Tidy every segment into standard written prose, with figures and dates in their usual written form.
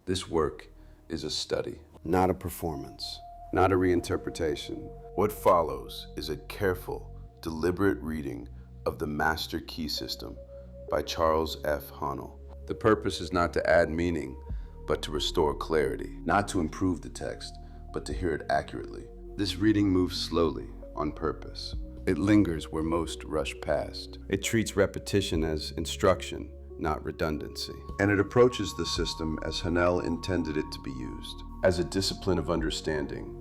This work is a study, not a performance. not a reinterpretation. What follows is a careful, deliberate reading of the Master Key System by Charles F. Haanel. The purpose is not to add meaning, but to restore clarity, not to improve the text, but to hear it accurately. This reading moves slowly, on purpose. It lingers where most rush past. It treats repetition as instruction, not redundancy. And it approaches the system as Haanel intended it to be used, as a discipline of understanding,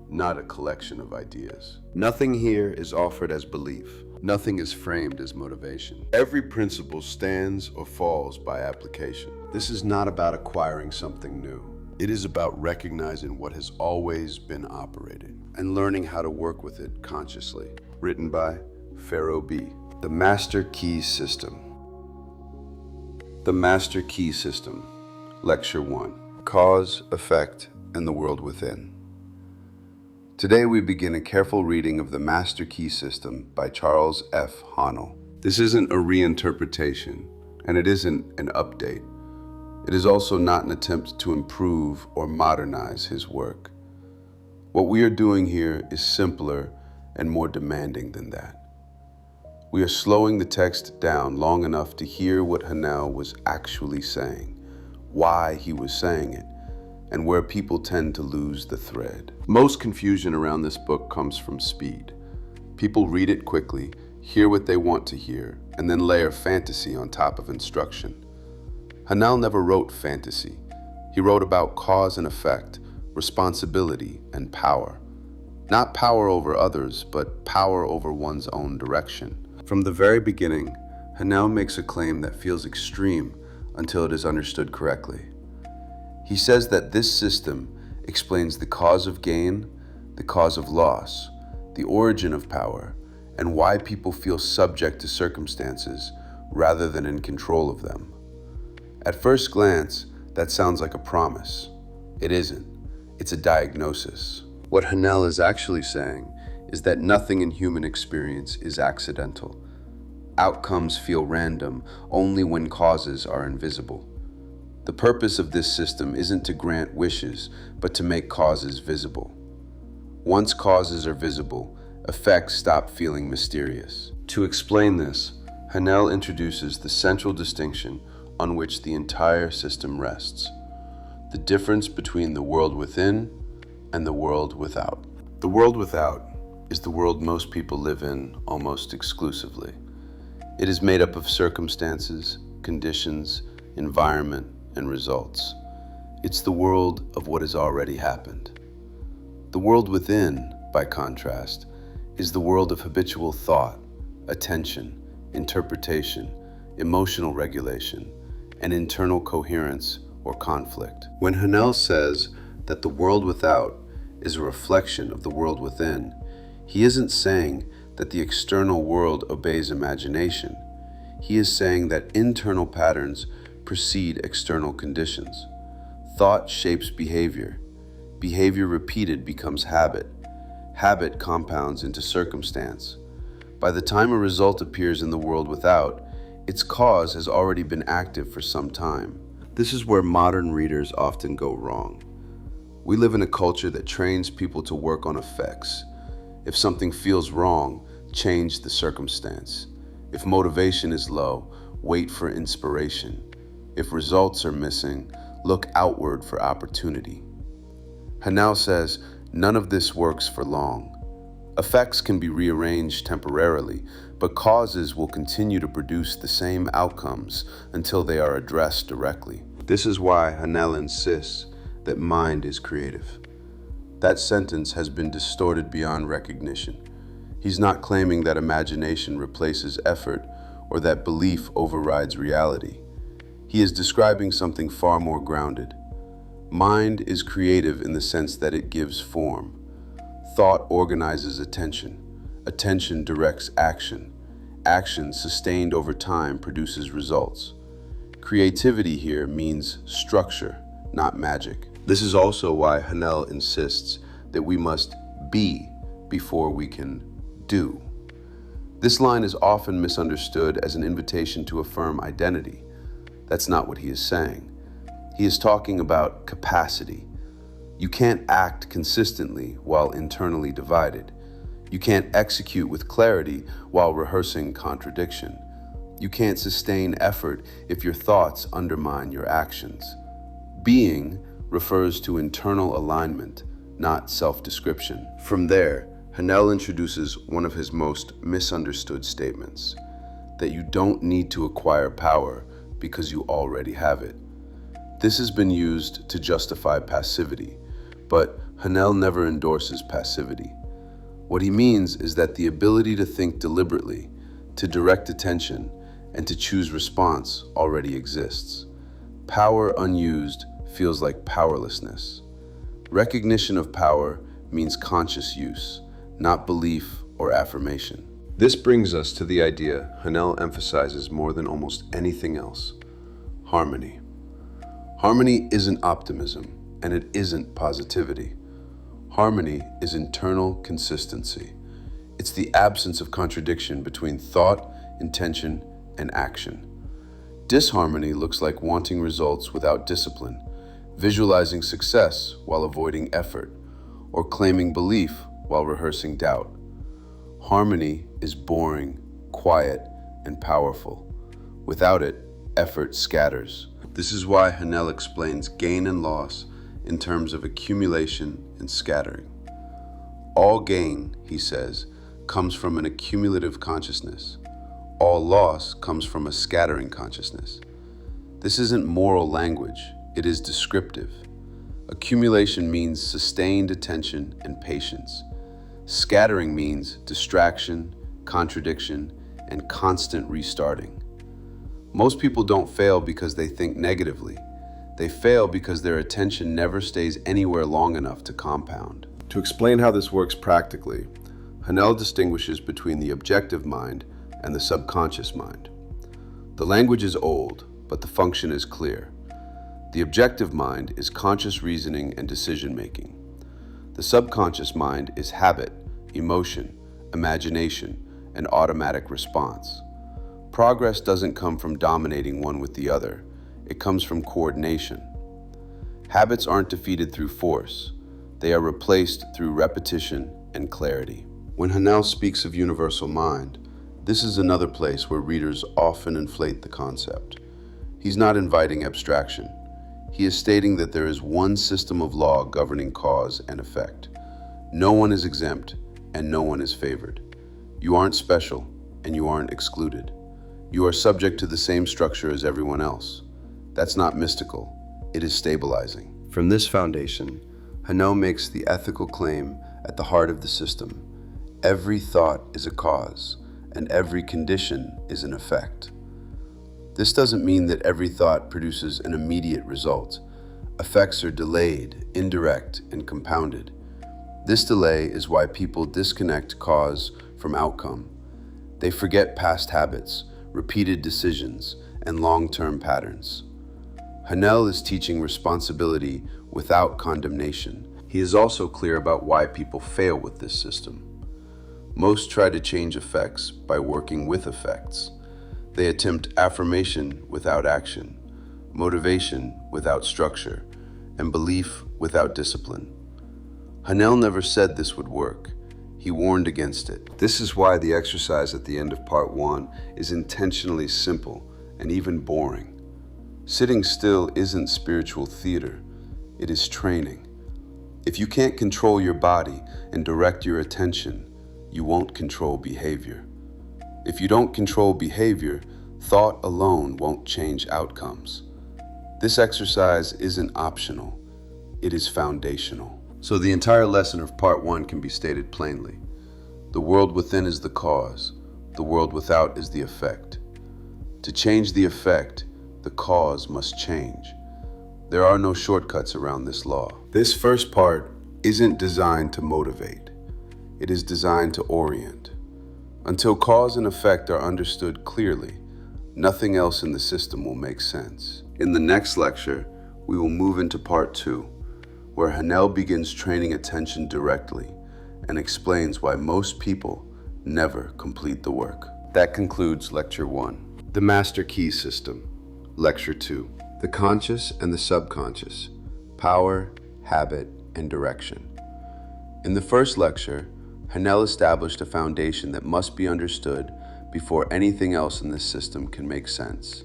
not a collection of ideas. Nothing here is offered as belief. Nothing is framed as motivation. Every principle stands or falls by application. This is not about acquiring something new. It is about recognizing what has always been operating and learning how to work with it consciously. Written by Pharaoh B. The Master Key System. The Master Key System. Lecture 1. Cause, Effect, and the World Within. Today we begin a careful reading of the Master Key System by Charles F. Haanel. This isn't a reinterpretation, and it isn't an update. It is also not an attempt to improve or modernize his work. What we are doing here is simpler and more demanding than that. We are slowing the text down long enough to hear what Haanel was actually saying, why he was saying it, and where people tend to lose the thread. Most confusion around this book comes from speed. People read it quickly, hear what they want to hear, and then layer fantasy on top of instruction. Haanel never wrote fantasy. He wrote about cause and effect, responsibility, and power. Not power over others, but power over one's own direction. From the very beginning, Haanel makes a claim that feels extreme until it is understood correctly. He says that this system explains the cause of gain, the cause of loss, the origin of power, and why people feel subject to circumstances rather than in control of them. At first glance, that sounds like a promise. It isn't. It's a diagnosis. What Haanel is actually saying is that nothing in human experience is accidental. Outcomes feel random only when causes are invisible. The purpose of this system isn't to grant wishes, but to make causes visible. Once causes are visible, effects stop feeling mysterious. To explain this, Haanel introduces the central distinction on which the entire system rests: the difference between the world within and the world without. The world without is the world most people live in almost exclusively. It is made up of circumstances, conditions, environment, and results. It's the world of what has already happened. The world within, by contrast, is the world of habitual thought, attention, interpretation, emotional regulation, and internal coherence or conflict. When Haanel says that the world without is a reflection of the world within, he isn't saying that the external world obeys imagination. He is saying that internal patterns precede external conditions. Thought shapes behavior. Behavior repeated becomes habit. Habit compounds into circumstance. By the time a result appears in the world without, its cause has already been active for some time. This is where modern readers often go wrong. We live in a culture that trains people to work on effects. If something feels wrong, change the circumstance. If motivation is low, wait for inspiration. If results are missing, look outward for opportunity. Haanel says none of this works for long. Effects can be rearranged temporarily, but causes will continue to produce the same outcomes until they are addressed directly. This is why Haanel insists that mind is creative. That sentence has been distorted beyond recognition. He's not claiming that imagination replaces effort or that belief overrides reality. He is describing something far more grounded. Mind is creative in the sense that it gives form. Thought organizes attention. Attention directs action. Action sustained over time produces results. Creativity here means structure, not magic. This is also why Haanel insists that we must be before we can do. This line is often misunderstood as an invitation to affirm identity. That's not what he is saying. He is talking about capacity. You can't act consistently while internally divided. You can't execute with clarity while rehearsing contradiction. You can't sustain effort if your thoughts undermine your actions. Being refers to internal alignment, not self-description. From there, Haanel introduces one of his most misunderstood statements, that you don't need to acquire power because you already have it. This has been used to justify passivity, but Haanel never endorses passivity. What he means is that the ability to think deliberately, to direct attention, and to choose response already exists. Power unused feels like powerlessness. Recognition of power means conscious use, not belief or affirmation. This brings us to the idea Haanel emphasizes more than almost anything else: harmony. Harmony isn't optimism, and it isn't positivity. Harmony is internal consistency. It's the absence of contradiction between thought, intention, and action. Disharmony looks like wanting results without discipline, visualizing success while avoiding effort, or claiming belief while rehearsing doubt. Harmony is boring, quiet, and powerful. Without it, effort scatters. This is why Haanel explains gain and loss in terms of accumulation and scattering. All gain, he says, comes from an accumulative consciousness. All loss comes from a scattering consciousness. This isn't moral language, it is descriptive. Accumulation means sustained attention and patience. Scattering means distraction, contradiction, and constant restarting. Most people don't fail because they think negatively. They fail because their attention never stays anywhere long enough to compound. To explain how this works practically, Haanel distinguishes between the objective mind and the subconscious mind. The language is old, but the function is clear. The objective mind is conscious reasoning and decision-making. The subconscious mind is habit, emotion, imagination, and automatic response. Progress doesn't come from dominating one with the other. It comes from coordination. Habits aren't defeated through force. They are replaced through repetition and clarity. When Haanel speaks of universal mind, this is another place where readers often inflate the concept. He's not inviting abstraction. He is stating that there is one system of law governing cause and effect. No one is exempt, and no one is favored. You aren't special, and you aren't excluded. You are subject to the same structure as everyone else. That's not mystical. It is stabilizing. From this foundation, Haanel makes the ethical claim at the heart of the system. Every thought is a cause, and every condition is an effect. This doesn't mean that every thought produces an immediate result. Effects are delayed, indirect, and compounded. This delay is why people disconnect cause from outcome. They forget past habits, repeated decisions, and long-term patterns. Haanel is teaching responsibility without condemnation. He is also clear about why people fail with this system. Most try to change effects by working with effects. They attempt affirmation without action, motivation without structure, and belief without discipline. Haanel never said this would work. He warned against it. This is why the exercise at the end of part 1 is intentionally simple and even boring. Sitting still isn't spiritual theater, it is training. If you can't control your body and direct your attention, you won't control behavior. If you don't control behavior, thought alone won't change outcomes. This exercise isn't optional, it is foundational. So the entire lesson of part 1 can be stated plainly. The world within is the cause, the world without is the effect. To change the effect, the cause must change. There are no shortcuts around this law. This first part isn't designed to motivate. It is designed to orient. Until cause and effect are understood clearly, nothing else in the system will make sense. In the next lecture, we will move into part 2, where Haanel begins training attention directly and explains why most people never complete the work. That concludes Lecture 1, The Master Key System. Lecture 2, The conscious and the subconscious, power, habit, and direction. In the first lecture, Haanel established a foundation that must be understood before anything else in this system can make sense.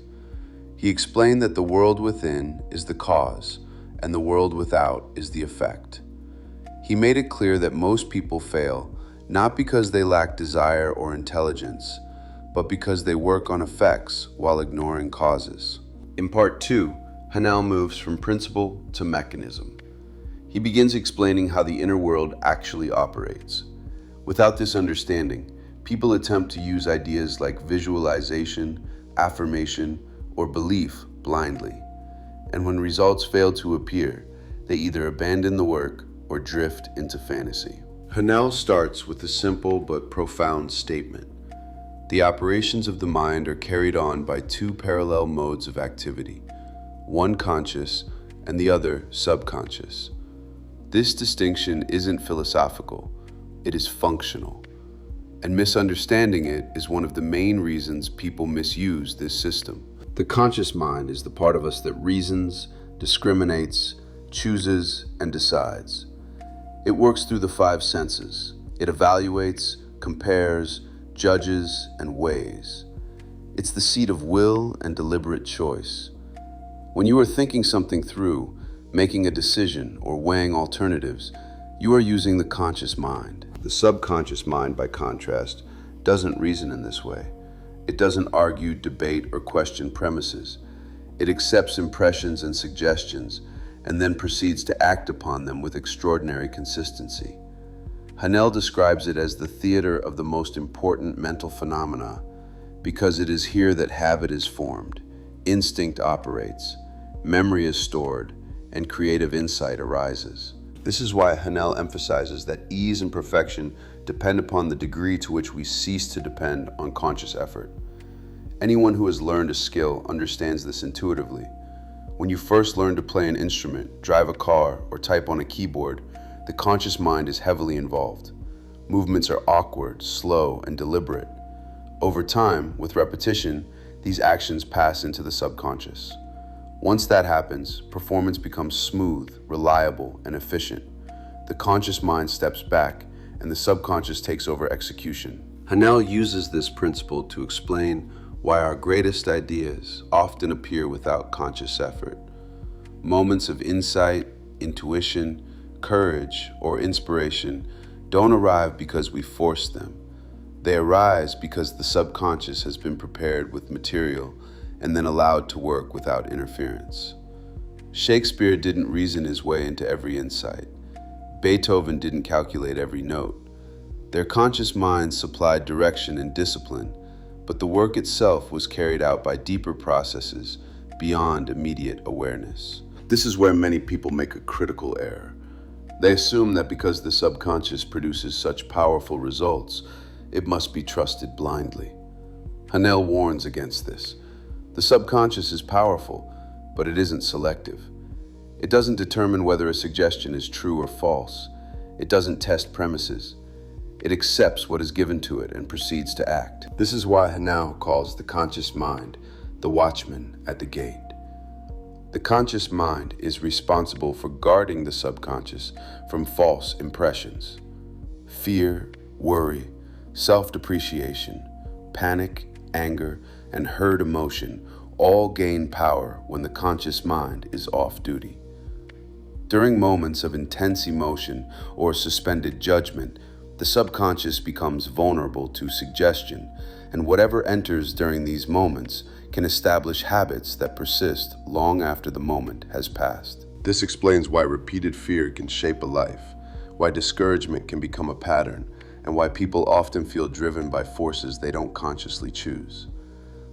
He explained that the world within is the cause and the world without is the effect. He made it clear that most people fail not because they lack desire or intelligence, but because they work on effects while ignoring causes. In part 2, Haanel moves from principle to mechanism. He begins explaining how the inner world actually operates. Without this understanding, people attempt to use ideas like visualization, affirmation, or belief blindly. And when results fail to appear, they either abandon the work or drift into fantasy. Haanel starts with a simple but profound statement. The operations of the mind are carried on by two parallel modes of activity, one conscious and the other subconscious. This distinction isn't philosophical, it is functional. And misunderstanding it is one of the main reasons people misuse this system. The conscious mind is the part of us that reasons, discriminates, chooses, and decides. It works through the five senses. It evaluates, compares, judges, and weighs. It's the seat of will and deliberate choice. When you are thinking something through, making a decision, or weighing alternatives, you are using the conscious mind. The subconscious mind, by contrast, doesn't reason in this way. It doesn't argue, debate, or question premises. It accepts impressions and suggestions, and then proceeds to act upon them with extraordinary consistency. Haanel describes it as the theater of the most important mental phenomena because it is here that habit is formed, instinct operates, memory is stored, and creative insight arises. This is why Haanel emphasizes that ease and perfection depend upon the degree to which we cease to depend on conscious effort. Anyone who has learned a skill understands this intuitively. When you first learn to play an instrument, drive a car, or type on a keyboard, the conscious mind is heavily involved. Movements are awkward, slow, and deliberate. Over time, with repetition, these actions pass into the subconscious. Once that happens, performance becomes smooth, reliable, and efficient. The conscious mind steps back, and the subconscious takes over execution. Haanel uses this principle to explain why our greatest ideas often appear without conscious effort. Moments of insight, intuition, courage, or inspiration don't arrive because we force them. They arise because the subconscious has been prepared with material and then allowed to work without interference. Shakespeare didn't reason his way into every insight. Beethoven didn't calculate every note. Their conscious minds supplied direction and discipline, but the work itself was carried out by deeper processes beyond immediate awareness. This is where many people make a critical error. They assume that because the subconscious produces such powerful results, it must be trusted blindly. Haanel warns against this. The subconscious is powerful, but it isn't selective. It doesn't determine whether a suggestion is true or false. It doesn't test premises. It accepts what is given to it and proceeds to act. This is why Haanel calls the conscious mind the watchman at the gate. The conscious mind is responsible for guarding the subconscious from false impressions. Fear, worry, self-depreciation, panic, anger, and herd emotion all gain power when the conscious mind is off duty. During moments of intense emotion or suspended judgment, the subconscious becomes vulnerable to suggestion, and whatever enters during these moments can establish habits that persist long after the moment has passed. This explains why repeated fear can shape a life, why discouragement can become a pattern, and why people often feel driven by forces they don't consciously choose.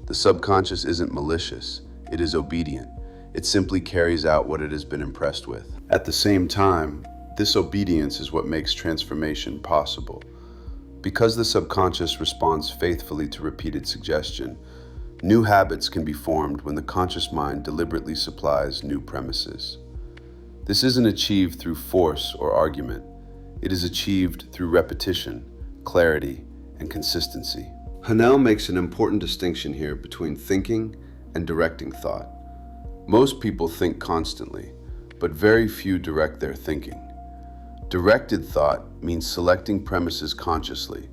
The subconscious isn't malicious, it is obedient. It simply carries out what it has been impressed with. At the same time, this obedience is what makes transformation possible. Because the subconscious responds faithfully to repeated suggestion, new habits can be formed when the conscious mind deliberately supplies new premises. This isn't achieved through force or argument. It is achieved through repetition, clarity, and consistency. Haanel makes an important distinction here between thinking and directing thought. Most people think constantly, but very few direct their thinking. Directed thought means selecting premises consciously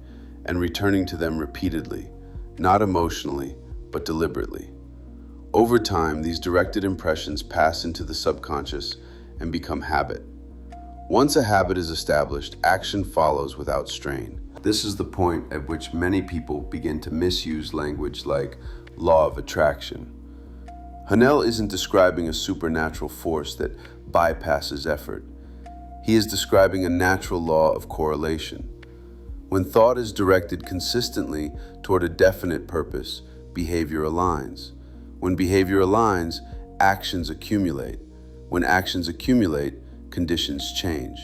and returning to them repeatedly, not emotionally, but deliberately. Over time, these directed impressions pass into the subconscious and become habit. Once a habit is established, action follows without strain. This is the point at which many people begin to misuse language like law of attraction. Haanel isn't describing a supernatural force that bypasses effort. He is describing a natural law of correlation. When thought is directed consistently toward a definite purpose, behavior aligns. When behavior aligns, actions accumulate. When actions accumulate, conditions change.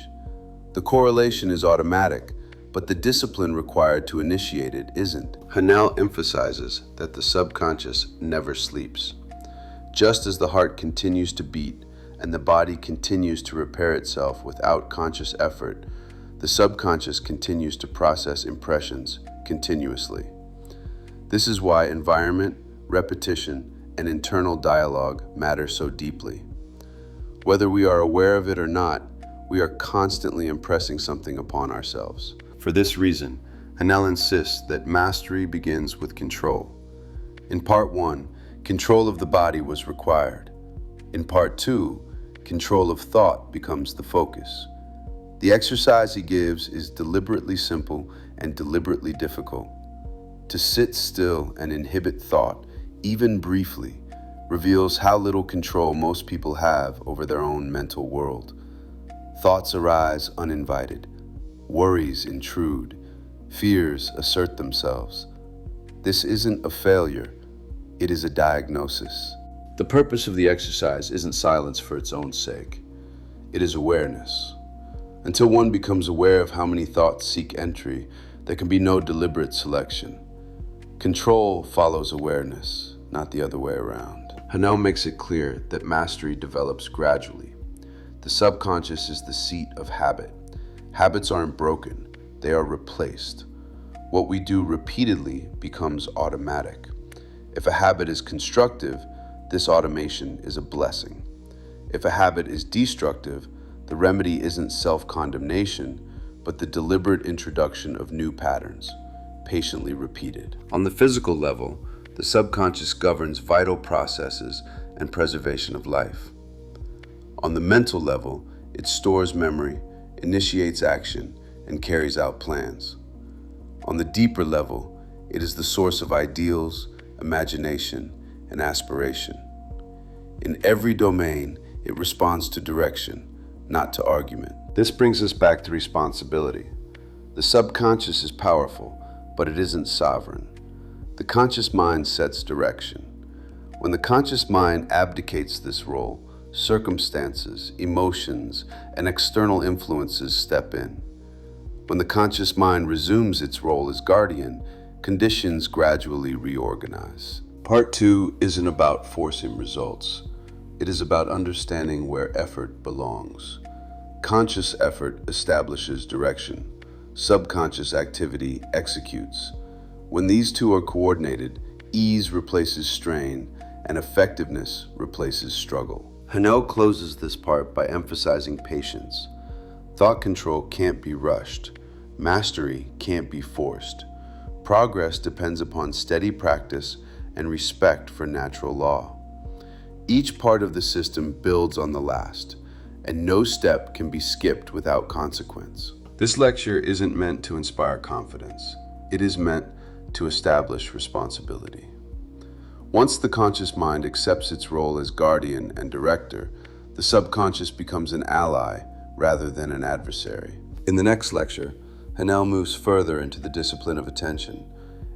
The correlation is automatic, but the discipline required to initiate it isn't. Haanel emphasizes that the subconscious never sleeps. Just as the heart continues to beat and the body continues to repair itself without conscious effort, the subconscious continues to process impressions continuously. This is why environment, repetition, and internal dialogue matter so deeply. Whether we are aware of it or not, we are constantly impressing something upon ourselves. For this reason, Haanel insists that mastery begins with control. In part 1, control of the body was required. In part 2, control of thought becomes the focus. The exercise he gives is deliberately simple and deliberately difficult. To sit still and inhibit thought, even briefly, reveals how little control most people have over their own mental world. Thoughts arise uninvited. Worries intrude. Fears assert themselves. This isn't a failure. It is a diagnosis. The purpose of the exercise isn't silence for its own sake. It is awareness. Until one becomes aware of how many thoughts seek entry, there can be no deliberate selection. Control follows awareness, not the other way around. Haanel makes it clear that mastery develops gradually. The subconscious is the seat of habit. Habits aren't broken, they are replaced. What we do repeatedly becomes automatic. If a habit is constructive, this automation is a blessing. If a habit is destructive, the remedy isn't self-condemnation, but the deliberate introduction of new patterns, patiently repeated. On the physical level, the subconscious governs vital processes and preservation of life. On the mental level, it stores memory, initiates action, and carries out plans. On the deeper level, it is the source of ideals, imagination, and aspiration. In every domain, it responds to direction, not to argument. This brings us back to responsibility. The subconscious is powerful, but it isn't sovereign. The conscious mind sets direction. When the conscious mind abdicates this role, circumstances, emotions, and external influences step in. When the conscious mind resumes its role as guardian, conditions gradually reorganize. Part 2 isn't about forcing results. It is about understanding where effort belongs. Conscious effort establishes direction. Subconscious activity executes. When these two are coordinated, ease replaces strain and effectiveness replaces struggle. Haanel closes this part by emphasizing patience. Thought control can't be rushed. Mastery can't be forced. Progress depends upon steady practice and respect for natural law. Each part of the system builds on the last, and no step can be skipped without consequence. This lecture isn't meant to inspire confidence. It is meant to establish responsibility. Once the conscious mind accepts its role as guardian and director, the subconscious becomes an ally rather than an adversary. In the next lecture, Haanel moves further into the discipline of attention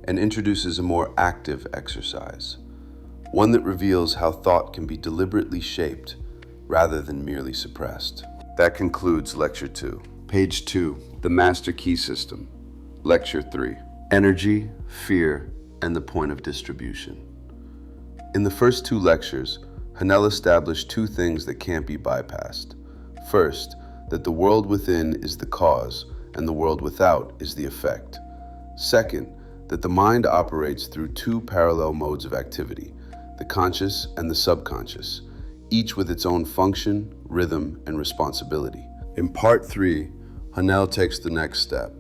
and introduces a more active exercise, one that reveals how thought can be deliberately shaped rather than merely suppressed. That concludes Lecture 2. Page 2, The Master Key System. Lecture 3, Energy, Fear, and the Point of Distribution. In the first 2 lectures, Haanel established 2 things that can't be bypassed. First, that the world within is the cause and the world without is the effect. Second, that the mind operates through 2 parallel modes of activity, the conscious and the subconscious, each with its own function, rhythm, and responsibility. In part 3, Haanel takes the next step.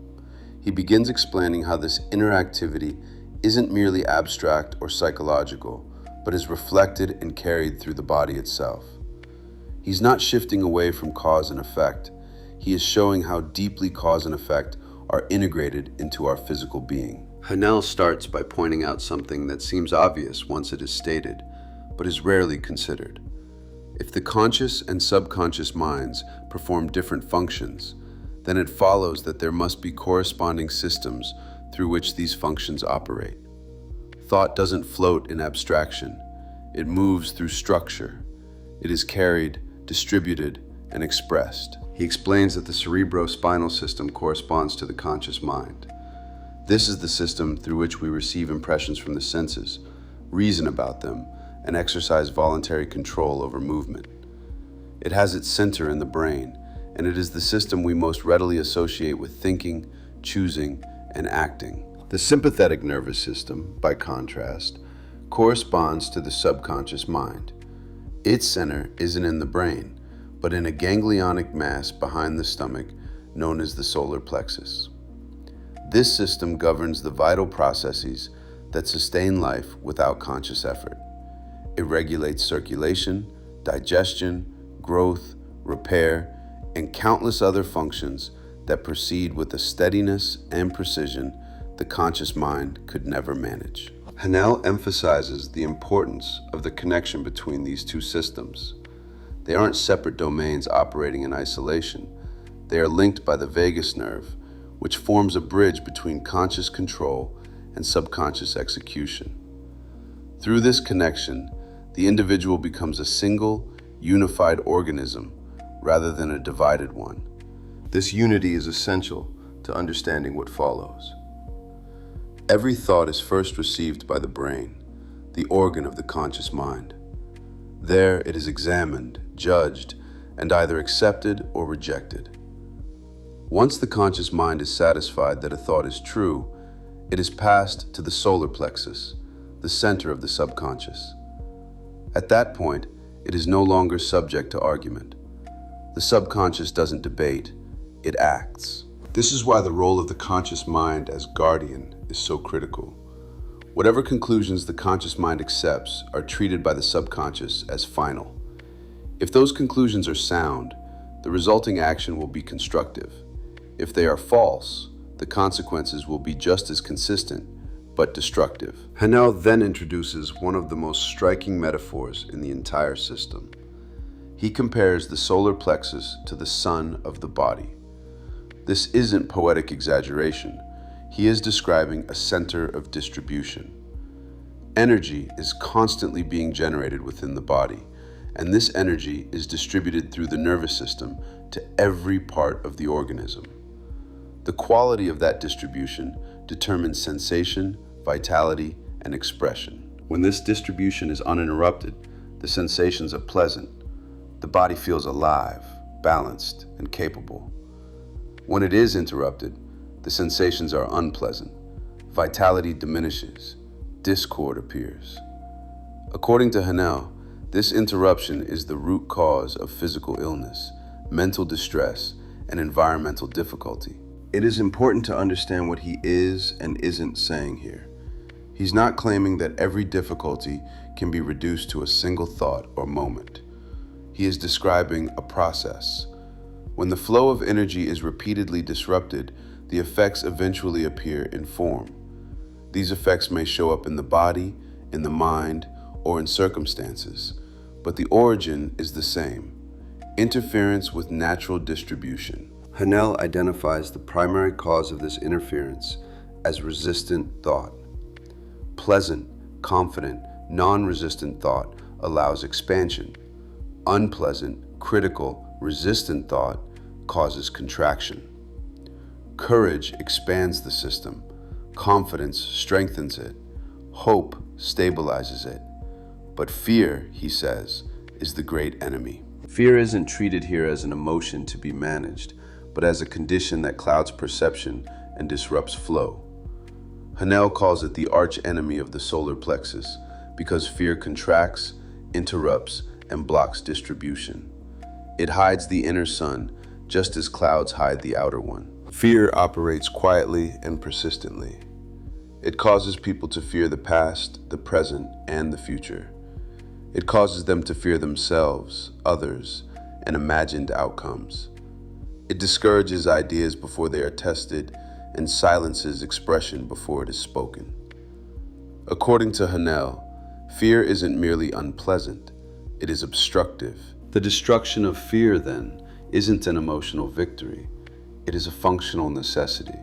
He begins explaining how this interactivity isn't merely abstract or psychological, but is reflected and carried through the body itself. He's not shifting away from cause and effect. He is showing how deeply cause and effect are integrated into our physical being. Haanel starts by pointing out something that seems obvious once it is stated, but is rarely considered. If the conscious and subconscious minds perform different functions, then it follows that there must be corresponding systems through which these functions operate. Thought doesn't float in abstraction. It moves through structure. It is carried, distributed, and expressed. He explains that the cerebrospinal system corresponds to the conscious mind. This is the system through which we receive impressions from the senses, reason about them, and exercise voluntary control over movement. It has its center in the brain, and it is the system we most readily associate with thinking, choosing, and acting. The sympathetic nervous system, by contrast, corresponds to the subconscious mind. Its center isn't in the brain, but in a ganglionic mass behind the stomach known as the solar plexus. This system governs the vital processes that sustain life without conscious effort. It regulates circulation, digestion, growth, repair, and countless other functions that proceed with a steadiness and precision the conscious mind could never manage. Haanel emphasizes the importance of the connection between these two systems. They aren't separate domains operating in isolation. They are linked by the vagus nerve, which forms a bridge between conscious control and subconscious execution. Through this connection, the individual becomes a single, unified organism rather than a divided one. This unity is essential to understanding what follows. Every thought is first received by the brain, the organ of the conscious mind. There it is examined, judged, and either accepted or rejected. Once the conscious mind is satisfied that a thought is true, it is passed to the solar plexus, the center of the subconscious. At that point, it is no longer subject to argument. The subconscious doesn't debate, it acts. This is why the role of the conscious mind as guardian is so critical. Whatever conclusions the conscious mind accepts are treated by the subconscious as final. If those conclusions are sound, the resulting action will be constructive. If they are false, the consequences will be just as consistent, but destructive. Haanel then introduces one of the most striking metaphors in the entire system. He compares the solar plexus to the sun of the body. This isn't poetic exaggeration. He is describing a center of distribution. Energy is constantly being generated within the body, and this energy is distributed through the nervous system to every part of the organism. The quality of that distribution determines sensation, vitality, and expression. When this distribution is uninterrupted, the sensations are pleasant. The body feels alive, balanced, and capable. When it is interrupted, the sensations are unpleasant. Vitality diminishes. Discord appears. According to Haanel, this interruption is the root cause of physical illness, mental distress, and environmental difficulty. It is important to understand what he is and isn't saying here. He's not claiming that every difficulty can be reduced to a single thought or moment. He is describing a process. When the flow of energy is repeatedly disrupted, the effects eventually appear in form. These effects may show up in the body, in the mind, or in circumstances, but the origin is the same: interference with natural distribution. Haanel identifies the primary cause of this interference as resistant thought. Pleasant, confident, non-resistant thought allows expansion. Unpleasant, critical, resistant thought causes contraction. Courage expands the system. Confidence strengthens it. Hope stabilizes it. But fear, he says, is the great enemy. Fear isn't treated here as an emotion to be managed, but as a condition that clouds perception and disrupts flow. Haanel calls it the arch enemy of the solar plexus because fear contracts, interrupts, and blocks distribution. It hides the inner sun, just as clouds hide the outer one. Fear operates quietly and persistently. It causes people to fear the past, the present, and the future. It causes them to fear themselves, others, and imagined outcomes. It discourages ideas before they are tested and silences expression before it is spoken. According to Haanel, fear isn't merely unpleasant, it is obstructive. The destruction of fear, then, isn't an emotional victory, it is a functional necessity.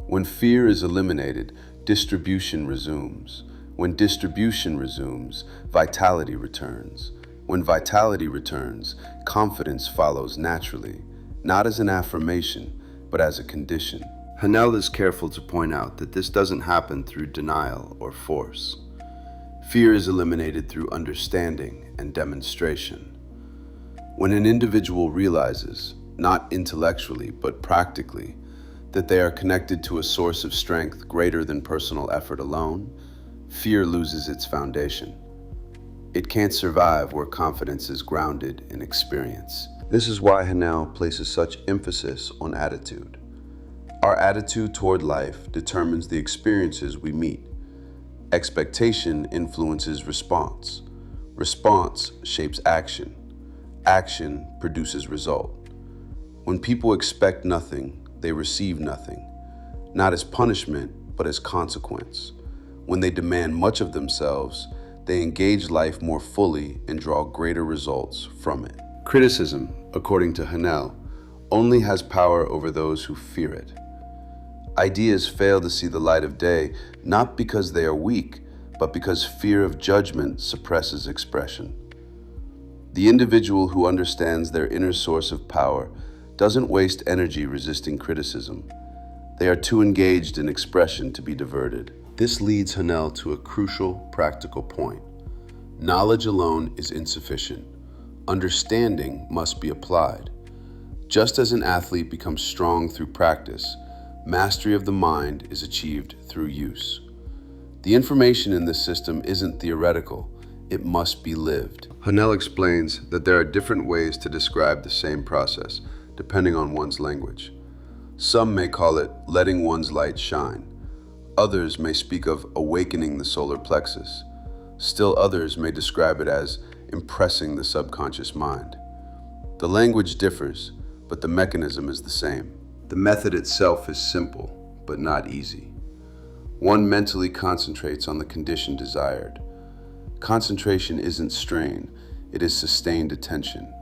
When fear is eliminated, distribution resumes. When distribution resumes, vitality returns. When vitality returns, confidence follows naturally, not as an affirmation, but as a condition. Haanel is careful to point out that this doesn't happen through denial or force. Fear is eliminated through understanding and demonstration. When an individual realizes, not intellectually but practically, that they are connected to a source of strength greater than personal effort alone, fear loses its foundation. It can't survive where confidence is grounded in experience. This is why Haanel places such emphasis on attitude. Our attitude toward life determines the experiences we meet. Expectation influences response. Response shapes action. Action produces result. When people expect nothing, they receive nothing, not as punishment, but as consequence. When they demand much of themselves, they engage life more fully and draw greater results from it. Criticism, according to Haanel, only has power over those who fear it. Ideas fail to see the light of day not because they are weak, but because fear of judgment suppresses expression. The individual who understands their inner source of power doesn't waste energy resisting criticism. They are too engaged in expression to be diverted. This leads Haanel to a crucial practical point. Knowledge alone is insufficient. Understanding must be applied. Just as an athlete becomes strong through practice, mastery of the mind is achieved through use. The information in this system isn't theoretical, it must be lived. Haanel explains that there are different ways to describe the same process, depending on one's language. Some may call it letting one's light shine. Others may speak of awakening the solar plexus. Still others may describe it as impressing the subconscious mind. The language differs, but the mechanism is the same. The method itself is simple, but not easy. One mentally concentrates on the condition desired. Concentration isn't strain, it is sustained attention.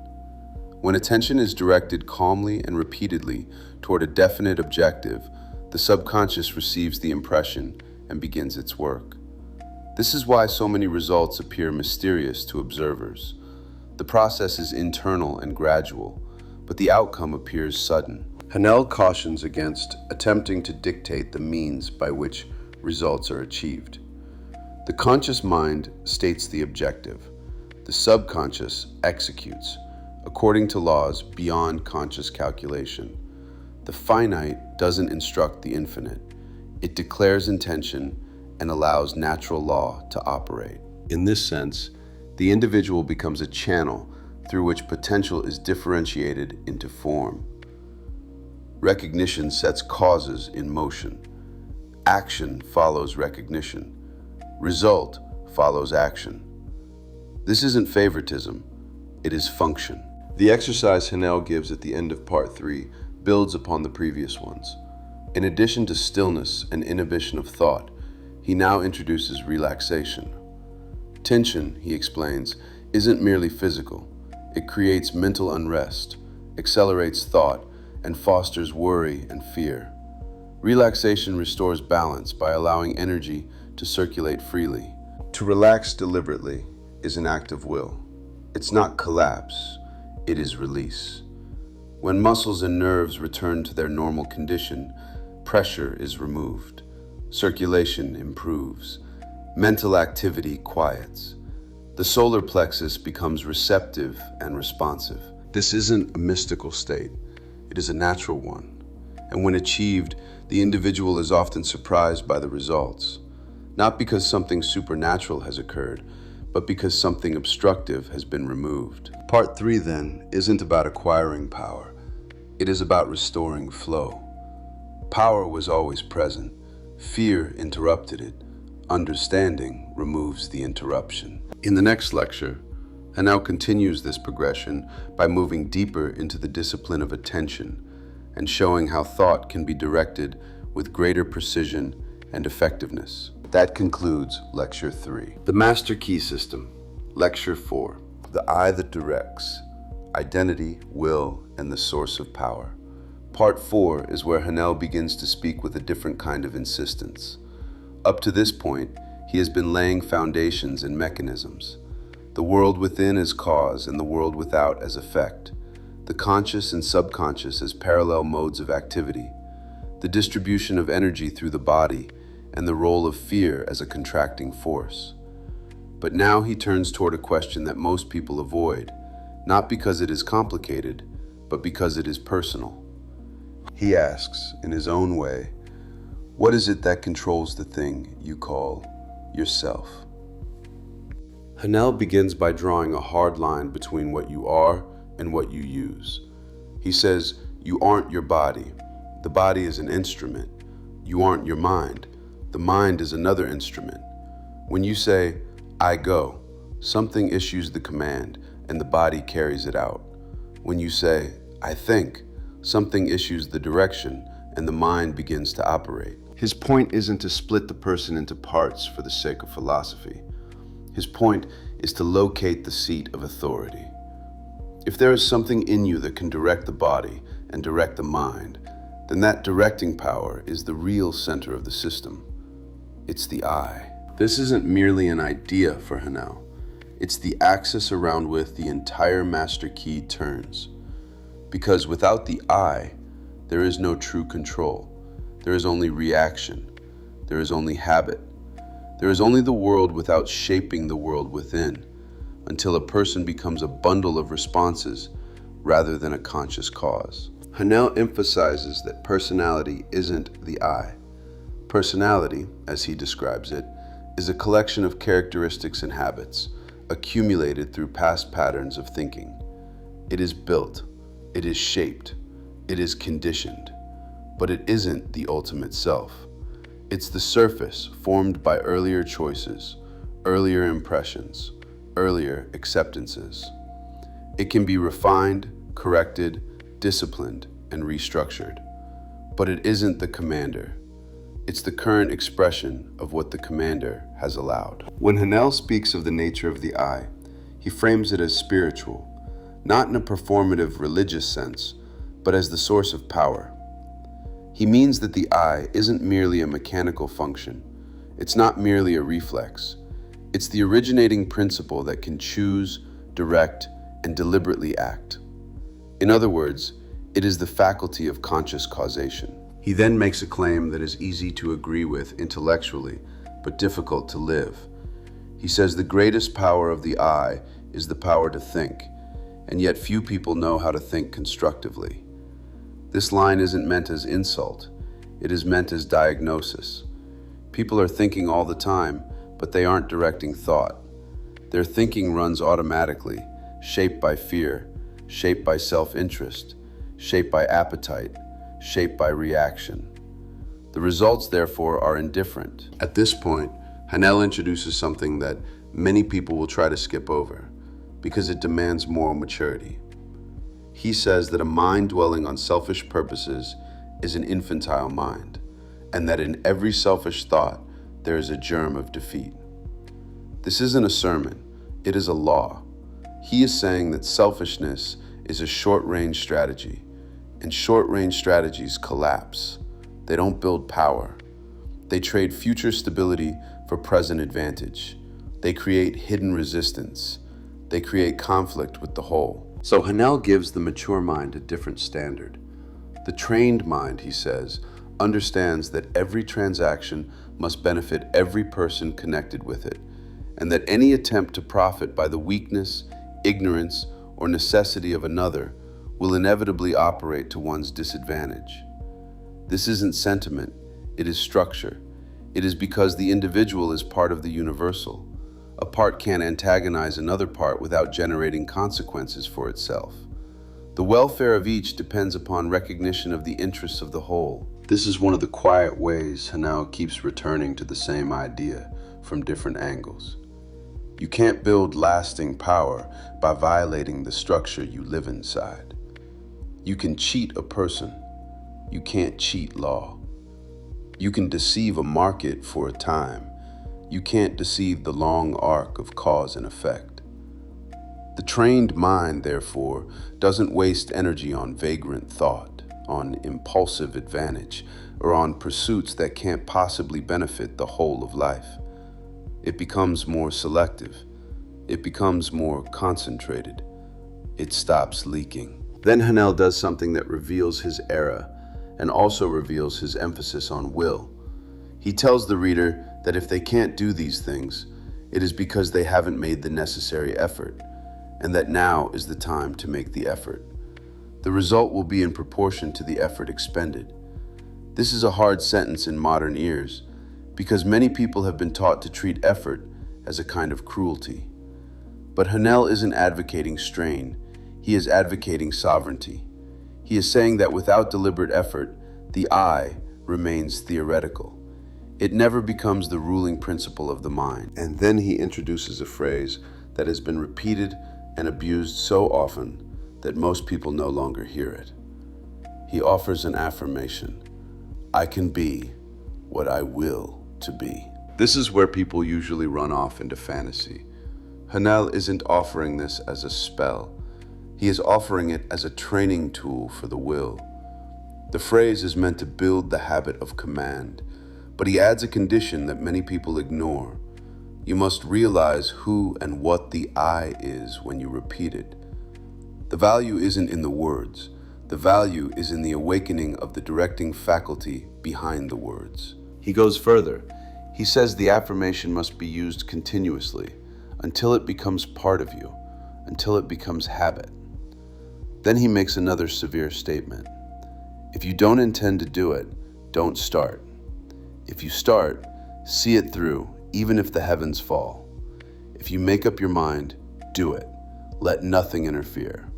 When attention is directed calmly and repeatedly toward a definite objective, the subconscious receives the impression and begins its work. This is why so many results appear mysterious to observers. The process is internal and gradual, but the outcome appears sudden. Haanel cautions against attempting to dictate the means by which results are achieved. The conscious mind states the objective. The subconscious executes, according to laws beyond conscious calculation. The finite doesn't instruct the infinite. It declares intention and allows natural law to operate. In this sense, the individual becomes a channel through which potential is differentiated into form. Recognition sets causes in motion. Action follows recognition. Result follows action. This isn't favoritism, it is function. The exercise Haanel gives at the end of part 3 builds upon the previous ones. In addition to stillness and inhibition of thought, he now introduces relaxation. Tension, he explains, isn't merely physical. It creates mental unrest, accelerates thought, and fosters worry and fear. Relaxation restores balance by allowing energy to circulate freely. To relax deliberately is an act of will. It's not collapse, it is release. When muscles and nerves return to their normal condition, pressure is removed, circulation improves, mental activity quiets. The solar plexus becomes receptive and responsive. This isn't a mystical state, it is a natural one. And when achieved, the individual is often surprised by the results. Not because something supernatural has occurred, but because something obstructive has been removed. Part 3, then, isn't about acquiring power. It is about restoring flow. Power was always present. Fear interrupted it. Understanding removes the interruption. In the next lecture, Haanel continues this progression by moving deeper into the discipline of attention and showing how thought can be directed with greater precision and effectiveness. That concludes Lecture 3. The Master Key System, Lecture 4, The Eye That Directs, Identity, Will, and the Source of Power. Part 4 is where Haanel begins to speak with a different kind of insistence. Up to this point, he has been laying foundations and mechanisms. The world within as cause and the world without as effect. The conscious and subconscious as parallel modes of activity. The distribution of energy through the body and the role of fear as a contracting force. But now he turns toward a question that most people avoid, not because it is complicated, but because it is personal. He asks, in his own way, what is it that controls the thing you call yourself? Haanel begins by drawing a hard line between what you are and what you use. He says, you aren't your body. The body is an instrument. You aren't your mind. The mind is another instrument. When you say, I go, something issues the command and the body carries it out. When you say, I think, something issues the direction and the mind begins to operate. His point isn't to split the person into parts for the sake of philosophy. His point is to locate the seat of authority. If there is something in you that can direct the body and direct the mind, then that directing power is the real center of the system. It's the I. This isn't merely an idea for Haanel. It's the axis around which the entire master key turns. Because without the I, there is no true control. There is only reaction. There is only habit. There is only the world without shaping the world within, until a person becomes a bundle of responses rather than a conscious cause. Haanel emphasizes that personality isn't the I. Personality, as he describes it, is a collection of characteristics and habits accumulated through past patterns of thinking. It is built, it is shaped, it is conditioned, but it isn't the ultimate self. It's the surface formed by earlier choices, earlier impressions, earlier acceptances. It can be refined, corrected, disciplined, and restructured, but it isn't the commander. It's the current expression of what the commander has allowed. When Haanel speaks of the nature of the I, he frames it as spiritual, not in a performative religious sense, but as the source of power. He means that the I isn't merely a mechanical function. It's not merely a reflex. It's the originating principle that can choose, direct, and deliberately act. In other words, it is the faculty of conscious causation. He then makes a claim that is easy to agree with intellectually, but difficult to live. He says the greatest power of the I is the power to think, and yet few people know how to think constructively. This line isn't meant as insult, it is meant as diagnosis. People are thinking all the time, but they aren't directing thought. Their thinking runs automatically, shaped by fear, shaped by self-interest, shaped by appetite, shaped by reaction. The results, therefore, are indifferent. At this point, Haanel introduces something that many people will try to skip over, because it demands moral maturity. He says that a mind dwelling on selfish purposes is an infantile mind, and that in every selfish thought, there is a germ of defeat. This isn't a sermon, it is a law. He is saying that selfishness is a short-range strategy, and short-range strategies collapse. They don't build power. They trade future stability for present advantage. They create hidden resistance. They create conflict with the whole. So Haanel gives the mature mind a different standard. The trained mind, he says, understands that every transaction must benefit every person connected with it, and that any attempt to profit by the weakness, ignorance, or necessity of another will inevitably operate to one's disadvantage. This isn't sentiment, it is structure. It is because the individual is part of the universal. A part can't antagonize another part without generating consequences for itself. The welfare of each depends upon recognition of the interests of the whole. This is one of the quiet ways Haanel keeps returning to the same idea from different angles. You can't build lasting power by violating the structure you live inside. You can cheat a person. You can't cheat law. You can deceive a market for a time. You can't deceive the long arc of cause and effect. The trained mind, therefore, doesn't waste energy on vagrant thought, on impulsive advantage, or on pursuits that can't possibly benefit the whole of life. It becomes more selective. It becomes more concentrated. It stops leaking. Then Haanel does something that reveals his era and also reveals his emphasis on will. He tells the reader that if they can't do these things, it is because they haven't made the necessary effort, and that now is the time to make the effort. The result will be in proportion to the effort expended. This is a hard sentence in modern ears, because many people have been taught to treat effort as a kind of cruelty. But Haanel isn't advocating strain, he is advocating sovereignty. He is saying that without deliberate effort, the I remains theoretical. It never becomes the ruling principle of the mind. And then he introduces a phrase that has been repeated and abused so often that most people no longer hear it. He offers an affirmation: I can be what I will to be. This is where people usually run off into fantasy. Haanel isn't offering this as a spell. He is offering it as a training tool for the will. The phrase is meant to build the habit of command, but he adds a condition that many people ignore. You must realize who and what the I is when you repeat it. The value isn't in the words. The value is in the awakening of the directing faculty behind the words. He goes further. He says the affirmation must be used continuously until it becomes part of you, until it becomes habit. Then he makes another severe statement. If you don't intend to do it, don't start. If you start, see it through, even if the heavens fall. If you make up your mind, do it. Let nothing interfere.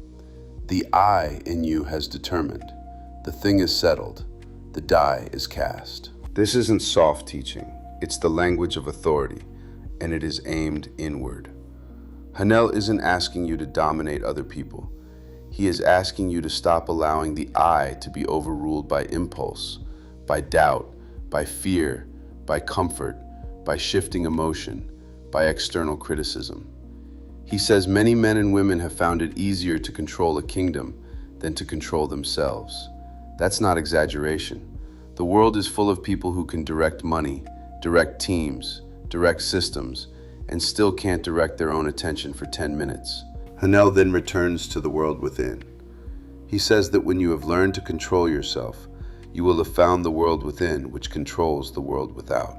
The I in you has determined. The thing is settled. The die is cast. This isn't soft teaching. It's the language of authority, and it is aimed inward. Haanel isn't asking you to dominate other people. He is asking you to stop allowing the I to be overruled by impulse, by doubt, by fear, by comfort, by shifting emotion, by external criticism. He says many men and women have found it easier to control a kingdom than to control themselves. That's not exaggeration. The world is full of people who can direct money, direct teams, direct systems, and still can't direct their own attention for 10 minutes. Haanel then returns to the world within. He says that when you have learned to control yourself, you will have found the world within which controls the world without.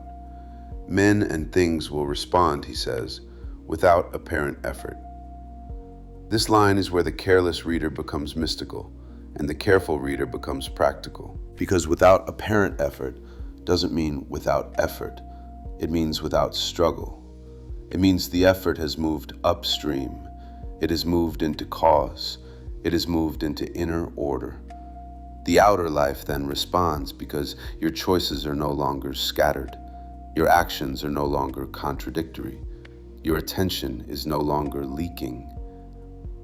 Men and things will respond, he says, without apparent effort. This line is where the careless reader becomes mystical and the careful reader becomes practical. Because without apparent effort doesn't mean without effort. It means without struggle. It means the effort has moved upstream. It has moved into cause. It has moved into inner order. The outer life then responds because your choices are no longer scattered. Your actions are no longer contradictory. Your attention is no longer leaking.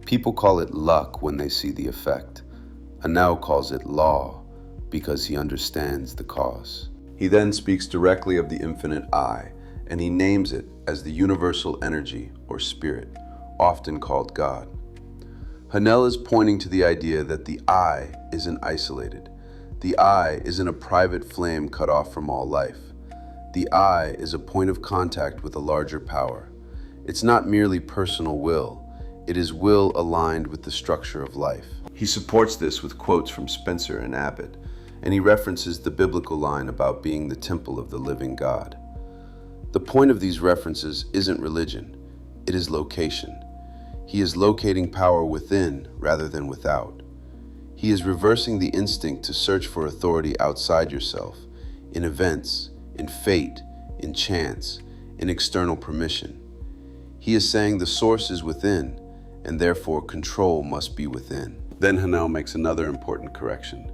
People call it luck when they see the effect. Haanel calls it law because he understands the cause. He then speaks directly of the infinite I, and he names it as the universal energy or spirit, often called God. Haanel is pointing to the idea that the I isn't isolated. The I isn't a private flame cut off from all life. The I is a point of contact with a larger power. It's not merely personal will. It is will aligned with the structure of life. He supports this with quotes from Spencer and Abbott, and he references the biblical line about being the temple of the living God. The point of these references isn't religion, it is location. He is locating power within rather than without. He is reversing the instinct to search for authority outside yourself, in events, in fate, in chance, in external permission. He is saying the source is within, and therefore control must be within. Then Haanel makes another important correction.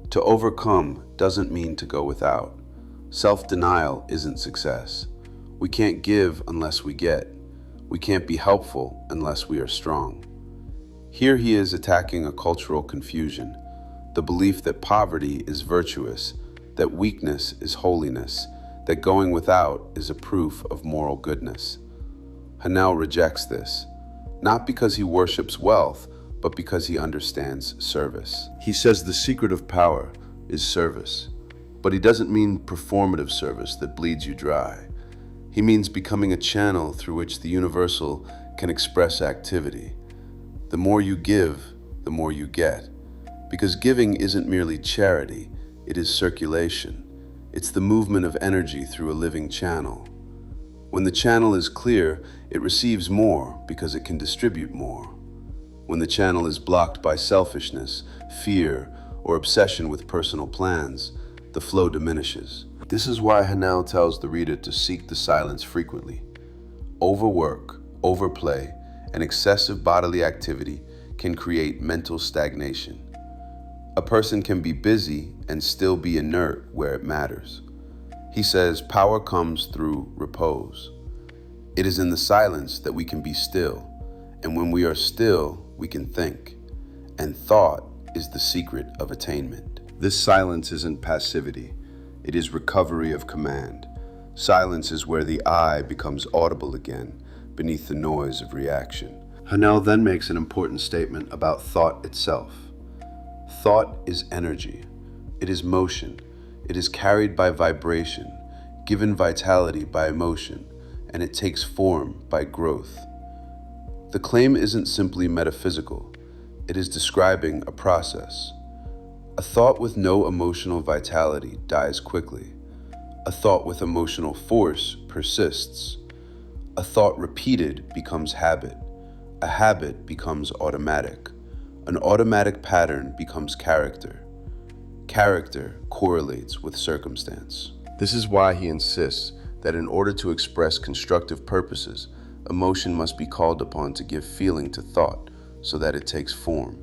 To overcome doesn't mean to go without. Self-denial isn't success. We can't give unless we get. We can't be helpful unless we are strong. Here he is attacking a cultural confusion, the belief that poverty is virtuous, that weakness is holiness, that going without is a proof of moral goodness. Haanel rejects this, not because he worships wealth, but because he understands service. He says the secret of power is service, but he doesn't mean performative service that bleeds you dry. He means becoming a channel through which the universal can express activity. The more you give, the more you get. Because giving isn't merely charity, it is circulation. It's the movement of energy through a living channel. When the channel is clear, it receives more because it can distribute more. When the channel is blocked by selfishness, fear, or obsession with personal plans, the flow diminishes. This is why Haanel tells the reader to seek the silence frequently. Overwork, overplay, and excessive bodily activity can create mental stagnation. A person can be busy and still be inert where it matters. He says power comes through repose. It is in the silence that we can be still, and when we are still, we can think. And thought is the secret of attainment. This silence isn't passivity. It is recovery of command. Silence is where the I becomes audible again, beneath the noise of reaction. Haanel then makes an important statement about thought itself. Thought is energy. It is motion. It is carried by vibration, given vitality by emotion, and it takes form by growth. The claim isn't simply metaphysical. It is describing a process. A thought with no emotional vitality dies quickly. A thought with emotional force persists. A thought repeated becomes habit. A habit becomes automatic. An automatic pattern becomes character. Character correlates with circumstance. This is why he insists that in order to express constructive purposes, emotion must be called upon to give feeling to thought so that it takes form.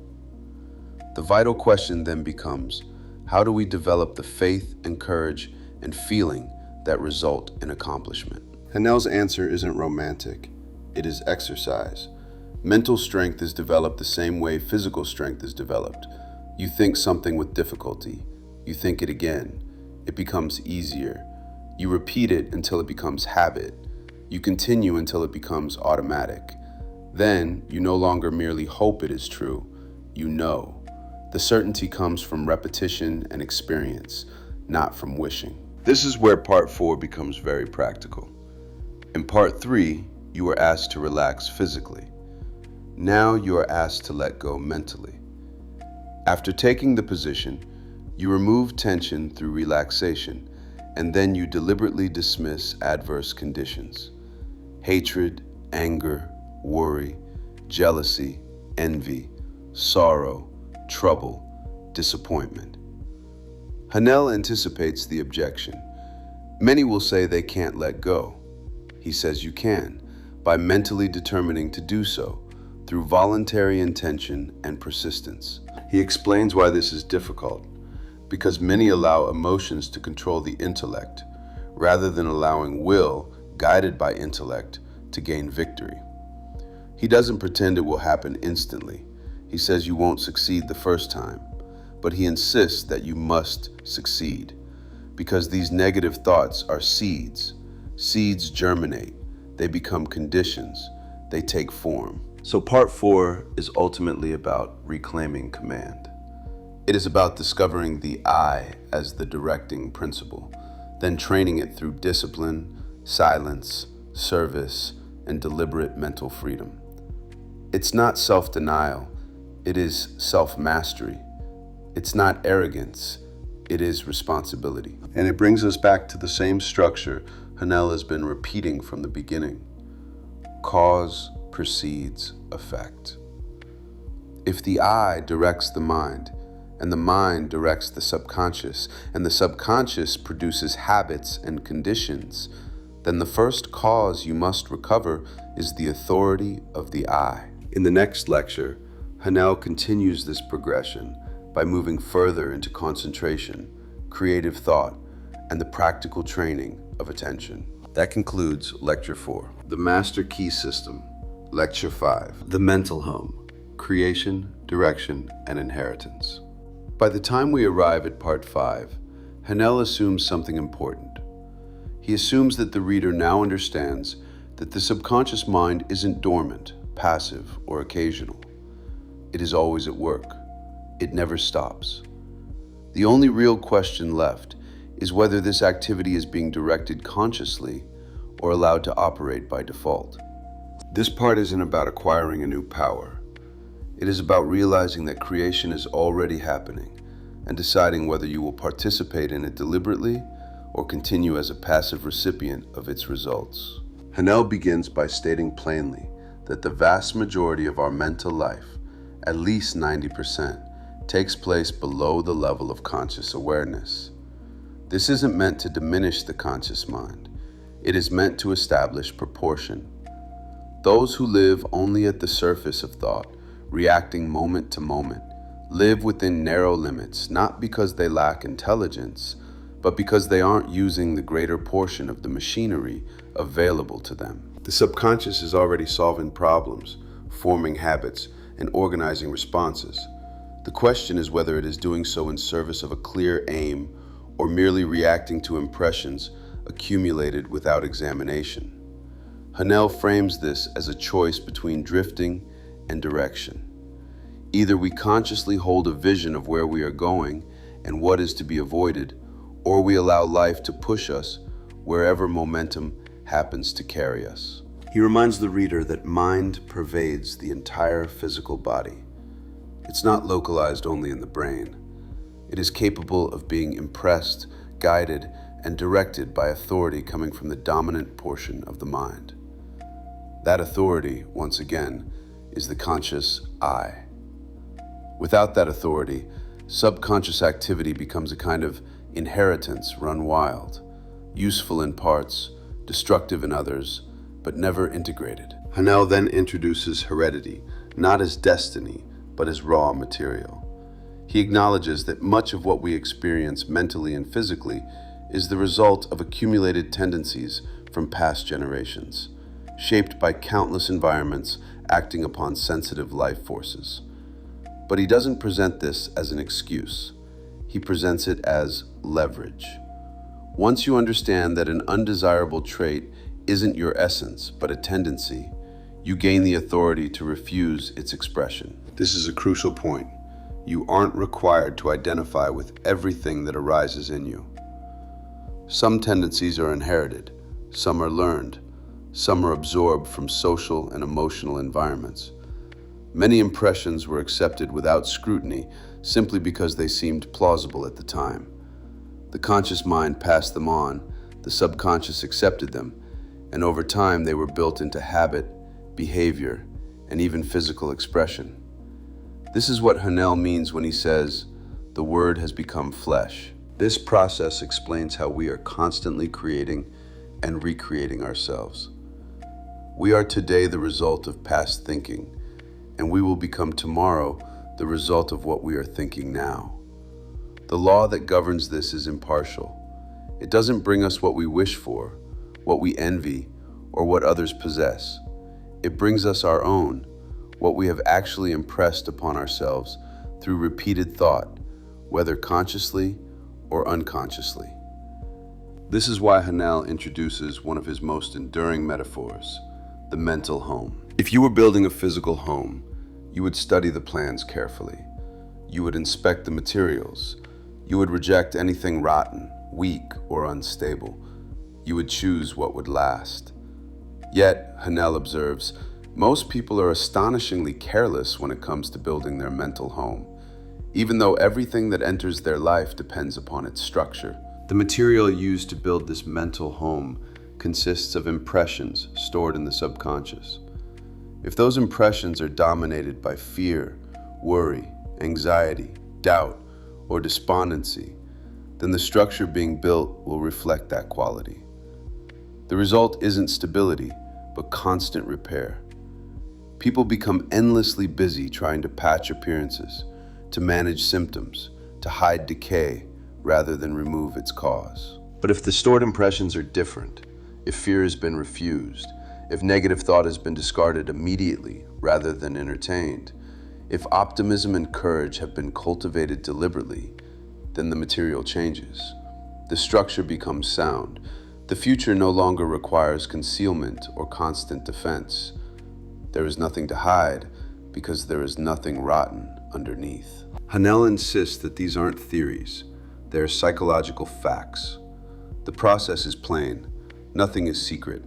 The vital question then becomes, how do we develop the faith and courage and feeling that result in accomplishment? Haanel's answer isn't romantic. It is exercise. Mental strength is developed the same way physical strength is developed. You think something with difficulty. You think it again. It becomes easier. You repeat it until it becomes habit. You continue until it becomes automatic. Then you no longer merely hope it is true. You know. The certainty comes from repetition and experience, not from wishing. This is where part 4 becomes very practical. In part 3, you are asked to relax physically. Now you are asked to let go mentally. After taking the position, you remove tension through relaxation, and then you deliberately dismiss adverse conditions. Hatred, anger, worry, jealousy, envy, sorrow, trouble, disappointment. Haanel anticipates the objection. Many will say they can't let go. He says you can, by mentally determining to do so, through voluntary intention and persistence. He explains why this is difficult, because many allow emotions to control the intellect, rather than allowing will, guided by intellect, to gain victory. He doesn't pretend it will happen instantly. He says you won't succeed the first time, but he insists that you must succeed, because these negative thoughts are seeds. Seeds germinate, they become conditions, they take form. So part 4 is ultimately about reclaiming command. It is about discovering the I as the directing principle, then training it through discipline, silence, service, and deliberate mental freedom. It's not self-denial, it is self-mastery. It's not arrogance, it is responsibility. And it brings us back to the same structure Haanel has been repeating from the beginning. Cause precedes effect. If the I directs the mind, and the mind directs the subconscious, and the subconscious produces habits and conditions, then the first cause you must recover is the authority of the I. In the next lecture, Haanel continues this progression by moving further into concentration, creative thought, and the practical training of attention. That concludes Lecture 4, The Master Key System. Lecture 5, The Mental Home, Creation, Direction, and Inheritance. By the time we arrive at Part 5, Haanel assumes something important. He assumes that the reader now understands that the subconscious mind isn't dormant, passive, or occasional. It is always at work. It never stops. The only real question left is whether this activity is being directed consciously or allowed to operate by default. This part isn't about acquiring a new power. It is about realizing that creation is already happening and deciding whether you will participate in it deliberately or continue as a passive recipient of its results. Haanel begins by stating plainly that the vast majority of our mental life, at least 90%, takes place below the level of conscious awareness. This isn't meant to diminish the conscious mind. It is meant to establish proportion. Those who live only at the surface of thought, reacting moment to moment, live within narrow limits, not because they lack intelligence, but because they aren't using the greater portion of the machinery available to them. The subconscious is already solving problems, forming habits, and organizing responses. The question is whether it is doing so in service of a clear aim or merely reacting to impressions accumulated without examination. Haanel frames this as a choice between drifting and direction. Either we consciously hold a vision of where we are going and what is to be avoided, or we allow life to push us wherever momentum happens to carry us. He reminds the reader that mind pervades the entire physical body. It's not localized only in the brain. It is capable of being impressed, guided, and directed by authority coming from the dominant portion of the mind. That authority, once again, is the conscious I. Without that authority, subconscious activity becomes a kind of inheritance run wild, useful in parts, destructive in others, but never integrated. Haanel then introduces heredity, not as destiny, but as raw material. He acknowledges that much of what we experience mentally and physically is the result of accumulated tendencies from past generations, shaped by countless environments acting upon sensitive life forces. But he doesn't present this as an excuse. He presents it as leverage. Once you understand that an undesirable trait isn't your essence, but a tendency, you gain the authority to refuse its expression. This is a crucial point. You aren't required to identify with everything that arises in you. Some tendencies are inherited, some are learned, some are absorbed from social and emotional environments. Many impressions were accepted without scrutiny simply because they seemed plausible at the time. The conscious mind passed them on, the subconscious accepted them, and over time they were built into habit, behavior, and even physical expression. This is what Haanel means when he says, "The word has become flesh." This process explains how we are constantly creating and recreating ourselves. We are today the result of past thinking, and we will become tomorrow the result of what we are thinking now. The law that governs this is impartial. It doesn't bring us what we wish for, what we envy, or what others possess. It brings us our own, what we have actually impressed upon ourselves through repeated thought, whether consciously or unconsciously. This is why Haanel introduces one of his most enduring metaphors, the mental home. If you were building a physical home, you would study the plans carefully. You would inspect the materials. You would reject anything rotten, weak, or unstable. You would choose what would last. Yet, Haanel observes, most people are astonishingly careless when it comes to building their mental home, even though everything that enters their life depends upon its structure. The material used to build this mental home consists of impressions stored in the subconscious. If those impressions are dominated by fear, worry, anxiety, doubt, or despondency, then the structure being built will reflect that quality. The result isn't stability, but constant repair. People become endlessly busy trying to patch appearances, to manage symptoms, to hide decay rather than remove its cause. But if the stored impressions are different, if fear has been refused, if negative thought has been discarded immediately rather than entertained, if optimism and courage have been cultivated deliberately, then the material changes. The structure becomes sound. The future no longer requires concealment or constant defense. There is nothing to hide because there is nothing rotten underneath. Haanel insists that these aren't theories, they are psychological facts. The process is plain. Nothing is secret.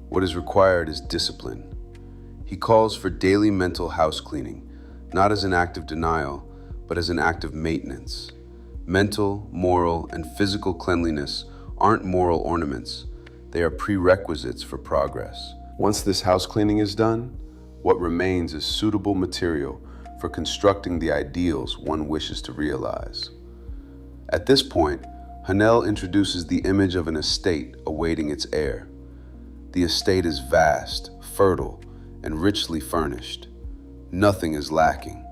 What is required is discipline. He calls for daily mental house cleaning, not as an act of denial, but as an act of maintenance. Mental, moral, and physical cleanliness aren't moral ornaments. They are prerequisites for progress. Once this house cleaning is done, what remains is suitable material for constructing the ideals one wishes to realize. At this point, Haanel introduces the image of an estate awaiting its heir. The estate is vast, fertile, and richly furnished. Nothing is lacking.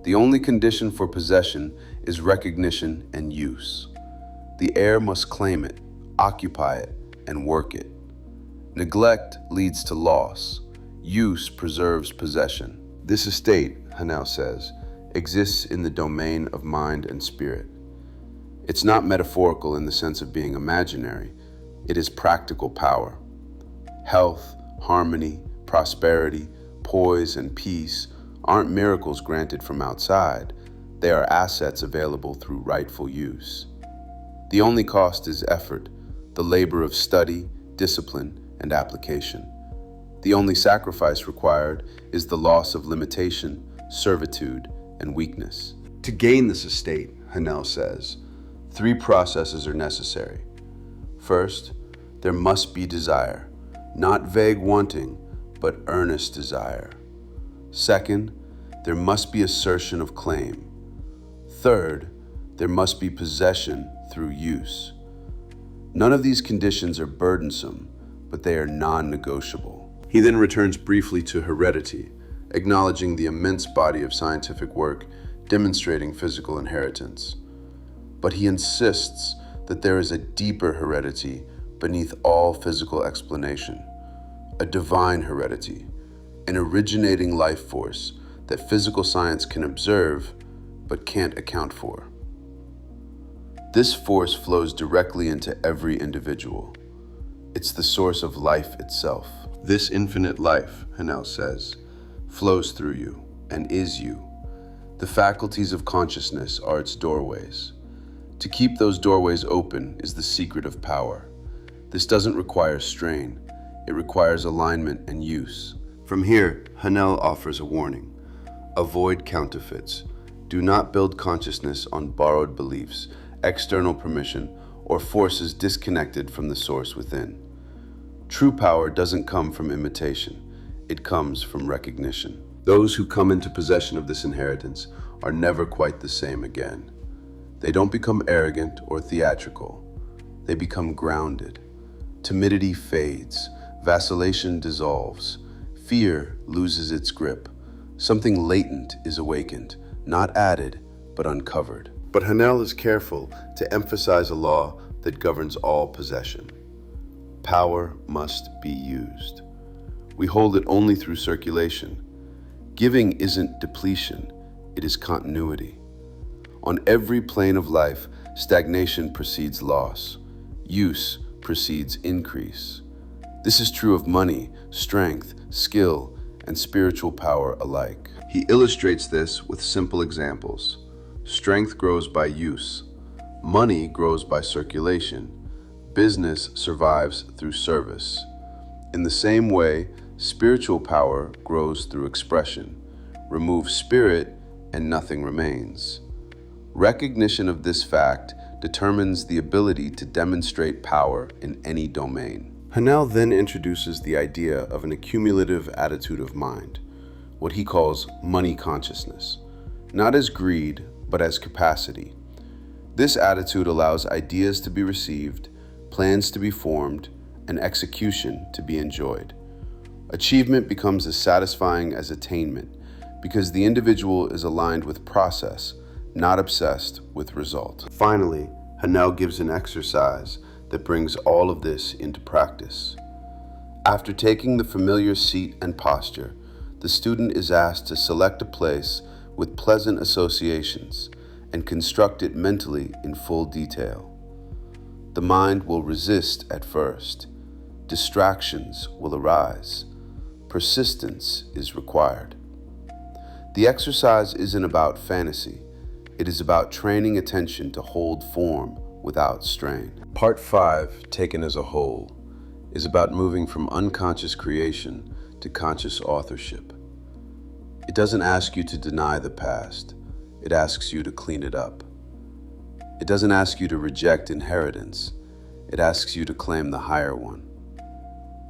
The only condition for possession is recognition and use. The heir must claim it, occupy it, and work it. Neglect leads to loss. Use preserves possession. This estate, Haanel says, exists in the domain of mind and spirit. It's not metaphorical in the sense of being imaginary. It is practical power. Health, harmony, prosperity, poise, and peace aren't miracles granted from outside. They are assets available through rightful use. The only cost is effort, the labor of study, discipline, and application. The only sacrifice required is the loss of limitation, servitude, and weakness. To gain this estate, Haanel says, 3 processes are necessary. First, there must be desire, not vague wanting, but earnest desire. Second, there must be assertion of claim. Third, there must be possession through use. None of these conditions are burdensome, but they are non-negotiable. He then returns briefly to heredity, acknowledging the immense body of scientific work demonstrating physical inheritance. But he insists that there is a deeper heredity beneath all physical explanation, a divine heredity, an originating life force that physical science can observe but can't account for. This force flows directly into every individual. It's the source of life itself. This infinite life, Haanel says, flows through you and is you. The faculties of consciousness are its doorways. To keep those doorways open is the secret of power. This doesn't require strain. It requires alignment and use. From here, Haanel offers a warning. Avoid counterfeits. Do not build consciousness on borrowed beliefs, external permission, or forces disconnected from the source within. True power doesn't come from imitation. It comes from recognition. Those who come into possession of this inheritance are never quite the same again. They don't become arrogant or theatrical. They become grounded. Timidity fades. Vacillation dissolves. Fear loses its grip. Something latent is awakened, not added, but uncovered. But Haanel is careful to emphasize a law that governs all possession. Power must be used. We hold it only through circulation. Giving isn't depletion, it is continuity. On every plane of life, stagnation precedes loss. Use precedes increase. This is true of money, strength, skill, and spiritual power alike. He illustrates this with simple examples. Strength grows by use. Money grows by circulation. Business survives through service. In the same way, spiritual power grows through expression. Remove spirit and nothing remains. Recognition of this fact determines the ability to demonstrate power in any domain. Haanel then introduces the idea of an accumulative attitude of mind, what he calls money consciousness, not as greed, but as capacity. This attitude allows ideas to be received, plans to be formed, and execution to be enjoyed. Achievement becomes as satisfying as attainment because the individual is aligned with process, not obsessed with result. Finally, Haanel gives an exercise that brings all of this into practice. After taking the familiar seat and posture, the student is asked to select a place with pleasant associations and construct it mentally in full detail. The mind will resist at first. Distractions will arise. Persistence is required. The exercise isn't about fantasy. It is about training attention to hold form without strain. Part 5, taken as a whole, is about moving from unconscious creation to conscious authorship. It doesn't ask you to deny the past. It asks you to clean it up. It doesn't ask you to reject inheritance. It asks you to claim the higher one.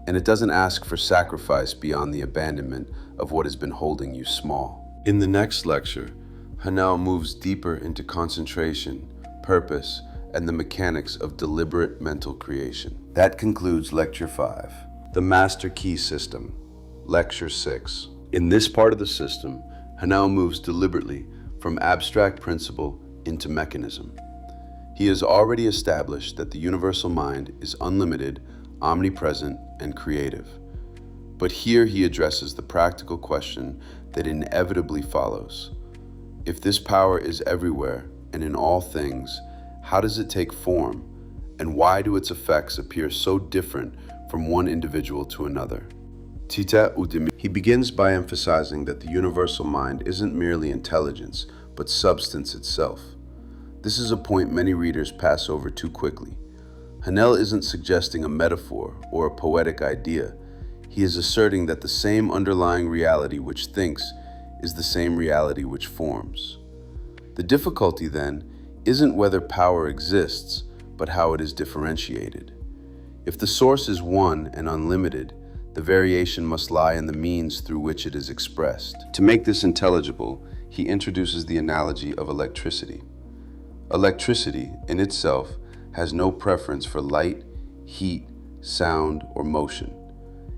And it doesn't ask for sacrifice beyond the abandonment of what has been holding you small. In the next lecture, Haanel moves deeper into concentration, purpose, and the mechanics of deliberate mental creation. That concludes Lecture 5, the Master Key System, Lecture 6. In this part of the system, Haanel moves deliberately from abstract principle into mechanism. He has already established that the universal mind is unlimited, omnipresent, and creative. But here he addresses the practical question that inevitably follows. If this power is everywhere and in all things, how does it take form, and why do its effects appear so different from one individual to another? He begins by emphasizing that the universal mind isn't merely intelligence, but substance itself. This is a point many readers pass over too quickly. Haanel isn't suggesting a metaphor or a poetic idea. He is asserting that the same underlying reality which thinks is the same reality which forms. The difficulty, then, isn't whether power exists, but how it is differentiated. If the source is one and unlimited, the variation must lie in the means through which it is expressed. To make this intelligible, he introduces the analogy of electricity. Electricity, in itself, has no preference for light, heat, sound, or motion.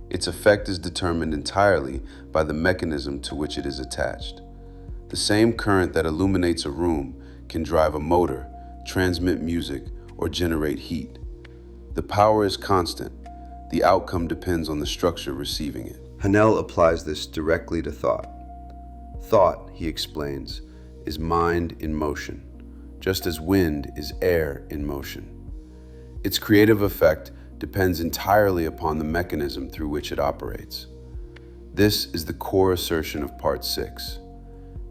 Its effect is determined entirely by the mechanism to which it is attached. The same current that illuminates a room can drive a motor, transmit music, or generate heat. The power is constant. The outcome depends on the structure receiving it. Haanel applies this directly to thought. Thought, he explains, is mind in motion, just as wind is air in motion. Its creative effect depends entirely upon the mechanism through which it operates. This is the core assertion of Part 6.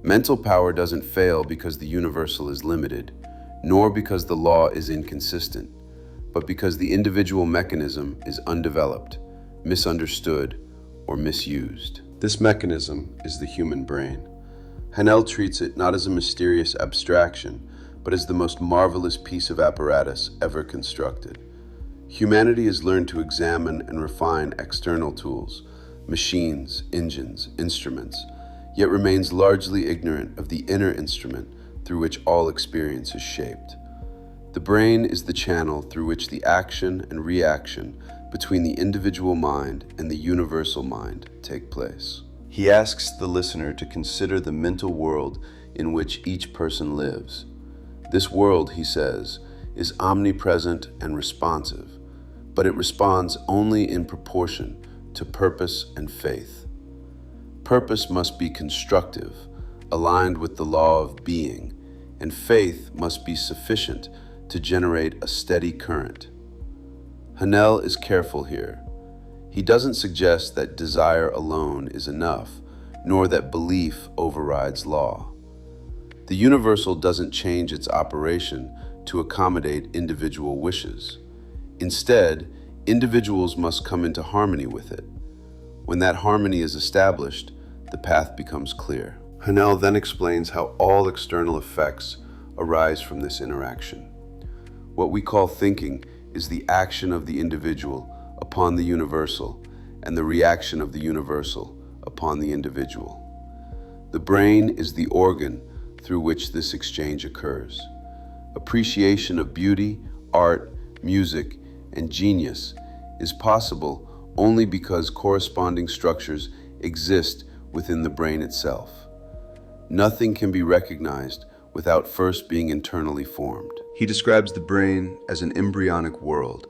Mental power doesn't fail because the universal is limited, nor because the law is inconsistent, but because the individual mechanism is undeveloped, misunderstood, or misused. This mechanism is the human brain. Haanel treats it not as a mysterious abstraction, but as the most marvelous piece of apparatus ever constructed. Humanity has learned to examine and refine external tools, machines, engines, instruments, yet remains largely ignorant of the inner instrument through which all experience is shaped. The brain is the channel through which the action and reaction between the individual mind and the universal mind take place. He asks the listener to consider the mental world in which each person lives. This world, he says, is omnipresent and responsive, but it responds only in proportion to purpose and faith. Purpose must be constructive, aligned with the law of being, and faith must be sufficient to generate a steady current. Haanel is careful here. He doesn't suggest that desire alone is enough, nor that belief overrides law. The universal doesn't change its operation to accommodate individual wishes. Instead, individuals must come into harmony with it. When that harmony is established, the path becomes clear. Haanel then explains how all external effects arise from this interaction. What we call thinking is the action of the individual upon the universal and the reaction of the universal upon the individual. The brain is the organ through which this exchange occurs. Appreciation of beauty, art, music, and genius is possible only because corresponding structures exist within the brain itself. Nothing can be recognized without first being internally formed. He describes the brain as an embryonic world,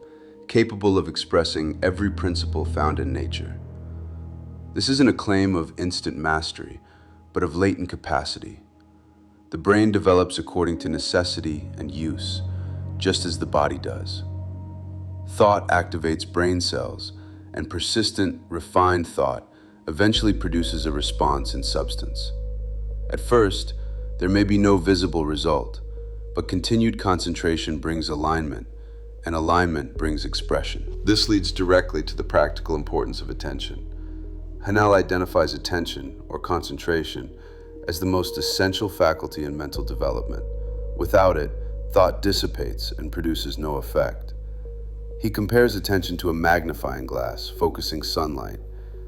capable of expressing every principle found in nature. This isn't a claim of instant mastery, but of latent capacity. The brain develops according to necessity and use, just as the body does. Thought activates brain cells, and persistent, refined thought eventually produces a response in substance. At first, there may be no visible result, but continued concentration brings alignment, and alignment brings expression. This leads directly to the practical importance of attention. Haanel identifies attention, or concentration, as the most essential faculty in mental development. Without it, thought dissipates and produces no effect. He compares attention to a magnifying glass focusing sunlight.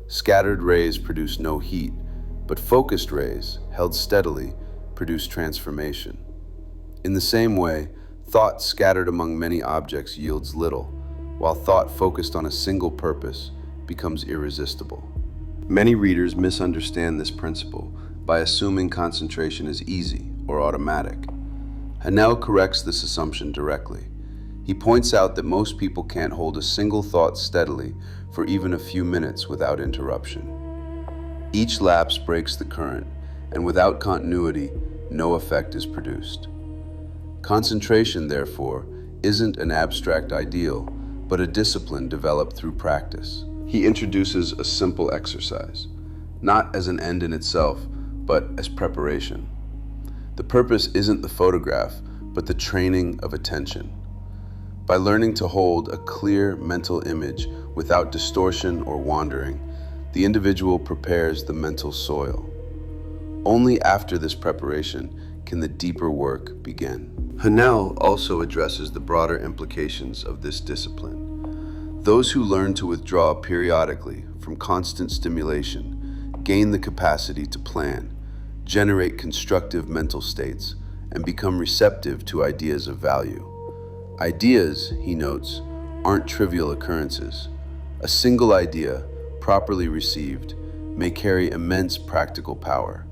Scattered rays produce no heat, but focused rays, held steadily, produce transformation. In the same way, thought scattered among many objects yields little, while thought focused on a single purpose becomes irresistible. Many readers misunderstand this principle by assuming concentration is easy or automatic. Haanel corrects this assumption directly. He points out that most people can't hold a single thought steadily for even a few minutes without interruption. Each lapse breaks the current, and without continuity, no effect is produced. Concentration, therefore, isn't an abstract ideal, but a discipline developed through practice. He introduces a simple exercise, not as an end in itself, but as preparation. The purpose isn't the photograph, but the training of attention. By learning to hold a clear mental image without distortion or wandering, the individual prepares the mental soil. Only after this preparation can the deeper work begin. Haanel also addresses the broader implications of this discipline. Those who learn to withdraw periodically from constant stimulation gain the capacity to plan, generate constructive mental states, and become receptive to ideas of value. Ideas, he notes, aren't trivial occurrences. A single idea, properly received, may carry immense practical power.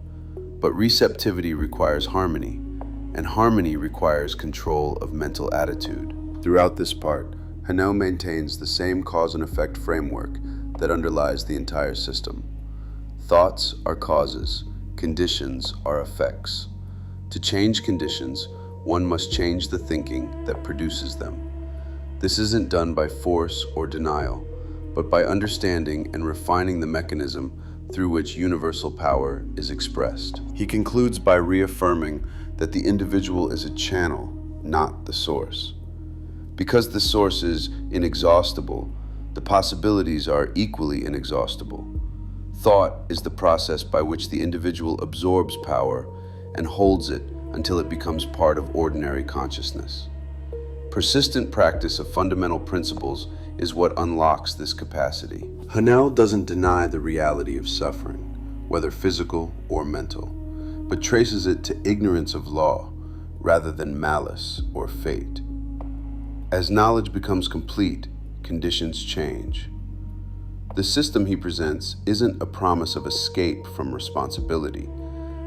But receptivity requires harmony, and harmony requires control of mental attitude. Throughout this part, Haanel maintains the same cause and effect framework that underlies the entire system. Thoughts are causes, conditions are effects. To change conditions, one must change the thinking that produces them. This isn't done by force or denial, but by understanding and refining the mechanism through which universal power is expressed. He concludes by reaffirming that the individual is a channel, not the source. Because the source is inexhaustible, the possibilities are equally inexhaustible. Thought is the process by which the individual absorbs power and holds it until it becomes part of ordinary consciousness. Persistent practice of fundamental principles is what unlocks this capacity. Haanel doesn't deny the reality of suffering, whether physical or mental, but traces it to ignorance of law rather than malice or fate. As knowledge becomes complete, conditions change. The system he presents isn't a promise of escape from responsibility,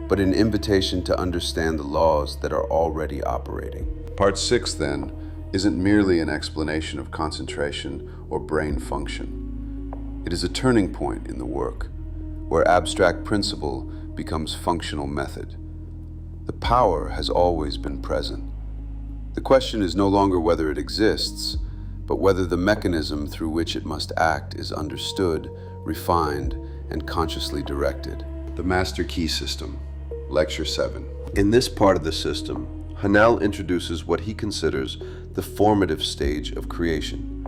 but an invitation to understand the laws that are already operating. Part 6, then, isn't merely an explanation of concentration or brain function. It is a turning point in the work, where abstract principle becomes functional method. The power has always been present. The question is no longer whether it exists, but whether the mechanism through which it must act is understood, refined, and consciously directed. The Master Key System, Lecture 7. In this part of the system, Haanel introduces what he considers the formative stage of creation,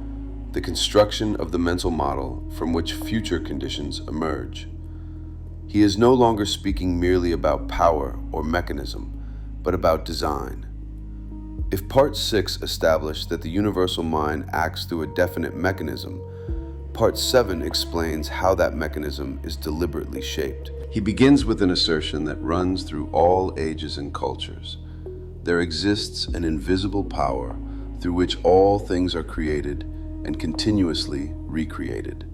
the construction of the mental model from which future conditions emerge. He is no longer speaking merely about power or mechanism, but about design. If Part 6 established that the universal mind acts through a definite mechanism, Part 7 explains how that mechanism is deliberately shaped. He begins with an assertion that runs through all ages and cultures. There exists an invisible power through which all things are created and continuously recreated.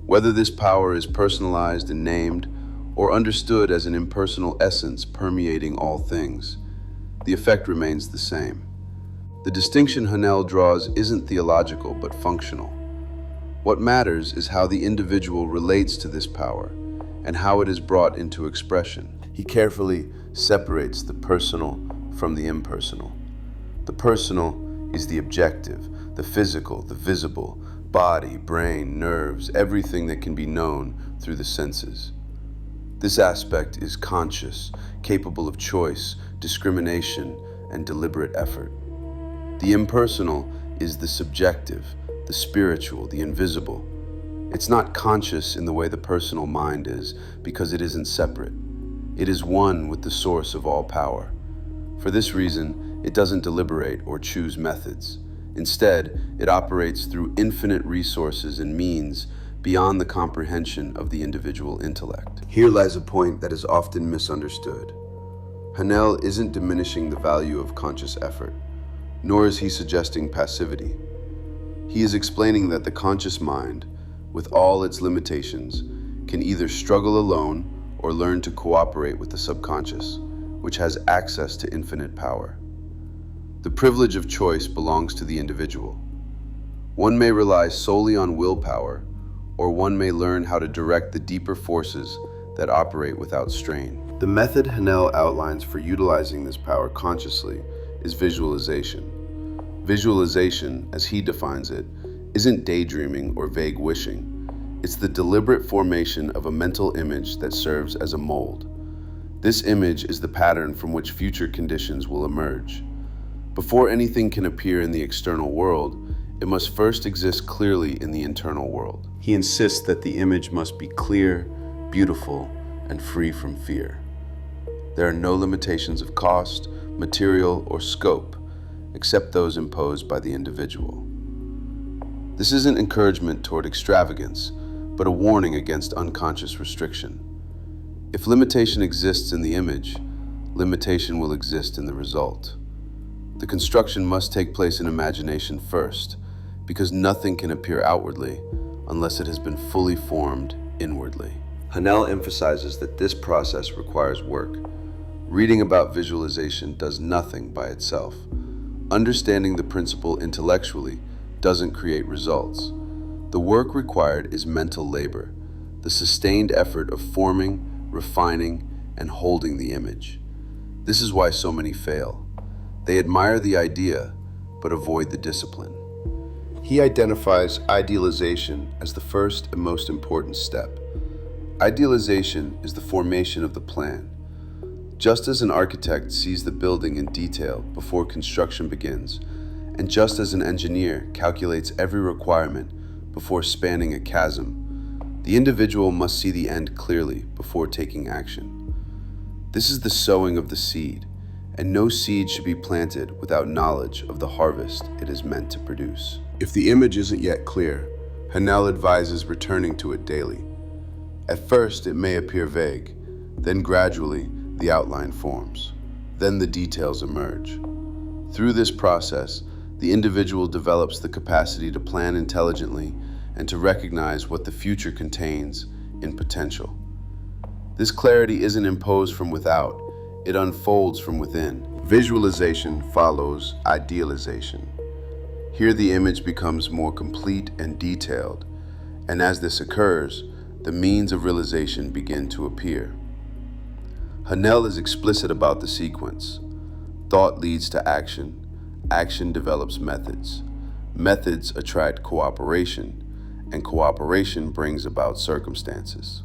Whether this power is personalized and named, or understood as an impersonal essence permeating all things, the effect remains the same. The distinction Haanel draws isn't theological but functional. What matters is how the individual relates to this power and how it is brought into expression. He carefully separates the personal from the impersonal. The personal is the objective, the physical, the visible, body, brain, nerves, everything that can be known through the senses. This aspect is conscious, capable of choice, discrimination, and deliberate effort. The impersonal is the subjective, the spiritual, the invisible. It's not conscious in the way the personal mind is, because it isn't separate. It is one with the source of all power. For this reason, it doesn't deliberate or choose methods. Instead, it operates through infinite resources and means beyond the comprehension of the individual intellect. Here lies a point that is often misunderstood. Haanel isn't diminishing the value of conscious effort, nor is he suggesting passivity. He is explaining that the conscious mind, with all its limitations, can either struggle alone or learn to cooperate with the subconscious, which has access to infinite power. The privilege of choice belongs to the individual. One may rely solely on willpower, or one may learn how to direct the deeper forces that operate without strain. The method Haanel outlines for utilizing this power consciously is visualization. Visualization, as he defines it, isn't daydreaming or vague wishing. It's the deliberate formation of a mental image that serves as a mold. This image is the pattern from which future conditions will emerge. Before anything can appear in the external world, it must first exist clearly in the internal world. He insists that the image must be clear, beautiful, and free from fear. There are no limitations of cost, material, or scope, except those imposed by the individual. This isn't encouragement toward extravagance, but a warning against unconscious restriction. If limitation exists in the image, limitation will exist in the result. The construction must take place in imagination first, because nothing can appear outwardly unless it has been fully formed inwardly. Haanel emphasizes that this process requires work. Reading about visualization does nothing by itself. Understanding the principle intellectually doesn't create results. The work required is mental labor, the sustained effort of forming, refining, and holding the image. This is why so many fail. They admire the idea, but avoid the discipline. He identifies idealization as the first and most important step. Idealization is the formation of the plan. Just as an architect sees the building in detail before construction begins, and just as an engineer calculates every requirement before spanning a chasm, the individual must see the end clearly before taking action. This is the sowing of the seed, and no seed should be planted without knowledge of the harvest it is meant to produce. If the image isn't yet clear, Haanel advises returning to it daily. At first, it may appear vague, then gradually the outline forms. Then the details emerge. Through this process, the individual develops the capacity to plan intelligently and to recognize what the future contains in potential. This clarity isn't imposed from without, it unfolds from within. Visualization follows idealization. Here the image becomes more complete and detailed, and as this occurs, the means of realization begin to appear. Haanel is explicit about the sequence. Thought leads to action. Action develops methods. Methods attract cooperation, and cooperation brings about circumstances.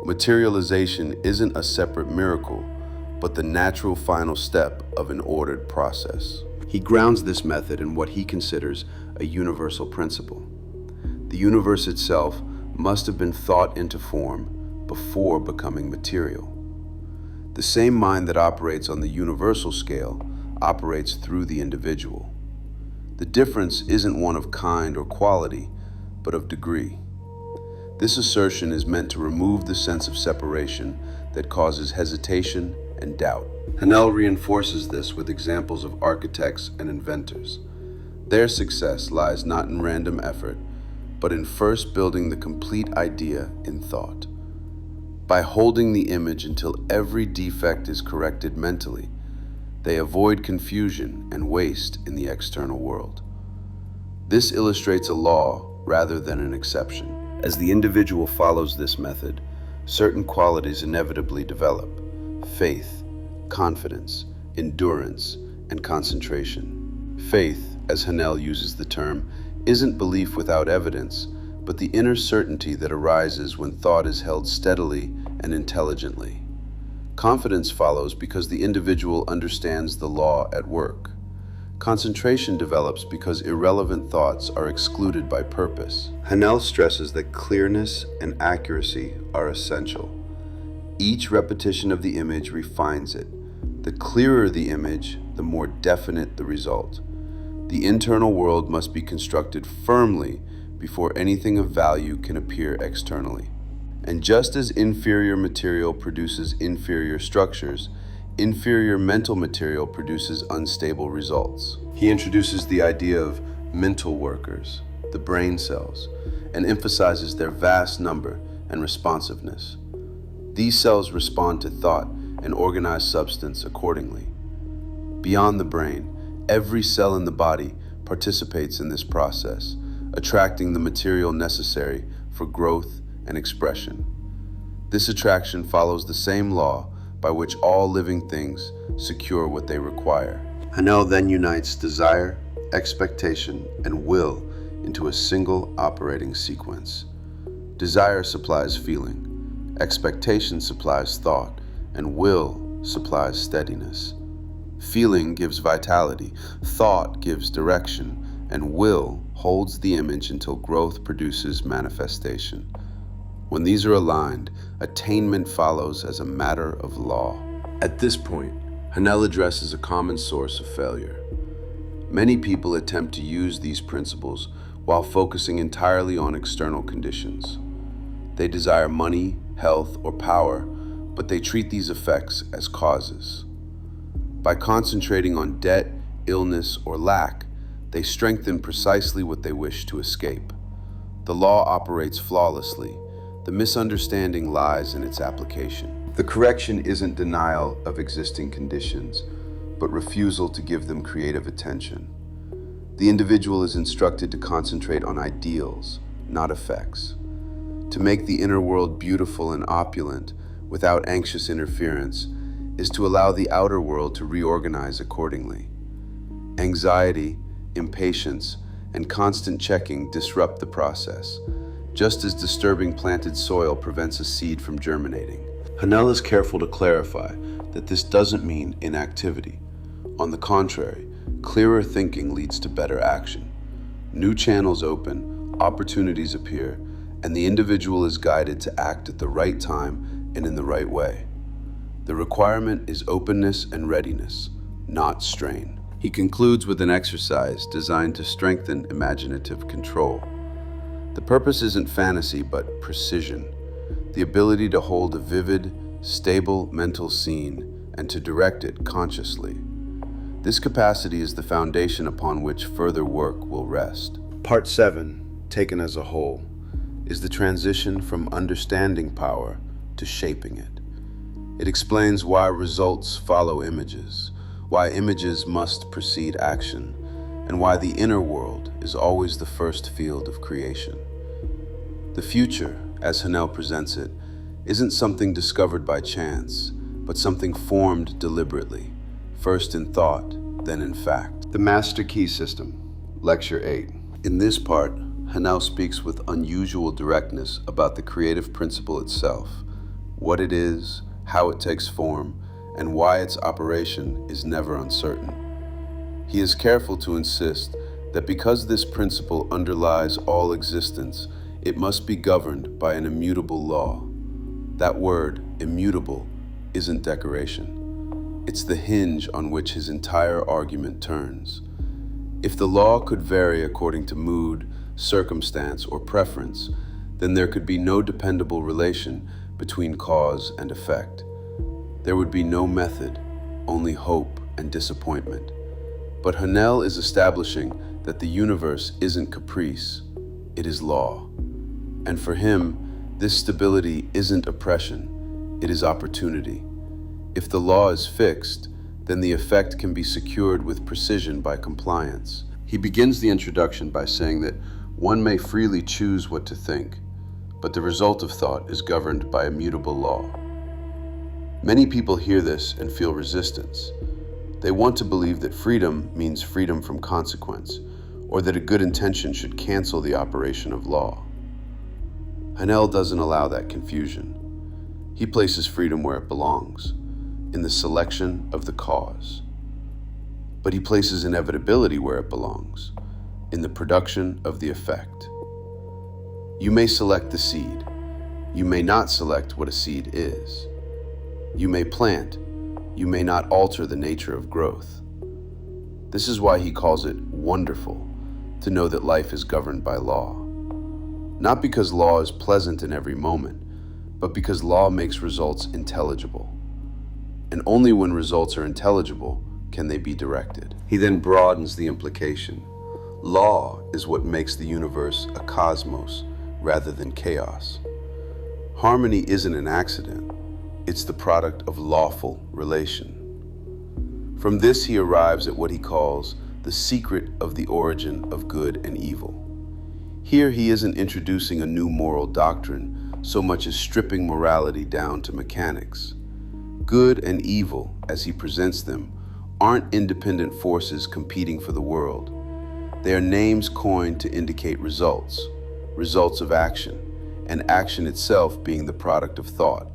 Materialization isn't a separate miracle, but the natural final step of an ordered process. He grounds this method in what he considers a universal principle. The universe itself must have been thought into form before becoming material. The same mind that operates on the universal scale operates through the individual. The difference isn't one of kind or quality, but of degree. This assertion is meant to remove the sense of separation that causes hesitation and doubt. Haanel reinforces this with examples of architects and inventors. Their success lies not in random effort, but in first building the complete idea in thought. By holding the image until every defect is corrected mentally, they avoid confusion and waste in the external world. This illustrates a law rather than an exception. As the individual follows this method, certain qualities inevitably develop: faith, confidence, endurance, and concentration. Faith, as Haanel uses the term, isn't belief without evidence, but the inner certainty that arises when thought is held steadily and intelligently. Confidence follows because the individual understands the law at work. Concentration develops because irrelevant thoughts are excluded by purpose. Haanel stresses that clearness and accuracy are essential. Each repetition of the image refines it. The clearer the image, the more definite the result. The internal world must be constructed firmly before anything of value can appear externally. And just as inferior material produces inferior structures, inferior mental material produces unstable results. He introduces the idea of mental workers, the brain cells, and emphasizes their vast number and responsiveness. These cells respond to thought and organize substance accordingly. Beyond the brain, every cell in the body participates in this process, attracting the material necessary for growth and expression. This attraction follows the same law by which all living things secure what they require. Haanel then unites desire, expectation, and will into a single operating sequence. Desire supplies feeling, expectation supplies thought, and will supplies steadiness. Feeling gives vitality, thought gives direction, and will holds the image until growth produces manifestation. When these are aligned, attainment follows as a matter of law. At this point, Haanel addresses a common source of failure. Many people attempt to use these principles while focusing entirely on external conditions. They desire money, health, or power, but they treat these effects as causes. By concentrating on debt, illness, or lack, they strengthen precisely what they wish to escape. The law operates flawlessly. The misunderstanding lies in its application. The correction isn't denial of existing conditions, but refusal to give them creative attention. The individual is instructed to concentrate on ideals, not effects. To make the inner world beautiful and opulent without anxious interference is to allow the outer world to reorganize accordingly. Anxiety, impatience, and constant checking disrupt the process, just as disturbing planted soil prevents a seed from germinating. Haanel is careful to clarify that this doesn't mean inactivity. On the contrary, clearer thinking leads to better action. New channels open, opportunities appear, and the individual is guided to act at the right time and in the right way. The requirement is openness and readiness, not strain. He concludes with an exercise designed to strengthen imaginative control. The purpose isn't fantasy, but precision, the ability to hold a vivid, stable mental scene and to direct it consciously. This capacity is the foundation upon which further work will rest. Part 7, taken as a whole, is the transition from understanding power to shaping it. It explains why results follow images, why images must precede action, and why the inner world is always the first field of creation. The future, as Haanel presents it, isn't something discovered by chance, but something formed deliberately, first in thought, then in fact. The Master Key System, Lecture 8. In this part, Haanel speaks with unusual directness about the creative principle itself, what it is, how it takes form, and why its operation is never uncertain. He is careful to insist that because this principle underlies all existence, it must be governed by an immutable law. That word, immutable, isn't decoration. It's the hinge on which his entire argument turns. If the law could vary according to mood, circumstance, or preference, then there could be no dependable relation between cause and effect. There would be no method, only hope and disappointment. But Haanel is establishing that the universe isn't caprice, it is law. And for him, this stability isn't oppression, it is opportunity. If the law is fixed, then the effect can be secured with precision by compliance. He begins the introduction by saying that one may freely choose what to think, but the result of thought is governed by immutable law. Many people hear this and feel resistance. They want to believe that freedom means freedom from consequence, or that a good intention should cancel the operation of law. Haanel doesn't allow that confusion. He places freedom where it belongs, in the selection of the cause. But he places inevitability where it belongs, in the production of the effect. You may select the seed. You may not select what a seed is. You may plant. You may not alter the nature of growth. This is why he calls it wonderful to know that life is governed by law. Not because law is pleasant in every moment, but because law makes results intelligible. And only when results are intelligible can they be directed. He then broadens the implication. Law is what makes the universe a cosmos rather than chaos. Harmony isn't an accident. It's the product of lawful relation. From this, he arrives at what he calls the secret of the origin of good and evil. Here, he isn't introducing a new moral doctrine so much as stripping morality down to mechanics. Good and evil, as he presents them, aren't independent forces competing for the world. They are names coined to indicate results of action, and action itself being the product of thought.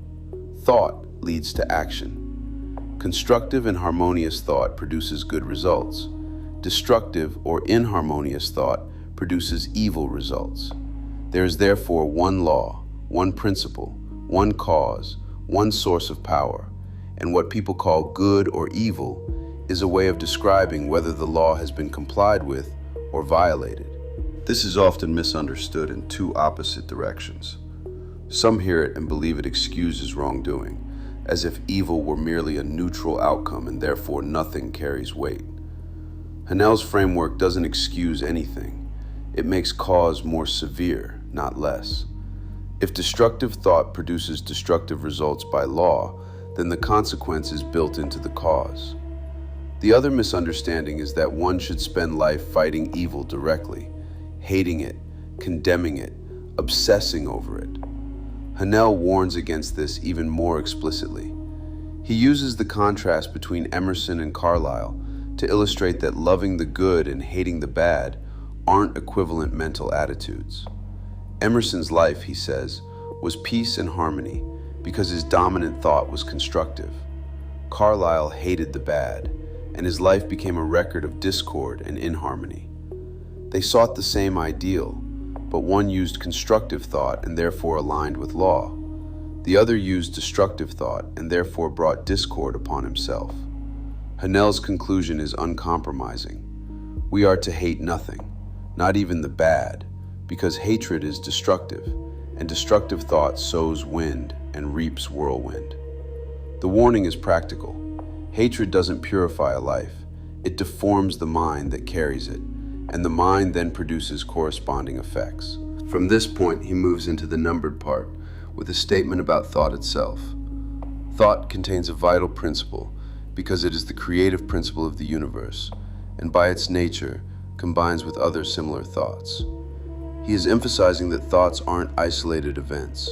Thought leads to action. Constructive and harmonious thought produces good results. Destructive or inharmonious thought produces evil results. There is therefore one law, one principle, one cause, one source of power, and what people call good or evil is a way of describing whether the law has been complied with or violated. This is often misunderstood in two opposite directions. Some hear it and believe it excuses wrongdoing, as if evil were merely a neutral outcome and therefore nothing carries weight. Haanel's framework doesn't excuse anything. It makes cause more severe, not less. If destructive thought produces destructive results by law, then the consequence is built into the cause. The other misunderstanding is that one should spend life fighting evil directly, hating it, condemning it, obsessing over it. Haanel warns against this even more explicitly. He uses the contrast between Emerson and Carlyle to illustrate that loving the good and hating the bad aren't equivalent mental attitudes. Emerson's life, he says, was peace and harmony because his dominant thought was constructive. Carlyle hated the bad, and his life became a record of discord and inharmony. They sought the same ideal, but one used constructive thought and therefore aligned with law. The other used destructive thought and therefore brought discord upon himself. Haanel's conclusion is uncompromising. We are to hate nothing, not even the bad, because hatred is destructive, and destructive thought sows wind and reaps whirlwind. The warning is practical. Hatred doesn't purify a life. It deforms the mind that carries it, and the mind then produces corresponding effects. From this point, he moves into the numbered part with a statement about thought itself. Thought contains a vital principle because it is the creative principle of the universe, and by its nature, combines with other similar thoughts. He is emphasizing that thoughts aren't isolated events.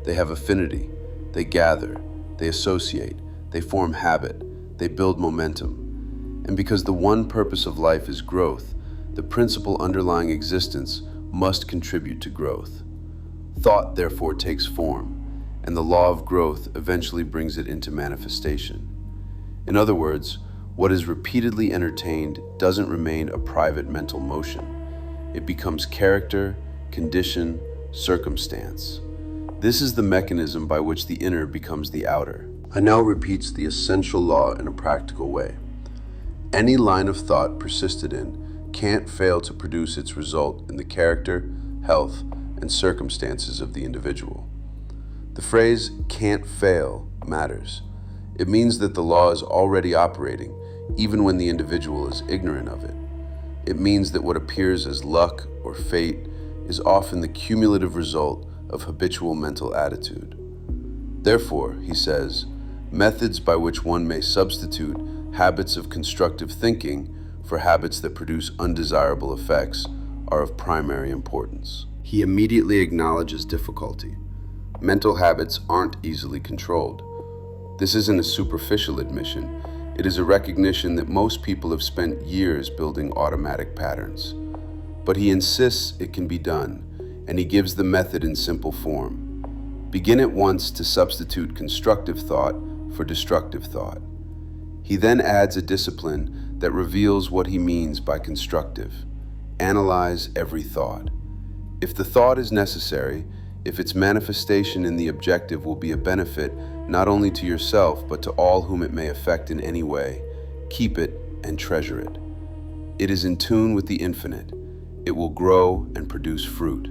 They have affinity, they gather, they associate, they form habit, they build momentum. And because the one purpose of life is growth, the principle underlying existence must contribute to growth. Thought therefore takes form, and the law of growth eventually brings it into manifestation. In other words, what is repeatedly entertained doesn't remain a private mental motion. It becomes character, condition, circumstance. This is the mechanism by which the inner becomes the outer. Haanel repeats the essential law in a practical way. Any line of thought persisted in can't fail to produce its result in the character, health, and circumstances of the individual. The phrase "can't fail" matters. It means that the law is already operating, even when the individual is ignorant of it. It means that what appears as luck or fate is often the cumulative result of habitual mental attitude. Therefore, he says, methods by which one may substitute habits of constructive thinking for habits that produce undesirable effects are of primary importance. He immediately acknowledges difficulty. Mental habits aren't easily controlled. This isn't a superficial admission. It is a recognition that most people have spent years building automatic patterns. But he insists it can be done, and he gives the method in simple form. Begin at once to substitute constructive thought for destructive thought. He then adds a discipline that reveals what he means by constructive. Analyze every thought. If the thought is necessary, if its manifestation in the objective will be a benefit not only to yourself but to all whom it may affect in any way, keep it and treasure it. It is in tune with the infinite. It will grow and produce fruit.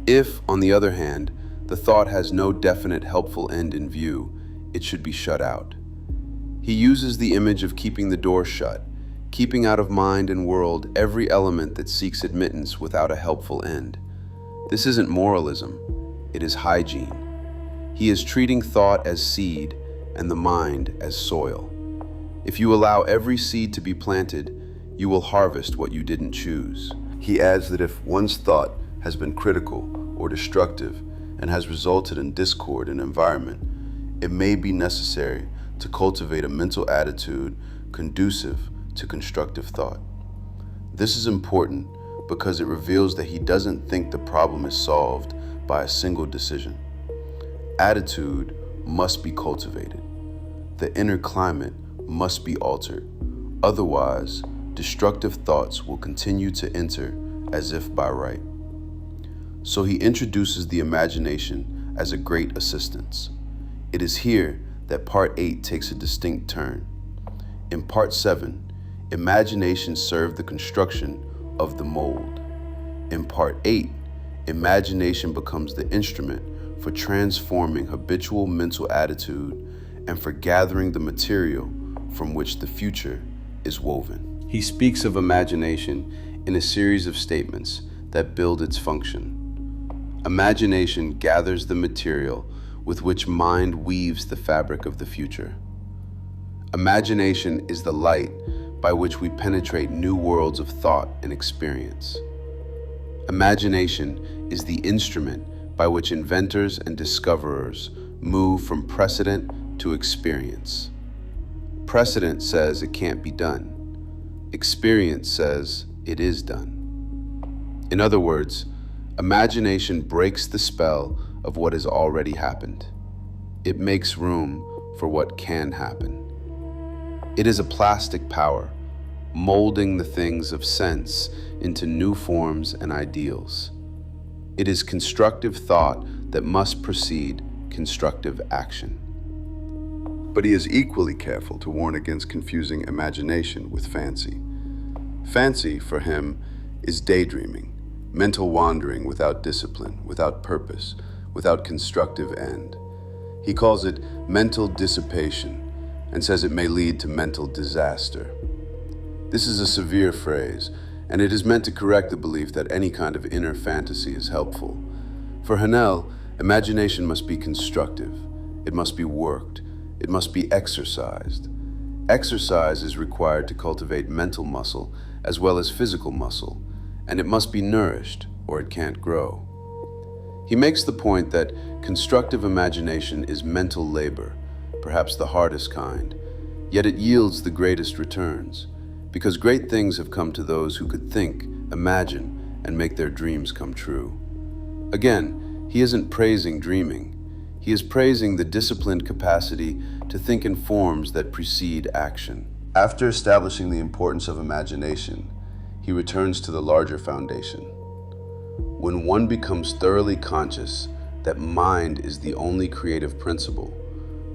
If, on the other hand, the thought has no definite helpful end in view, it should be shut out. He uses the image of keeping the door shut, keeping out of mind and world every element that seeks admittance without a helpful end. This isn't moralism, it is hygiene. He is treating thought as seed and the mind as soil. If you allow every seed to be planted, you will harvest what you didn't choose. He adds that if one's thought has been critical or destructive and has resulted in discord in an environment, it may be necessary to cultivate a mental attitude conducive to constructive thought. This is important because it reveals that he doesn't think the problem is solved by a single decision. Attitude must be cultivated. The inner climate must be altered. Otherwise, destructive thoughts will continue to enter as if by right. So he introduces the imagination as a great assistance. It is here that Part 8 takes a distinct turn. In Part 7, imagination served the construction of the mold. In Part 8, imagination becomes the instrument for transforming habitual mental attitude and for gathering the material from which the future is woven. He speaks of imagination in a series of statements that build its function. Imagination gathers the material with which mind weaves the fabric of the future. Imagination is the light by which we penetrate new worlds of thought and experience. Imagination is the instrument by which inventors and discoverers move from precedent to experience. Precedent says it can't be done. Experience says it is done. In other words, imagination breaks the spell of what has already happened. It makes room for what can happen. It is a plastic power, molding the things of sense into new forms and ideals. It is constructive thought that must precede constructive action. But he is equally careful to warn against confusing imagination with fancy. Fancy, for him, is daydreaming, mental wandering without discipline, without purpose, without constructive end. He calls it mental dissipation and says it may lead to mental disaster. This is a severe phrase, and it is meant to correct the belief that any kind of inner fantasy is helpful. For Haanel, imagination must be constructive. It must be worked. It must be exercised. Exercise is required to cultivate mental muscle as well as physical muscle, and it must be nourished or it can't grow. He makes the point that constructive imagination is mental labor, perhaps the hardest kind, yet it yields the greatest returns, because great things have come to those who could think, imagine, and make their dreams come true. Again, he isn't praising dreaming. He is praising the disciplined capacity to think in forms that precede action. After establishing the importance of imagination, he returns to the larger foundation. When one becomes thoroughly conscious that mind is the only creative principle,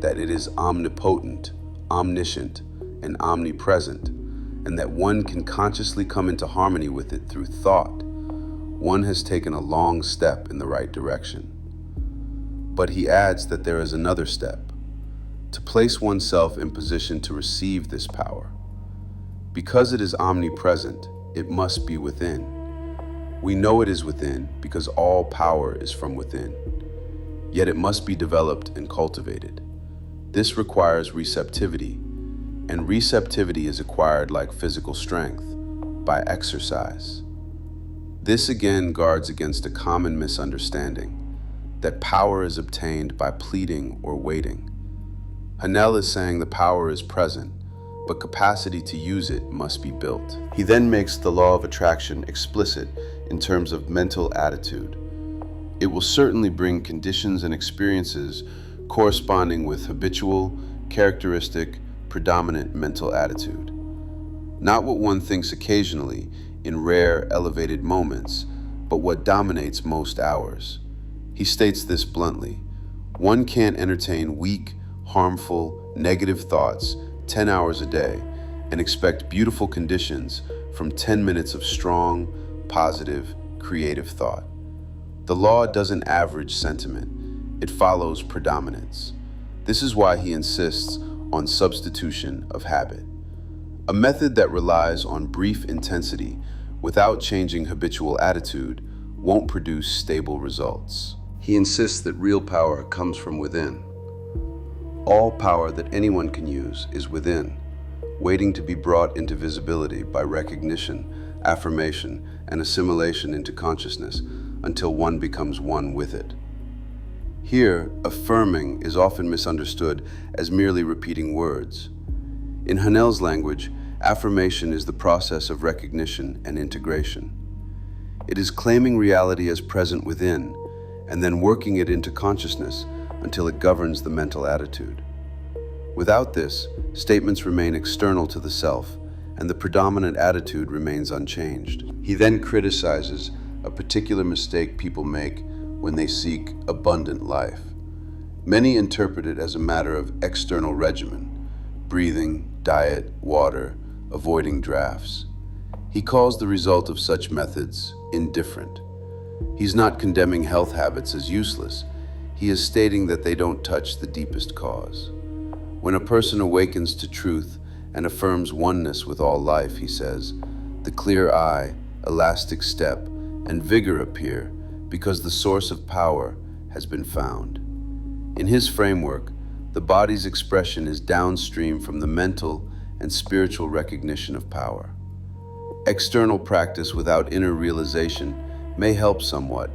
that it is omnipotent, omniscient, and omnipresent, and that one can consciously come into harmony with it through thought, one has taken a long step in the right direction. But he adds that there is another step, to place oneself in position to receive this power. Because it is omnipresent, it must be within. We know it is within because all power is from within. Yet it must be developed and cultivated. This requires receptivity, and receptivity is acquired like physical strength, by exercise. This again guards against a common misunderstanding, that power is obtained by pleading or waiting. Haanel is saying the power is present, but capacity to use it must be built. He then makes the law of attraction explicit in terms of mental attitude. It will certainly bring conditions and experiences corresponding with habitual, characteristic, predominant mental attitude. Not what one thinks occasionally, in rare, elevated moments, but what dominates most hours. He states this bluntly: one can't entertain weak, harmful, negative thoughts 10 hours a day and expect beautiful conditions from 10 minutes of strong, positive, creative thought. The law doesn't average sentiment, it follows predominance. This is why he insists on substitution of habit, a method that relies on brief intensity without changing habitual attitude won't produce stable results. He insists that real power comes from within. All power that anyone can use is within, waiting to be brought into visibility by recognition, affirmation, and assimilation into consciousness until one becomes one with it. Here, affirming is often misunderstood as merely repeating words. In Haanel's language, affirmation is the process of recognition and integration. It is claiming reality as present within and then working it into consciousness until it governs the mental attitude. Without this, statements remain external to the self, and the predominant attitude remains unchanged. He then criticizes a particular mistake people make when they seek abundant life. Many interpret it as a matter of external regimen: breathing, diet, water, avoiding drafts. He calls the result of such methods indifferent. He's not condemning health habits as useless. He is stating that they don't touch the deepest cause. When a person awakens to truth and affirms oneness with all life, he says, the clear eye, elastic step, and vigor appear because the source of power has been found. In his framework, the body's expression is downstream from the mental and spiritual recognition of power. External practice without inner realization may help somewhat,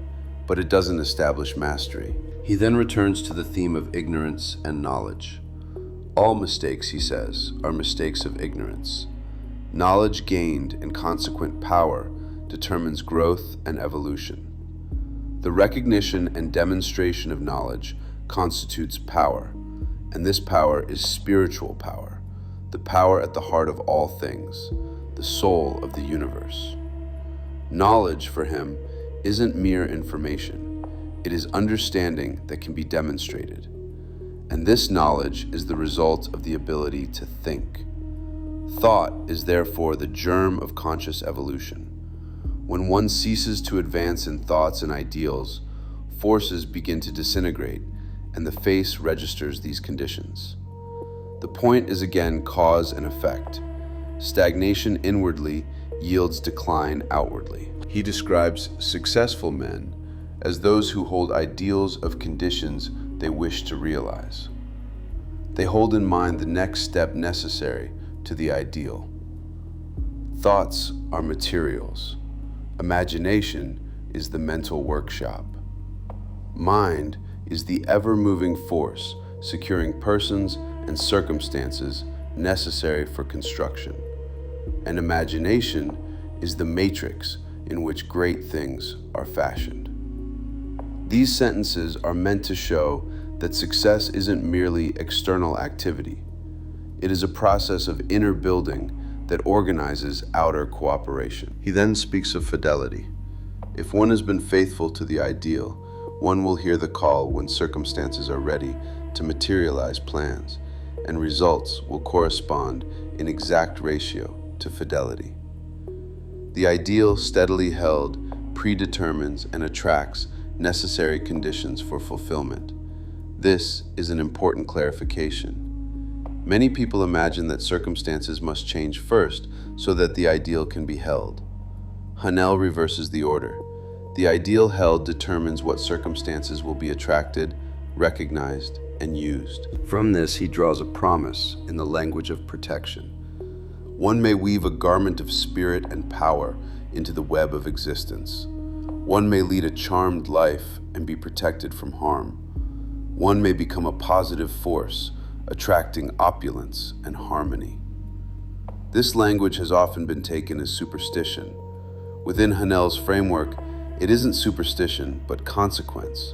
but it doesn't establish mastery. He then returns to the theme of ignorance and knowledge. All mistakes, he says, are mistakes of ignorance. Knowledge gained and consequent power determines growth and evolution. The recognition and demonstration of knowledge constitutes power, and this power is spiritual power, the power at the heart of all things, the soul of the universe. Knowledge, for him, isn't mere information. It is understanding that can be demonstrated. And this knowledge is the result of the ability to think. Thought is therefore the germ of conscious evolution. When one ceases to advance in thoughts and ideals, forces begin to disintegrate, and the face registers these conditions. The point is again cause and effect. Stagnation inwardly yields decline outwardly. He describes successful men as those who hold ideals of conditions they wish to realize. They hold in mind the next step necessary to the ideal. Thoughts are materials. Imagination is the mental workshop. Mind is the ever-moving force securing persons and circumstances necessary for construction. And imagination is the matrix in which great things are fashioned. These sentences are meant to show that success isn't merely external activity. It is a process of inner building that organizes outer cooperation. He then speaks of fidelity. If one has been faithful to the ideal, one will hear the call when circumstances are ready to materialize plans, and results will correspond in exact ratio to fidelity. The ideal steadily held predetermines and attracts necessary conditions for fulfillment. This is an important clarification. Many people imagine that circumstances must change first so that the ideal can be held. Haanel reverses the order. The ideal held determines what circumstances will be attracted, recognized, and used. From this, he draws a promise in the language of protection. One may weave a garment of spirit and power into the web of existence. One may lead a charmed life and be protected from harm. One may become a positive force, attracting opulence and harmony. This language has often been taken as superstition. Within Haanel's framework, it isn't superstition, but consequence.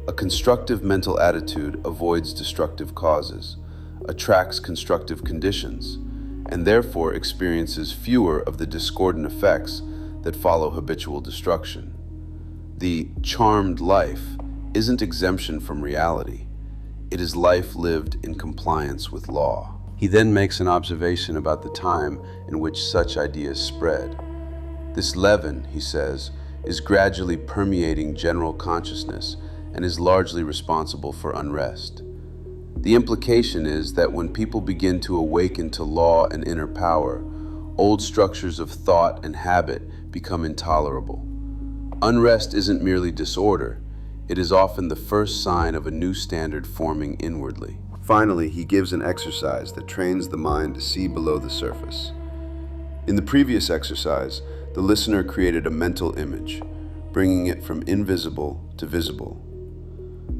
A constructive mental attitude avoids destructive causes, attracts constructive conditions, and therefore experiences fewer of the discordant effects that follow habitual destruction. The charmed life isn't exemption from reality. It is life lived in compliance with law. He then makes an observation about the time in which such ideas spread. This leaven, he says, is gradually permeating general consciousness and is largely responsible for unrest. The implication is that when people begin to awaken to law and inner power, old structures of thought and habit become intolerable. Unrest isn't merely disorder, it is often the first sign of a new standard forming inwardly. Finally, he gives an exercise that trains the mind to see below the surface. In the previous exercise, the listener created a mental image, bringing it from invisible to visible.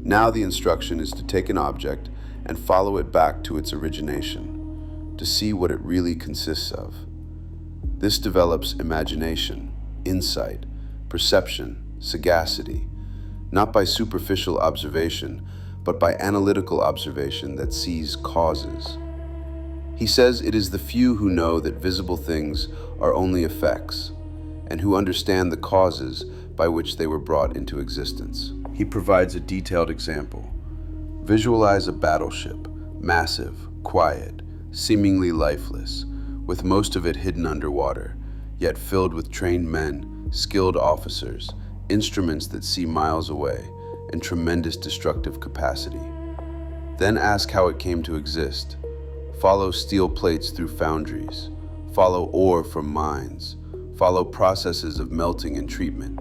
Now the instruction is to take an object and follow it back to its origination, to see what it really consists of. This develops imagination, insight, perception, sagacity, not by superficial observation, but by analytical observation that sees causes. He says it is the few who know that visible things are only effects, and who understand the causes by which they were brought into existence. He provides a detailed example. Visualize a battleship, massive, quiet, seemingly lifeless, with most of it hidden underwater, yet filled with trained men, skilled officers, instruments that see miles away, and tremendous destructive capacity. Then ask how it came to exist. Follow steel plates through foundries. Follow ore from mines. Follow processes of melting and treatment.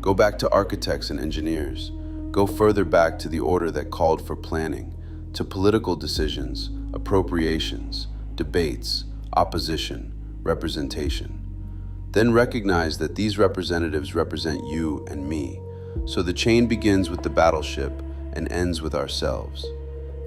Go back to architects and engineers. Go further back to the order that called for planning, to political decisions, appropriations, debates, opposition, representation. Then recognize that these representatives represent you and me. So the chain begins with the battleship and ends with ourselves.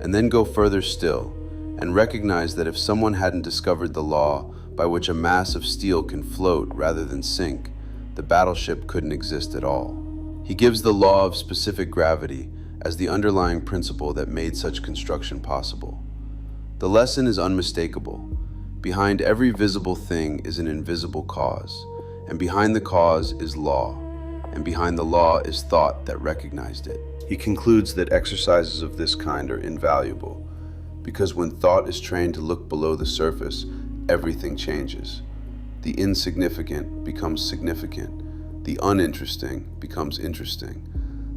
And then go further still and recognize that if someone hadn't discovered the law by which a mass of steel can float rather than sink, the battleship couldn't exist at all. He gives the law of specific gravity as the underlying principle that made such construction possible. The lesson is unmistakable. Behind every visible thing is an invisible cause, and behind the cause is law, and behind the law is thought that recognized it. He concludes that exercises of this kind are invaluable, because when thought is trained to look below the surface, everything changes. The insignificant becomes significant. The uninteresting becomes interesting.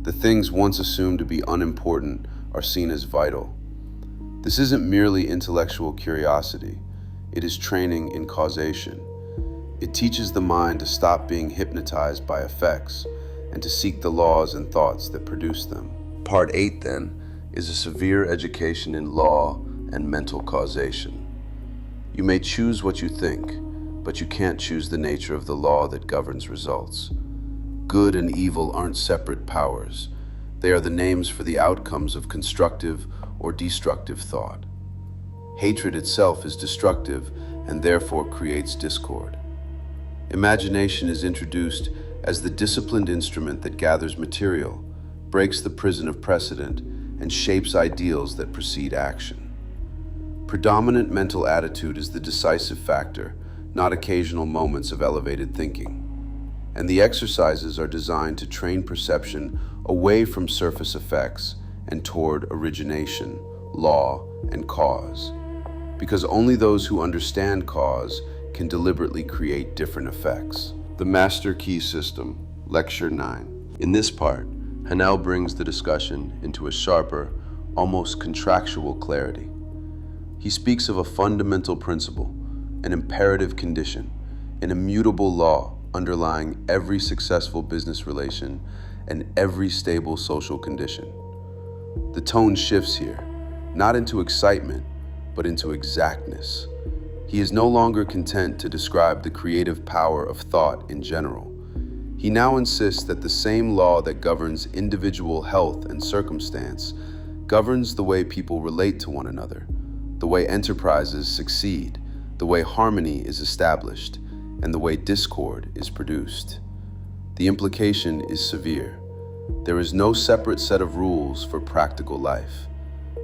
The things once assumed to be unimportant are seen as vital. This isn't merely intellectual curiosity. It is training in causation. It teaches the mind to stop being hypnotized by effects and to seek the laws and thoughts that produce them. Part 8, then, is a severe education in law and mental causation. You may choose what you think, but you can't choose the nature of the law that governs results. Good and evil aren't separate powers. They are the names for the outcomes of constructive or destructive thought. Hatred itself is destructive and therefore creates discord. Imagination is introduced as the disciplined instrument that gathers material, breaks the prison of precedent, and shapes ideals that precede action. Predominant mental attitude is the decisive factor, not occasional moments of elevated thinking. And the exercises are designed to train perception away from surface effects and toward origination, law, and cause. Because only those who understand cause can deliberately create different effects. The Master Key System, Lecture 9. In this part, Haanel brings the discussion into a sharper, almost contractual clarity. He speaks of a fundamental principle, an imperative condition, an immutable law underlying every successful business relation and every stable social condition. The tone shifts here, not into excitement, but into exactness. He is no longer content to describe the creative power of thought in general. He now insists that the same law that governs individual health and circumstance governs the way people relate to one another, the way enterprises succeed, the way harmony is established, and the way discord is produced. The implication is severe. There is no separate set of rules for practical life.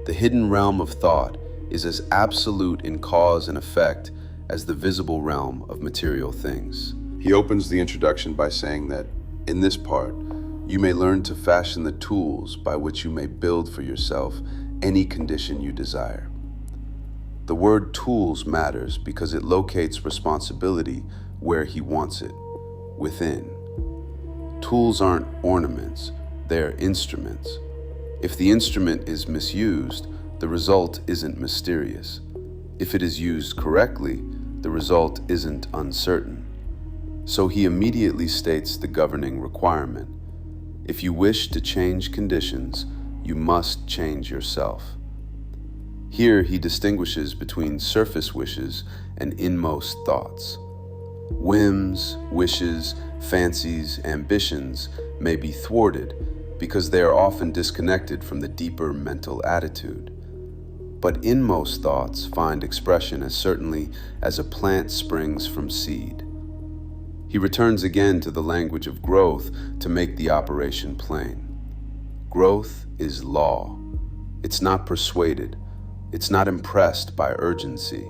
The hidden realm of thought is as absolute in cause and effect as the visible realm of material things. He opens the introduction by saying that, in this part, you may learn to fashion the tools by which you may build for yourself any condition you desire. The word tools matters because it locates responsibility where he wants it, within. Tools aren't ornaments, they're instruments. If the instrument is misused, the result isn't mysterious. If it is used correctly, the result isn't uncertain. So he immediately states the governing requirement. If you wish to change conditions, you must change yourself. Here he distinguishes between surface wishes and inmost thoughts. Whims, wishes, fancies, ambitions may be thwarted because they are often disconnected from the deeper mental attitude. But inmost thoughts find expression as certainly as a plant springs from seed. He returns again to the language of growth to make the operation plain. Growth is law. It's not persuaded. It's not impressed by urgency.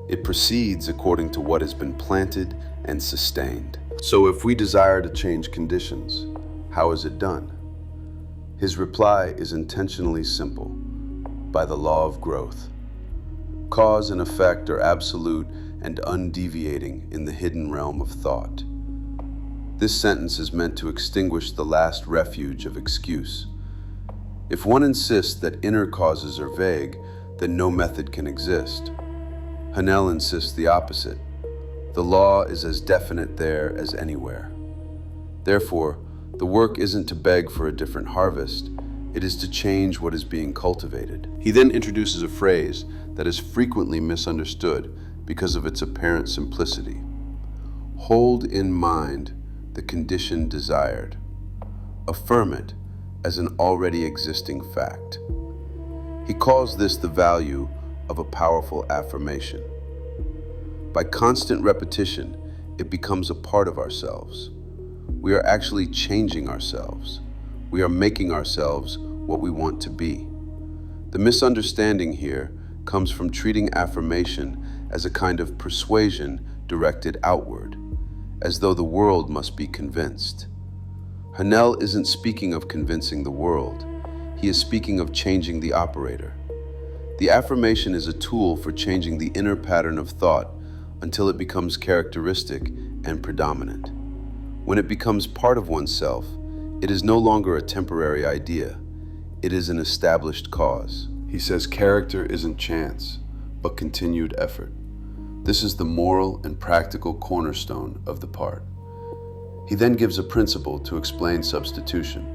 It proceeds according to what has been planted and sustained. So if we desire to change conditions, how is it done? His reply is intentionally simple: by the law of growth. Cause and effect are absolute and undeviating in the hidden realm of thought. This sentence is meant to extinguish the last refuge of excuse. If one insists that inner causes are vague, then no method can exist. Haanel insists the opposite. The law is as definite there as anywhere. Therefore, the work isn't to beg for a different harvest, it is to change what is being cultivated. He then introduces a phrase that is frequently misunderstood because of its apparent simplicity. Hold in mind the condition desired. Affirm it as an already existing fact. He calls this the value of a powerful affirmation. By constant repetition, it becomes a part of ourselves. We are actually changing ourselves. We are making ourselves what we want to be. The misunderstanding here comes from treating affirmation as a kind of persuasion directed outward, as though the world must be convinced. Haanel isn't speaking of convincing the world. He is speaking of changing the operator. The affirmation is a tool for changing the inner pattern of thought until it becomes characteristic and predominant. When it becomes part of oneself, it is no longer a temporary idea. It is an established cause. He says character isn't chance, but continued effort. This is the moral and practical cornerstone of the part. He then gives a principle to explain substitution.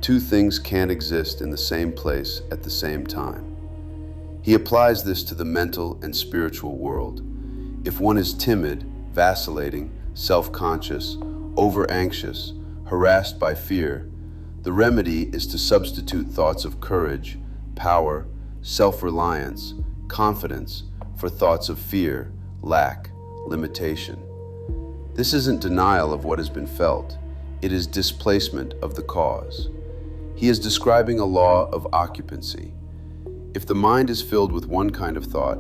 Two things can't exist in the same place at the same time. He applies this to the mental and spiritual world. If one is timid, vacillating, self-conscious, over-anxious, harassed by fear, the remedy is to substitute thoughts of courage, power, self-reliance, confidence for thoughts of fear, lack, limitation. This isn't denial of what has been felt. It is displacement of the cause. He is describing a law of occupancy. If the mind is filled with one kind of thought,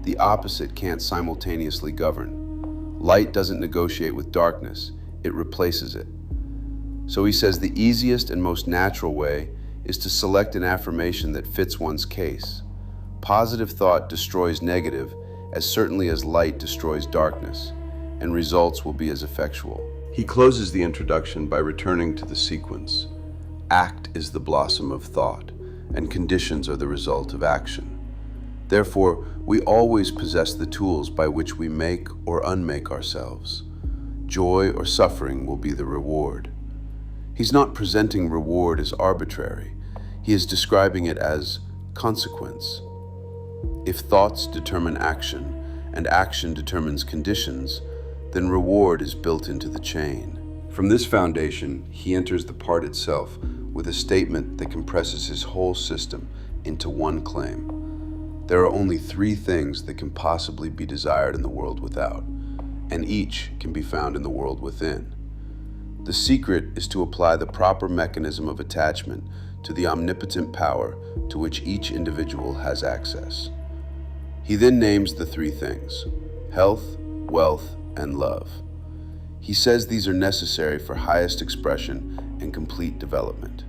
the opposite can't simultaneously govern. Light doesn't negotiate with darkness, it replaces it. So he says the easiest and most natural way is to select an affirmation that fits one's case. Positive thought destroys negative as certainly as light destroys darkness, and results will be as effectual. He closes the introduction by returning to the sequence. Act is the blossom of thought, and conditions are the result of action. Therefore, we always possess the tools by which we make or unmake ourselves. Joy or suffering will be the reward. He's not presenting reward as arbitrary. He is describing it as consequence. If thoughts determine action, and action determines conditions, then reward is built into the chain. From this foundation, he enters the part itself with a statement that compresses his whole system into one claim. There are only three things that can possibly be desired in the world without, and each can be found in the world within. The secret is to apply the proper mechanism of attachment to the omnipotent power to which each individual has access. He then names the three things: health, wealth, and love. He says these are necessary for highest expression and complete development.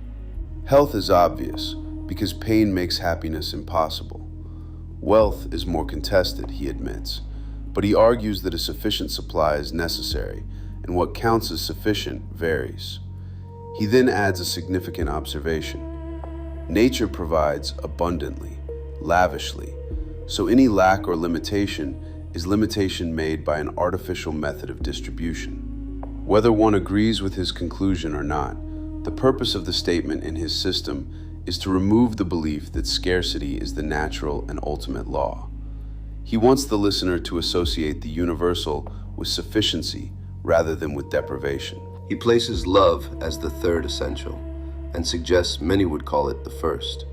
Health is obvious because pain makes happiness impossible. Wealth is more contested, he admits, but he argues that a sufficient supply is necessary, and what counts as sufficient varies. He then adds a significant observation. Nature provides abundantly, lavishly, so any lack or limitation is limitation made by an artificial method of distribution. Whether one agrees with his conclusion or not, the purpose of the statement in his system is to remove the belief that scarcity is the natural and ultimate law. He wants the listener to associate the universal with sufficiency rather than with deprivation. He places love as the third essential and suggests many would call it the first.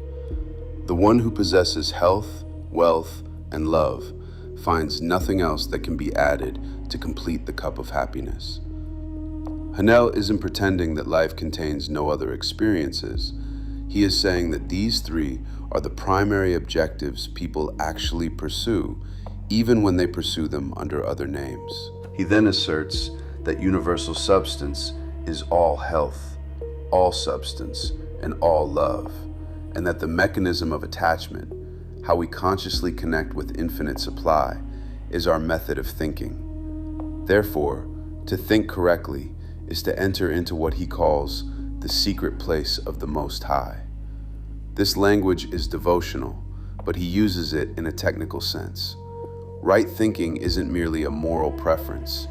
The one who possesses health, wealth, and love finds nothing else that can be added to complete the cup of happiness. Haanel isn't pretending that life contains no other experiences. He is saying that these three are the primary objectives people actually pursue, even when they pursue them under other names. He then asserts that universal substance is all health, all substance, and all love, and that the mechanism of attachment, how we consciously connect with infinite supply, is our method of thinking. Therefore, to think correctly is to enter into what he calls the secret place of the Most High. This language is devotional, but he uses it in a technical sense. Right thinking isn't merely a moral preference,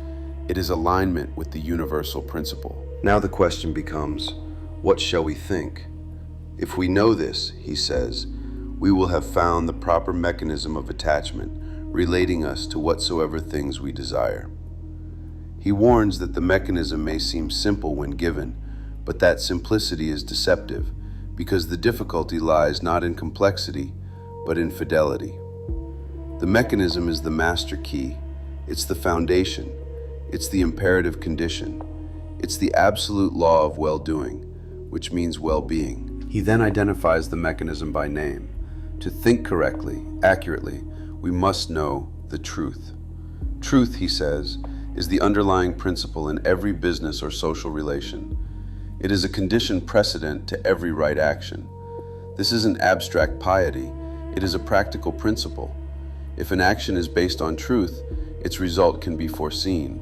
it is alignment with the universal principle. Now the question becomes, what shall we think? If we know this, he says, we will have found the proper mechanism of attachment relating us to whatsoever things we desire. He warns that the mechanism may seem simple when given, but that simplicity is deceptive because the difficulty lies not in complexity, but in fidelity. The mechanism is the master key, it's the foundation, it's the imperative condition, it's the absolute law of well-doing, which means well-being. He then identifies the mechanism by name. To think correctly, accurately, we must know the truth. Truth, he says, is the underlying principle in every business or social relation. It is a condition precedent to every right action. This isn't abstract piety, it is a practical principle. If an action is based on truth, its result can be foreseen.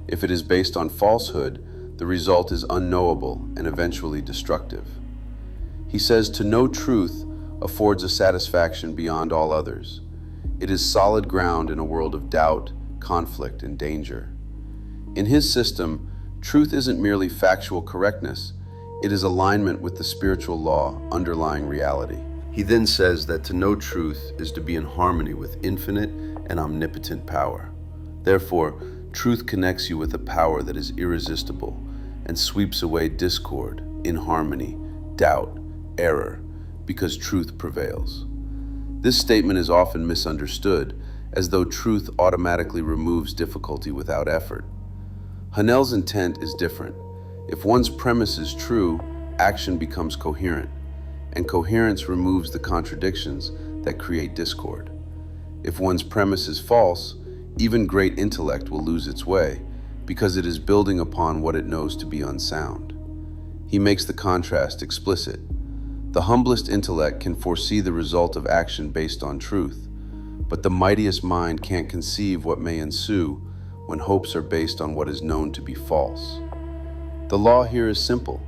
If it is based on falsehood, the result is unknowable and eventually destructive. He says to know truth affords a satisfaction beyond all others. It is solid ground in a world of doubt, conflict, and danger. In his system, truth isn't merely factual correctness, it is alignment with the spiritual law underlying reality. He then says that to know truth is to be in harmony with infinite and omnipotent power. Therefore, truth connects you with a power that is irresistible and sweeps away discord, inharmony, doubt, error, because truth prevails. This statement is often misunderstood, as though truth automatically removes difficulty without effort. Haanel's intent is different. If one's premise is true, action becomes coherent, and coherence removes the contradictions that create discord. If one's premise is false, even great intellect will lose its way, because it is building upon what it knows to be unsound. He makes the contrast explicit. The humblest intellect can foresee the result of action based on truth, but the mightiest mind can't conceive what may ensue when hopes are based on what is known to be false. The law here is simple.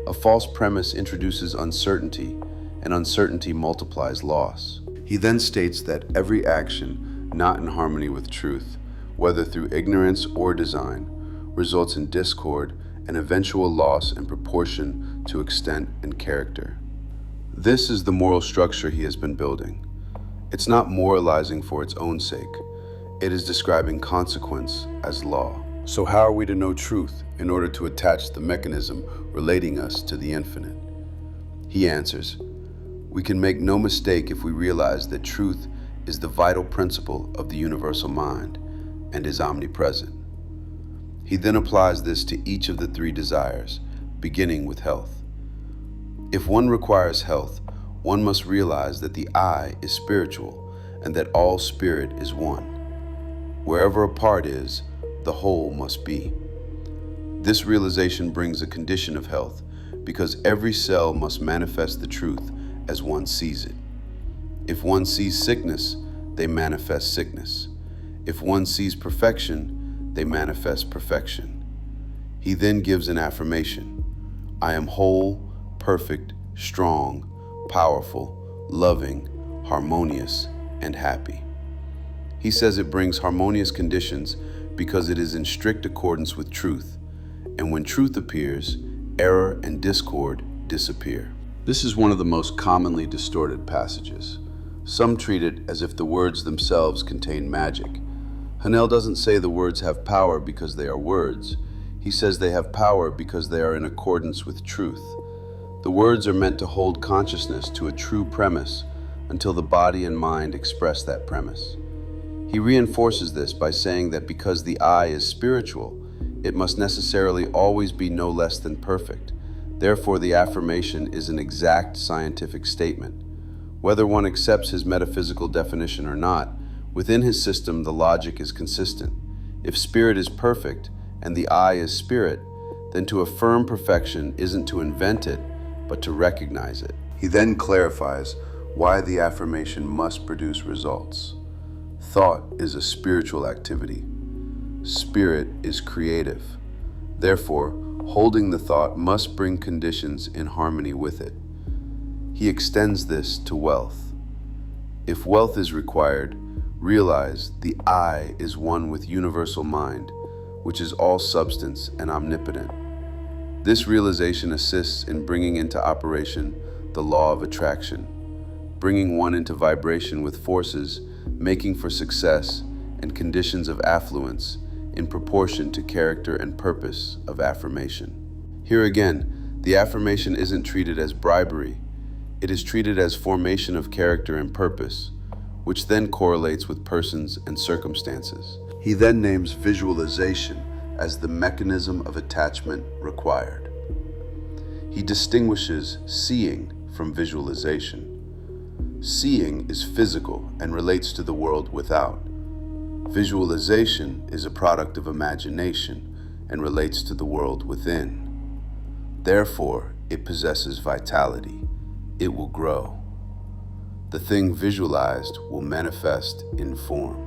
A false premise introduces uncertainty, and uncertainty multiplies loss. He then states that every action not in harmony with truth, whether through ignorance or design, results in discord and eventual loss in proportion to extent and character. This is the moral structure he has been building. It's not moralizing for its own sake. It is describing consequence as law. So how are we to know truth in order to attach the mechanism relating us to the infinite? He answers, we can make no mistake if we realize that truth is the vital principle of the universal mind and is omnipresent. He then applies this to each of the three desires, beginning with health. If one requires health, one must realize that the I is spiritual and that all spirit is one. Wherever a part is, the whole must be. This realization brings a condition of health because every cell must manifest the truth as one sees it. If one sees sickness, they manifest sickness. If one sees perfection, they manifest perfection. He then gives an affirmation. I am whole, perfect, strong, powerful, loving, harmonious, and happy. He says it brings harmonious conditions because it is in strict accordance with truth, and when truth appears, error and discord disappear. This is one of the most commonly distorted passages. Some treat it as if the words themselves contain magic. Haanel doesn't say the words have power because they are words. He says they have power because they are in accordance with truth. The words are meant to hold consciousness to a true premise until the body and mind express that premise. He reinforces this by saying that because the I is spiritual, it must necessarily always be no less than perfect. Therefore, the affirmation is an exact scientific statement. Whether one accepts his metaphysical definition or not, within his system the logic is consistent. If spirit is perfect and the I is spirit, then to affirm perfection isn't to invent it, but to recognize it. He then clarifies why the affirmation must produce results. Thought is a spiritual activity. Spirit is creative. Therefore, holding the thought must bring conditions in harmony with it. He extends this to wealth. If wealth is required, realize the I is one with universal mind, which is all substance and omnipotent. This realization assists in bringing into operation the law of attraction, bringing one into vibration with forces making for success and conditions of affluence in proportion to character and purpose of affirmation. Here again, the affirmation isn't treated as bribery. It is treated as formation of character and purpose, which then correlates with persons and circumstances. He then names visualization as the mechanism of attachment required. He distinguishes seeing from visualization. Seeing is physical and relates to the world without. Visualization is a product of imagination and relates to the world within. Therefore, it possesses vitality. It will grow. The thing visualized will manifest in form.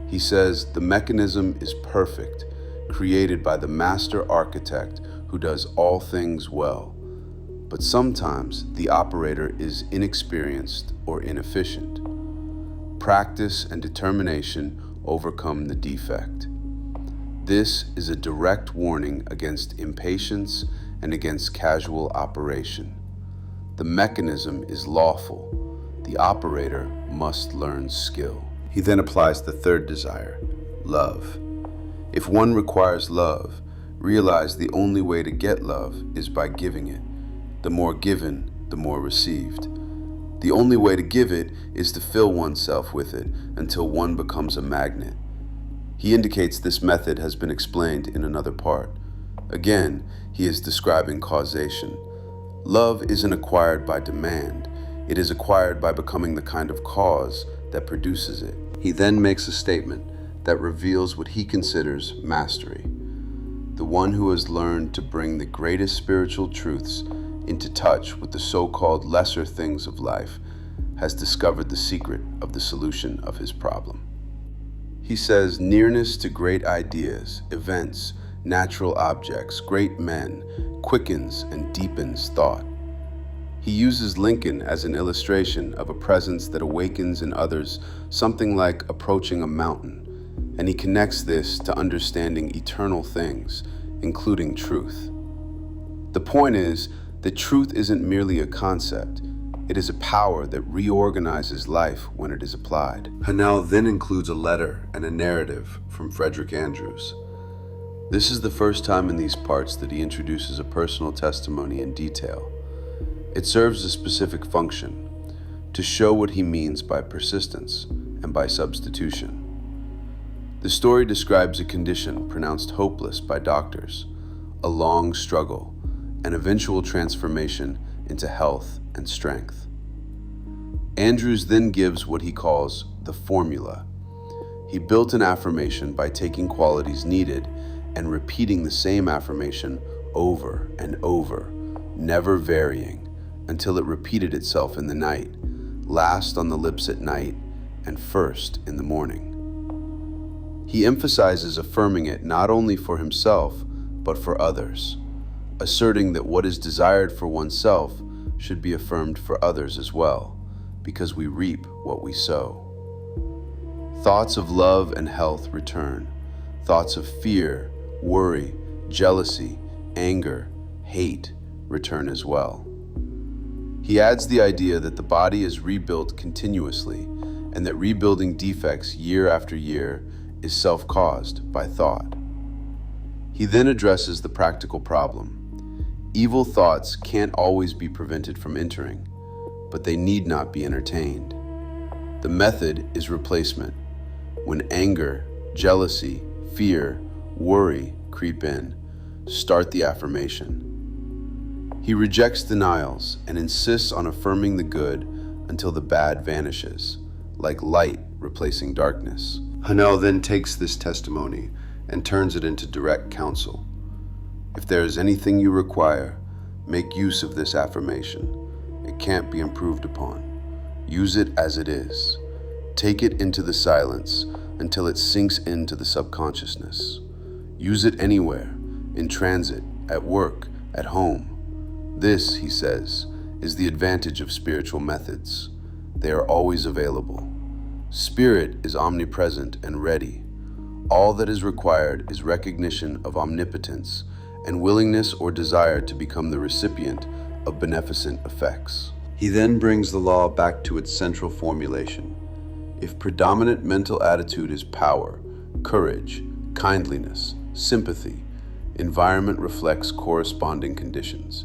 He says the mechanism is perfect, created by the master architect who does all things well. But sometimes the operator is inexperienced or inefficient. Practice and determination overcome the defect. This is a direct warning against impatience and against casual operation. The mechanism is lawful. The operator must learn skill. He then applies the third desire, love. If one requires love, realize the only way to get love is by giving it. The more given, the more received. The only way to give it is to fill oneself with it until one becomes a magnet. He indicates this method has been explained in another part. Again, he is describing causation. Love isn't acquired by demand. It is acquired by becoming the kind of cause that produces it. He then makes a statement that reveals what he considers mastery. The one who has learned to bring the greatest spiritual truths into touch with the so-called lesser things of life has discovered the secret of the solution of his problem. He says nearness to great ideas, events, natural objects, great men, quickens and deepens thought. He uses Lincoln as an illustration of a presence that awakens in others, something like approaching a mountain, and he connects this to understanding eternal things, including truth. The point is that truth isn't merely a concept, it is a power that reorganizes life when it is applied. Haanel then includes a letter and a narrative from Frederick Andrews. This is the first time in these parts that he introduces a personal testimony in detail. It serves a specific function, to show what he means by persistence and by substitution. The story describes a condition pronounced hopeless by doctors, a long struggle, an eventual transformation into health and strength. Andrews then gives what he calls the formula. He built an affirmation by taking qualities needed and repeating the same affirmation over and over, never varying, until it repeated itself in the night, last on the lips at night, and first in the morning. He emphasizes affirming it not only for himself, but for others, asserting that what is desired for oneself should be affirmed for others as well, because we reap what we sow. Thoughts of love and health return. Thoughts of fear, worry, jealousy, anger, hate return as well. He adds the idea that the body is rebuilt continuously and that rebuilding defects year after year is self-caused by thought. He then addresses the practical problem. Evil thoughts can't always be prevented from entering, but they need not be entertained. The method is replacement. When anger, jealousy, fear, worry creep in, start the affirmation. He rejects denials and insists on affirming the good until the bad vanishes, like light replacing darkness. Haanel then takes this testimony and turns it into direct counsel. If there is anything you require, make use of this affirmation. It can't be improved upon. Use it as it is. Take it into the silence until it sinks into the subconsciousness. Use it anywhere, in transit, at work, at home. This, he says, is the advantage of spiritual methods. They are always available. Spirit is omnipresent and ready. All that is required is recognition of omnipotence and willingness or desire to become the recipient of beneficent effects. He then brings the law back to its central formulation. If predominant mental attitude is power, courage, kindliness, sympathy, environment reflects corresponding conditions.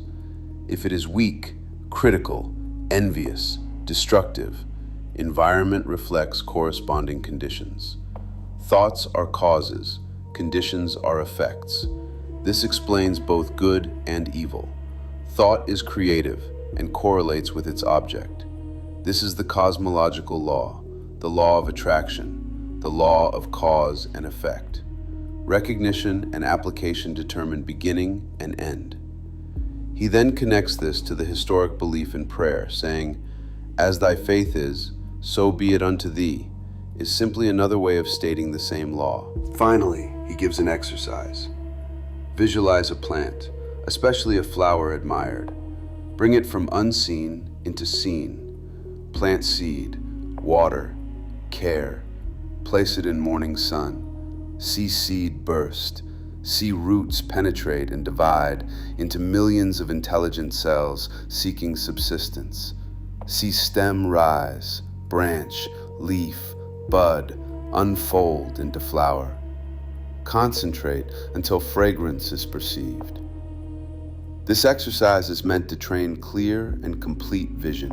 If it is weak, critical, envious, destructive, environment reflects corresponding conditions. Thoughts are causes, conditions are effects. This explains both good and evil. Thought is creative and correlates with its object. This is the cosmological law, the law of attraction, the law of cause and effect. Recognition and application determine beginning and end. He then connects this to the historic belief in prayer, saying, "As thy faith is, so be it unto thee," is simply another way of stating the same law. Finally, he gives an exercise. Visualize a plant, especially a flower admired. Bring it from unseen into seen. Plant seed, water, care. Place it in morning sun. See seed burst. See roots penetrate and divide into millions of intelligent cells seeking subsistence. See stem rise, branch, leaf, bud, unfold into flower. Concentrate until fragrance is perceived. This exercise is meant to train clear and complete vision.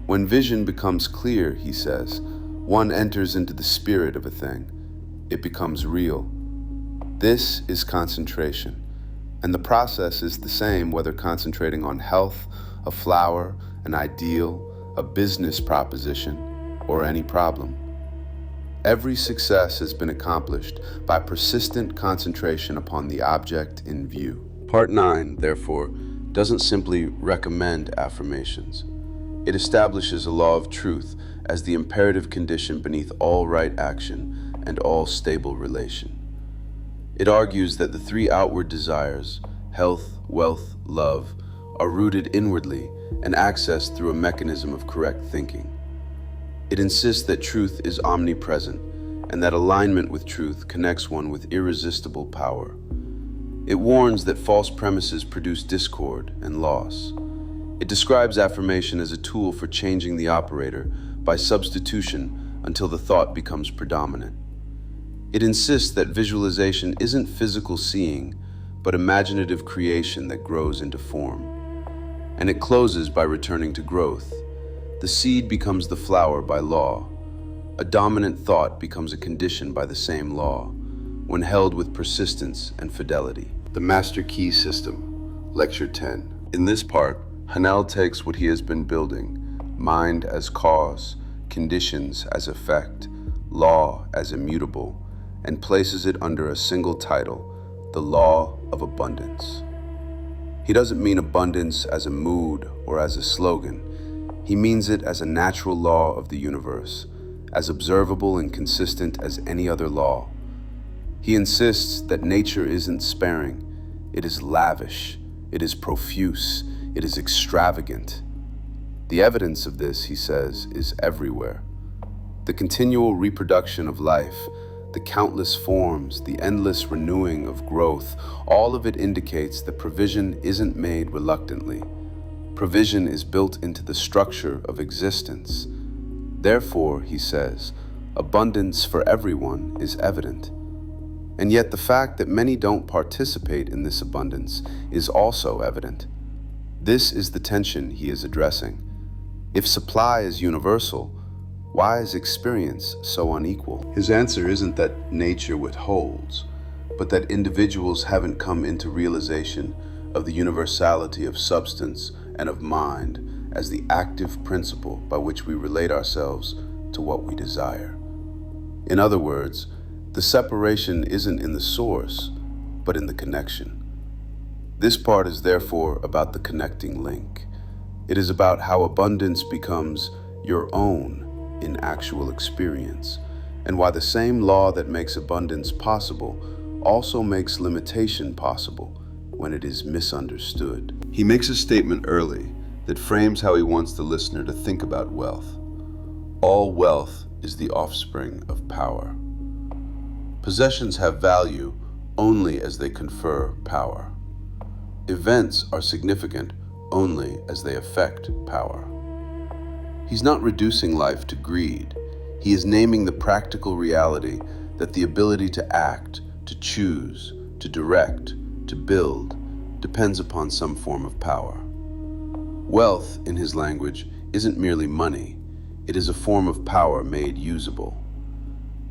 When vision becomes clear, he says, one enters into the spirit of a thing. It becomes real. This is concentration, and the process is the same whether concentrating on health, a flower, an ideal, a business proposition, or any problem. Every success has been accomplished by persistent concentration upon the object in view. Part 9, therefore, doesn't simply recommend affirmations. It establishes a law of truth as the imperative condition beneath all right action and all stable relation. It argues that the three outward desires, health, wealth, love, are rooted inwardly and accessed through a mechanism of correct thinking. It insists that truth is omnipresent and that alignment with truth connects one with irresistible power. It warns that false premises produce discord and loss. It describes affirmation as a tool for changing the operator by substitution until the thought becomes predominant. It insists that visualization isn't physical seeing, but imaginative creation that grows into form. And it closes by returning to growth. The seed becomes the flower by law. A dominant thought becomes a condition by the same law, when held with persistence and fidelity. The Master Key System, Lecture 10. In this part, Haanel takes what he has been building, mind as cause, conditions as effect, law as immutable, and places it under a single title, the Law of Abundance. He doesn't mean abundance as a mood or as a slogan. He means it as a natural law of the universe, as observable and consistent as any other law. He insists that nature isn't sparing, it is lavish, it is profuse, it is extravagant. The evidence of this, he says, is everywhere. The continual reproduction of life, the countless forms, the endless renewing of growth, all of it indicates that provision isn't made reluctantly. Provision is built into the structure of existence. Therefore, he says, abundance for everyone is evident. And yet the fact that many don't participate in this abundance is also evident. This is the tension he is addressing. If supply is universal, why is experience so unequal? His answer isn't that nature withholds, but that individuals haven't come into realization of the universality of substance and of mind as the active principle by which we relate ourselves to what we desire. In other words, the separation isn't in the source, but in the connection. This part is therefore about the connecting link. It is about how abundance becomes your own in actual experience, and why the same law that makes abundance possible also makes limitation possible when it is misunderstood. He makes a statement early that frames how he wants the listener to think about wealth. All wealth is the offspring of power. Possessions have value only as they confer power. Events are significant only as they affect power. He's not reducing life to greed. He is naming the practical reality that the ability to act, to choose, to direct, to build, depends upon some form of power. Wealth, in his language, isn't merely money. It is a form of power made usable.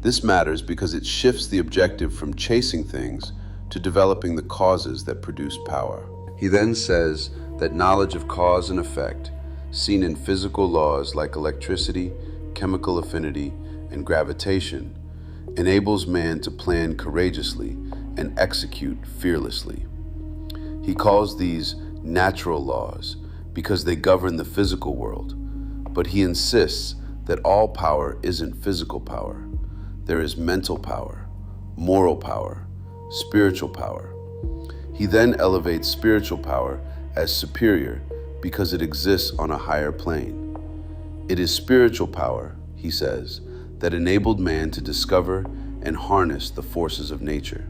This matters because it shifts the objective from chasing things to developing the causes that produce power. He then says that knowledge of cause and effect, seen in physical laws like electricity, chemical affinity, and gravitation, enables man to plan courageously and execute fearlessly. He calls these natural laws because they govern the physical world, but he insists that all power isn't physical power. There is mental power, moral power, spiritual power. He then elevates spiritual power as superior because it exists on a higher plane. It is spiritual power, he says, that enabled man to discover and harness the forces of nature.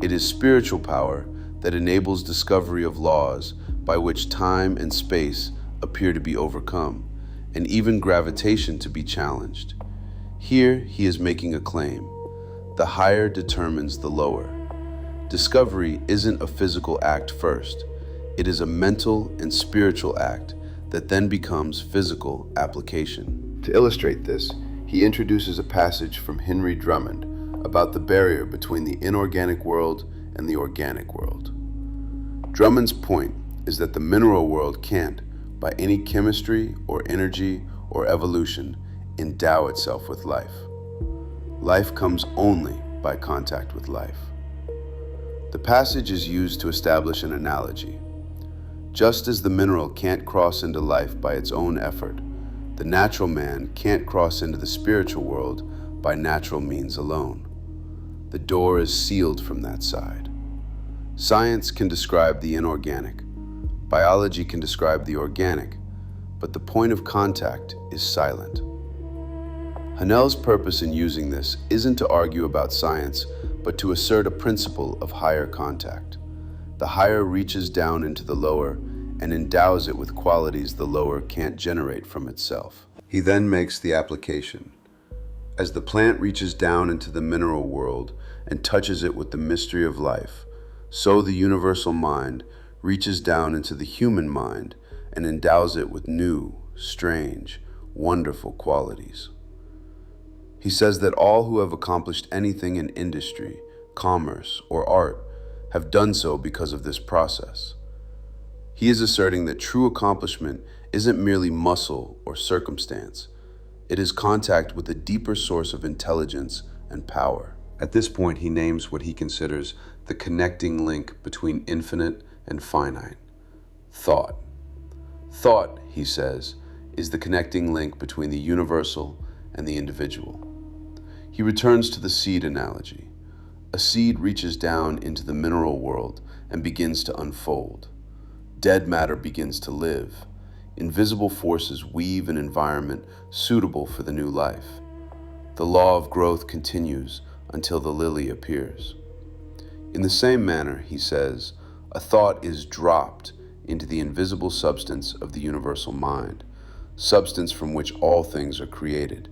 It is spiritual power that enables discovery of laws by which time and space appear to be overcome, and even gravitation to be challenged. Here he is making a claim. The higher determines the lower. Discovery isn't a physical act first. It is a mental and spiritual act that then becomes physical application. To illustrate this, he introduces a passage from Henry Drummond about the barrier between the inorganic world and the organic world. Drummond's point is that the mineral world can't, by any chemistry or energy or evolution, endow itself with life. Life comes only by contact with life. The passage is used to establish an analogy. Just as the mineral can't cross into life by its own effort, the natural man can't cross into the spiritual world by natural means alone. The door is sealed from that side. Science can describe the inorganic. Biology can describe the organic, but the point of contact is silent. Haanel's purpose in using this isn't to argue about science, but to assert a principle of higher contact. The higher reaches down into the lower and endows it with qualities the lower can't generate from itself. He then makes the application. As the plant reaches down into the mineral world and touches it with the mystery of life, so the universal mind reaches down into the human mind and endows it with new, strange, wonderful qualities. He says that all who have accomplished anything in industry, commerce, or art have done so because of this process. He is asserting that true accomplishment isn't merely muscle or circumstance. It is contact with a deeper source of intelligence and power. At this point, he names what he considers the connecting link between infinite and finite: thought. Thought, he says, is the connecting link between the universal and the individual. He returns to the seed analogy. A seed reaches down into the mineral world and begins to unfold. Dead matter begins to live. Invisible forces weave an environment suitable for the new life. The law of growth continues until the lily appears. In the same manner, he says, a thought is dropped into the invisible substance of the universal mind, substance from which all things are created.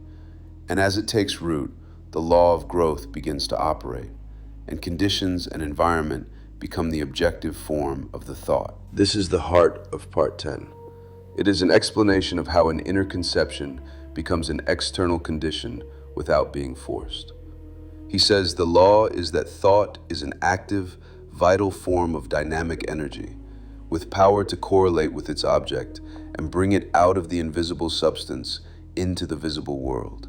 And as it takes root, the law of growth begins to operate, and conditions and environment become the objective form of the thought. This is the heart of Part 10. It is an explanation of how an inner conception becomes an external condition without being forced. He says the law is that thought is an active, vital form of dynamic energy, with power to correlate with its object and bring it out of the invisible substance into the visible world.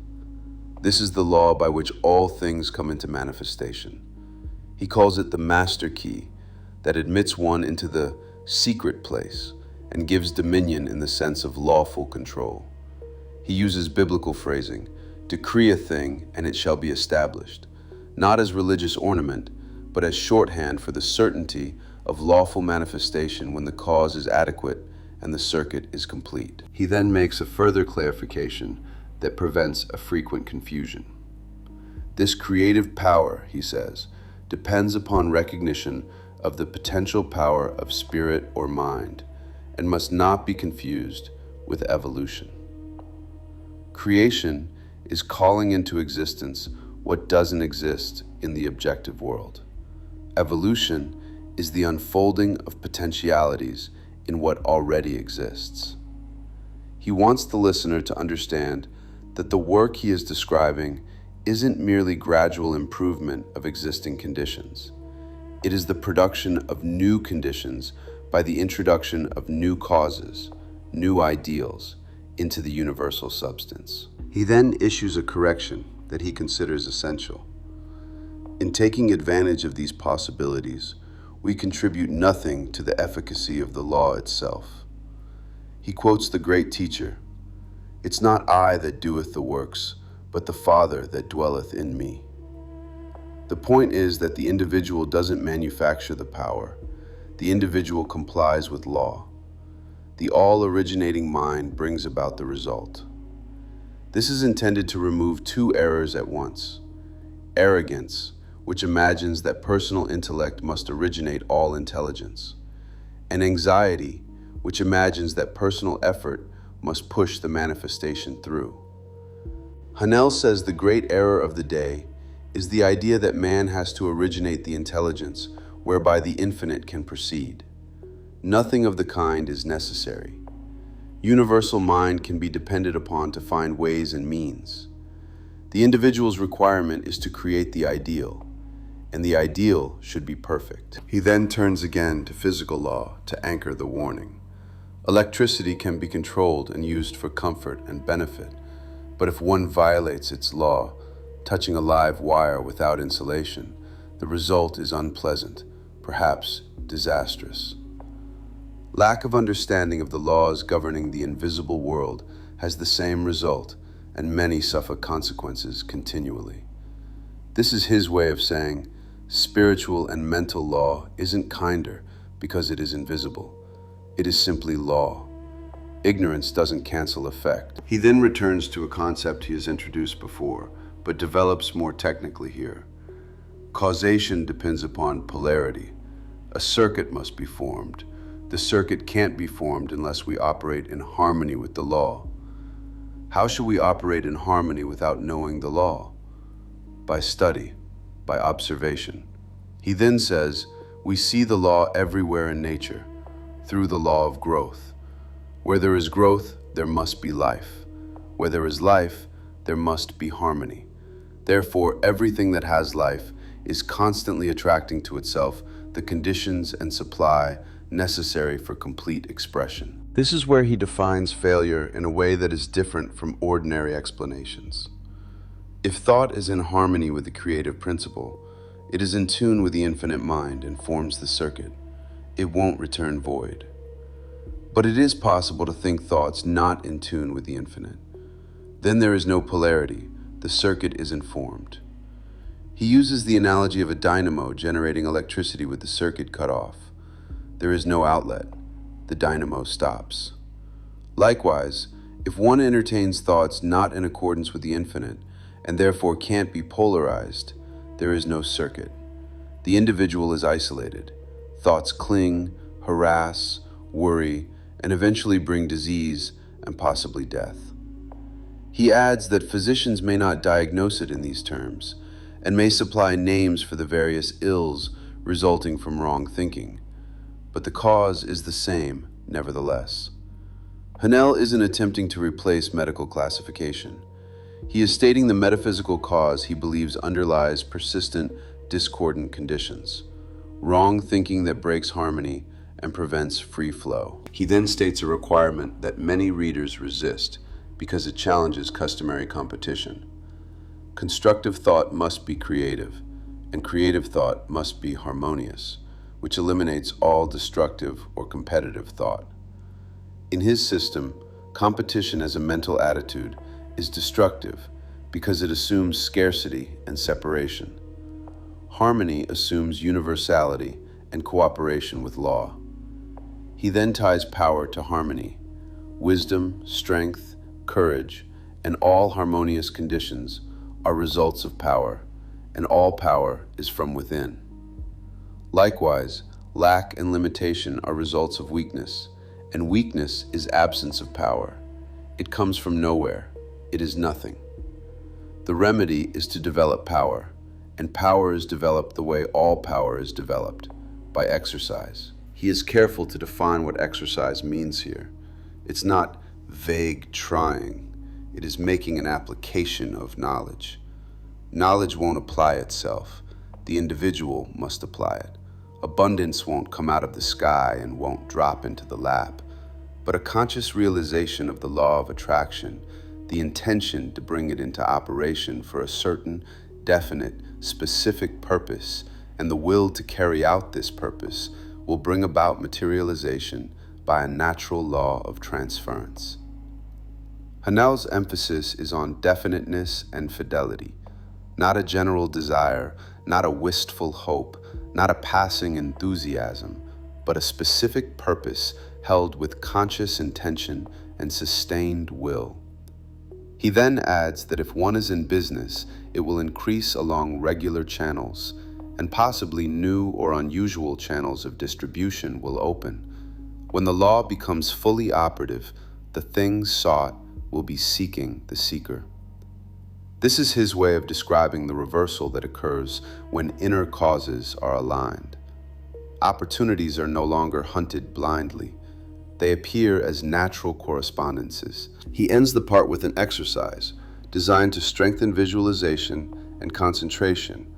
This is the law by which all things come into manifestation. He calls it the master key that admits one into the secret place and gives dominion in the sense of lawful control. He uses biblical phrasing, decree a thing and it shall be established, not as religious ornament, but as shorthand for the certainty of lawful manifestation when the cause is adequate and the circuit is complete. He then makes a further clarification that prevents a frequent confusion. This creative power, he says, depends upon recognition of the potential power of spirit or mind and must not be confused with evolution. Creation is calling into existence what doesn't exist in the objective world. Evolution is the unfolding of potentialities in what already exists. He wants the listener to understand that the work he is describing isn't merely gradual improvement of existing conditions. It is the production of new conditions by the introduction of new causes, new ideals, into the universal substance. He then issues a correction that he considers essential. In taking advantage of these possibilities, we contribute nothing to the efficacy of the law itself. He quotes the great teacher, "It's not I that doeth the works, but the Father that dwelleth in me." The point is that the individual doesn't manufacture the power. The individual complies with law. The all-originating mind brings about the result. This is intended to remove two errors at once: arrogance, which imagines that personal intellect must originate all intelligence, and anxiety, which imagines that personal effort must push the manifestation through. Haanel says the great error of the day is the idea that man has to originate the intelligence whereby the infinite can proceed. Nothing of the kind is necessary. Universal mind can be depended upon to find ways and means. The individual's requirement is to create the ideal, and the ideal should be perfect. He then turns again to physical law to anchor the warning. Electricity can be controlled and used for comfort and benefit, but if one violates its law, touching a live wire without insulation, the result is unpleasant, perhaps disastrous. Lack of understanding of the laws governing the invisible world has the same result, and many suffer consequences continually. This is his way of saying, spiritual and mental law isn't kinder because it is invisible, It is simply law. Ignorance doesn't cancel effect. He then returns to a concept he has introduced before, but develops more technically here. Causation depends upon polarity. A circuit must be formed. The circuit can't be formed unless we operate in harmony with the law. How should we operate in harmony without knowing the law? By study, by observation. He then says, we see the law everywhere in nature, through the law of growth. Where there is growth, there must be life. Where there is life, there must be harmony. Therefore, everything that has life is constantly attracting to itself the conditions and supply necessary for complete expression. This is where he defines failure in a way that is different from ordinary explanations. If thought is in harmony with the creative principle, it is in tune with the infinite mind and forms the circuit. It won't return void. But it is possible to think thoughts not in tune with the infinite. Then there is no polarity. The circuit isn't formed. He uses the analogy of a dynamo generating electricity with the circuit cut off. There is no outlet. The dynamo stops. Likewise, if one entertains thoughts not in accordance with the infinite, and therefore can't be polarized, there is no circuit. The individual is isolated. Thoughts cling, harass, worry, and eventually bring disease and possibly death. He adds that physicians may not diagnose it in these terms, and may supply names for the various ills resulting from wrong thinking, but the cause is the same nevertheless. Haanel isn't attempting to replace medical classification. He is stating the metaphysical cause he believes underlies persistent, discordant conditions, wrong thinking that breaks harmony and prevents free flow. He then states a requirement that many readers resist because it challenges customary competition. Constructive thought must be creative, and creative thought must be harmonious, which eliminates all destructive or competitive thought. In his system, competition as a mental attitude is destructive because it assumes scarcity and separation. Harmony assumes universality and cooperation with law. He then ties power to harmony. Wisdom, strength, courage, and all harmonious conditions are results of power, and all power is from within. Likewise, lack and limitation are results of weakness, and weakness is absence of power. It comes from nowhere. It is nothing. The remedy is to develop power, and power is developed the way all power is developed, by exercise. He is careful to define what exercise means here. It's not vague trying. It is making an application of knowledge. Knowledge won't apply itself. The individual must apply it. Abundance won't come out of the sky and won't drop into the lap, but a conscious realization of the law of attraction, the intention to bring it into operation for a certain, definite, specific purpose, and the will to carry out this purpose will bring about materialization by a natural law of transference. Haanel's emphasis is on definiteness and fidelity, not a general desire, not a wistful hope, not a passing enthusiasm, but a specific purpose held with conscious intention and sustained will. He then adds that if one is in business, it will increase along regular channels, and possibly new or unusual channels of distribution will open. When the law becomes fully operative, the things sought will be seeking the seeker. This is his way of describing the reversal that occurs when inner causes are aligned. Opportunities are no longer hunted blindly. They appear as natural correspondences. He ends the part with an exercise designed to strengthen visualization and concentration,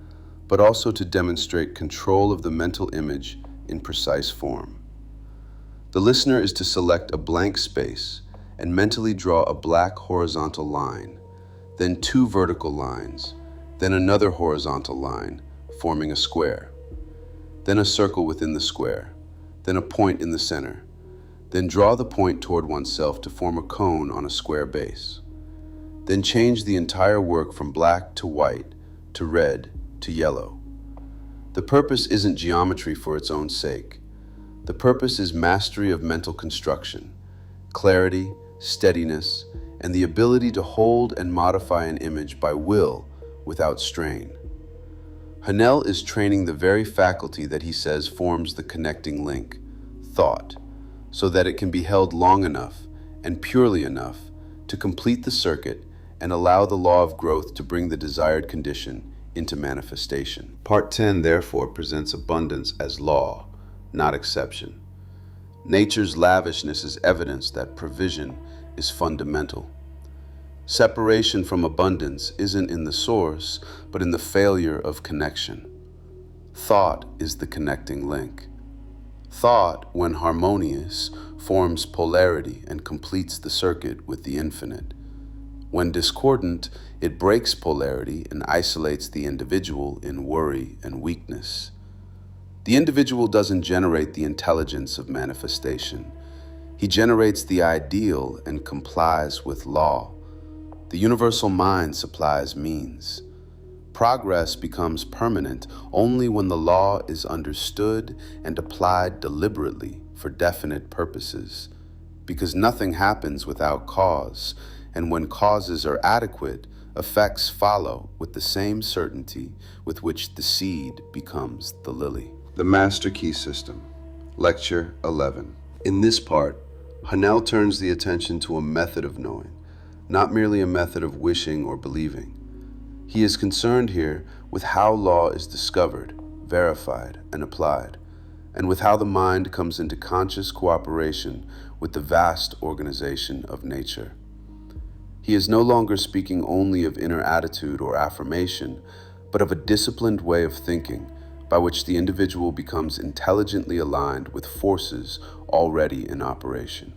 but also to demonstrate control of the mental image in precise form. The listener is to select a blank space and mentally draw a black horizontal line, then two vertical lines, then another horizontal line, forming a square, then a circle within the square, then a point in the center, then draw the point toward oneself to form a cone on a square base. Then change the entire work from black to white, to red, to yellow. The purpose isn't geometry for its own sake. The purpose is mastery of mental construction, clarity, steadiness, and the ability to hold and modify an image by will without strain. Haanel is training the very faculty that he says forms the connecting link, thought, so that it can be held long enough and purely enough to complete the circuit and allow the law of growth to bring the desired condition into manifestation. Part 10 therefore presents abundance as law, not exception. Nature's lavishness is evidence that provision is fundamental. Separation from abundance isn't in the source, but in the failure of connection. Thought is the connecting link. Thought, when harmonious, forms polarity and completes the circuit with the infinite. When discordant, it breaks polarity and isolates the individual in worry and weakness. The individual doesn't generate the intelligence of manifestation. He generates the ideal and complies with law. The universal mind supplies means. Progress becomes permanent only when the law is understood and applied deliberately for definite purposes, because nothing happens without cause, and when causes are adequate, effects follow with the same certainty with which the seed becomes the lily. The Master Key System, Lecture 11. In this part, Haanel turns the attention to a method of knowing, not merely a method of wishing or believing. He is concerned here with how law is discovered, verified, and applied, and with how the mind comes into conscious cooperation with the vast organization of nature. He is no longer speaking only of inner attitude or affirmation, but of a disciplined way of thinking by which the individual becomes intelligently aligned with forces already in operation.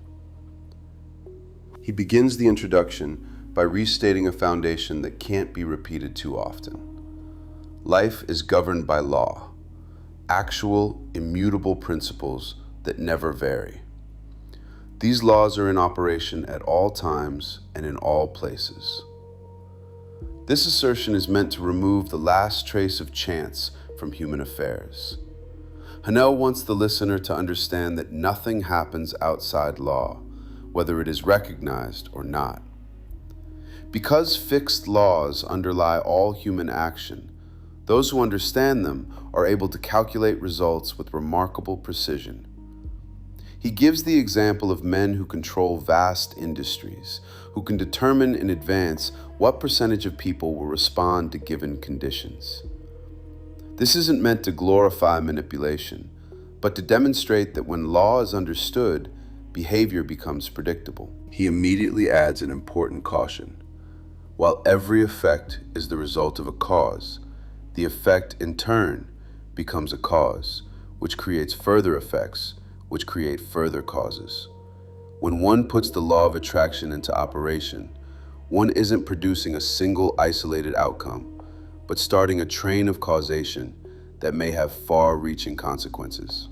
He begins the introduction by restating a foundation that can't be repeated too often. Life is governed by law, actual, immutable principles that never vary. These laws are in operation at all times and in all places. This assertion is meant to remove the last trace of chance from human affairs. Haanel wants the listener to understand that nothing happens outside law, whether it is recognized or not. Because fixed laws underlie all human action, those who understand them are able to calculate results with remarkable precision. He gives the example of men who control vast industries, who can determine in advance what percentage of people will respond to given conditions. This isn't meant to glorify manipulation, but to demonstrate that when law is understood, behavior becomes predictable. He immediately adds an important caution. While every effect is the result of a cause, the effect in turn becomes a cause, which creates further effects, which create further causes. When one puts the law of attraction into operation, one isn't producing a single isolated outcome, but starting a train of causation that may have far-reaching consequences.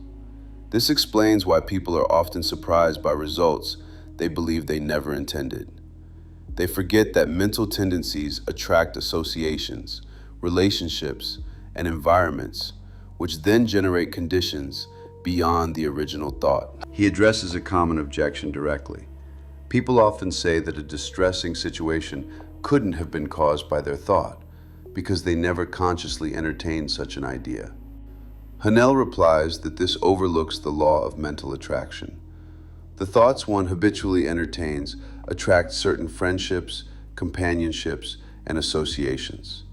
This explains why people are often surprised by results they believe they never intended. They forget that mental tendencies attract associations, relationships, and environments, which then generate conditions beyond the original thought. He addresses a common objection directly. People often say that a distressing situation couldn't have been caused by their thought, because they never consciously entertained such an idea. Haanel replies that this overlooks the law of mental attraction. The thoughts one habitually entertains attract certain friendships, companionships, and associations.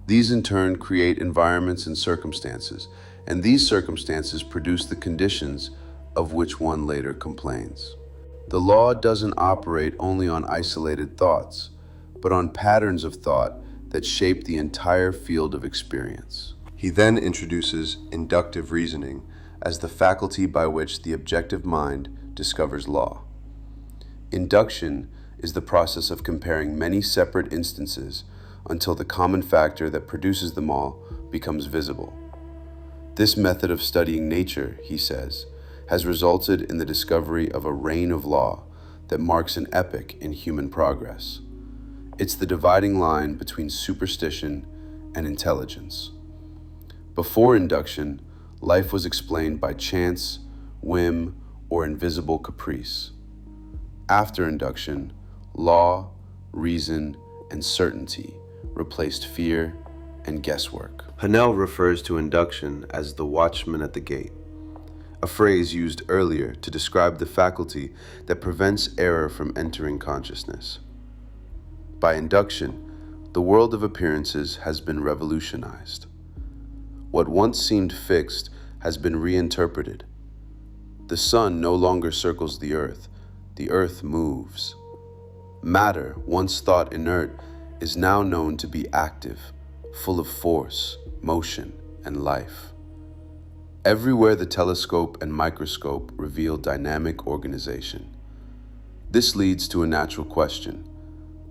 These in turn create environments and circumstances, and these circumstances produce the conditions of which one later complains. The law doesn't operate only on isolated thoughts, but on patterns of thought that shape the entire field of experience. He then introduces inductive reasoning as the faculty by which the objective mind discovers law. Induction is the process of comparing many separate instances until the common factor that produces them all becomes visible. This method of studying nature, he says, has resulted in the discovery of a reign of law that marks an epoch in human progress. It's the dividing line between superstition and intelligence. Before induction, life was explained by chance, whim, or invisible caprice. After induction, law, reason, and certainty replaced fear and guesswork. Haanel refers to induction as the watchman at the gate, a phrase used earlier to describe the faculty that prevents error from entering consciousness. By induction, the world of appearances has been revolutionized. What once seemed fixed has been reinterpreted. The sun no longer circles the earth moves. Matter, once thought inert, is now known to be active, full of force, motion, and life. Everywhere the telescope and microscope reveal dynamic organization. This leads to a natural question.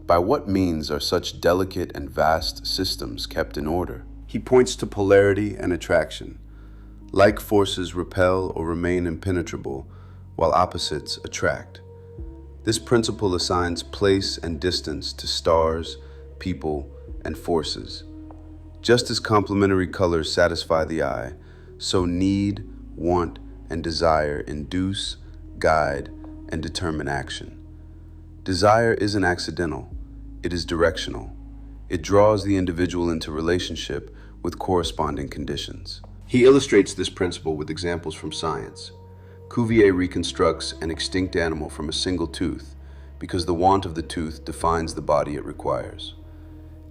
By what means are such delicate and vast systems kept in order? He points to polarity and attraction. Like forces repel or remain impenetrable, while opposites attract. This principle assigns place and distance to stars, people, and forces. Just as complementary colors satisfy the eye, so need, want, and desire induce, guide, and determine action. Desire isn't accidental, it is directional. It draws the individual into relationship with corresponding conditions. He illustrates this principle with examples from science. Cuvier reconstructs an extinct animal from a single tooth because the want of the tooth defines the body it requires.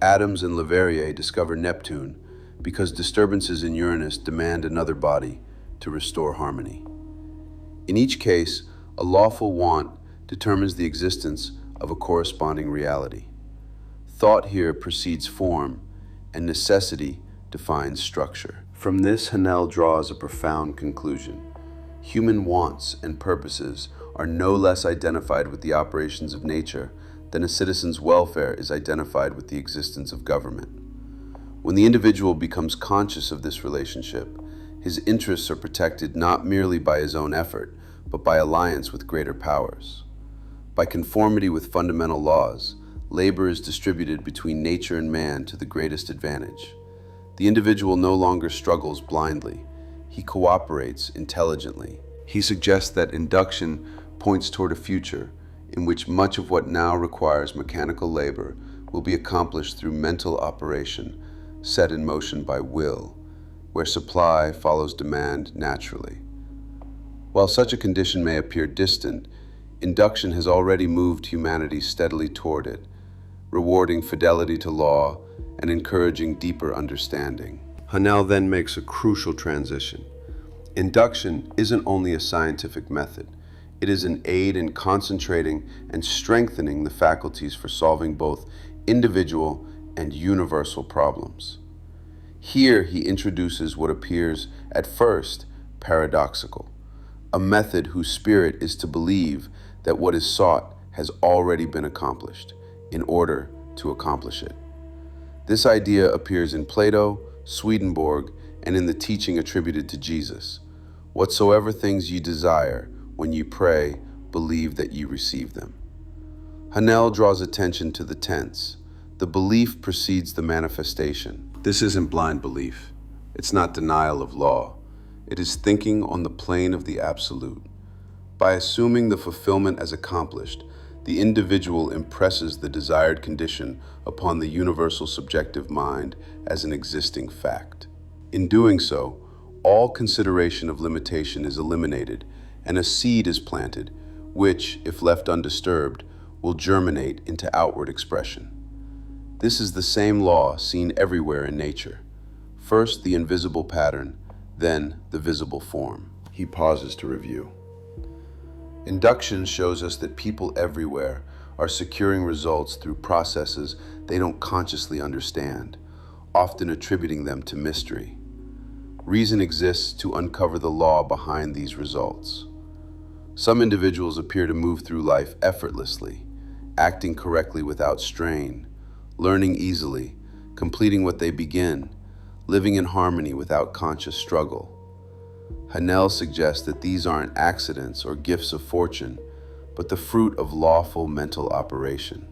Adams and Leverrier discover Neptune because disturbances in Uranus demand another body to restore harmony. In each case, a lawful want determines the existence of a corresponding reality. Thought here precedes form, and necessity defines structure. From this, Haanel draws a profound conclusion. Human wants and purposes are no less identified with the operations of nature than a citizen's welfare is identified with the existence of government. When the individual becomes conscious of this relationship, his interests are protected not merely by his own effort, but by alliance with greater powers. By conformity with fundamental laws, labor is distributed between nature and man to the greatest advantage. The individual no longer struggles blindly. He cooperates intelligently. He suggests that induction points toward a future in which much of what now requires mechanical labor will be accomplished through mental operation set in motion by will, where supply follows demand naturally. While such a condition may appear distant, induction has already moved humanity steadily toward it, rewarding fidelity to law and encouraging deeper understanding. Haanel then makes a crucial transition. Induction isn't only a scientific method, it is an aid in concentrating and strengthening the faculties for solving both individual and universal problems. Here he introduces what appears at first paradoxical, a method whose spirit is to believe that what is sought has already been accomplished in order to accomplish it. This idea appears in Plato, Swedenborg, and in the teaching attributed to Jesus. Whatsoever things ye desire, when ye pray, believe that ye receive them. Haanel draws attention to the tense. The belief precedes the manifestation. This isn't blind belief. It's not denial of law. It is thinking on the plane of the absolute. By assuming the fulfillment as accomplished, the individual impresses the desired condition upon the universal subjective mind as an existing fact. In doing so, all consideration of limitation is eliminated, and a seed is planted, which, if left undisturbed, will germinate into outward expression. This is the same law seen everywhere in nature. First the invisible pattern, then the visible form. He pauses to review. Induction shows us that people everywhere are securing results through processes they don't consciously understand, often attributing them to mystery. Reason exists to uncover the law behind these results. Some individuals appear to move through life effortlessly, acting correctly without strain, learning easily, completing what they begin, living in harmony without conscious struggle. Haanel suggests that these aren't accidents or gifts of fortune, but the fruit of lawful mental operation.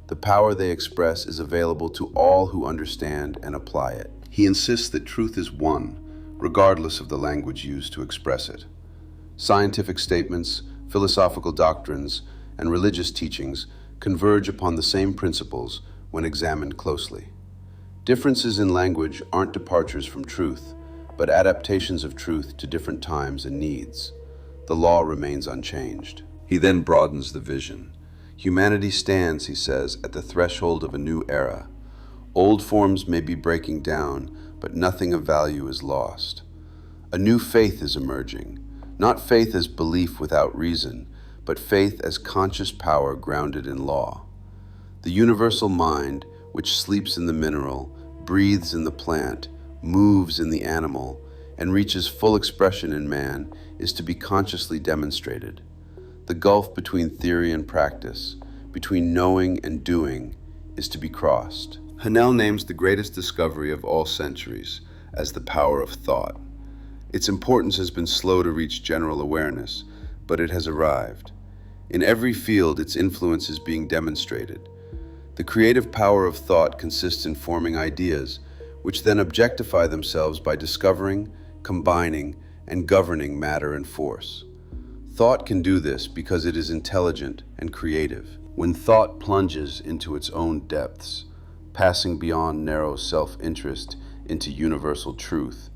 The power they express is available to all who understand and apply it. He insists that truth is one, regardless of the language used to express it. Scientific statements, philosophical doctrines, and religious teachings converge upon the same principles when examined closely. Differences in language aren't departures from truth, but adaptations of truth to different times and needs. The law remains unchanged. He then broadens the vision. Humanity stands, he says, at the threshold of a new era. Old forms may be breaking down, but nothing of value is lost. A new faith is emerging, not faith as belief without reason, but faith as conscious power grounded in law. The universal mind, which sleeps in the mineral, breathes in the plant, moves in the animal, and reaches full expression in man, is to be consciously demonstrated. The gulf between theory and practice, between knowing and doing, is to be crossed. Haanel names the greatest discovery of all centuries as the power of thought. Its importance has been slow to reach general awareness, but it has arrived. In every field, its influence is being demonstrated. The creative power of thought consists in forming ideas, which then objectify themselves by discovering, combining, and governing matter and force. Thought can do this because it is intelligent and creative. When thought plunges into its own depths, passing beyond narrow self-interest into universal truth,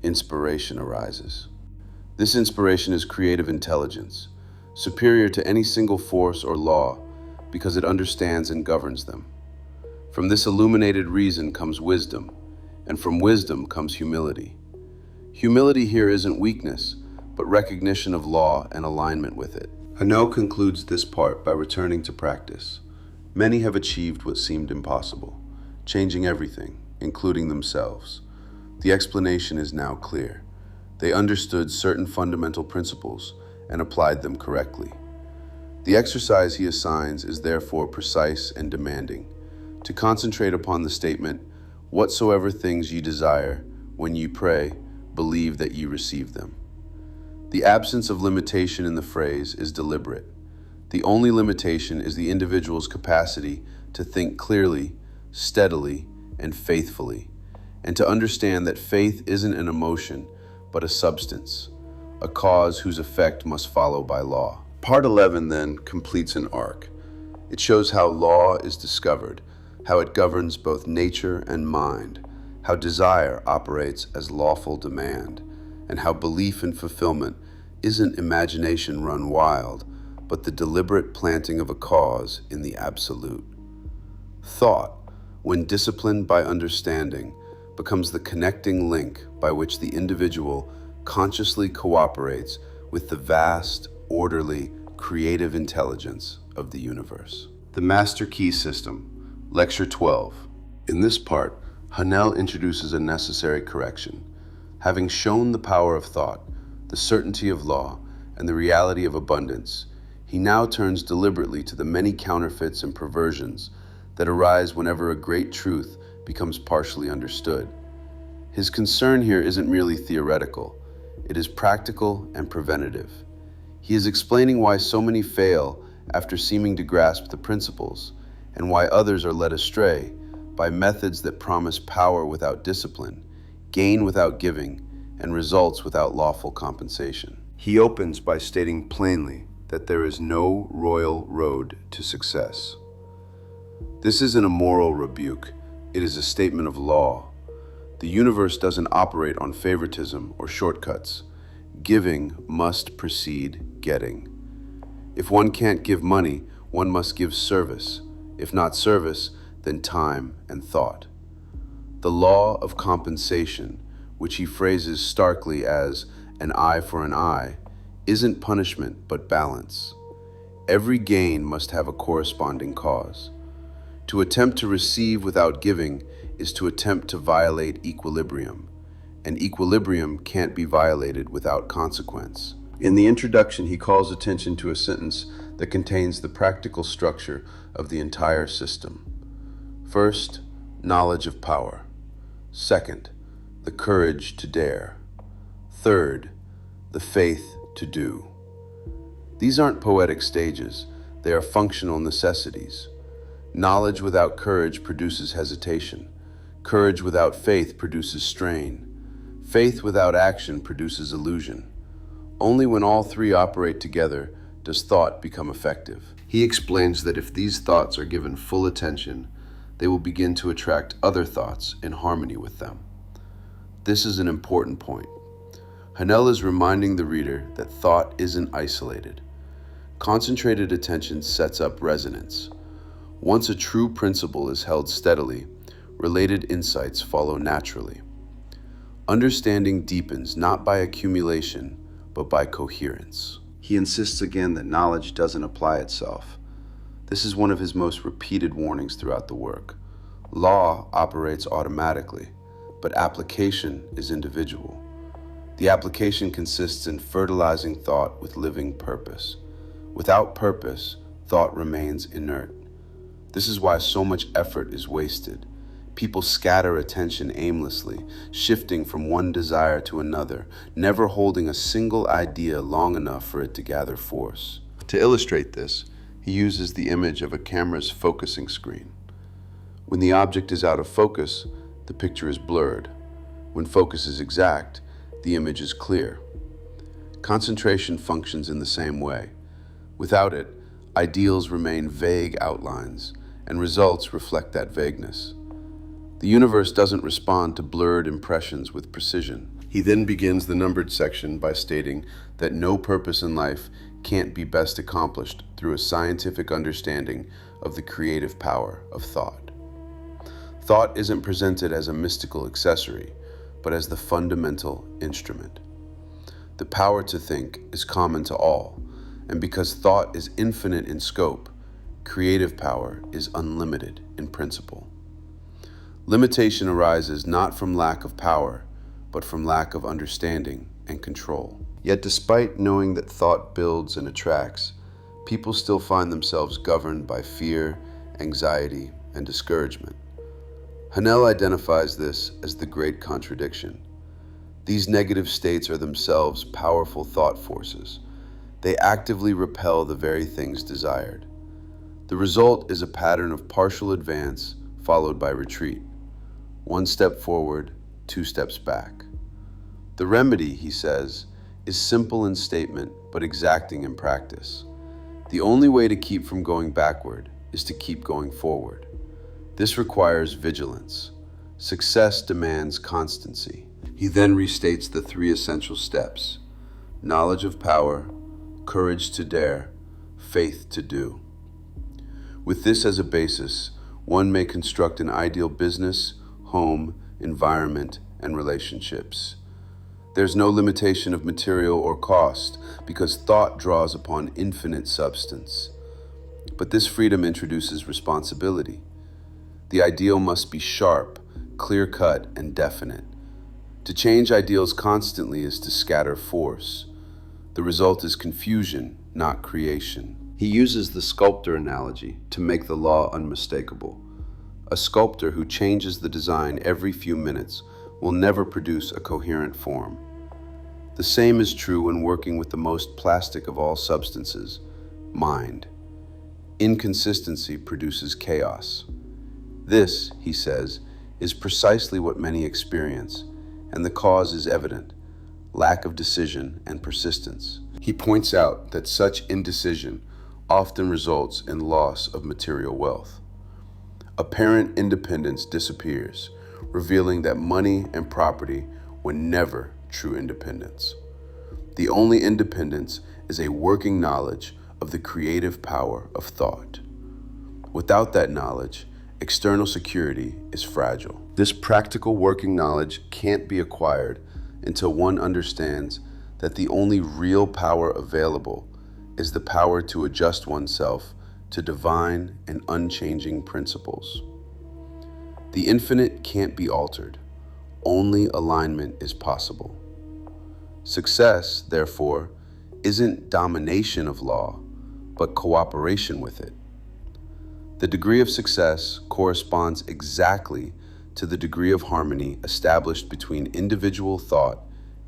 inspiration arises. This inspiration is creative intelligence, superior to any single force or law, because it understands and governs them. From this illuminated reason comes wisdom, and from wisdom comes humility. Humility here isn't weakness, but recognition of law and alignment with it. Haanel concludes this part by returning to practice. Many have achieved what seemed impossible, changing everything, including themselves. The explanation is now clear. They understood certain fundamental principles and applied them correctly. The exercise he assigns is therefore precise and demanding. To concentrate upon the statement, "Whatsoever things ye desire, when ye pray, believe that ye receive them." The absence of limitation in the phrase is deliberate. The only limitation is the individual's capacity to think clearly, steadily, and faithfully, and to understand that faith isn't an emotion, but a substance, a cause whose effect must follow by law. Part 11 then completes an arc. It shows how law is discovered, how it governs both nature and mind, how desire operates as lawful demand, and how belief and fulfillment isn't imagination run wild, but the deliberate planting of a cause in the absolute. Thought, when disciplined by understanding, becomes the connecting link by which the individual consciously cooperates with the vast, orderly, creative intelligence of the universe. The Master Key System, Lecture 12. In this part, Haanel introduces a necessary correction. Having shown the power of thought, the certainty of law, and the reality of abundance, he now turns deliberately to the many counterfeits and perversions that arise whenever a great truth becomes partially understood. His concern here isn't merely theoretical, it is practical and preventative. He is explaining why so many fail after seeming to grasp the principles, and why others are led astray by methods that promise power without discipline, gain without giving, and results without lawful compensation. He opens by stating plainly that there is no royal road to success. This isn't a moral rebuke, it is a statement of law. The universe doesn't operate on favoritism or shortcuts. Giving must precede getting. If one can't give money, one must give service. If not service, then time and thought. The law of compensation, which he phrases starkly as an eye for an eye, isn't punishment but balance. Every gain must have a corresponding cause. To attempt to receive without giving is to attempt to violate equilibrium, and equilibrium can't be violated without consequence. In the introduction, he calls attention to a sentence that contains the practical structure of the entire system. First, knowledge of power. Second, the courage to dare. Third, the faith to do. These aren't poetic stages, they are functional necessities. Knowledge without courage produces hesitation. Courage without faith produces strain. Faith without action produces illusion. Only when all three operate together does thought become effective. He explains that if these thoughts are given full attention, they will begin to attract other thoughts in harmony with them. This is an important point. Haanel is reminding the reader that thought isn't isolated. Concentrated attention sets up resonance. Once a true principle is held steadily, related insights follow naturally. Understanding deepens not by accumulation, but by coherence. He insists again that knowledge doesn't apply itself. This is one of his most repeated warnings throughout the work. Law operates automatically, but application is individual. The application consists in fertilizing thought with living purpose. Without purpose, thought remains inert. This is why so much effort is wasted. People scatter attention aimlessly, shifting from one desire to another, never holding a single idea long enough for it to gather force. To illustrate this, he uses the image of a camera's focusing screen. When the object is out of focus, the picture is blurred. When focus is exact, the image is clear. Concentration functions in the same way. Without it, ideals remain vague outlines, and results reflect that vagueness. The universe doesn't respond to blurred impressions with precision. He then begins the numbered section by stating that no purpose in life can't be best accomplished through a scientific understanding of the creative power of thought. Thought isn't presented as a mystical accessory, but as the fundamental instrument. The power to think is common to all, and because thought is infinite in scope, creative power is unlimited in principle. Limitation arises not from lack of power, but from lack of understanding and control. Yet despite knowing that thought builds and attracts, people still find themselves governed by fear, anxiety, and discouragement. Haanel identifies this as the great contradiction. These negative states are themselves powerful thought forces. They actively repel the very things desired. The result is a pattern of partial advance followed by retreat. One step forward, two steps back. The remedy, he says, is simple in statement but exacting in practice. The only way to keep from going backward is to keep going forward. This requires vigilance. Success demands constancy. He then restates the three essential steps: knowledge of power, courage to dare, faith to do. With this as a basis, one may construct an ideal business, home, environment, and relationships. There's no limitation of material or cost because thought draws upon infinite substance. But this freedom introduces responsibility. The ideal must be sharp, clear-cut, and definite. To change ideals constantly is to scatter force. The result is confusion, not creation. He uses the sculptor analogy to make the law unmistakable. A sculptor who changes the design every few minutes will never produce a coherent form. The same is true when working with the most plastic of all substances, mind. Inconsistency produces chaos. This, he says, is precisely what many experience, and the cause is evident: lack of decision and persistence. He points out that such indecision often results in loss of material wealth. Apparent independence disappears, revealing that money and property were never true independence. The only independence is a working knowledge of the creative power of thought. Without that knowledge, external security is fragile. This practical working knowledge can't be acquired until one understands that the only real power available is the power to adjust oneself to divine and unchanging principles. The infinite can't be altered. Only alignment is possible. Success, therefore, isn't domination of law, but cooperation with it. The degree of success corresponds exactly to the degree of harmony established between individual thought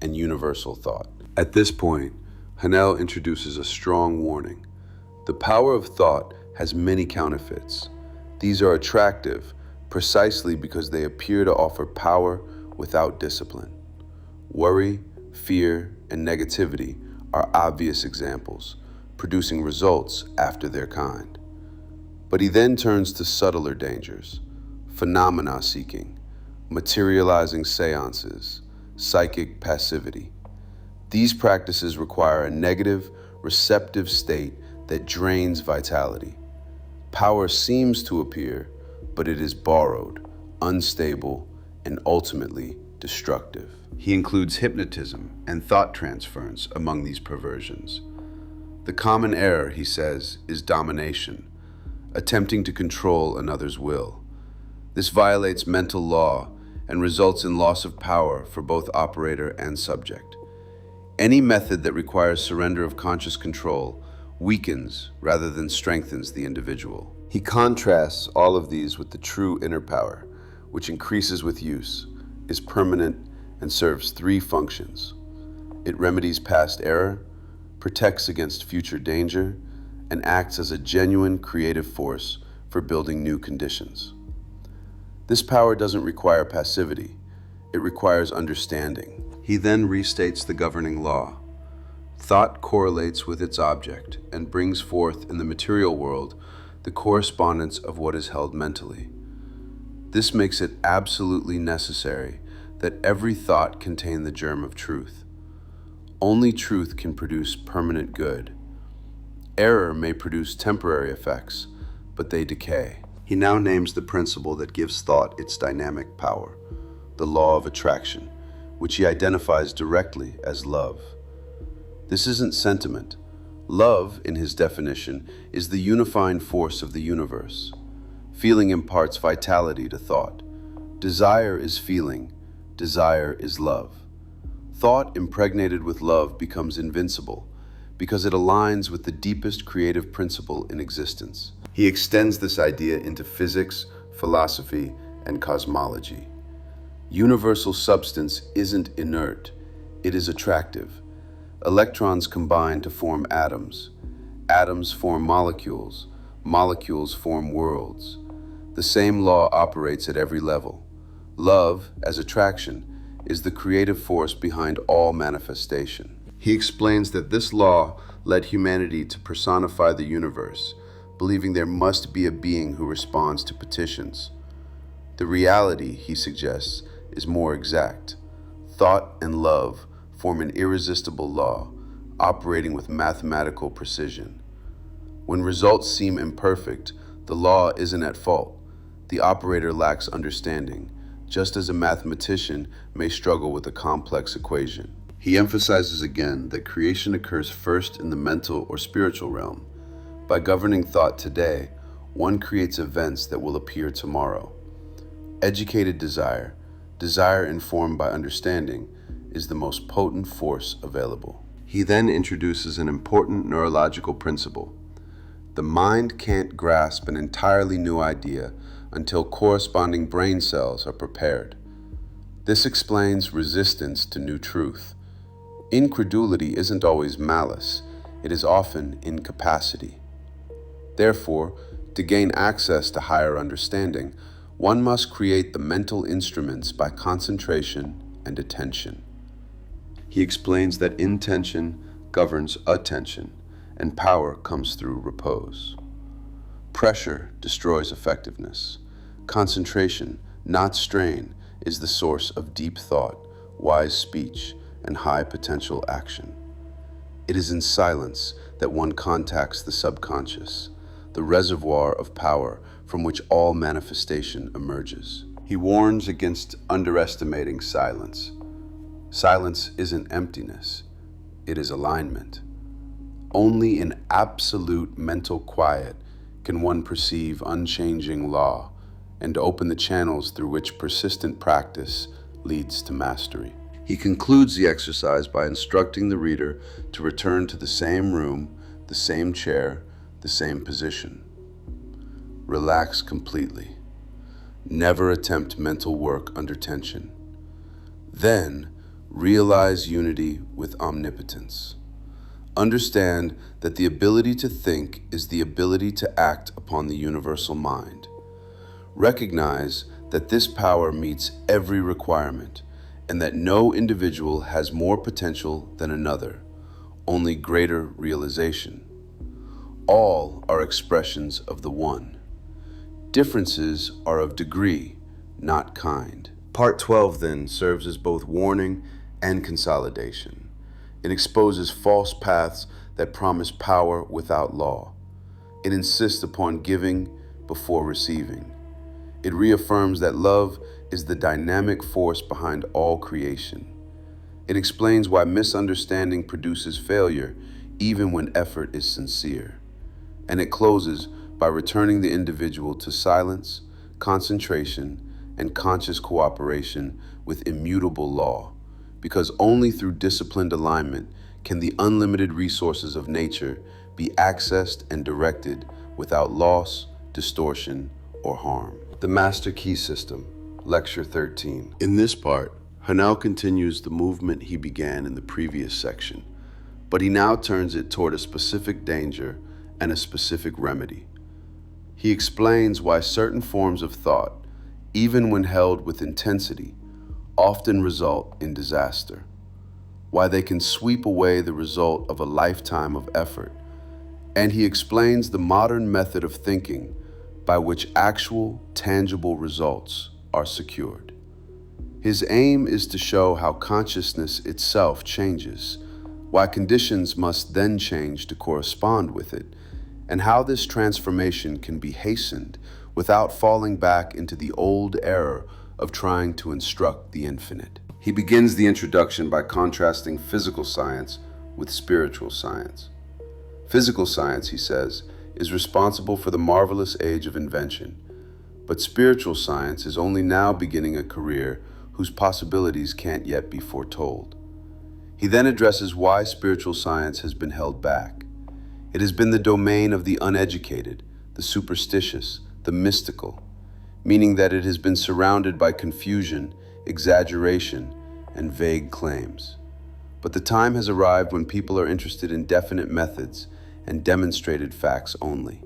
and universal thought. At this point, Haanel introduces a strong warning. The power of thought has many counterfeits. These are attractive precisely because they appear to offer power without discipline. Worry, fear, and negativity are obvious examples, producing results after their kind. But he then turns to subtler dangers, phenomena seeking, materializing seances, psychic passivity. These practices require a negative, receptive state that drains vitality. Power seems to appear, but it is borrowed, unstable, and ultimately destructive. He includes hypnotism and thought transference among these perversions. The common error, he says, is domination, attempting to control another's will. This violates mental law and results in loss of power for both operator and subject. Any method that requires surrender of conscious control weakens rather than strengthens the individual. He contrasts all of these with the true inner power, which increases with use, is permanent, and serves three functions. It remedies past error, protects against future danger, and acts as a genuine creative force for building new conditions. This power doesn't require passivity, it requires understanding. He then restates the governing law. Thought correlates with its object and brings forth in the material world the correspondence of what is held mentally. This makes it absolutely necessary that every thought contain the germ of truth. Only truth can produce permanent good. Error may produce temporary effects, but they decay. He now names the principle that gives thought its dynamic power, the law of attraction, which he identifies directly as love. This isn't sentiment. Love, in his definition, is the unifying force of the universe. Feeling imparts vitality to thought. Desire is feeling. Desire is love. Thought impregnated with love becomes invincible because it aligns with the deepest creative principle in existence. He extends this idea into physics, philosophy, and cosmology. Universal substance isn't inert, it is attractive. Electrons combine to form atoms. Atoms form molecules. Molecules form worlds. The same law operates at every level. Love, as attraction, is the creative force behind all manifestation. He explains that this law led humanity to personify the universe, believing there must be a being who responds to petitions. The reality, he suggests, is more exact. Thought and love form an irresistible law, operating with mathematical precision. When results seem imperfect, the law isn't at fault. The operator lacks understanding, just as a mathematician may struggle with a complex equation. He emphasizes again that creation occurs first in the mental or spiritual realm. By governing thought today, one creates events that will appear tomorrow. Educated desire, desire informed by understanding, is the most potent force available. He then introduces an important neurological principle. The mind can't grasp an entirely new idea until corresponding brain cells are prepared. This explains resistance to new truth. Incredulity isn't always malice, it is often incapacity. Therefore, to gain access to higher understanding, one must create the mental instruments by concentration and attention. He explains that intention governs attention, and power comes through repose. Pressure destroys effectiveness. Concentration, not strain, is the source of deep thought, wise speech, and high potential action. It is in silence that one contacts the subconscious, the reservoir of power from which all manifestation emerges. He warns against underestimating silence. Silence isn't emptiness, it is alignment. Only in absolute mental quiet can one perceive unchanging law and open the channels through which persistent practice leads to mastery. He concludes the exercise by instructing the reader to return to the same room, the same chair, the same position. Relax completely. Never attempt mental work under tension. Then, realize unity with omnipotence. Understand that the ability to think is the ability to act upon the universal mind. Recognize that this power meets every requirement and that no individual has more potential than another. only greater realization. All are expressions of the one. Differences are of degree, not kind. Part 12 then serves as both warning and consolidation. It exposes false paths that promise power without law. It insists upon giving before receiving. It reaffirms that love is the dynamic force behind all creation. It explains why misunderstanding produces failure even when effort is sincere. And it closes by returning the individual to silence, concentration, and conscious cooperation with immutable law, because only through disciplined alignment can the unlimited resources of nature be accessed and directed without loss, distortion, or harm. The Master Key System, Lecture 13. In this part, Haanel continues the movement he began in the previous section, but he now turns it toward a specific danger and a specific remedy. He explains why certain forms of thought, even when held with intensity, often result in disaster, why they can sweep away the result of a lifetime of effort, and he explains the modern method of thinking by which actual, tangible results are secured. His aim is to show how consciousness itself changes, why conditions must then change to correspond with it, and how this transformation can be hastened without falling back into the old error of trying to instruct the infinite. He begins the introduction by contrasting physical science with spiritual science. Physical science, he says, is responsible for the marvelous age of invention, but spiritual science is only now beginning a career whose possibilities can't yet be foretold. He then addresses why spiritual science has been held back. It has been the domain of the uneducated, the superstitious, the mystical, meaning that it has been surrounded by confusion, exaggeration, and vague claims. But the time has arrived when people are interested in definite methods and demonstrated facts only.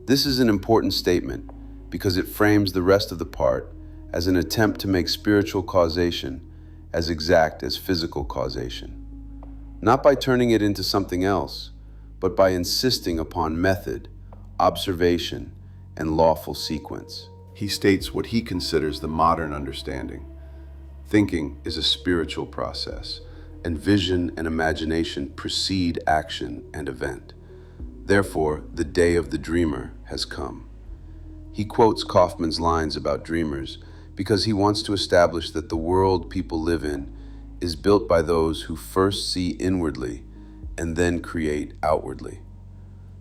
This is an important statement because it frames the rest of the part as an attempt to make spiritual causation as exact as physical causation, not by turning it into something else, but by insisting upon method, observation, and lawful sequence. He states what he considers the modern understanding. Thinking is a spiritual process, and vision and imagination precede action and event. Therefore, the day of the dreamer has come. He quotes Kaufman's lines about dreamers because he wants to establish that the world people live in is built by those who first see inwardly and then create outwardly.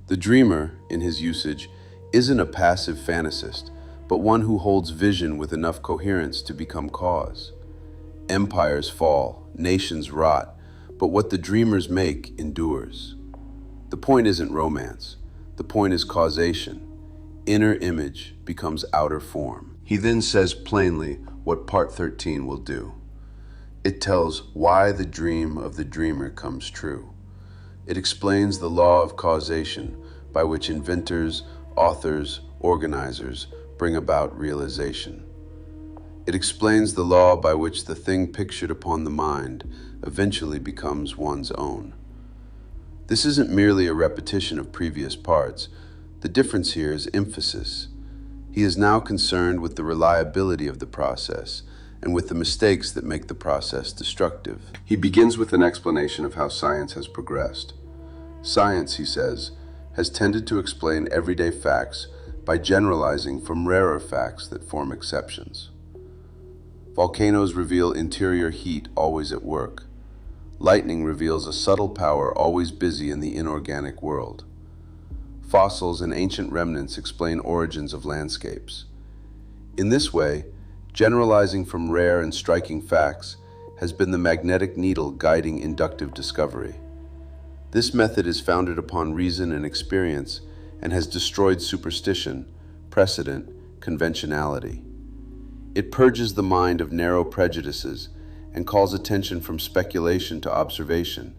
The dreamer, in his usage, isn't a passive fantasist, but one who holds vision with enough coherence to become cause. Empires fall, nations rot, but what the dreamers make endures. The point isn't romance. The point is causation. Inner image becomes outer form. He then says plainly what Part 13 will do. It tells why the dream of the dreamer comes true. It explains the law of causation by which inventors, authors, organizers bring about realization. It explains the law by which the thing pictured upon the mind eventually becomes one's own. This isn't merely a repetition of previous parts. The difference here is emphasis. He is now concerned with the reliability of the process and with the mistakes that make the process destructive. He begins with an explanation of how science has progressed. Science, he says, has tended to explain everyday facts by generalizing from rarer facts that form exceptions. Volcanoes reveal interior heat always at work. Lightning reveals a subtle power always busy in the inorganic world. Fossils and ancient remnants explain origins of landscapes. In this way, generalizing from rare and striking facts has been the magnetic needle guiding inductive discovery. This method is founded upon reason and experience and has destroyed superstition, precedent, conventionality. It purges the mind of narrow prejudices and calls attention from speculation to observation,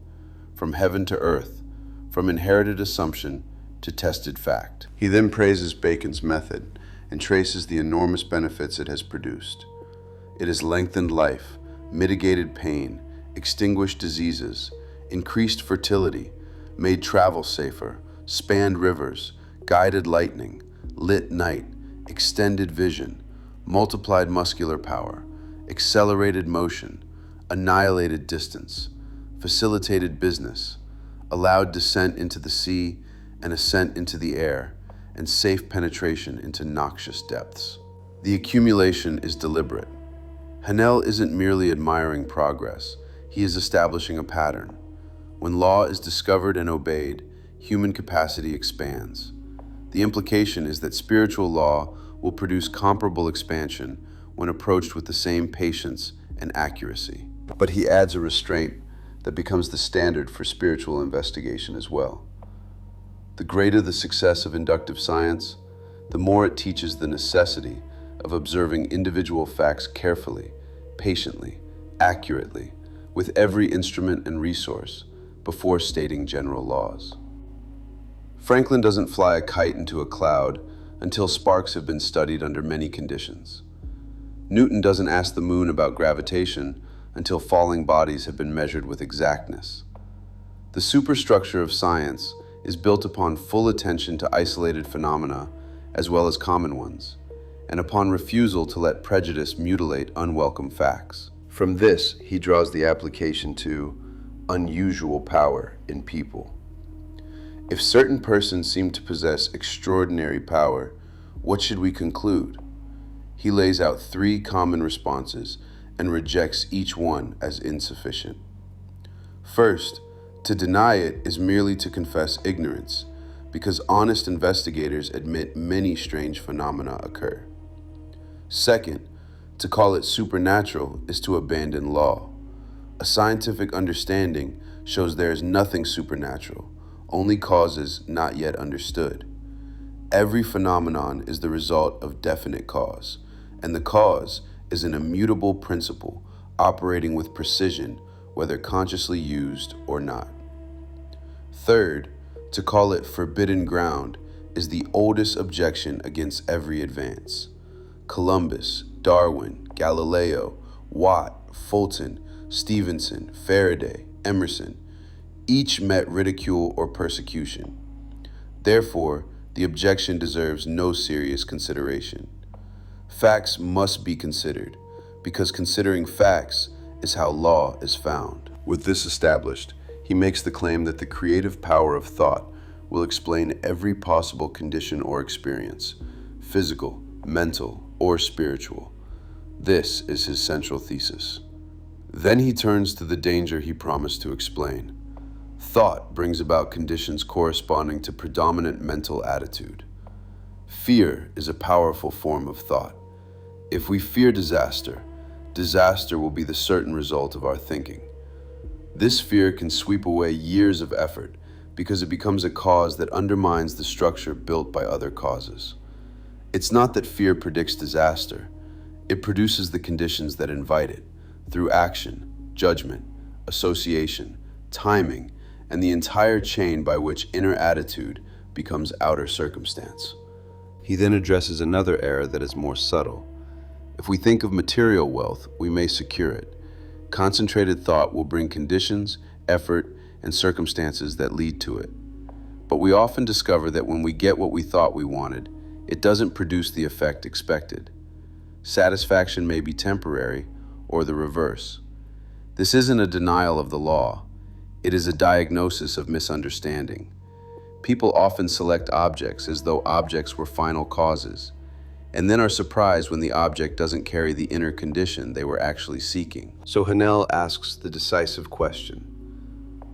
from heaven to earth, from inherited assumption to tested fact. He then praises Bacon's method and traces the enormous benefits it has produced. It has lengthened life, mitigated pain, extinguished diseases, increased fertility, made travel safer, spanned rivers, guided lightning, lit night, extended vision, multiplied muscular power, accelerated motion, annihilated distance, facilitated business, allowed descent into the sea and ascent into the air, and safe penetration into noxious depths. The accumulation is deliberate. Haanel isn't merely admiring progress, he is establishing a pattern. When law is discovered and obeyed, human capacity expands. The implication is that spiritual law will produce comparable expansion when approached with the same patience and accuracy. But he adds a restraint that becomes the standard for spiritual investigation as well. The greater the success of inductive science, the more it teaches the necessity of observing individual facts carefully, patiently, accurately, with every instrument and resource before stating general laws. Franklin doesn't fly a kite into a cloud until sparks have been studied under many conditions. Newton doesn't ask the moon about gravitation until falling bodies have been measured with exactness. The superstructure of science is built upon full attention to isolated phenomena as well as common ones, and upon refusal to let prejudice mutilate unwelcome facts. From this, he draws the application to unusual power in people. If certain persons seem to possess extraordinary power, what should we conclude? He lays out 3 common responses and rejects each one as insufficient. First, to deny it is merely to confess ignorance, because honest investigators admit many strange phenomena occur. Second, to call it supernatural is to abandon law. A scientific understanding shows there is nothing supernatural, only causes not yet understood. Every phenomenon is the result of definite cause, and the cause is an immutable principle operating with precision, whether consciously used or not. Third, to call it forbidden ground is the oldest objection against every advance. Columbus, Darwin, Galileo, Watt, Fulton, Stevenson, Faraday, Emerson, each met ridicule or persecution. Therefore, the objection deserves no serious consideration. Facts must be considered, because considering facts is how law is found. With this established, he makes the claim that the creative power of thought will explain every possible condition or experience, physical, mental, or spiritual. This is his central thesis. Then he turns to the danger he promised to explain. Thought brings about conditions corresponding to predominant mental attitude. Fear is a powerful form of thought. If we fear disaster, disaster will be the certain result of our thinking. This fear can sweep away years of effort because it becomes a cause that undermines the structure built by other causes. It's not that fear predicts disaster. It produces the conditions that invite it through action, judgment, association, timing, and the entire chain by which inner attitude becomes outer circumstance. He then addresses another error that is more subtle. If we think of material wealth, we may secure it. Concentrated thought will bring conditions, effort, and circumstances that lead to it. But we often discover that when we get what we thought we wanted, it doesn't produce the effect expected. Satisfaction may be temporary, or the reverse. This isn't a denial of the law. It is a diagnosis of misunderstanding. People often select objects as though objects were final causes, and then are surprised when the object doesn't carry the inner condition they were actually seeking. So Haanel asks the decisive question: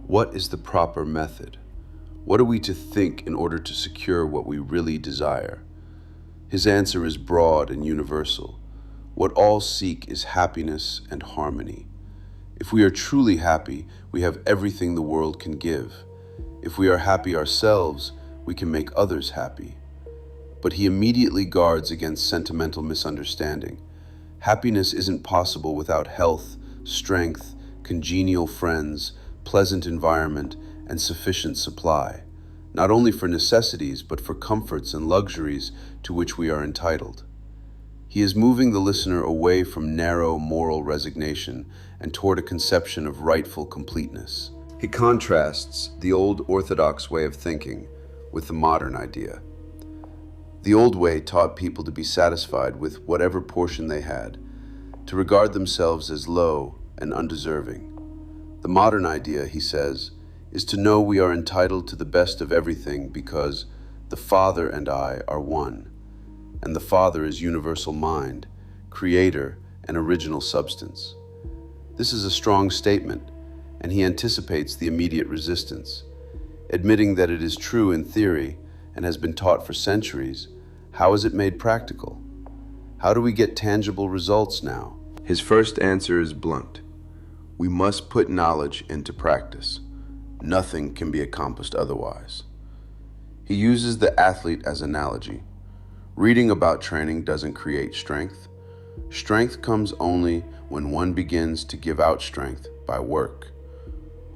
what is the proper method? What are we to think in order to secure what we really desire? His answer is broad and universal. What all seek is happiness and harmony. If we are truly happy, we have everything the world can give. If we are happy ourselves, we can make others happy. But he immediately guards against sentimental misunderstanding. Happiness isn't possible without health, strength, congenial friends, pleasant environment, and sufficient supply, not only for necessities, but for comforts and luxuries to which we are entitled. He is moving the listener away from narrow moral resignation and toward a conception of rightful completeness. He contrasts the old orthodox way of thinking with the modern idea. The old way taught people to be satisfied with whatever portion they had, to regard themselves as low and undeserving. The modern idea, he says, is to know we are entitled to the best of everything because the Father and I are one, and the Father is universal mind, creator, and original substance. This is a strong statement, and he anticipates the immediate resistance. Admitting that it is true in theory and has been taught for centuries, how is it made practical? How do we get tangible results now? His first answer is blunt. We must put knowledge into practice. Nothing can be accomplished otherwise. He uses the athlete as analogy. Reading about training doesn't create strength. Strength comes only when one begins to give out strength by work.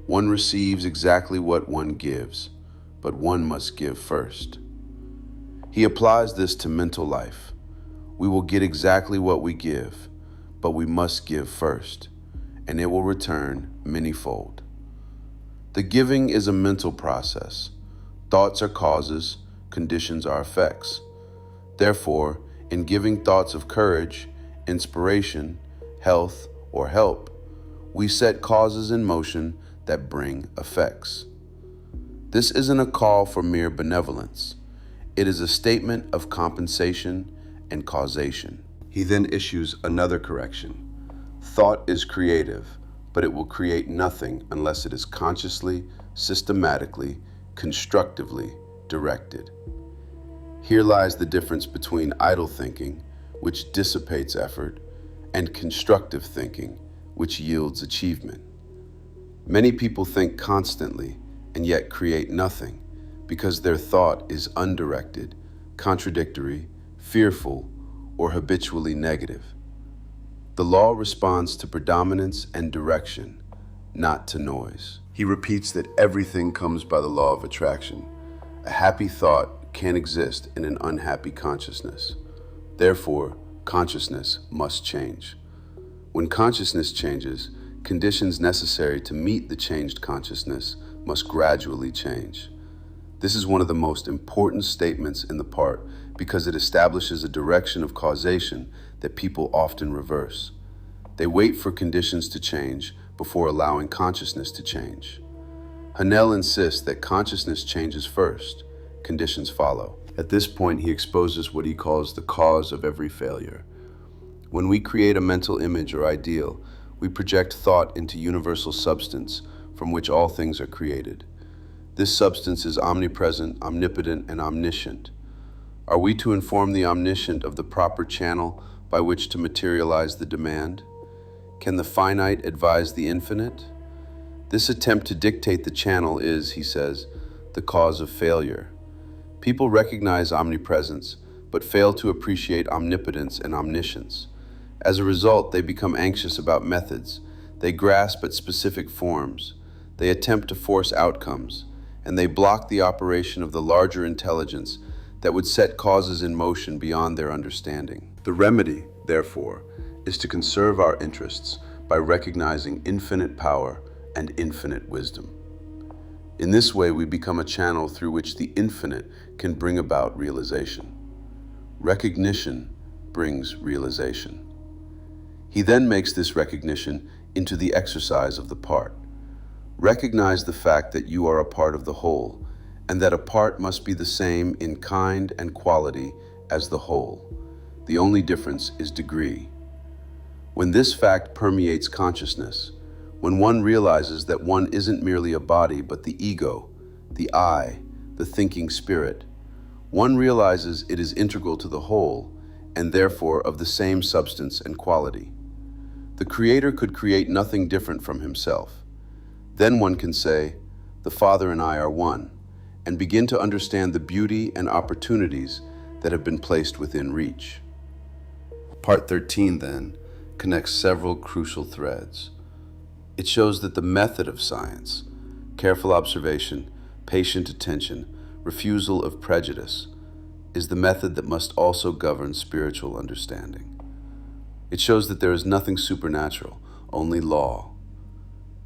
One receives exactly what one gives, but one must give first. He applies this to mental life. We will get exactly what we give, but we must give first, and it will return manyfold. The giving is a mental process. Thoughts are causes, conditions are effects. Therefore, in giving thoughts of courage, inspiration, health, or help, we set causes in motion that bring effects. This isn't a call for mere benevolence. It is a statement of compensation and causation. He then issues another correction. Thought is creative, but it will create nothing unless it is consciously, systematically, constructively directed. Here lies the difference between idle thinking, which dissipates effort, and constructive thinking, which yields achievement. Many people think constantly and yet create nothing because their thought is undirected, contradictory, fearful, or habitually negative. The law responds to predominance and direction, not to noise. He repeats that everything comes by the law of attraction. A happy thought can't exist in an unhappy consciousness. Therefore, consciousness must change. When consciousness changes, conditions necessary to meet the changed consciousness must gradually change. This is one of the most important statements in the part because it establishes a direction of causation that people often reverse. They wait for conditions to change before allowing consciousness to change. Haanel insists that consciousness changes first, conditions follow. At this point, he exposes what he calls the cause of every failure. When we create a mental image or ideal, we project thought into universal substance from which all things are created. This substance is omnipresent, omnipotent, and omniscient. Are we to inform the omniscient of the proper channel by which to materialize the demand? Can the finite advise the infinite? This attempt to dictate the channel is, he says, the cause of failure. People recognize omnipresence, but fail to appreciate omnipotence and omniscience. As a result, they become anxious about methods. They grasp at specific forms. They attempt to force outcomes, and they block the operation of the larger intelligence that would set causes in motion beyond their understanding. The remedy, therefore, is to conserve our interests by recognizing infinite power and infinite wisdom. In this way, we become a channel through which the infinite can bring about realization. Recognition brings realization. He then makes this recognition into the exercise of the part. Recognize the fact that you are a part of the whole, and that a part must be the same in kind and quality as the whole. The only difference is degree. When this fact permeates consciousness, when one realizes that one isn't merely a body but the ego, the I, the thinking spirit, one realizes it is integral to the whole and therefore of the same substance and quality. The Creator could create nothing different from himself. Then one can say, the Father and I are one, and begin to understand the beauty and opportunities that have been placed within reach. Part 13, then, connects several crucial threads. It shows that the method of science, careful observation, patient attention, refusal of prejudice, is the method that must also govern spiritual understanding. It shows that there is nothing supernatural, only law.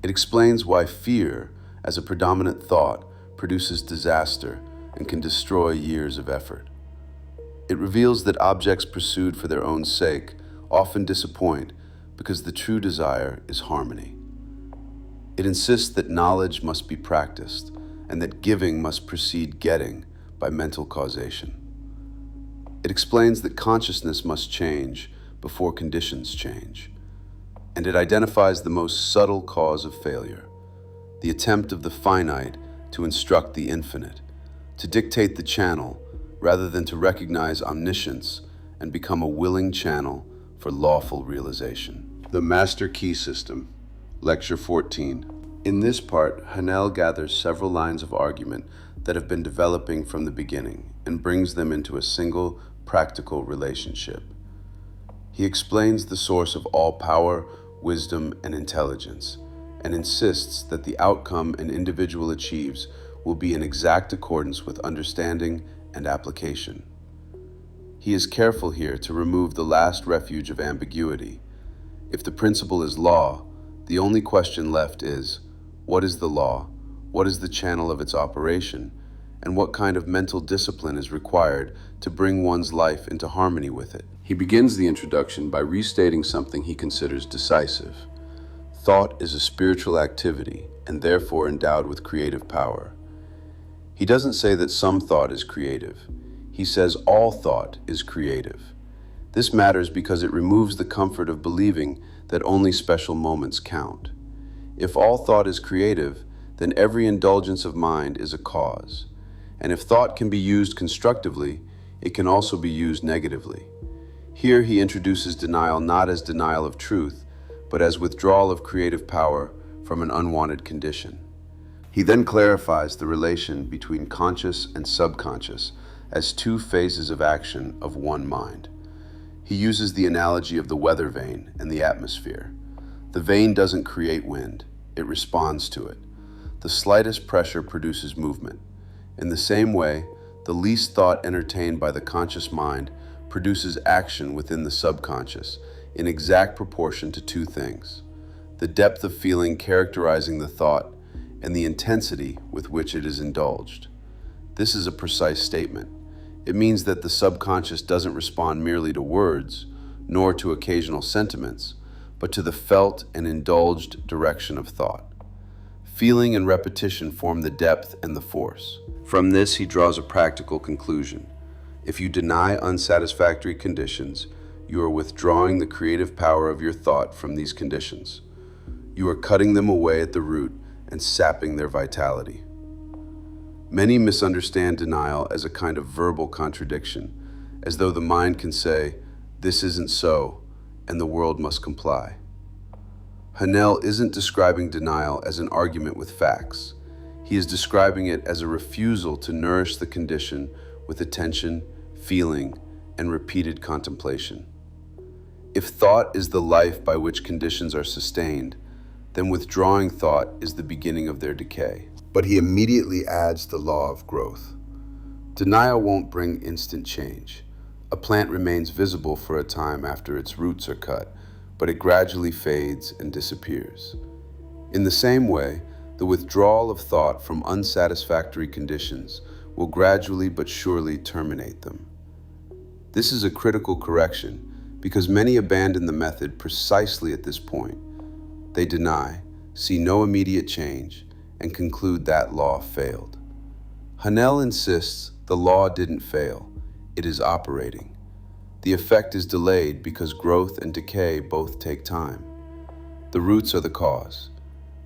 It explains why fear, as a predominant thought produces disaster and can destroy years of effort. It reveals that objects pursued for their own sake often disappoint because the true desire is harmony. It insists that knowledge must be practiced and that giving must precede getting by mental causation. It explains that consciousness must change before conditions change. And it identifies the most subtle cause of failure, the attempt of the finite to instruct the infinite, to dictate the channel rather than to recognize omniscience and become a willing channel for lawful realization. The Master Key System, Lecture 14. In this part, Haanel gathers several lines of argument that have been developing from the beginning and brings them into a single, practical relationship. He explains the source of all power, wisdom, and intelligence, and insists that the outcome an individual achieves will be in exact accordance with understanding and application. He is careful here to remove the last refuge of ambiguity. If the principle is law, the only question left is, what is the law? What is the channel of its operation? And what kind of mental discipline is required to bring one's life into harmony with it? He begins the introduction by restating something he considers decisive. Thought is a spiritual activity and therefore endowed with creative power. He doesn't say that some thought is creative. He says all thought is creative. This matters because it removes the comfort of believing that only special moments count. If all thought is creative, then every indulgence of mind is a cause. And if thought can be used constructively, it can also be used negatively. Here he introduces denial not as denial of truth, but as withdrawal of creative power from an unwanted condition. He then clarifies the relation between conscious and subconscious as two phases of action of one mind. He uses the analogy of the weather vane and the atmosphere. The vane doesn't create wind, it responds to it. The slightest pressure produces movement. In the same way, the least thought entertained by the conscious mind produces action within the subconscious in exact proportion to two things: the depth of feeling characterizing the thought and the intensity with which it is indulged. This is a precise statement. It means that the subconscious doesn't respond merely to words, nor to occasional sentiments, but to the felt and indulged direction of thought. Feeling and repetition form the depth and the force. From this, he draws a practical conclusion. If you deny unsatisfactory conditions, you are withdrawing the creative power of your thought from these conditions. You are cutting them away at the root and sapping their vitality. Many misunderstand denial as a kind of verbal contradiction, as though the mind can say, "This isn't so," and the world must comply. Haanel isn't describing denial as an argument with facts. He is describing it as a refusal to nourish the condition with attention, feeling, and repeated contemplation. If thought is the life by which conditions are sustained, then withdrawing thought is the beginning of their decay. But he immediately adds the law of growth. Denial won't bring instant change. A plant remains visible for a time after its roots are cut, but it gradually fades and disappears. In the same way, the withdrawal of thought from unsatisfactory conditions will gradually but surely terminate them. This is a critical correction because many abandon the method precisely at this point. They deny, see no immediate change, and conclude that law failed. Haanel insists the law didn't fail, it is operating. The effect is delayed because growth and decay both take time. The roots are the cause.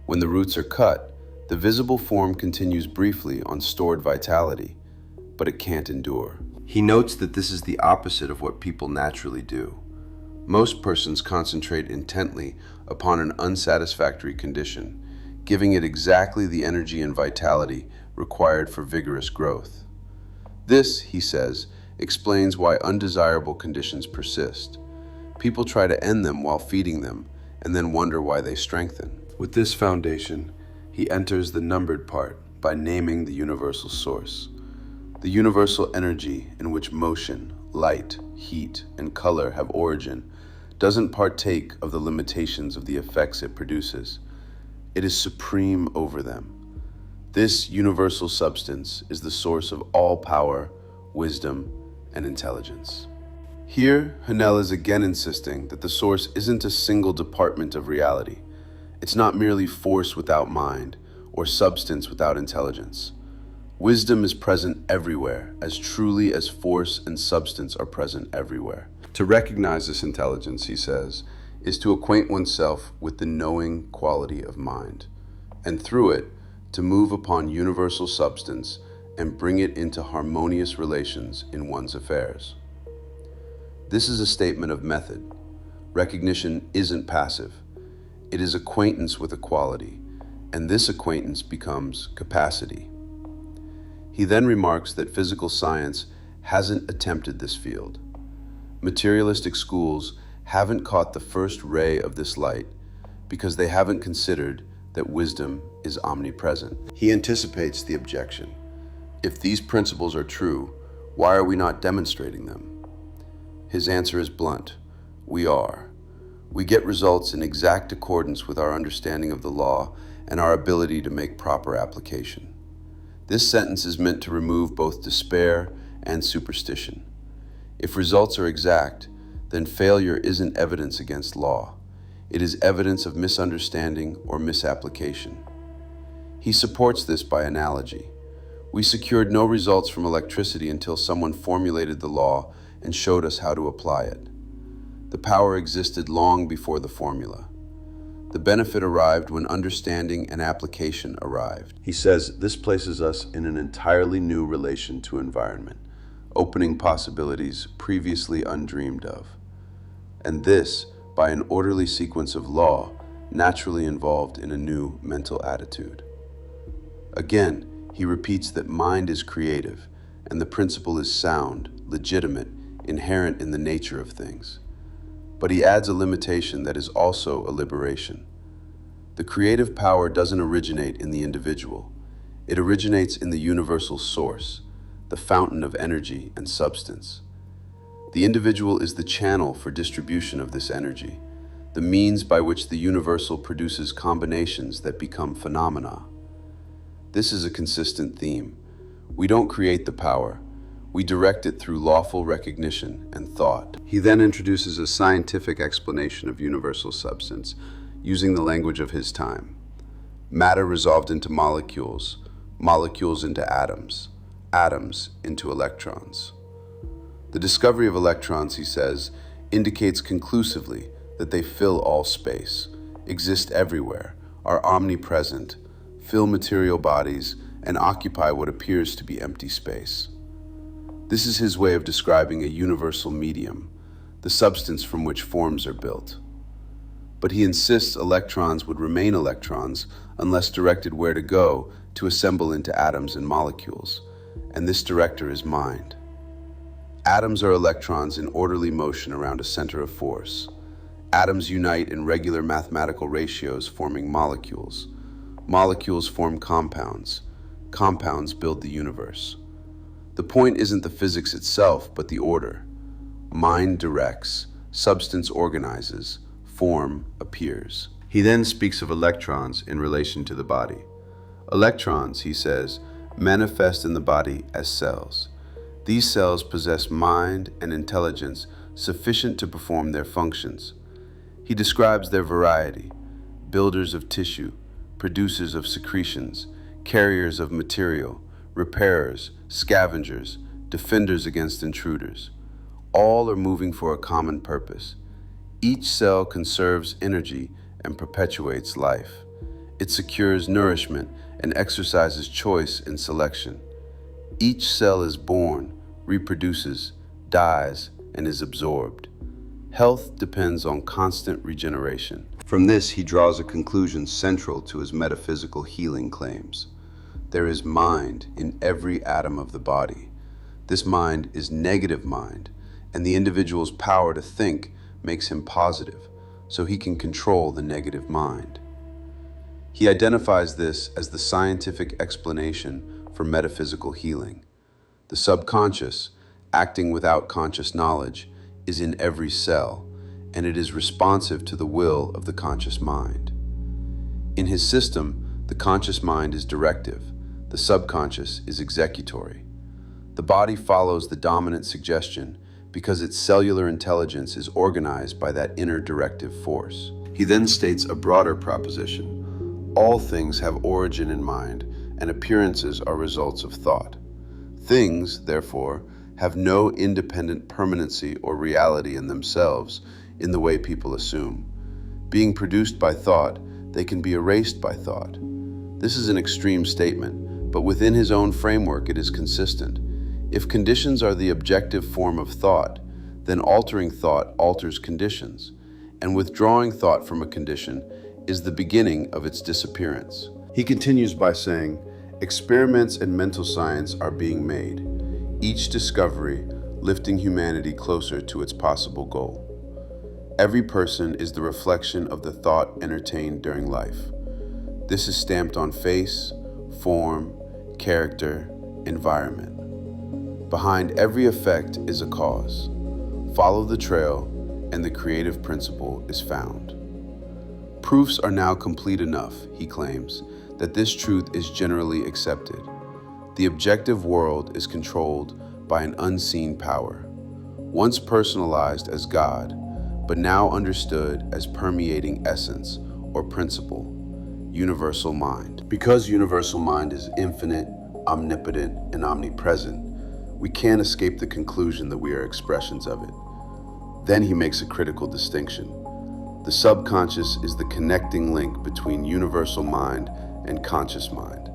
When the roots are cut, the visible form continues briefly on stored vitality, but it can't endure. He notes that this is the opposite of what people naturally do. Most persons concentrate intently upon an unsatisfactory condition, giving it exactly the energy and vitality required for vigorous growth. This, he says, explains why undesirable conditions persist. People try to end them while feeding them, and then wonder why they strengthen. With this foundation, he enters the numbered part by naming the universal source. The universal energy in which motion, light, heat, and color have origin doesn't partake of the limitations of the effects it produces. It is supreme over them. This universal substance is the source of all power, wisdom, and intelligence. Here, Haanel is again insisting that the source isn't a single department of reality. It's not merely force without mind or substance without intelligence. Wisdom is present everywhere, as truly as force and substance are present everywhere. To recognize this intelligence, he says, is to acquaint oneself with the knowing quality of mind, and through it, to move upon universal substance and bring it into harmonious relations in one's affairs. This is a statement of method. Recognition isn't passive. It is acquaintance with a quality, and this acquaintance becomes capacity. He then remarks that physical science hasn't attempted this field. Materialistic schools haven't caught the first ray of this light because they haven't considered that wisdom is omnipresent. He anticipates the objection. If these principles are true, why are we not demonstrating them? His answer is blunt. We are. We get results in exact accordance with our understanding of the law and our ability to make proper application. This sentence is meant to remove both despair and superstition. If results are exact, then failure isn't evidence against law. It is evidence of misunderstanding or misapplication. He supports this by analogy. We secured no results from electricity until someone formulated the law and showed us how to apply it. The power existed long before the formula. The benefit arrived when understanding and application arrived. He says this places us in an entirely new relation to environment, opening possibilities previously undreamed of. And this, by an orderly sequence of law, naturally involved in a new mental attitude. Again, he repeats that mind is creative, and the principle is sound, legitimate, inherent in the nature of things. But he adds a limitation that is also a liberation. The creative power doesn't originate in the individual. It originates in the universal source, the fountain of energy and substance. The individual is the channel for distribution of this energy, the means by which the universal produces combinations that become phenomena. This is a consistent theme. We don't create the power. We direct it through lawful recognition and thought. He then introduces a scientific explanation of universal substance, using the language of his time. Matter resolved into molecules, molecules into atoms, atoms into electrons. The discovery of electrons, he says, indicates conclusively that they fill all space, exist everywhere, are omnipresent, fill material bodies, and occupy what appears to be empty space. This is his way of describing a universal medium, the substance from which forms are built. But he insists electrons would remain electrons unless directed where to go to assemble into atoms and molecules, and this director is mind. Atoms are electrons in orderly motion around a center of force. Atoms unite in regular mathematical ratios, forming molecules. Molecules form compounds. Compounds build the universe. The point isn't the physics itself, but the order. Mind directs, substance organizes, form appears. He then speaks of electrons in relation to the body. Electrons, he says, manifest in the body as cells. These cells possess mind and intelligence sufficient to perform their functions. He describes their variety: builders of tissue, producers of secretions, carriers of material, repairers, scavengers, defenders against intruders. All are moving for a common purpose. Each cell conserves energy and perpetuates life. It secures nourishment and exercises choice in selection. Each cell is born, reproduces, dies, and is absorbed. Health depends on constant regeneration. From this, he draws a conclusion central to his metaphysical healing claims. There is mind in every atom of the body. This mind is negative mind, and the individual's power to think makes him positive, so he can control the negative mind. He identifies this as the scientific explanation for metaphysical healing. The subconscious, acting without conscious knowledge, is in every cell, and it is responsive to the will of the conscious mind. In his system, the conscious mind is directive, The subconscious is executory. The body follows the dominant suggestion because its cellular intelligence is organized by that inner directive force. He then states a broader proposition. All things have origin in mind, and appearances are results of thought. Things, therefore, have no independent permanency or reality in themselves in the way people assume. Being produced by thought, they can be erased by thought. This is an extreme statement, but within his own framework it is consistent. If conditions are the objective form of thought, then altering thought alters conditions, and withdrawing thought from a condition is the beginning of its disappearance. He continues by saying, experiments in mental science are being made, each discovery lifting humanity closer to its possible goal. Every person is the reflection of the thought entertained during life. This is stamped on face, form, character, environment. Behind every effect is a cause. Follow the trail, and the creative principle is found. Proofs are now complete enough, he claims, that this truth is generally accepted. The objective world is controlled by an unseen power, once personalized as God, but now understood as permeating essence or principle, universal mind. Because universal mind is infinite, omnipotent, and omnipresent, we can't escape the conclusion that we are expressions of it. Then he makes a critical distinction. The subconscious is the connecting link between universal mind and conscious mind.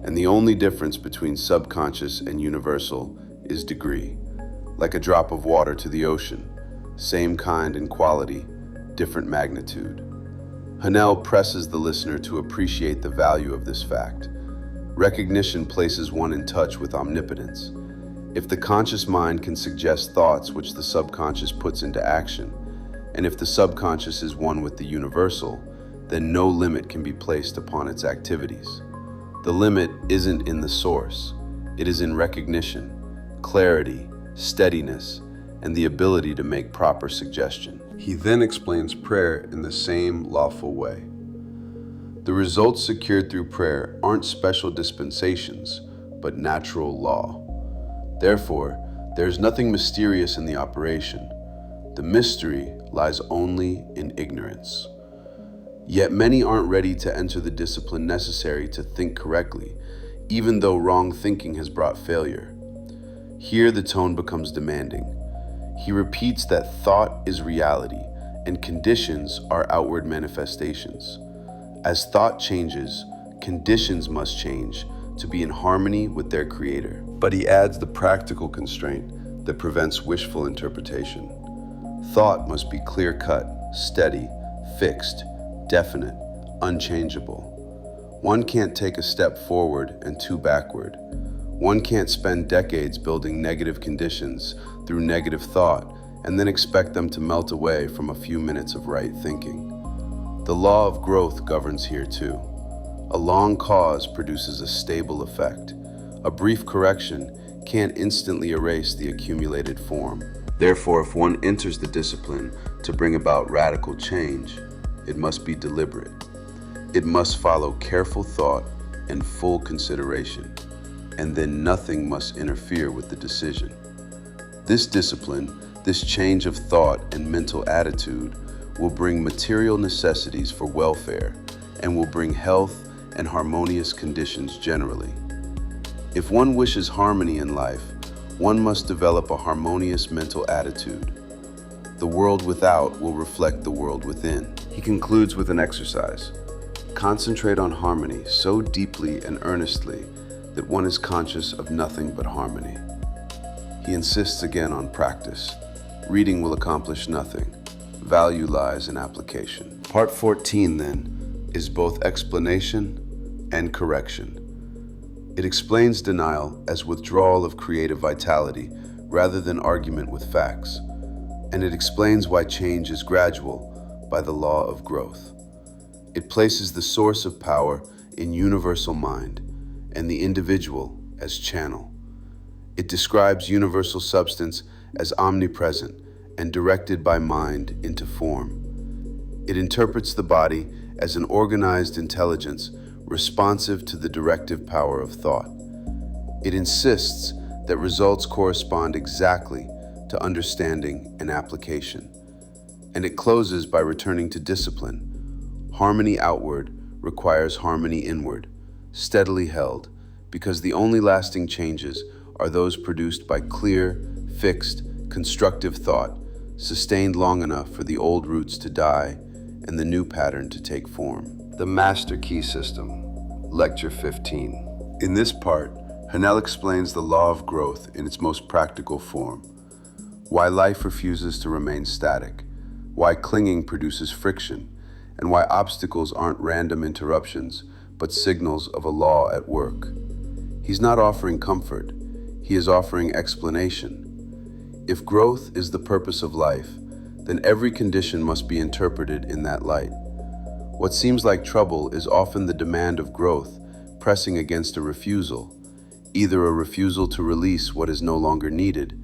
And the only difference between subconscious and universal is degree. Like a drop of water to the ocean, same kind and quality, different magnitude. Haanel presses the listener to appreciate the value of this fact. Recognition places one in touch with omnipotence. If the conscious mind can suggest thoughts which the subconscious puts into action, and if the subconscious is one with the universal, then no limit can be placed upon its activities. The limit isn't in the source, it is in recognition, clarity, steadiness, and the ability to make proper suggestion. He then explains prayer in the same lawful way. The results secured through prayer aren't special dispensations, but natural law. Therefore, there is nothing mysterious in the operation. The mystery lies only in ignorance. Yet many aren't ready to enter the discipline necessary to think correctly, even though wrong thinking has brought failure. Here the tone becomes demanding. He repeats that thought is reality, and conditions are outward manifestations. As thought changes, conditions must change to be in harmony with their creator. But he adds the practical constraint that prevents wishful interpretation. Thought must be clear-cut, steady, fixed, definite, unchangeable. One can't take a step forward and two backward. One can't spend decades building negative conditions through negative thought and then expect them to melt away from a few minutes of right thinking. The law of growth governs here too. A long cause produces a stable effect. A brief correction can't instantly erase the accumulated form. Therefore, if one enters the discipline to bring about radical change, it must be deliberate. It must follow careful thought and full consideration, and then nothing must interfere with the decision. This discipline, this change of thought and mental attitude, will bring material necessities for welfare and will bring health and harmonious conditions generally. If one wishes harmony in life, one must develop a harmonious mental attitude. The world without will reflect the world within. He concludes with an exercise. Concentrate on harmony so deeply and earnestly that one is conscious of nothing but harmony. He insists again on practice. Reading will accomplish nothing. Value lies in application. Part 14, then, is both explanation and correction. It explains denial as withdrawal of creative vitality rather than argument with facts. And it explains why change is gradual by the law of growth. It places the source of power in universal mind and the individual as channel. It describes universal substance as omnipresent and directed by mind into form. It interprets the body as an organized intelligence responsive to the directive power of thought. It insists that results correspond exactly to understanding and application. And it closes by returning to discipline. Harmony outward requires harmony inward, steadily held, because the only lasting changes are those produced by clear, fixed, constructive thought, sustained long enough for the old roots to die and the new pattern to take form. The Master Key System, Lecture 15. In this part, Haanel explains the law of growth in its most practical form, why life refuses to remain static, why clinging produces friction, and why obstacles aren't random interruptions, but signals of a law at work. He's not offering comfort, he is offering explanation. If growth is the purpose of life, then every condition must be interpreted in that light. What seems like trouble is often the demand of growth pressing against a refusal, either a refusal to release what is no longer needed,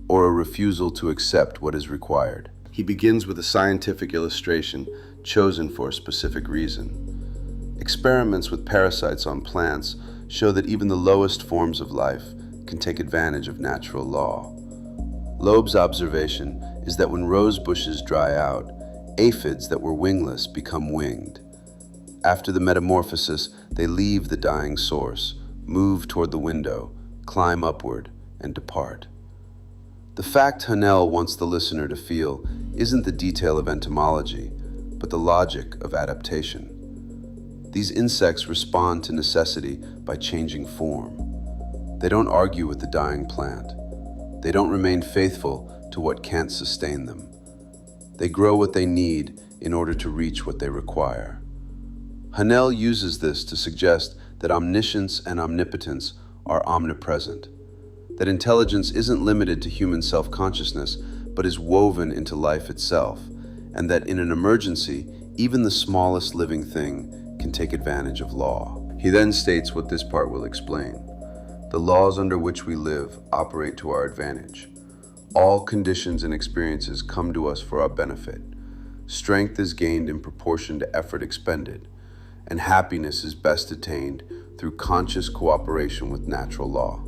or a refusal to accept what is required. He begins with a scientific illustration chosen for a specific reason. Experiments with parasites on plants show that even the lowest forms of life can take advantage of natural law. Loeb's observation is that when rose bushes dry out, aphids that were wingless become winged. After the metamorphosis, they leave the dying source, move toward the window, climb upward, and depart. The fact Haanel wants the listener to feel isn't the detail of entomology, but the logic of adaptation. These insects respond to necessity by changing form. They don't argue with the dying plant. They don't remain faithful to what can't sustain them. They grow what they need in order to reach what they require. Haanel uses this to suggest that omniscience and omnipotence are omnipresent, that intelligence isn't limited to human self-consciousness, but is woven into life itself, and that in an emergency, even the smallest living thing can take advantage of law. He then states what this part will explain. The laws under which we live operate to our advantage. All conditions and experiences come to us for our benefit. Strength is gained in proportion to effort expended, and happiness is best attained through conscious cooperation with natural law.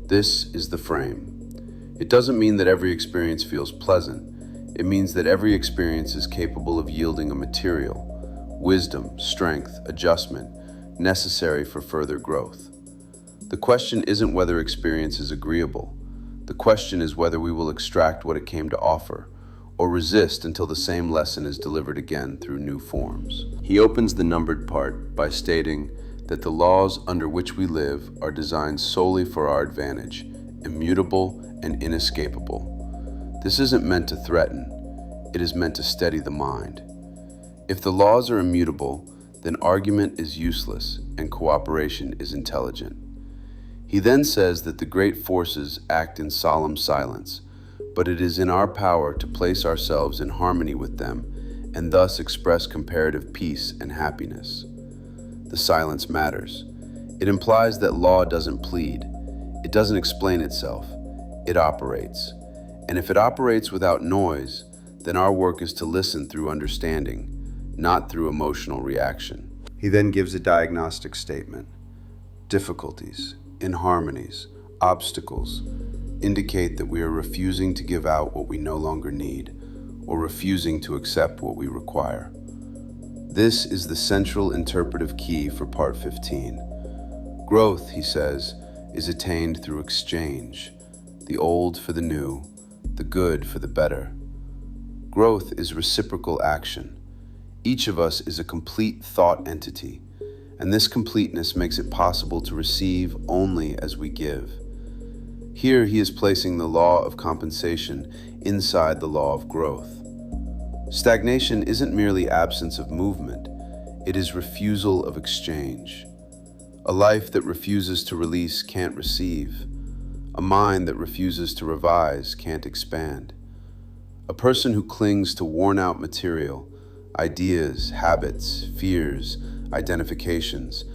This is the frame. It doesn't mean that every experience feels pleasant. It means that every experience is capable of yielding a material, wisdom, strength, adjustment necessary for further growth. The question isn't whether experience is agreeable. The question is whether we will extract what it came to offer, or resist until the same lesson is delivered again through new forms. He opens the numbered part by stating that the laws under which we live are designed solely for our advantage, immutable and inescapable. This isn't meant to threaten, it is meant to steady the mind. If the laws are immutable, then argument is useless and cooperation is intelligent. He then says that the great forces act in solemn silence, but it is in our power to place ourselves in harmony with them and thus express comparative peace and happiness. The silence matters. It implies that law doesn't plead. It doesn't explain itself. It operates. And if it operates without noise, then our work is to listen through understanding, not through emotional reaction. He then gives a diagnostic statement. Difficulties, inharmonies, obstacles indicate that we are refusing to give out what we no longer need, or refusing to accept what we require. This is the central interpretive key for Part 15. Growth, he says, is attained through exchange, the old for the new, the good for the better. Growth is reciprocal action. Each of us is a complete thought entity, and this completeness makes it possible to receive only as we give. Here he is placing the law of compensation inside the law of growth. Stagnation isn't merely absence of movement, it is refusal of exchange. A life that refuses to release can't receive. A mind that refuses to revise can't expand. A person who clings to worn-out material, ideas, habits, fears, identifications,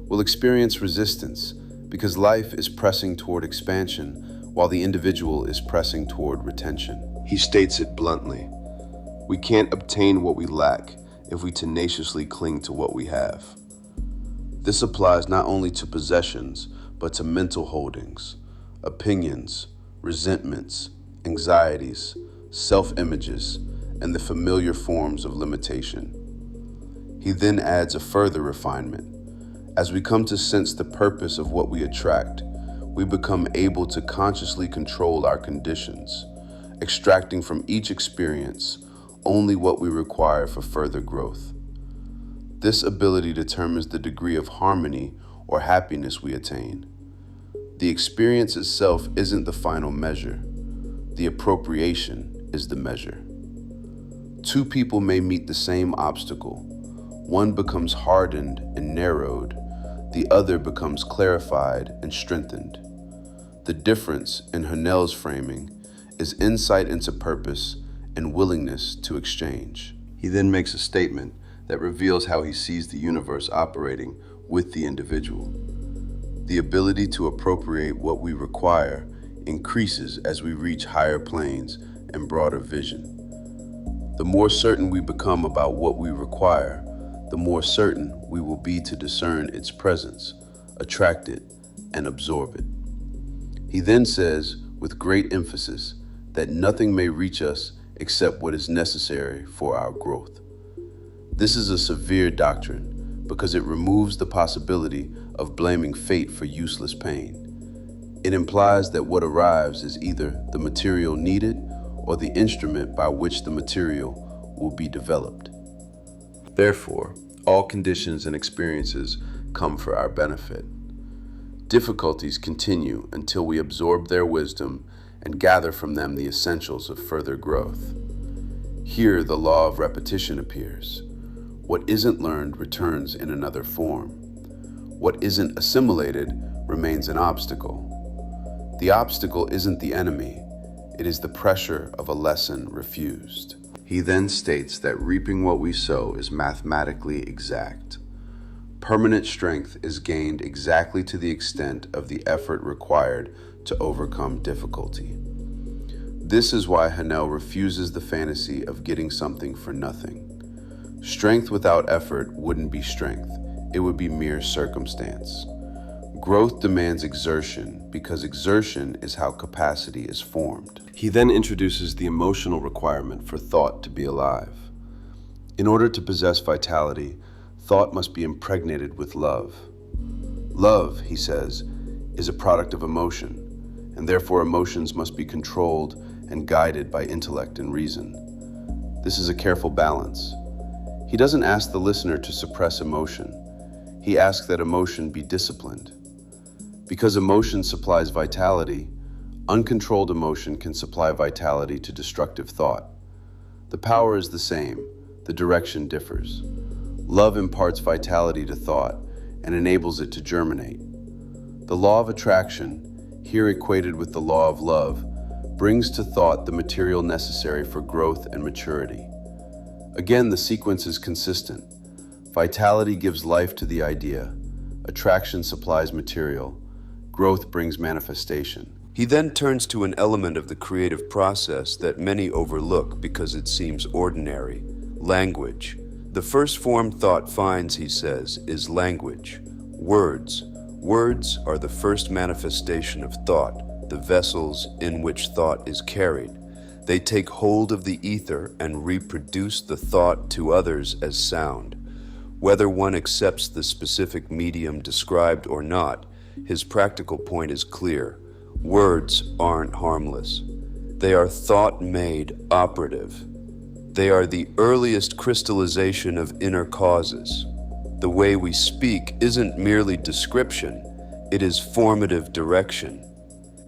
will experience resistance because life is pressing toward expansion while the individual is pressing toward retention. He states it bluntly. We can't obtain what we lack if we tenaciously cling to what we have. This applies not only to possessions, but to mental holdings, opinions, resentments, anxieties, self-images, and the familiar forms of limitation. He then adds a further refinement. As we come to sense the purpose of what we attract, we become able to consciously control our conditions, extracting from each experience only what we require for further growth. This ability determines the degree of harmony or happiness we attain. The experience itself isn't the final measure. The appropriation is the measure. Two people may meet the same obstacle. One becomes hardened and narrowed. The other becomes clarified and strengthened. The difference in Haanel's framing is insight into purpose and willingness to exchange. He then makes a statement that reveals how he sees the universe operating with the individual. The ability to appropriate what we require increases as we reach higher planes and broader vision. The more certain we become about what we require, the more certain we will be to discern its presence, attract it, and absorb it. He then says, with great emphasis, that nothing may reach us except what is necessary for our growth. This is a severe doctrine because it removes the possibility of blaming fate for useless pain. It implies that what arrives is either the material needed or the instrument by which the material will be developed. Therefore, all conditions and experiences come for our benefit. Difficulties continue until we absorb their wisdom and gather from them the essentials of further growth. Here, the law of repetition appears. What isn't learned returns in another form. What isn't assimilated remains an obstacle. The obstacle isn't the enemy, it is the pressure of a lesson refused. He then states that reaping what we sow is mathematically exact. Permanent strength is gained exactly to the extent of the effort required to overcome difficulty. This is why Haanel refuses the fantasy of getting something for nothing. Strength without effort wouldn't be strength, it would be mere circumstance. Growth demands exertion because exertion is how capacity is formed. He then introduces the emotional requirement for thought to be alive. In order to possess vitality, thought must be impregnated with love. Love, he says, is a product of emotion, and therefore emotions must be controlled and guided by intellect and reason. This is a careful balance. He doesn't ask the listener to suppress emotion. He asks that emotion be disciplined. Because emotion supplies vitality, uncontrolled emotion can supply vitality to destructive thought. The power is the same, the direction differs. Love imparts vitality to thought and enables it to germinate. The law of attraction, here equated with the law of love, brings to thought the material necessary for growth and maturity. Again, the sequence is consistent. Vitality gives life to the idea. Attraction supplies material. Growth brings manifestation. He then turns to an element of the creative process that many overlook because it seems ordinary: language. The first form thought finds, he says, is language. Words. Words are the first manifestation of thought, the vessels in which thought is carried. They take hold of the ether and reproduce the thought to others as sound. Whether one accepts the specific medium described or not, his practical point is clear. Words aren't harmless. They are thought-made operative. They are the earliest crystallization of inner causes. The way we speak isn't merely description, it is formative direction.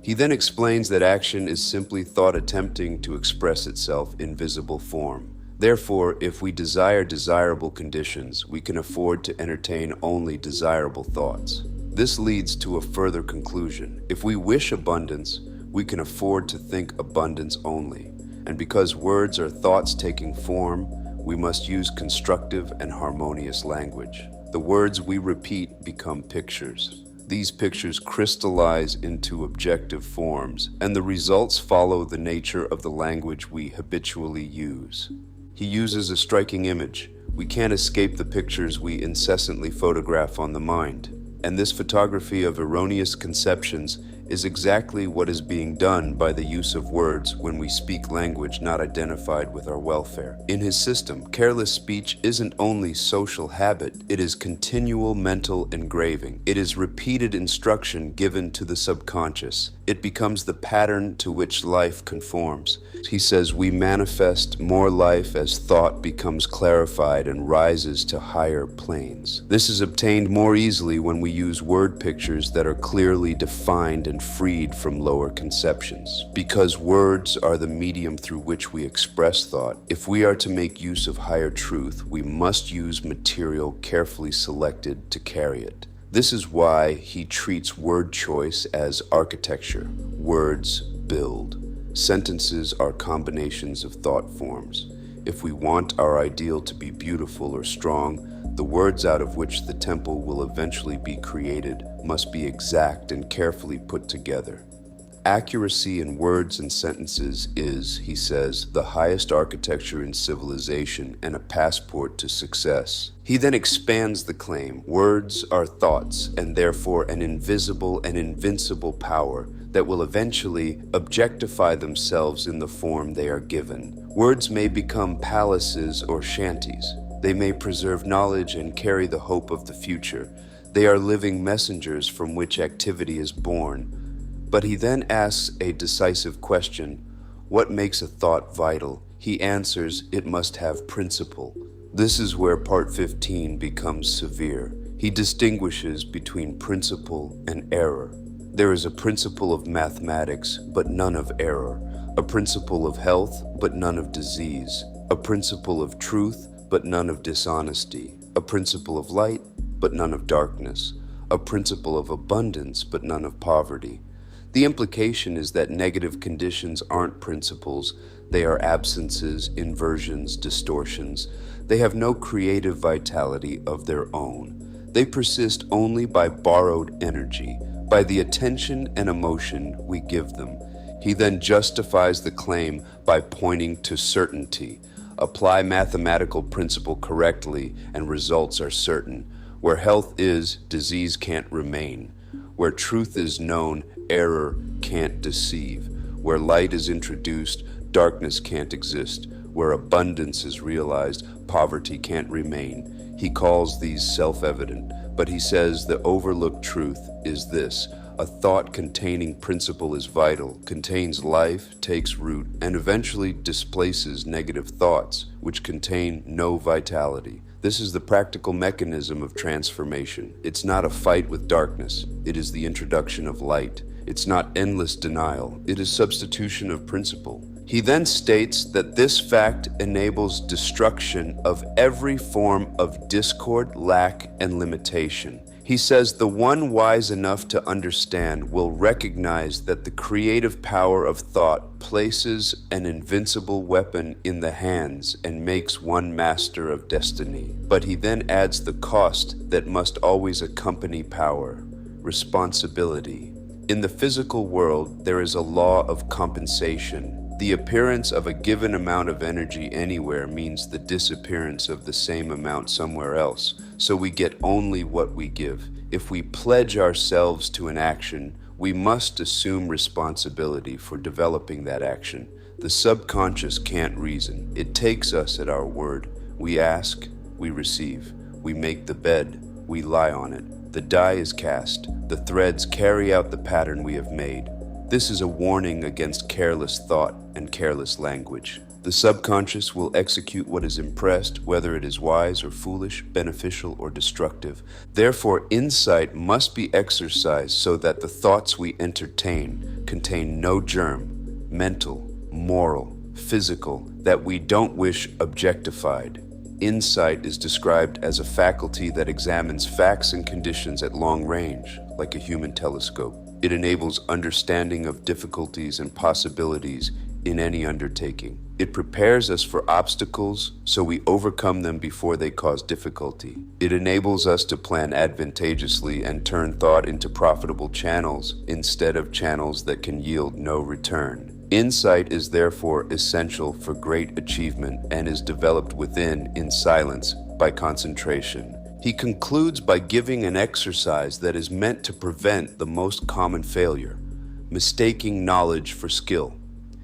He then explains that action is simply thought attempting to express itself in visible form. Therefore, if we desire desirable conditions, we can afford to entertain only desirable thoughts. This leads to a further conclusion. If we wish abundance, we can afford to think abundance only. And because words are thoughts taking form, we must use constructive and harmonious language. The words we repeat become pictures. These pictures crystallize into objective forms, and the results follow the nature of the language we habitually use. He uses a striking image. We can't escape the pictures we incessantly photograph on the mind. And this photography of erroneous conceptions is exactly what is being done by the use of words when we speak language not identified with our welfare. In his system, careless speech isn't only social habit, it is continual mental engraving. It is repeated instruction given to the subconscious. It becomes the pattern to which life conforms. He says we manifest more life as thought becomes clarified and rises to higher planes. This is obtained more easily when we use word pictures that are clearly defined and freed from lower conceptions. Because words are the medium through which we express thought, if we are to make use of higher truth, we must use material carefully selected to carry it. This is why he treats word choice as architecture. Words build. Sentences are combinations of thought forms. If we want our ideal to be beautiful or strong, the words out of which the temple will eventually be created must be exact and carefully put together. Accuracy in words and sentences is, he says, the highest architecture in civilization and a passport to success. He then expands the claim, words are thoughts and therefore an invisible and invincible power that will eventually objectify themselves in the form they are given. Words may become palaces or shanties. They may preserve knowledge and carry the hope of the future. They are living messengers from which activity is born. But he then asks a decisive question, what makes a thought vital? He answers, it must have principle. This is where part 15 becomes severe. He distinguishes between principle and error. There is a principle of mathematics, but none of error. A principle of health, but none of disease. A principle of truth, but none of dishonesty. A principle of light, but none of darkness. A principle of abundance, but none of poverty. The implication is that negative conditions aren't principles, they are absences, inversions, distortions. They have no creative vitality of their own. They persist only by borrowed energy, by the attention and emotion we give them. He then justifies the claim by pointing to certainty. Apply mathematical principle correctly and results are certain. Where health is, disease can't remain. Where truth is known, error can't deceive. Where light is introduced, darkness can't exist. Where abundance is realized, poverty can't remain. He calls these self-evident, but he says the overlooked truth is this. A thought containing principle is vital, contains life, takes root, and eventually displaces negative thoughts, which contain no vitality. This is the practical mechanism of transformation. It's not a fight with darkness. It is the introduction of light. It's not endless denial. It is substitution of principle. He then states that this fact enables destruction of every form of discord, lack, and limitation. He says the one wise enough to understand will recognize that the creative power of thought places an invincible weapon in the hands and makes one master of destiny. But he then adds the cost that must always accompany power, responsibility. In the physical world, there is a law of compensation. The appearance of a given amount of energy anywhere means the disappearance of the same amount somewhere else, so we get only what we give. If we pledge ourselves to an action, we must assume responsibility for developing that action. The subconscious can't reason. It takes us at our word. We ask, we receive. We make the bed, we lie on it. The die is cast. The threads carry out the pattern we have made. This is a warning against careless thought and careless language. The subconscious will execute what is impressed, whether it is wise or foolish, beneficial or destructive. Therefore, insight must be exercised so that the thoughts we entertain contain no germ, mental, moral, physical, that we don't wish objectified. Insight is described as a faculty that examines facts and conditions at long range, like a human telescope. It enables understanding of difficulties and possibilities in any undertaking. It prepares us for obstacles so we overcome them before they cause difficulty. It enables us to plan advantageously and turn thought into profitable channels instead of channels that can yield no return. Insight is therefore essential for great achievement and is developed within in silence by concentration. He concludes by giving an exercise that is meant to prevent the most common failure, mistaking knowledge for skill.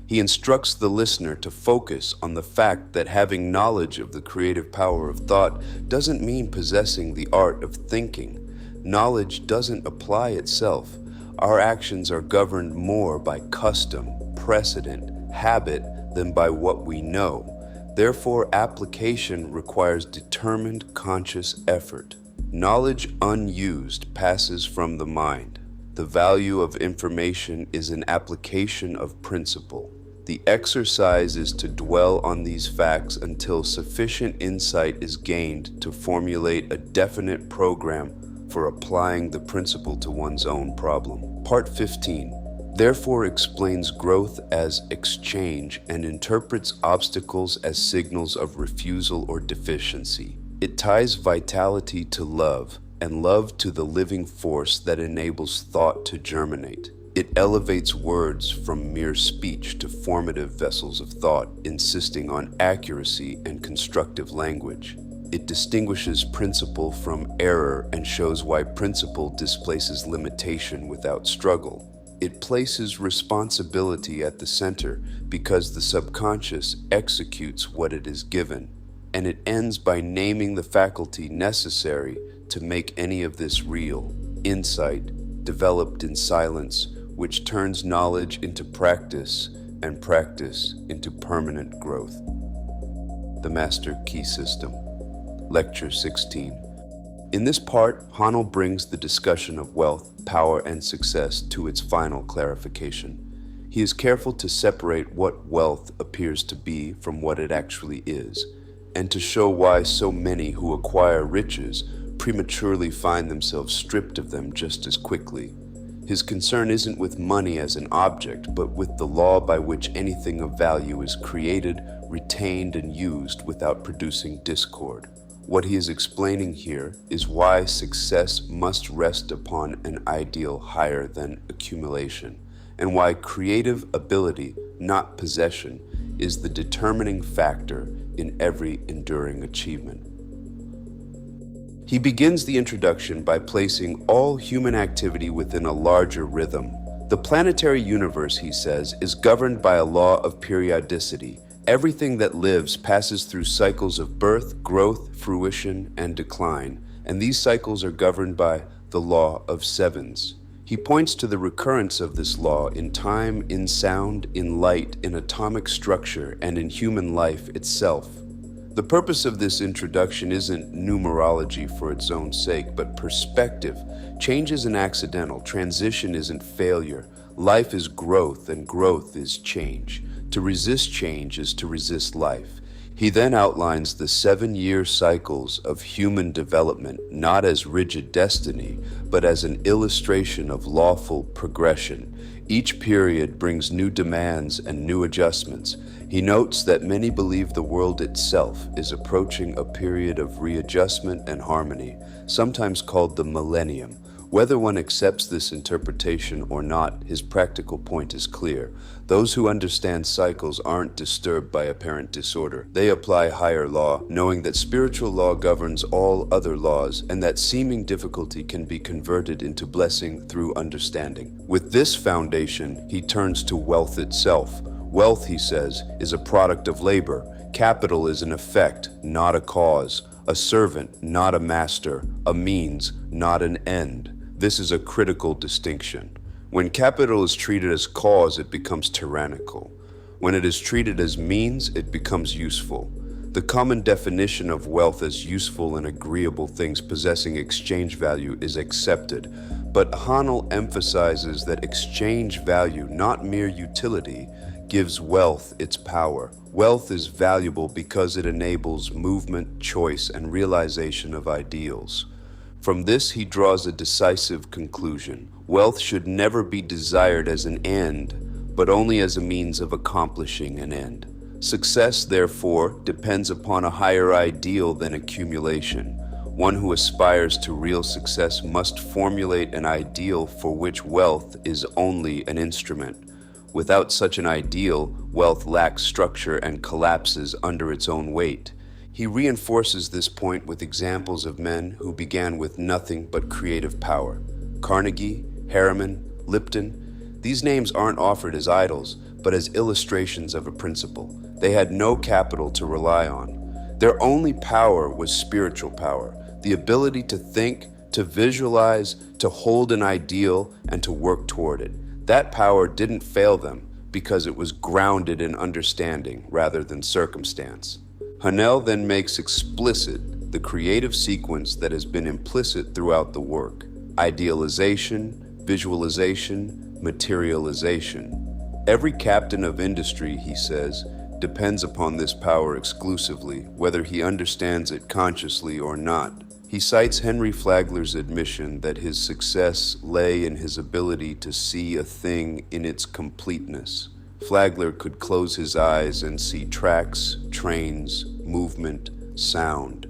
He instructs the listener to focus on the fact that having knowledge of the creative power of thought doesn't mean possessing the art of thinking. Knowledge doesn't apply itself. Our actions are governed more by custom, precedent, habit than by what we know. Therefore, application requires determined, conscious effort. Knowledge unused passes from the mind. The value of information is an application of principle. The exercise is to dwell on these facts until sufficient insight is gained to formulate a definite program for applying the principle to one's own problem. Part 15. Therefore explains growth as exchange and interprets obstacles as signals of refusal or deficiency. It ties vitality to love, and love to the living force that enables thought to germinate. It elevates words from mere speech to formative vessels of thought, insisting on accuracy and constructive language. It distinguishes principle from error and shows why principle displaces limitation without struggle. It places responsibility at the center because the subconscious executes what it is given, and it ends by naming the faculty necessary to make any of this real, insight, developed in silence, which turns knowledge into practice and practice into permanent growth. The Master Key System. Lecture 16. In this part, Haanel brings the discussion of wealth, power, and success to its final clarification. He is careful to separate what wealth appears to be from what it actually is, and to show why so many who acquire riches prematurely find themselves stripped of them just as quickly. His concern isn't with money as an object, but with the law by which anything of value is created, retained, and used without producing discord. What he is explaining here is why success must rest upon an ideal higher than accumulation, and why creative ability, not possession, is the determining factor in every enduring achievement. He begins the introduction by placing all human activity within a larger rhythm. The planetary universe, he says, is governed by a law of periodicity. Everything that lives passes through cycles of birth, growth, fruition, and decline, and these cycles are governed by the law of sevens. He points to the recurrence of this law in time, in sound, in light, in atomic structure, and in human life itself. The purpose of this introduction isn't numerology for its own sake, but perspective. Change isn't accidental, transition isn't failure. Life is growth, and growth is change. To resist change is to resist life. He then outlines the 7-year cycles of human development, not as rigid destiny, but as an illustration of lawful progression. Each period brings new demands and new adjustments. He notes that many believe the world itself is approaching a period of readjustment and harmony, sometimes called the millennium. Whether one accepts this interpretation or not, his practical point is clear. Those who understand cycles aren't disturbed by apparent disorder. They apply higher law, knowing that spiritual law governs all other laws, and that seeming difficulty can be converted into blessing through understanding. With this foundation, he turns to wealth itself. Wealth, he says, is a product of labor. Capital is an effect, not a cause. A servant, not a master. A means, not an end. This is a critical distinction. When capital is treated as cause, it becomes tyrannical. When it is treated as means, it becomes useful. The common definition of wealth as useful and agreeable things possessing exchange value is accepted, but Haanel emphasizes that exchange value, not mere utility, gives wealth its power. Wealth is valuable because it enables movement, choice, and realization of ideals. From this, he draws a decisive conclusion. Wealth should never be desired as an end, but only as a means of accomplishing an end. Success, therefore, depends upon a higher ideal than accumulation. One who aspires to real success must formulate an ideal for which wealth is only an instrument. Without such an ideal, wealth lacks structure and collapses under its own weight. He reinforces this point with examples of men who began with nothing but creative power. Carnegie, Harriman, Lipton. These names aren't offered as idols, but as illustrations of a principle. They had no capital to rely on. Their only power was spiritual power, the ability to think, to visualize, to hold an ideal, and to work toward it. That power didn't fail them because it was grounded in understanding rather than circumstance. Haanel then makes explicit the creative sequence that has been implicit throughout the work: idealization, visualization, materialization. Every captain of industry, he says, depends upon this power exclusively, whether he understands it consciously or not. He cites Henry Flagler's admission that his success lay in his ability to see a thing in its completeness. Flagler could close his eyes and see tracks, trains, movement, sound.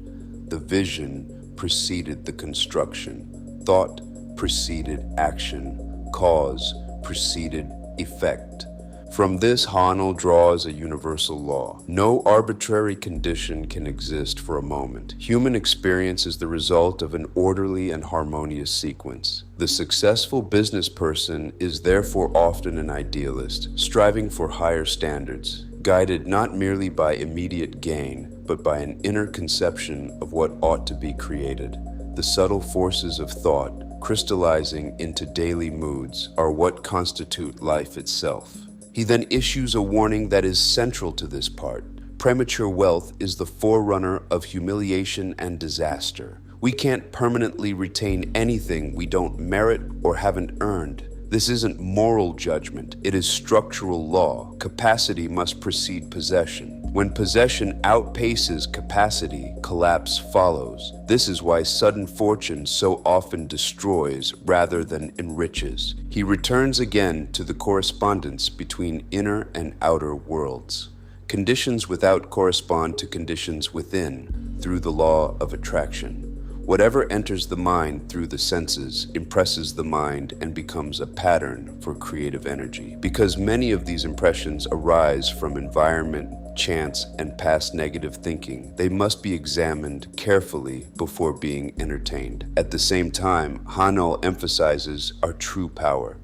The vision preceded the construction. Thought preceded action. Cause preceded effect. From this, Haanel draws a universal law. No arbitrary condition can exist for a moment. Human experience is the result of an orderly and harmonious sequence. The successful business person is therefore often an idealist, striving for higher standards, guided not merely by immediate gain, but by an inner conception of what ought to be created. The subtle forces of thought, crystallizing into daily moods, are what constitute life itself. He then issues a warning that is central to this part. Premature wealth is the forerunner of humiliation and disaster. We can't permanently retain anything we don't merit or haven't earned. This isn't moral judgment, it is structural law. Capacity must precede possession. When possession outpaces capacity, collapse follows. This is why sudden fortune so often destroys rather than enriches. He returns again to the correspondence between inner and outer worlds. Conditions without correspond to conditions within through the law of attraction. Whatever enters the mind through the senses impresses the mind and becomes a pattern for creative energy. Because many of these impressions arise from environment, chance, and past negative thinking, they must be examined carefully before being entertained. At the same time, Haanel emphasizes our true power.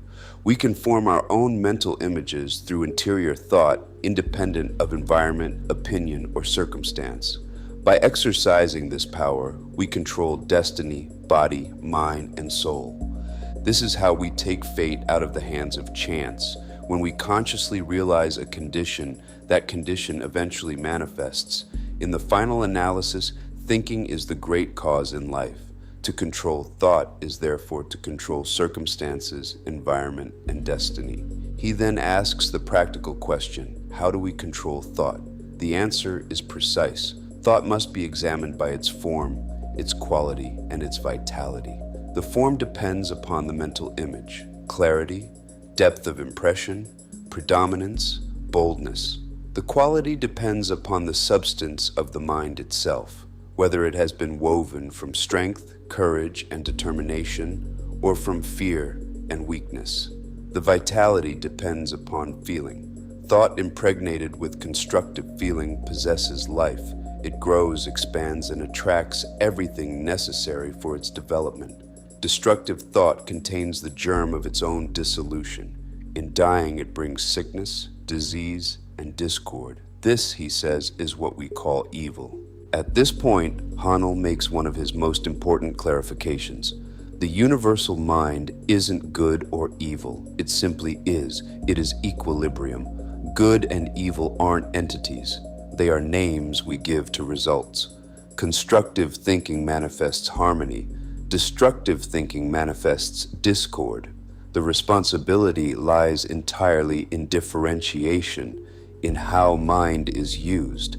We can form our own mental images through interior thought, independent of environment, opinion, or circumstance. By exercising this power, we control destiny, body, mind, and soul. This is how we take fate out of the hands of chance. When we consciously realize a condition, that condition eventually manifests. In the final analysis, thinking is the great cause in life. To control thought is therefore to control circumstances, environment, and destiny. He then asks the practical question: how do we control thought? The answer is precise. Thought must be examined by its form, its quality, and its vitality. The form depends upon the mental image, clarity, depth of impression, predominance, boldness. The quality depends upon the substance of the mind itself, whether it has been woven from strength, courage, and determination, or from fear and weakness. The vitality depends upon feeling. Thought impregnated with constructive feeling possesses life. It grows, expands, and attracts everything necessary for its development. Destructive thought contains the germ of its own dissolution. In dying, it brings sickness, disease, and discord. This, he says, is what we call evil. At this point, Haanel makes one of his most important clarifications. The universal mind isn't good or evil. It simply is. It is equilibrium. Good and evil aren't entities. They are names we give to results. Constructive thinking manifests harmony. Destructive thinking manifests discord. The responsibility lies entirely in differentiation, in how mind is used.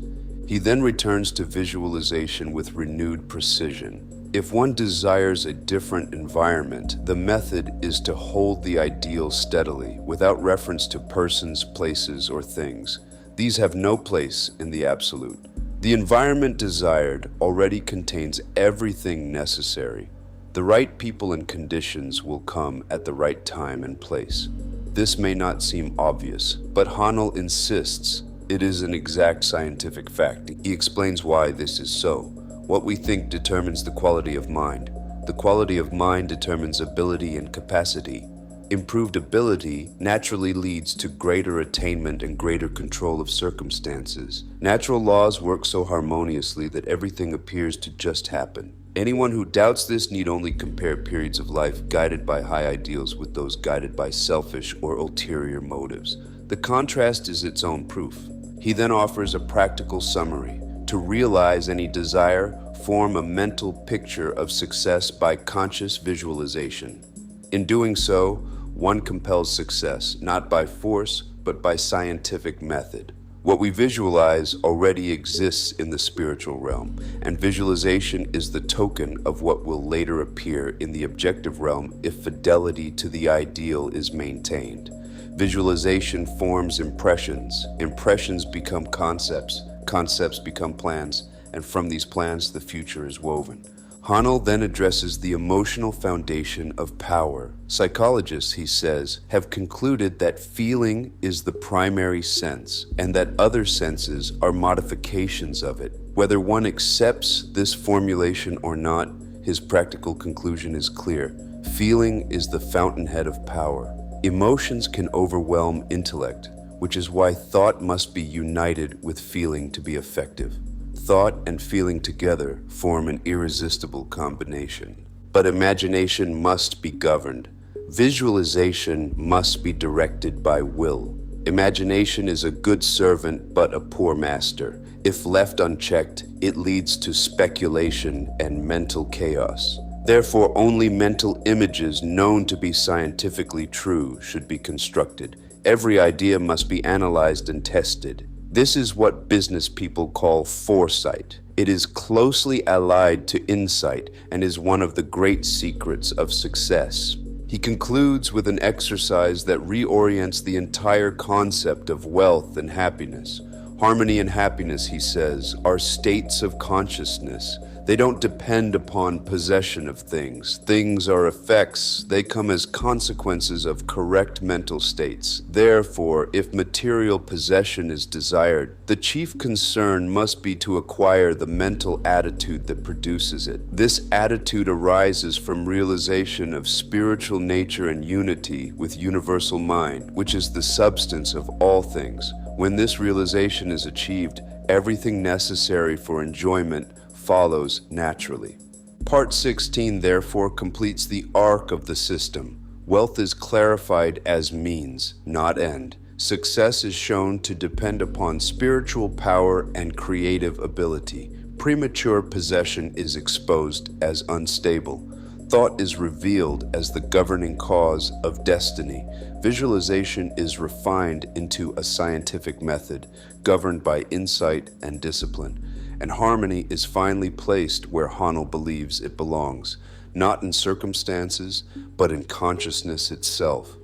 He then returns to visualization with renewed precision. If one desires a different environment, the method is to hold the ideal steadily, without reference to persons, places, or things. These have no place in the absolute. The environment desired already contains everything necessary. The right people and conditions will come at the right time and place. This may not seem obvious, but Haanel insists it is an exact scientific fact. He explains why this is so. What we think determines the quality of mind. The quality of mind determines ability and capacity. Improved ability naturally leads to greater attainment and greater control of circumstances. Natural laws work so harmoniously that everything appears to just happen. Anyone who doubts this need only compare periods of life guided by high ideals with those guided by selfish or ulterior motives. The contrast is its own proof. He then offers a practical summary. To realize any desire, form a mental picture of success by conscious visualization. In doing so, one compels success, not by force, but by scientific method. What we visualize already exists in the spiritual realm, and visualization is the token of what will later appear in the objective realm if fidelity to the ideal is maintained. Visualization forms impressions. Impressions become concepts. Concepts become plans, and from these plans the future is woven. Haanel then addresses the emotional foundation of power. Psychologists, he says, have concluded that feeling is the primary sense and that other senses are modifications of it. Whether one accepts this formulation or not, his practical conclusion is clear. Feeling is the fountainhead of power. Emotions can overwhelm intellect, which is why thought must be united with feeling to be effective. Thought and feeling together form an irresistible combination. But imagination must be governed. Visualization must be directed by will. Imagination is a good servant but a poor master. If left unchecked, it leads to speculation and mental chaos. Therefore, only mental images known to be scientifically true should be constructed. Every idea must be analyzed and tested. This is what business people call foresight. It is closely allied to insight and is one of the great secrets of success. He concludes with an exercise that reorients the entire concept of wealth and happiness. Harmony and happiness, he says, are states of consciousness. They don't depend upon possession of things. Things are effects. They come as consequences of correct mental states. Therefore, if material possession is desired, the chief concern must be to acquire the mental attitude that produces it. This attitude arises from realization of spiritual nature and unity with universal mind, which is the substance of all things. When this realization is achieved, everything necessary for enjoyment follows naturally. Part 16 therefore completes the arc of the system. Wealth is clarified as means, not end. Success is shown to depend upon spiritual power and creative ability. Premature possession is exposed as unstable. Thought is revealed as the governing cause of destiny. Visualization is refined into a scientific method, governed by insight and discipline. And harmony is finally placed where Haanel believes it belongs, not in circumstances, but in consciousness itself.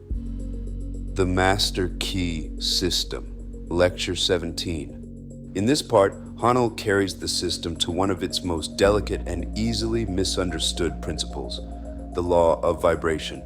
The Master Key System, Lecture 17. In this part, Haanel carries the system to one of its most delicate and easily misunderstood principles, the law of vibration.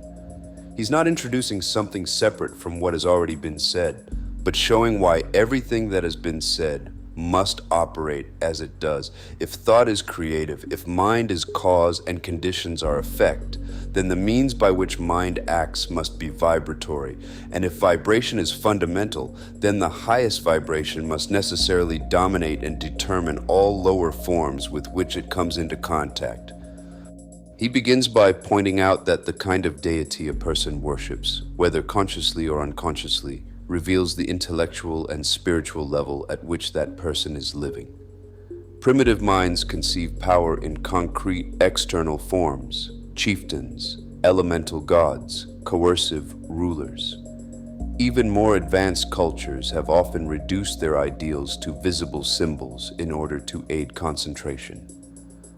He's not introducing something separate from what has already been said, but showing why everything that has been said must operate as it does. If thought is creative, if mind is cause and conditions are effect, then the means by which mind acts must be vibratory. And if vibration is fundamental, then the highest vibration must necessarily dominate and determine all lower forms with which it comes into contact. He begins by pointing out that the kind of deity a person worships, whether consciously or unconsciously, reveals the intellectual and spiritual level at which that person is living. Primitive minds conceive power in concrete external forms, chieftains, elemental gods, coercive rulers. Even more advanced cultures have often reduced their ideals to visible symbols in order to aid concentration.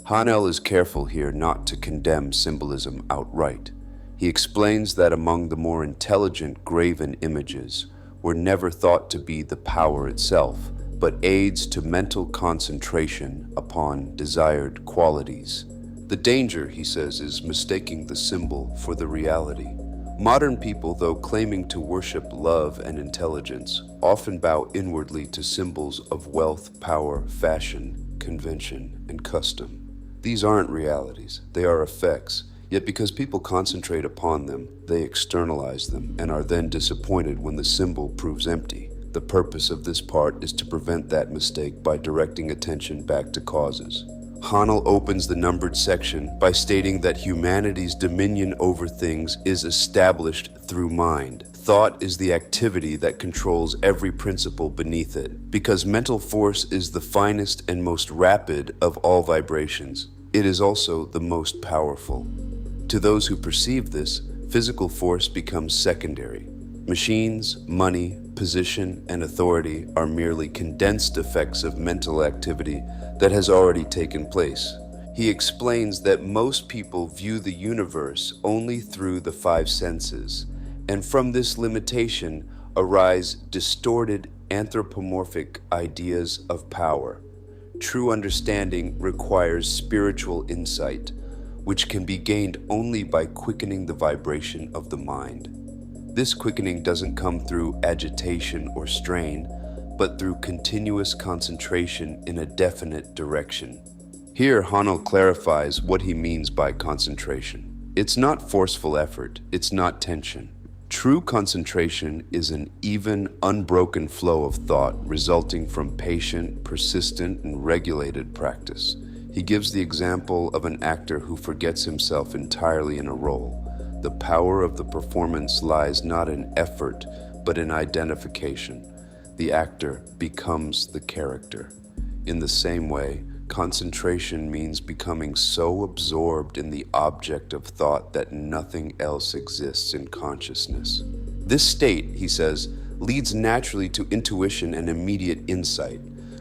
Haanel is careful here not to condemn symbolism outright. He explains that among the more intelligent graven images were never thought to be the power itself, but aids to mental concentration upon desired qualities. The danger, he says, is mistaking the symbol for the reality. Modern people, though claiming to worship love and intelligence, often bow inwardly to symbols of wealth, power, fashion, convention, and custom. These aren't realities, they are effects, yet because people concentrate upon them, they externalize them and are then disappointed when the symbol proves empty. The purpose of this part is to prevent that mistake by directing attention back to causes. Haanel opens the numbered section by stating that humanity's dominion over things is established through mind. Thought is the activity that controls every principle beneath it. Because mental force is the finest and most rapid of all vibrations, it is also the most powerful. To those who perceive this, physical force becomes secondary. Machines, money, position, and authority are merely condensed effects of mental activity that has already taken place. He explains that most people view the universe only through the five senses, and from this limitation arise distorted anthropomorphic ideas of power. True understanding requires spiritual insight, which can be gained only by quickening the vibration of the mind. This quickening doesn't come through agitation or strain, but through continuous concentration in a definite direction. Here, Haanel clarifies what he means by concentration. It's not forceful effort, it's not tension. True concentration is an even, unbroken flow of thought resulting from patient, persistent, and regulated practice. He gives the example of an actor who forgets himself entirely in a role. The power of the performance lies not in effort, but in identification. The actor becomes the character. In the same way, concentration means becoming so absorbed in the object of thought that nothing else exists in consciousness. This state, he says, leads naturally to intuition and immediate insight.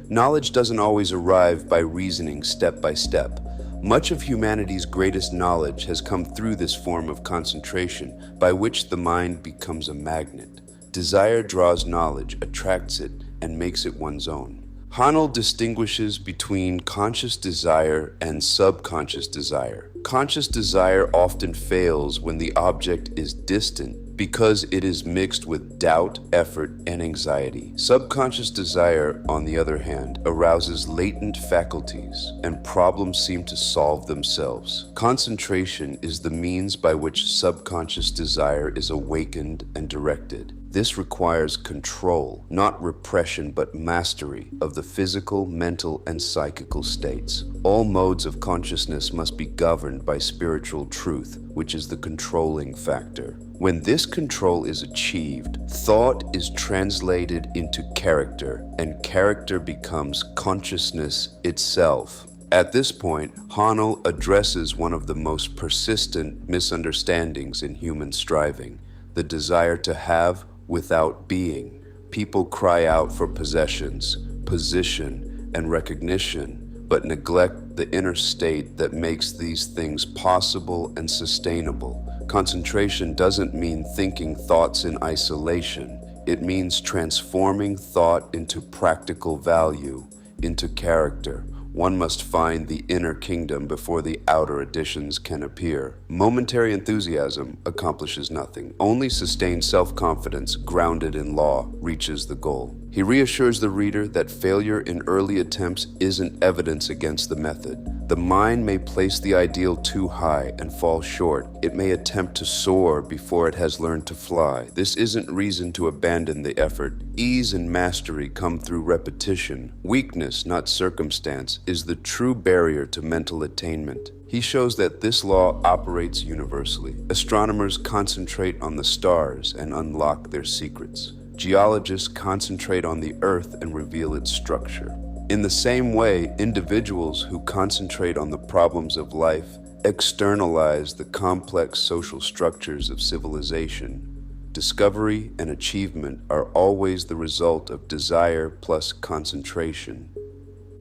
Knowledge doesn't always arrive by reasoning step by step. Much of humanity's greatest knowledge has come through this form of concentration, by which the mind becomes a magnet. Desire draws knowledge, attracts it, and makes it one's own. Haanel distinguishes between conscious desire and subconscious desire. Conscious desire often fails when the object is distant because it is mixed with doubt, effort, and anxiety. Subconscious desire, on the other hand, arouses latent faculties, and problems seem to solve themselves. Concentration is the means by which subconscious desire is awakened and directed. This requires control, not repression but mastery, of the physical, mental, and psychical states. All modes of consciousness must be governed by spiritual truth, which is the controlling factor. When this control is achieved, thought is translated into character, and character becomes consciousness itself. At this point, Haanel addresses one of the most persistent misunderstandings in human striving: the desire to have without being. People cry out for possessions, position, and recognition, but neglect the inner state that makes these things possible and sustainable. Concentration doesn't mean thinking thoughts in isolation. It means transforming thought into practical value, into character. One must find the inner kingdom before the outer additions can appear. Momentary enthusiasm accomplishes nothing. Only sustained self-confidence, grounded in law, reaches the goal. He reassures the reader that failure in early attempts isn't evidence against the method. The mind may place the ideal too high and fall short. It may attempt to soar before it has learned to fly. This isn't reason to abandon the effort. Ease and mastery come through repetition. Weakness, not circumstance, is the true barrier to mental attainment. He shows that this law operates universally. Astronomers concentrate on the stars and unlock their secrets. Geologists concentrate on the earth and reveal its structure. In the same way, individuals who concentrate on the problems of life externalize the complex social structures of civilization. Discovery and achievement are always the result of desire plus concentration.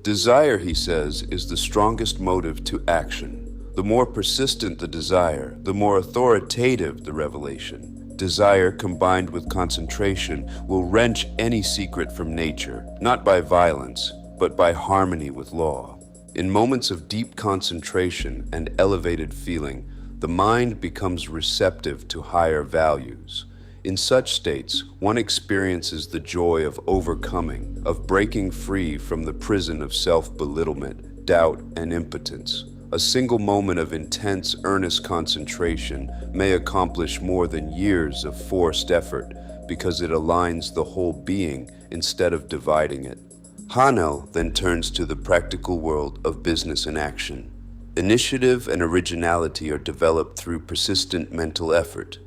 Desire, he says, is the strongest motive to action. The more persistent the desire, the more authoritative the revelation. Desire combined with concentration will wrench any secret from nature, not by violence, but by harmony with law. In moments of deep concentration and elevated feeling, the mind becomes receptive to higher values. In such states, one experiences the joy of overcoming, of breaking free from the prison of self-belittlement, doubt, and impotence. A single moment of intense, earnest concentration may accomplish more than years of forced effort because it aligns the whole being instead of dividing it. Haanel then turns to the practical world of business and action. Initiative and originality are developed through persistent mental effort.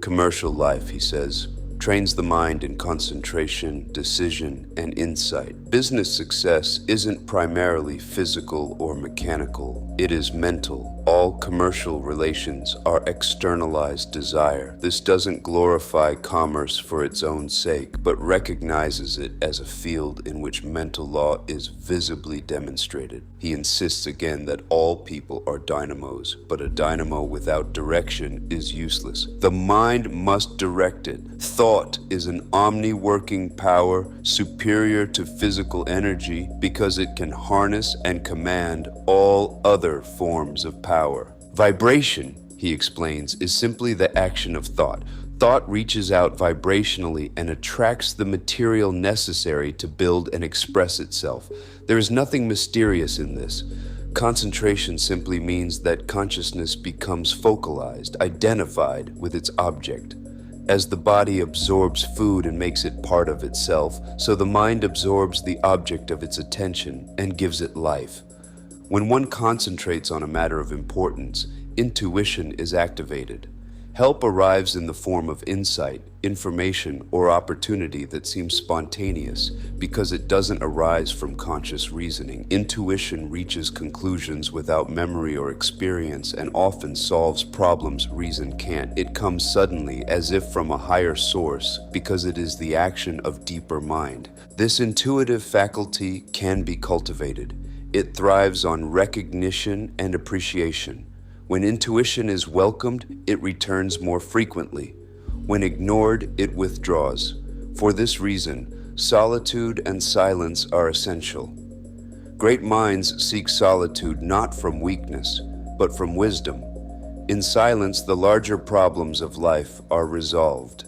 Commercial life, he says, trains the mind in concentration, decision, and insight. Business success isn't primarily physical or mechanical. It is mental. All commercial relations are externalized desire. This doesn't glorify commerce for its own sake, but recognizes it as a field in which mental law is visibly demonstrated. He insists again that all people are dynamos, but a dynamo without direction is useless. The mind must direct it. Thought is an omni-working power superior to physical energy because it can harness and command all other forms of power. Vibration, he explains, is simply the action of thought. Thought reaches out vibrationally and attracts the material necessary to build and express itself. There is nothing mysterious in this. Concentration simply means that consciousness becomes focalized, identified with its object. As the body absorbs food and makes it part of itself, so the mind absorbs the object of its attention and gives it life. When one concentrates on a matter of importance, intuition is activated. Help arrives in the form of insight, information, or opportunity that seems spontaneous because it doesn't arise from conscious reasoning. Intuition reaches conclusions without memory or experience and often solves problems reason can't. It comes suddenly as if from a higher source because it is the action of deeper mind. This intuitive faculty can be cultivated. It thrives on recognition and appreciation. When intuition is welcomed, it returns more frequently. When ignored, it withdraws. For this reason, solitude and silence are essential. Great minds seek solitude not from weakness, but from wisdom. In silence, the larger problems of life are resolved.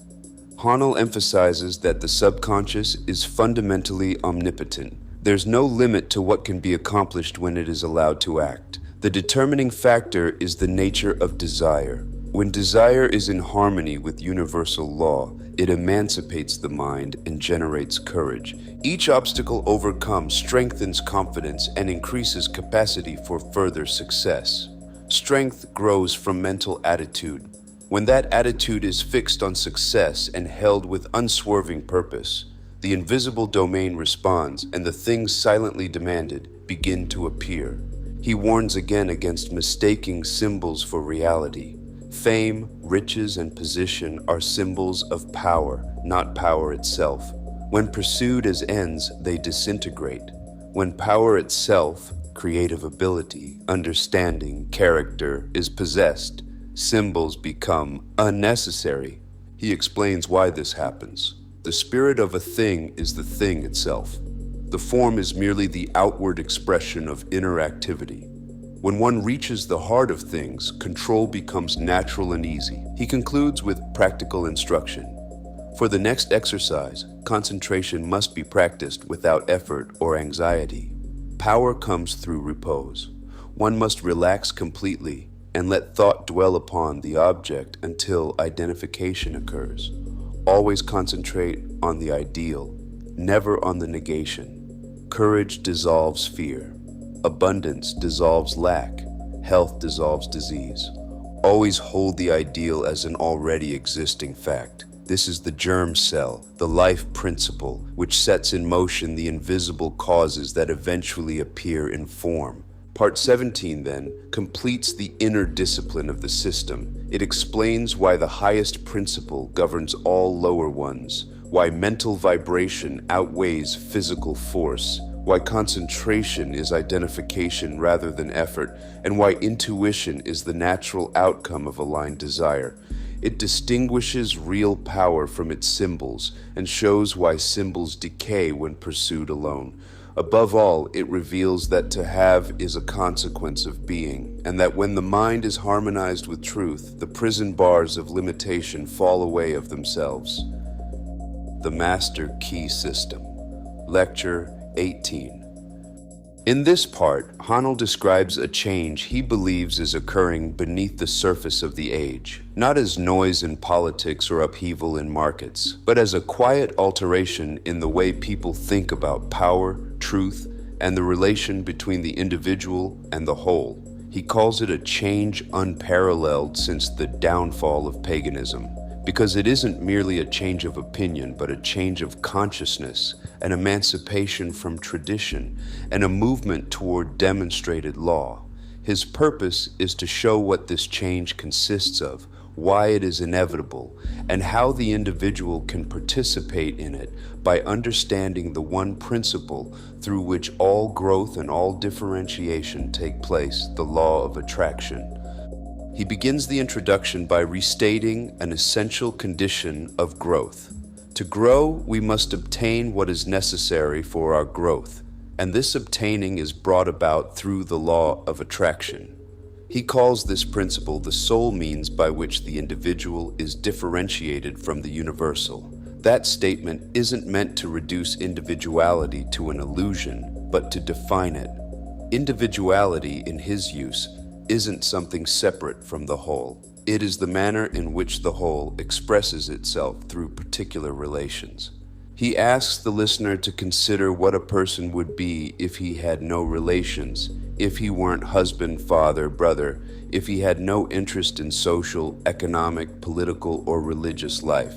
Haanel emphasizes that the subconscious is fundamentally omnipotent. There's no limit to what can be accomplished when it is allowed to act. The determining factor is the nature of desire. When desire is in harmony with universal law, it emancipates the mind and generates courage. Each obstacle overcome strengthens confidence and increases capacity for further success. Strength grows from mental attitude. When that attitude is fixed on success and held with unswerving purpose, the invisible domain responds and the things silently demanded begin to appear. He warns again against mistaking symbols for reality. Fame, riches, and position are symbols of power, not power itself. When pursued as ends, they disintegrate. When power itself, creative ability, understanding, character, is possessed, symbols become unnecessary. He explains why this happens. The spirit of a thing is the thing itself. The form is merely the outward expression of inner activity. When one reaches the heart of things, control becomes natural and easy. He concludes with practical instruction. For the next exercise, concentration must be practiced without effort or anxiety. Power comes through repose. One must relax completely and let thought dwell upon the object until identification occurs. Always concentrate on the ideal, never on the negation. Courage dissolves fear. Abundance dissolves lack. Health dissolves disease. Always hold the ideal as an already existing fact. This is the germ cell, the life principle, which sets in motion the invisible causes that eventually appear in form. Part 17, then, completes the inner discipline of the system. It explains why the highest principle governs all lower ones, why mental vibration outweighs physical force, why concentration is identification rather than effort, and why intuition is the natural outcome of aligned desire. It distinguishes real power from its symbols and shows why symbols decay when pursued alone. Above all, it reveals that to have is a consequence of being, and that when the mind is harmonized with truth, the prison bars of limitation fall away of themselves. The Master Key System. Lecture 18. In this part, Haanel describes a change he believes is occurring beneath the surface of the age, not as noise in politics or upheaval in markets, but as a quiet alteration in the way people think about power, truth, and the relation between the individual and the whole. He calls it a change unparalleled since the downfall of paganism, because it isn't merely a change of opinion, but a change of consciousness, an emancipation from tradition, and a movement toward demonstrated law. His purpose is to show what this change consists of, why it is inevitable, and how the individual can participate in it by understanding the one principle through which all growth and all differentiation take place, the law of attraction. He begins the introduction by restating an essential condition of growth. To grow, we must obtain what is necessary for our growth, and this obtaining is brought about through the law of attraction. He calls this principle the sole means by which the individual is differentiated from the universal. That statement isn't meant to reduce individuality to an illusion, but to define it. Individuality, in his use, isn't something separate from the whole. It is the manner in which the whole expresses itself through particular relations. He asks the listener to consider what a person would be if he had no relations, if he weren't husband, father, brother, if he had no interest in social, economic, political, or religious life.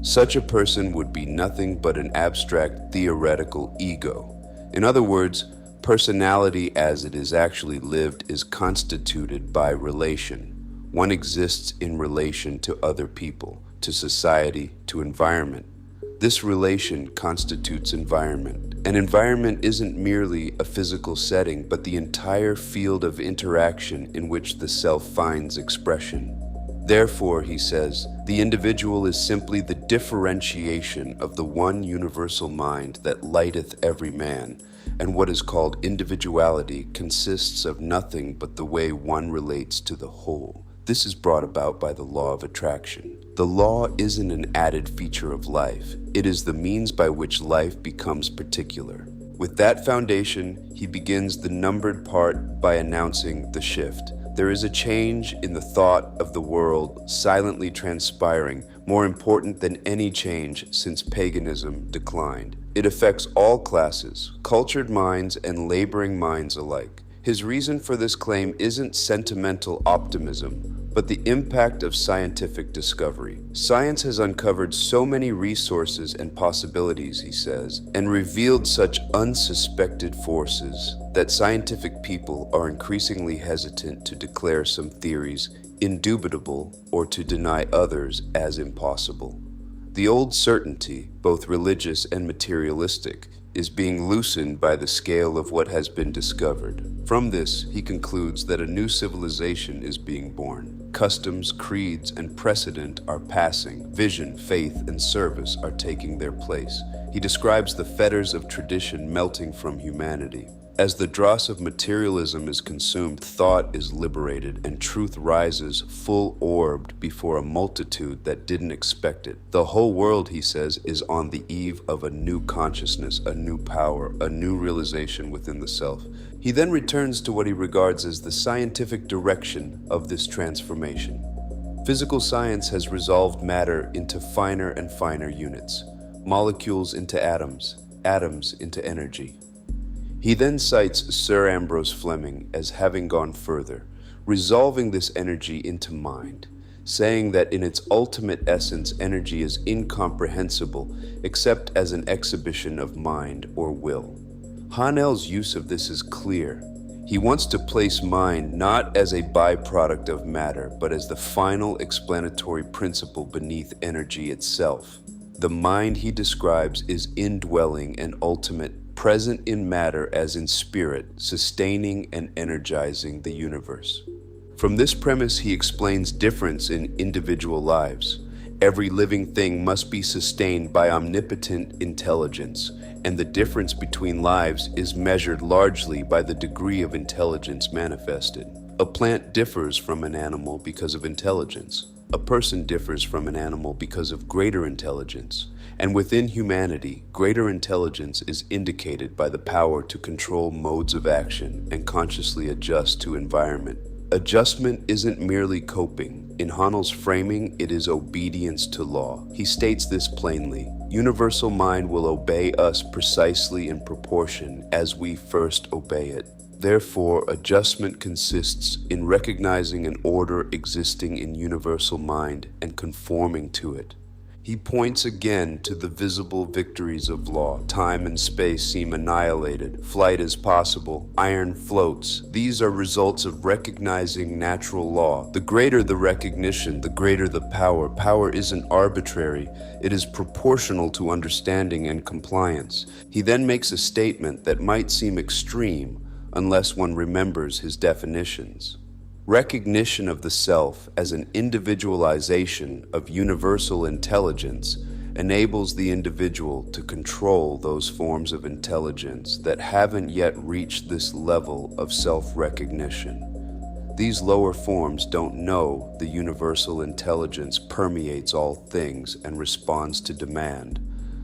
Such a person would be nothing but an abstract theoretical ego. In other words, personality as it is actually lived is constituted by relation. One exists in relation to other people, to society, to environment. This relation constitutes environment. An environment isn't merely a physical setting, but the entire field of interaction in which the self finds expression. Therefore, he says, the individual is simply the differentiation of the one universal mind that lighteth every man, and what is called individuality consists of nothing but the way one relates to the whole. This is brought about by the law of attraction. The law isn't an added feature of life. It is the means by which life becomes particular. With that foundation, he begins the numbered part by announcing the shift. There is a change in the thought of the world silently transpiring, more important than any change since paganism declined. It affects all classes, cultured minds and laboring minds alike. His reason for this claim isn't sentimental optimism, but the impact of scientific discovery. Science has uncovered so many resources and possibilities, he says, and revealed such unsuspected forces that scientific people are increasingly hesitant to declare some theories indubitable or to deny others as impossible. The old certainty, both religious and materialistic, is being loosened by the scale of what has been discovered. From this, he concludes that a new civilization is being born. Customs, creeds, and precedent are passing. Vision, faith, and service are taking their place. He describes the fetters of tradition melting from humanity. As the dross of materialism is consumed, thought is liberated, and truth rises full-orbed before a multitude that didn't expect it. The whole world, he says, is on the eve of a new consciousness, a new power, a new realization within the self. He then returns to what he regards as the scientific direction of this transformation. Physical science has resolved matter into finer and finer units, molecules into atoms, atoms into energy. He then cites Sir Ambrose Fleming as having gone further, resolving this energy into mind, saying that in its ultimate essence, energy is incomprehensible except as an exhibition of mind or will. Haanel's use of this is clear. He wants to place mind not as a byproduct of matter, but as the final explanatory principle beneath energy itself. The mind he describes is indwelling and ultimate, present in matter as in spirit, sustaining and energizing the universe. From this premise, he explains difference in individual lives. Every living thing must be sustained by omnipotent intelligence, and the difference between lives is measured largely by the degree of intelligence manifested. A plant differs from an animal because of intelligence. A person differs from an animal because of greater intelligence. And within humanity, greater intelligence is indicated by the power to control modes of action and consciously adjust to environment. Adjustment isn't merely coping. In Haanel's framing, it is obedience to law. He states this plainly: universal mind will obey us precisely in proportion as we first obey it. Therefore, adjustment consists in recognizing an order existing in universal mind and conforming to it. He points again to the visible victories of law. Time and space seem annihilated. Flight is possible. Iron floats. These are results of recognizing natural law. The greater the recognition, the greater the power. Power isn't arbitrary. It is proportional to understanding and compliance. He then makes a statement that might seem extreme unless one remembers his definitions. Recognition of the self as an individualization of universal intelligence enables the individual to control those forms of intelligence that haven't yet reached this level of self-recognition. These lower forms don't know the universal intelligence permeates all things and responds to demand.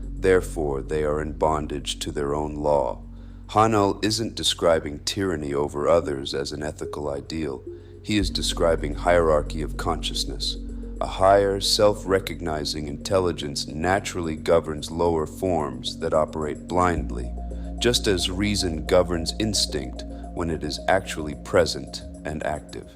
Therefore, they are in bondage to their own law. Haanel isn't describing tyranny over others as an ethical ideal. He is describing hierarchy of consciousness. A higher, self-recognizing intelligence naturally governs lower forms that operate blindly, just as reason governs instinct when it is actually present and active.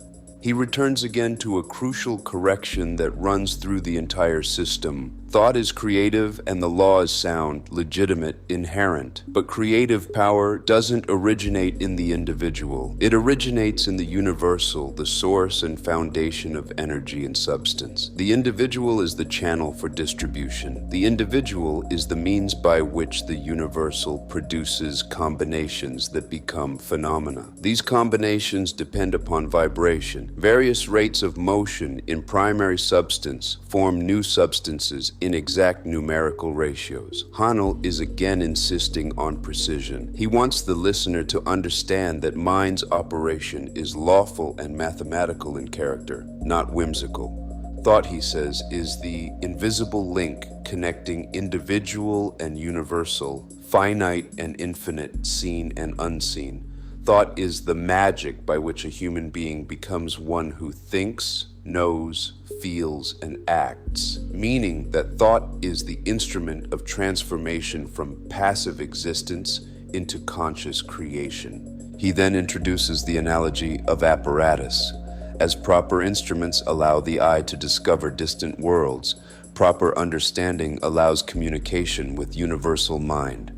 He returns again to a crucial correction that runs through the entire system. Thought is creative and the law is sound, legitimate, inherent. But creative power doesn't originate in the individual. It originates in the universal, the source and foundation of energy and substance. The individual is the channel for distribution. The individual is the means by which the universal produces combinations that become phenomena. These combinations depend upon vibration. Various rates of motion in primary substance form new substances in exact numerical ratios. Haanel is again insisting on precision. He wants the listener to understand that mind's operation is lawful and mathematical in character, not whimsical. Thought, he says, is the invisible link connecting individual and universal, finite and infinite, seen and unseen. Thought is the magic by which a human being becomes one who thinks, knows, feels, and acts, meaning that thought is the instrument of transformation from passive existence into conscious creation. He then introduces the analogy of apparatus. As proper instruments allow the eye to discover distant worlds, proper understanding allows communication with universal mind.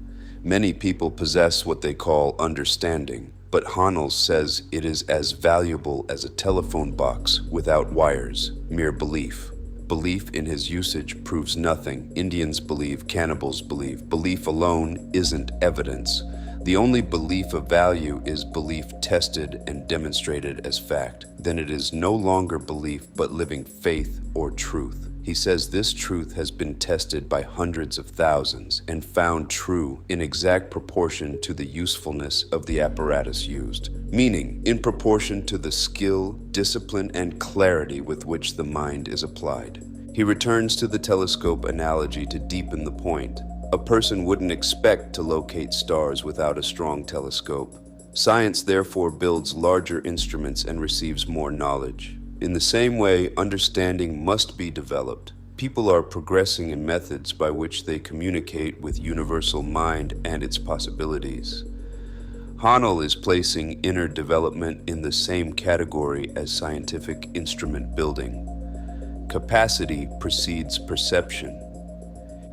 Many people possess what they call understanding, but Haanel says it is as valuable as a telephone box without wires, mere belief. Belief in his usage proves nothing. Indians believe, cannibals believe. Belief alone isn't evidence. The only belief of value is belief tested and demonstrated as fact. Then it is no longer belief but living faith or truth. He says this truth has been tested by hundreds of thousands and found true in exact proportion to the usefulness of the apparatus used, meaning in proportion to the skill, discipline, and clarity with which the mind is applied. He returns to the telescope analogy to deepen the point. A person wouldn't expect to locate stars without a strong telescope. Science therefore builds larger instruments and receives more knowledge. In the same way, understanding must be developed. People are progressing in methods by which they communicate with universal mind and its possibilities. Haanel is placing inner development in the same category as scientific instrument building. Capacity precedes perception.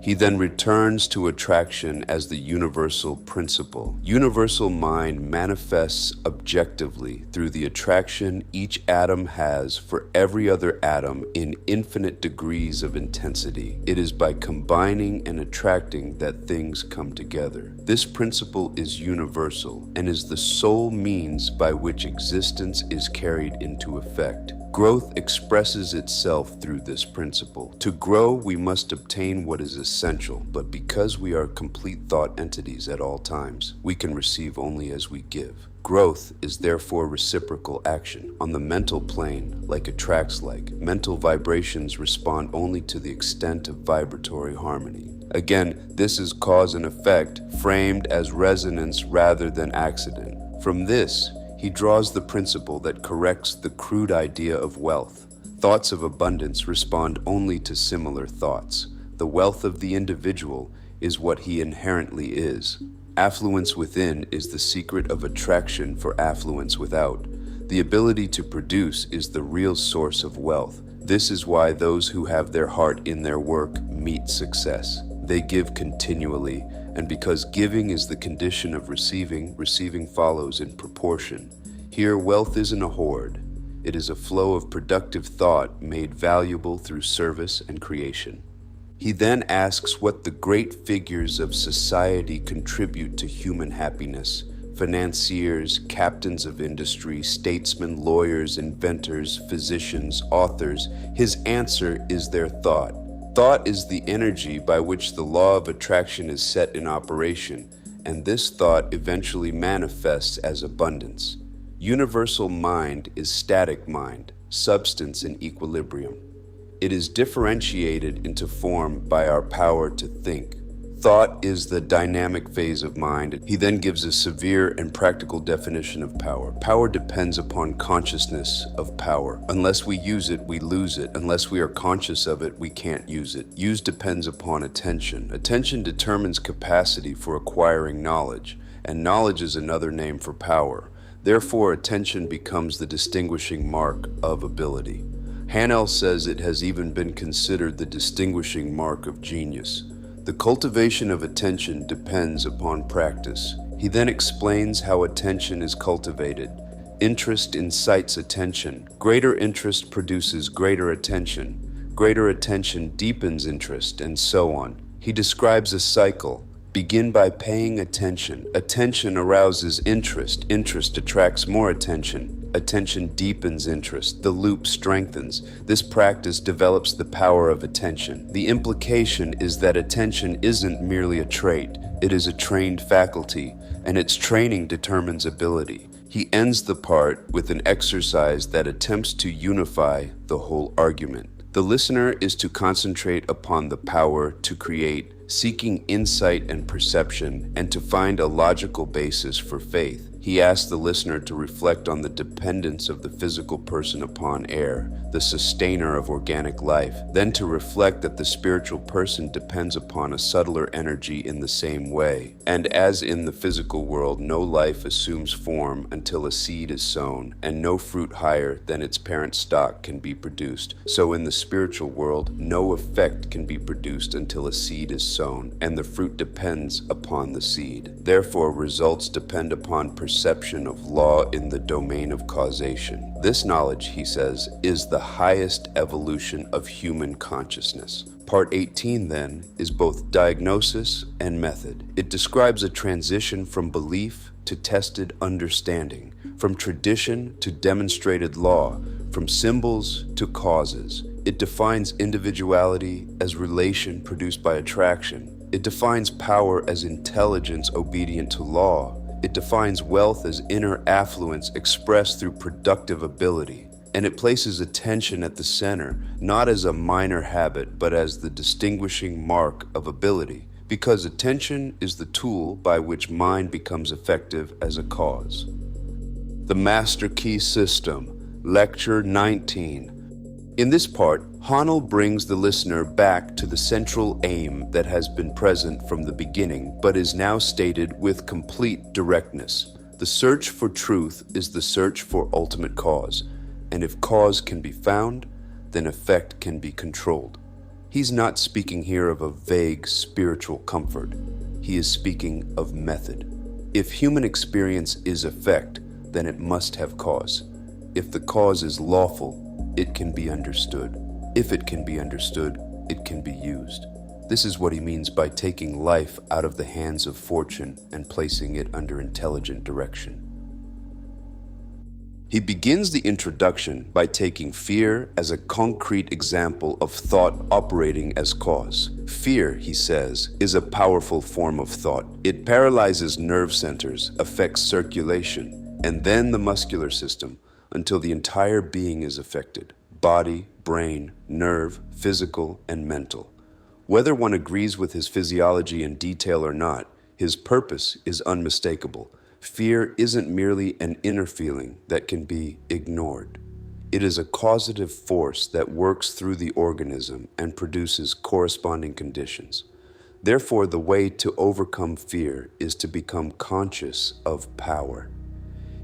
He then returns to attraction as the universal principle. Universal mind manifests objectively through the attraction each atom has for every other atom in infinite degrees of intensity. It is by combining and attracting that things come together. This principle is universal and is the sole means by which existence is carried into effect. Growth expresses itself through this principle. To grow, we must obtain what is essential, but because we are complete thought entities at all times, we can receive only as we give. Growth is therefore reciprocal action. On the mental plane, like attracts like, mental vibrations respond only to the extent of vibratory harmony. Again, this is cause and effect, framed as resonance rather than accident. From this, he draws the principle that corrects the crude idea of wealth. Thoughts of abundance respond only to similar thoughts. The wealth of the individual is what he inherently is. Affluence within is the secret of attraction for affluence without. The ability to produce is the real source of wealth. This is why those who have their heart in their work meet success. They give continually, and because giving is the condition of receiving, receiving follows in proportion. Here, wealth isn't a hoard. It is a flow of productive thought made valuable through service and creation. He then asks what the great figures of society contribute to human happiness: financiers, captains of industry, statesmen, lawyers, inventors, physicians, authors. His answer is their thought. Thought is the energy by which the law of attraction is set in operation, and this thought eventually manifests as abundance. Universal mind is static mind, substance in equilibrium. It is differentiated into form by our power to think. Thought is the dynamic phase of mind. He then gives a severe and practical definition of power. Power depends upon consciousness of power. Unless we use it, we lose it. Unless we are conscious of it, we can't use it. Use depends upon attention. Attention determines capacity for acquiring knowledge, and knowledge is another name for power. Therefore, attention becomes the distinguishing mark of ability. Haanel says it has even been considered the distinguishing mark of genius. The cultivation of attention depends upon practice. He then explains how attention is cultivated. Interest incites attention. Greater interest produces greater attention. Greater attention deepens interest, and so on. He describes a cycle. Begin by paying attention. Attention arouses interest. Interest attracts more attention. Attention deepens interest. The loop strengthens. This practice develops the power of attention. The implication is that attention isn't merely a trait. It is a trained faculty, and its training determines ability. He ends the part with an exercise that attempts to unify the whole argument. The listener is to concentrate upon the power to create, seeking insight and perception, and to find a logical basis for faith. He asks the listener to reflect on the dependence of the physical person upon air, the sustainer of organic life, then to reflect that the spiritual person depends upon a subtler energy in the same way. And as in the physical world, no life assumes form until a seed is sown, and no fruit higher than its parent stock can be produced. So in the spiritual world, no effect can be produced until a seed is sown, and the fruit depends upon the seed. Therefore, results depend upon perception of law in the domain of causation. This knowledge, he says, is the highest evolution of human consciousness. Part 18, then, is both diagnosis and method. It describes a transition from belief to tested understanding, from tradition to demonstrated law, from symbols to causes. It defines individuality as relation produced by attraction. It defines power as intelligence obedient to law. It defines wealth as inner affluence expressed through productive ability. And it places attention at the center, not as a minor habit, but as the distinguishing mark of ability, because attention is the tool by which mind becomes effective as a cause. The Master Key System, Lecture 19. In this part, Haanel brings the listener back to the central aim that has been present from the beginning, but is now stated with complete directness. The search for truth is the search for ultimate cause, and if cause can be found, then effect can be controlled. He's not speaking here of a vague spiritual comfort. He is speaking of method. If human experience is effect, then it must have cause. If the cause is lawful, it can be understood. If it can be understood, it can be used. This is what he means by taking life out of the hands of fortune and placing it under intelligent direction. He begins the introduction by taking fear as a concrete example of thought operating as cause. Fear, he says, is a powerful form of thought. It paralyzes nerve centers, affects circulation, and then the muscular system until the entire being is affected: body, brain, nerve, physical, and mental. Whether one agrees with his physiology in detail or not, his purpose is unmistakable. Fear isn't merely an inner feeling that can be ignored. It is a causative force that works through the organism and produces corresponding conditions. Therefore, the way to overcome fear is to become conscious of power.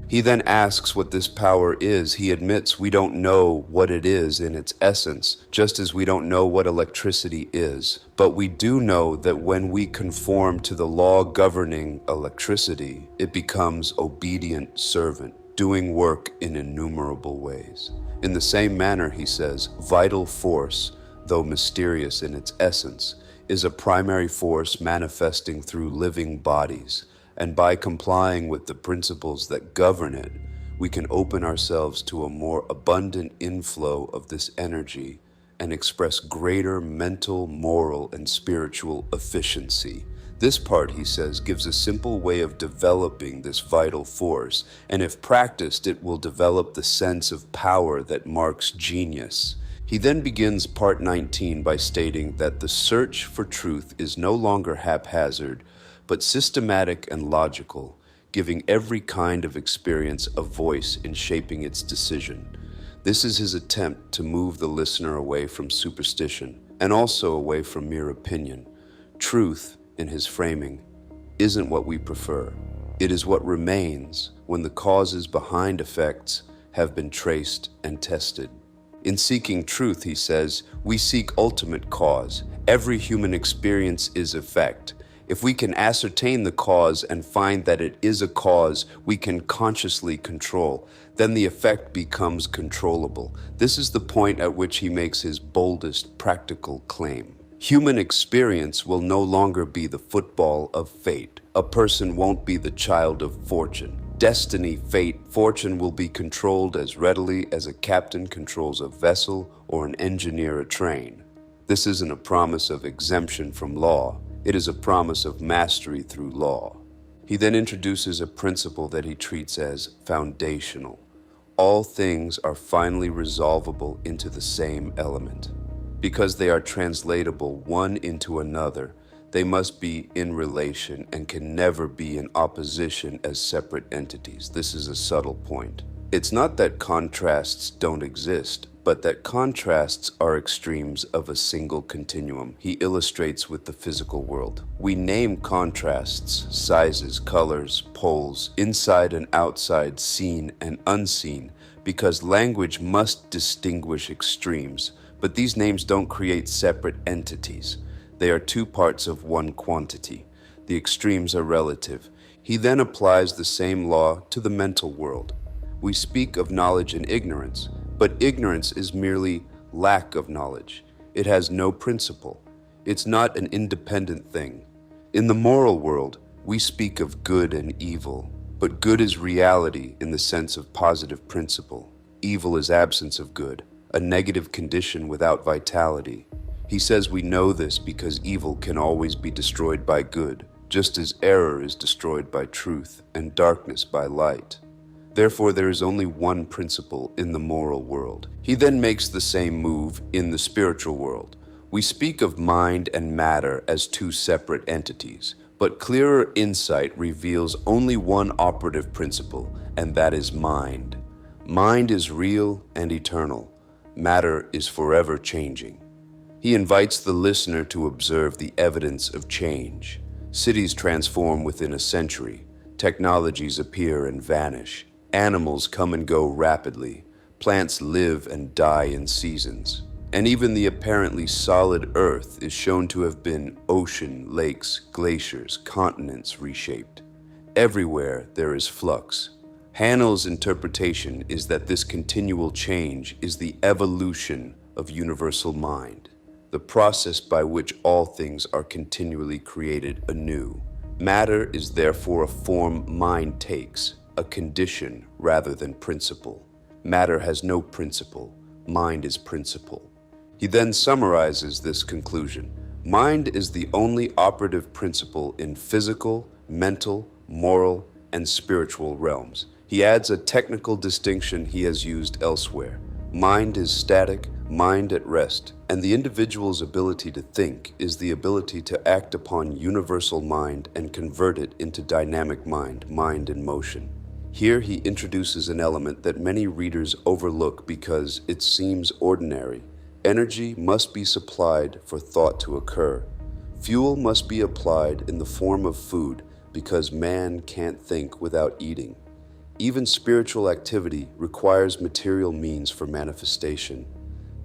He then asks what this power is. He admits we don't know what it is in its essence, just as we don't know what electricity is. But we do know that when we conform to the law governing electricity, it becomes obedient servant, doing work in innumerable ways. In the same manner, he says, vital force, though mysterious in its essence, is a primary force manifesting through living bodies. And by complying with the principles that govern it, we can open ourselves to a more abundant inflow of this energy and express greater mental, moral, and spiritual efficiency. This part, he says, gives a simple way of developing this vital force, and if practiced, it will develop the sense of power that marks genius. He then begins part 19 by stating that the search for truth is no longer haphazard, but systematic and logical, giving every kind of experience a voice in shaping its decision. This is his attempt to move the listener away from superstition and also away from mere opinion. Truth, in his framing, isn't what we prefer. It is what remains when the causes behind effects have been traced and tested. In seeking truth, he says, we seek ultimate cause. Every human experience is effect. If we can ascertain the cause and find that it is a cause we can consciously control, then the effect becomes controllable. This is the point at which he makes his boldest practical claim. Human experience will no longer be the football of fate. A person won't be the child of fortune. Destiny, fate, fortune will be controlled as readily as a captain controls a vessel or an engineer a train. This isn't a promise of exemption from law. It is a promise of mastery through law. He then introduces a principle that he treats as foundational. All things are finally resolvable into the same element. Because they are translatable one into another, they must be in relation and can never be in opposition as separate entities. This is a subtle point. It's not that contrasts don't exist, but that contrasts are extremes of a single continuum. He illustrates with the physical world. We name contrasts, sizes, colors, poles, inside and outside, seen and unseen, because language must distinguish extremes, but these names don't create separate entities. They are two parts of one quantity. The extremes are relative. He then applies the same law to the mental world. We speak of knowledge and ignorance, but ignorance is merely lack of knowledge. It has no principle. It's not an independent thing. In the moral world, we speak of good and evil, but good is reality in the sense of positive principle. Evil is absence of good, a negative condition without vitality. He says we know this because evil can always be destroyed by good, just as error is destroyed by truth and darkness by light. Therefore, there is only one principle in the moral world. He then makes the same move in the spiritual world. We speak of mind and matter as two separate entities, but clearer insight reveals only one operative principle, and that is mind. Mind is real and eternal. Matter is forever changing. He invites the listener to observe the evidence of change. Cities transform within a century. Technologies appear and vanish. Animals come and go rapidly. Plants live and die in seasons. And even the apparently solid earth is shown to have been ocean, lakes, glaciers, continents reshaped. Everywhere there is flux. Haanel's interpretation is that this continual change is the evolution of universal mind, the process by which all things are continually created anew. Matter is therefore a form mind takes. a condition rather than principle. Matter has no principle. Mind is principle. He then summarizes this conclusion. Mind is the only operative principle in physical, mental, moral, and spiritual realms. He adds a technical distinction he has used elsewhere. Mind is static, mind at rest, and the individual's ability to think is the ability to act upon universal mind and convert it into dynamic mind, mind in motion. Here he introduces an element that many readers overlook because it seems ordinary. Energy must be supplied for thought to occur. Fuel must be applied in the form of food because man can't think without eating. Even spiritual activity requires material means for manifestation.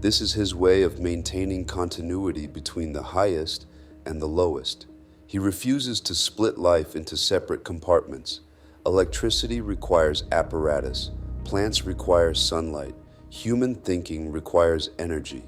This is his way of maintaining continuity between the highest and the lowest. He refuses to split life into separate compartments. Electricity requires apparatus. Plants require sunlight. Human thinking requires energy.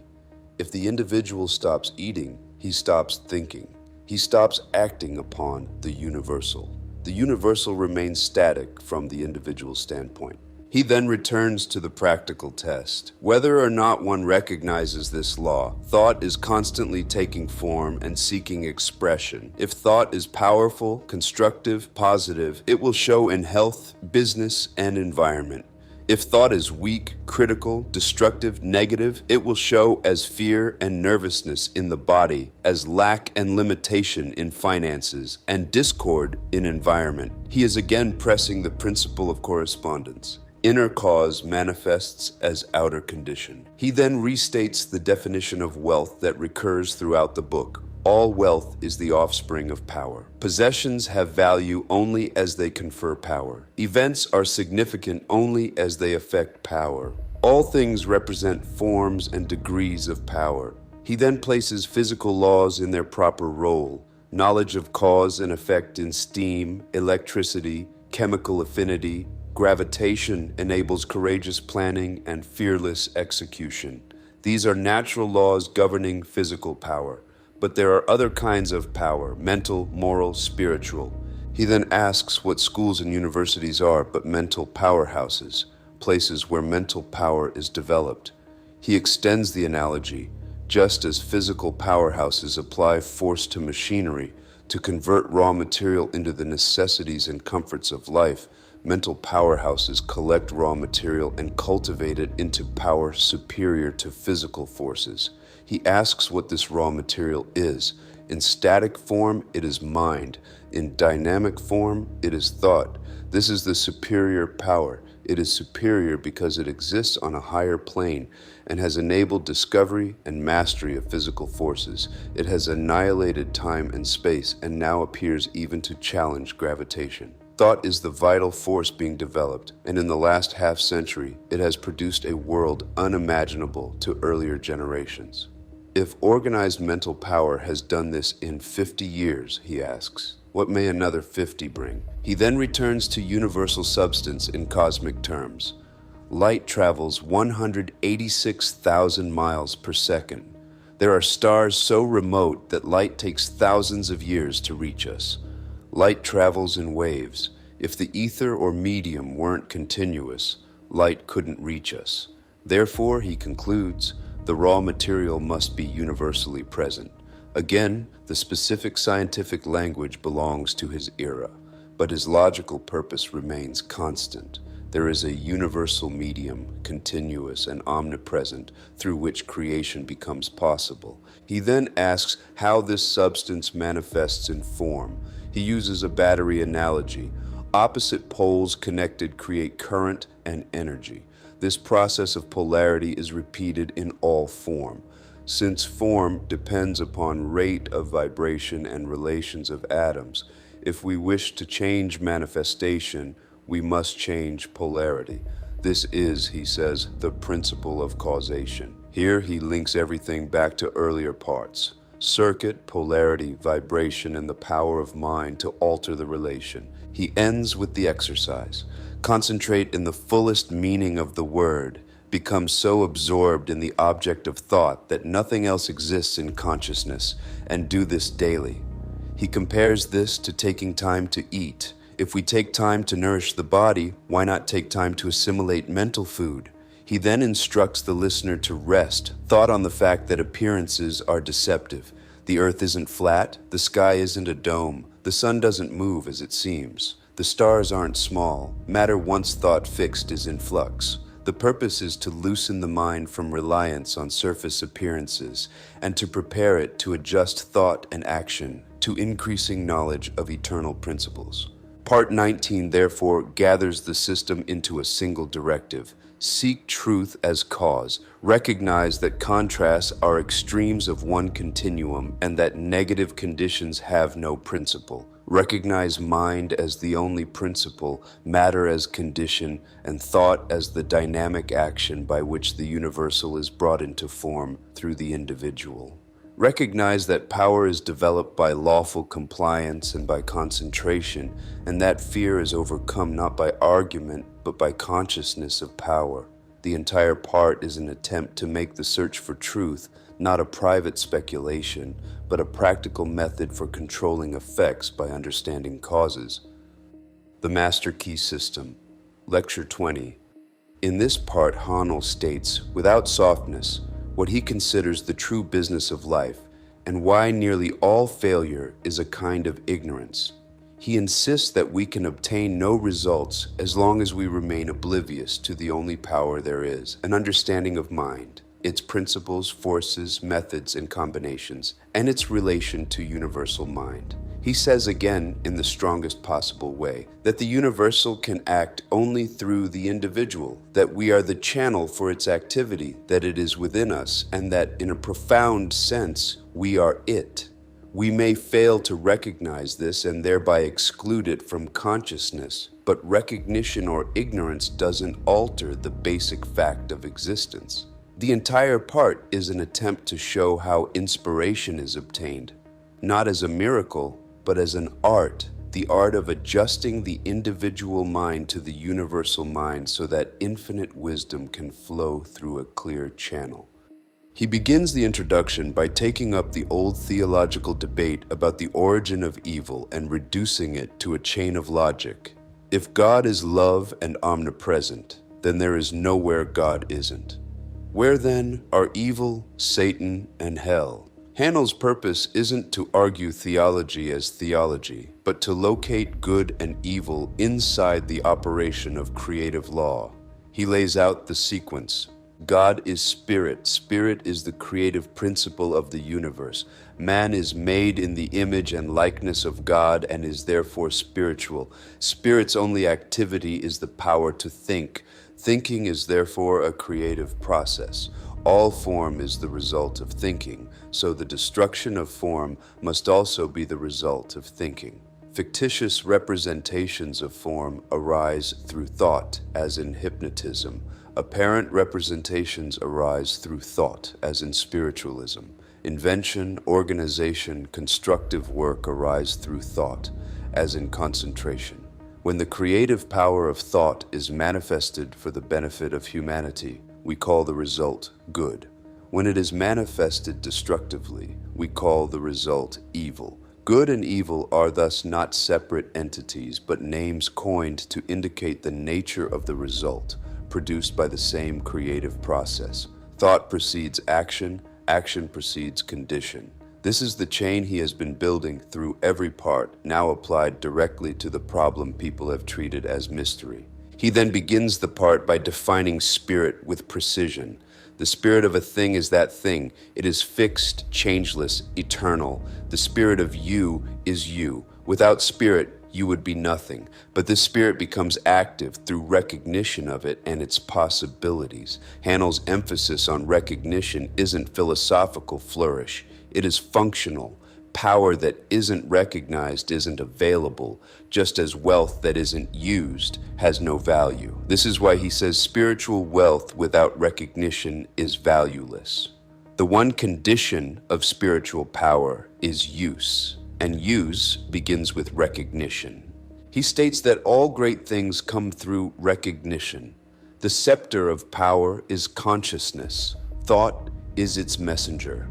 If the individual stops eating, he stops thinking. He stops acting upon the universal. The universal remains static from the individual standpoint. He then returns to the practical test. Whether or not one recognizes this law, thought is constantly taking form and seeking expression. If thought is powerful, constructive, positive, it will show in health, business, and environment. If thought is weak, critical, destructive, negative, it will show as fear and nervousness in the body, as lack and limitation in finances, and discord in environment. He is again pressing the principle of correspondence. Inner cause manifests as outer condition. He then restates the definition of wealth that recurs throughout the book. All wealth is the offspring of power. Possessions have value only as they confer power. Events are significant only as they affect power. All things represent forms and degrees of power. He then places physical laws in their proper role. Knowledge of cause and effect in steam, electricity, chemical affinity, gravitation enables courageous planning and fearless execution. These are natural laws governing physical power. But there are other kinds of power, mental, moral, spiritual. He then asks what schools and universities are but mental powerhouses, places where mental power is developed. He extends the analogy. Just as physical powerhouses apply force to machinery to convert raw material into the necessities and comforts of life, mental powerhouses collect raw material and cultivate it into power superior to physical forces. He asks what this raw material is. In static form, it is mind. In dynamic form, it is thought. This is the superior power. It is superior because it exists on a higher plane and has enabled discovery and mastery of physical forces. It has annihilated time and space and now appears even to challenge gravitation. Thought is the vital force being developed, and in the last half century, it has produced a world unimaginable to earlier generations. If organized mental power has done this in 50 years, he asks, what may another 50 bring? He then returns to universal substance in cosmic terms. Light travels 186,000 miles per second. There are stars so remote that light takes thousands of years to reach us. Light travels in waves. If the ether or medium weren't continuous, light couldn't reach us. Therefore, he concludes, the raw material must be universally present. Again, the specific scientific language belongs to his era, but his logical purpose remains constant. There is a universal medium, continuous and omnipresent, through which creation becomes possible. He then asks how this substance manifests in form. He uses a battery analogy. Opposite poles connected create current and energy. This process of polarity is repeated in all form. Since form depends upon rate of vibration and relations of atoms, if we wish to change manifestation, we must change polarity. This is, he says, the principle of causation. Here he links everything back to earlier parts. Circuit, polarity, vibration, and the power of mind to alter the relation. He ends with the exercise. Concentrate in the fullest meaning of the word. Become so absorbed in the object of thought that nothing else exists in consciousness, and do this daily. He compares this to taking time to eat. If we take time to nourish the body, why not take time to assimilate mental food? He then instructs the listener to rest, thought on the fact that appearances are deceptive. The earth isn't flat, the sky isn't a dome, the sun doesn't move as it seems. The stars aren't small, matter once thought fixed is in flux. The purpose is to loosen the mind from reliance on surface appearances and to prepare it to adjust thought and action to increasing knowledge of eternal principles. Part 19, therefore, gathers the system into a single directive. Seek truth as cause. Recognize that contrasts are extremes of one continuum and that negative conditions have no principle. Recognize mind as the only principle, matter as condition, and thought as the dynamic action by which the universal is brought into form through the individual. Recognize that power is developed by lawful compliance and by concentration, and that fear is overcome not by argument, but by consciousness of power. The entire part is an attempt to make the search for truth not a private speculation, but a practical method for controlling effects by understanding causes. The Master Key System. Lecture 20. In this part, Haanel states, without softness, what he considers the true business of life, and why nearly all failure is a kind of ignorance. He insists that we can obtain no results as long as we remain oblivious to the only power there is, an understanding of mind, its principles, forces, methods, and combinations, and its relation to universal mind. He says again, in the strongest possible way, that the universal can act only through the individual, that we are the channel for its activity, that it is within us, and that in a profound sense, we are it. We may fail to recognize this and thereby exclude it from consciousness, but recognition or ignorance doesn't alter the basic fact of existence. The entire part is an attempt to show how inspiration is obtained, not as a miracle, but as an art, the art of adjusting the individual mind to the universal mind so that infinite wisdom can flow through a clear channel. He begins the introduction by taking up the old theological debate about the origin of evil and reducing it to a chain of logic. If God is love and omnipresent, then there is nowhere God isn't. Where then are evil, Satan, and hell? Haanel's purpose isn't to argue theology as theology, but to locate good and evil inside the operation of creative law. He lays out the sequence. God is spirit. Spirit is the creative principle of the universe. Man is made in the image and likeness of God and is therefore spiritual. Spirit's only activity is the power to think. Thinking is therefore a creative process. All form is the result of thinking, so the destruction of form must also be the result of thinking. Fictitious representations of form arise through thought, as in hypnotism. Apparent representations arise through thought, as in spiritualism. Invention, organization, constructive work arise through thought, as in concentration. When the creative power of thought is manifested for the benefit of humanity, we call the result good. When it is manifested destructively, we call the result evil. Good and evil are thus not separate entities, but names coined to indicate the nature of the result, produced by the same creative process. Thought precedes action, action precedes condition. This is the chain he has been building through every part, now applied directly to the problem people have treated as mystery. He then begins the part by defining spirit with precision. The spirit of a thing is that thing. It is fixed, changeless, eternal. The spirit of you is you. Without spirit, you would be nothing. But this spirit becomes active through recognition of it and its possibilities. Haanel's emphasis on recognition isn't philosophical flourish. It is functional. Power that isn't recognized isn't available, just as wealth that isn't used has no value. This is why he says spiritual wealth without recognition is valueless. The one condition of spiritual power is use, and use begins with recognition. He states that all great things come through recognition. The scepter of power is consciousness. Thought is its messenger.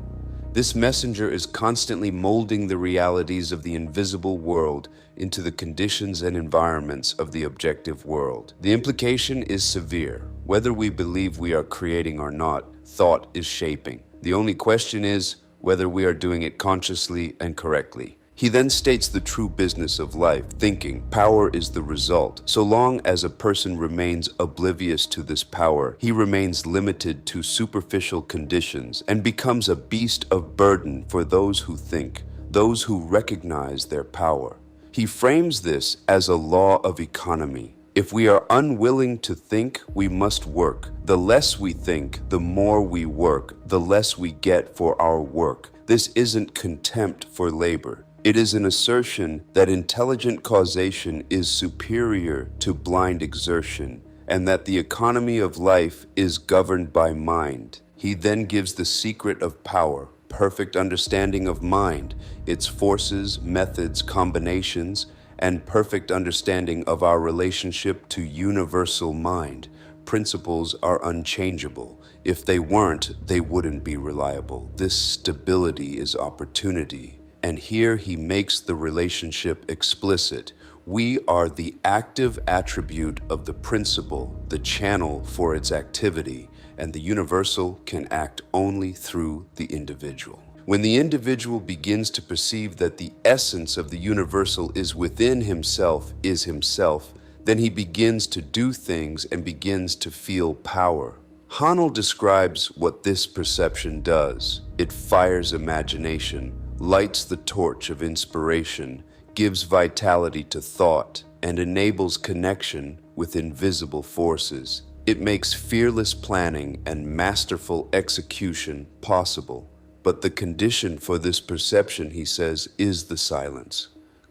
This messenger is constantly molding the realities of the invisible world into the conditions and environments of the objective world. The implication is severe. Whether we believe we are creating or not, thought is shaping. The only question is whether we are doing it consciously and correctly. He then states the true business of life, thinking. Power is the result. So long as a person remains oblivious to this power, he remains limited to superficial conditions and becomes a beast of burden for those who think, those who recognize their power. He frames this as a law of economy. If we are unwilling to think, we must work. The less we think, the more we work, the less we get for our work. This isn't contempt for labor. It is an assertion that intelligent causation is superior to blind exertion, and that the economy of life is governed by mind. He then gives the secret of power, perfect understanding of mind, its forces, methods, combinations, and perfect understanding of our relationship to universal mind. Principles are unchangeable. If they weren't, they wouldn't be reliable. This stability is opportunity. And here he makes the relationship explicit. We are the active attribute of the principle, the channel for its activity, and the universal can act only through the individual. When the individual begins to perceive that the essence of the universal is within himself, then he begins to do things and begins to feel power. Haanel describes what this perception does. It fires imagination, lights the torch of inspiration, gives vitality to thought, and enables connection with invisible forces. It makes fearless planning and masterful execution possible. But the condition for this perception, he says, is the silence.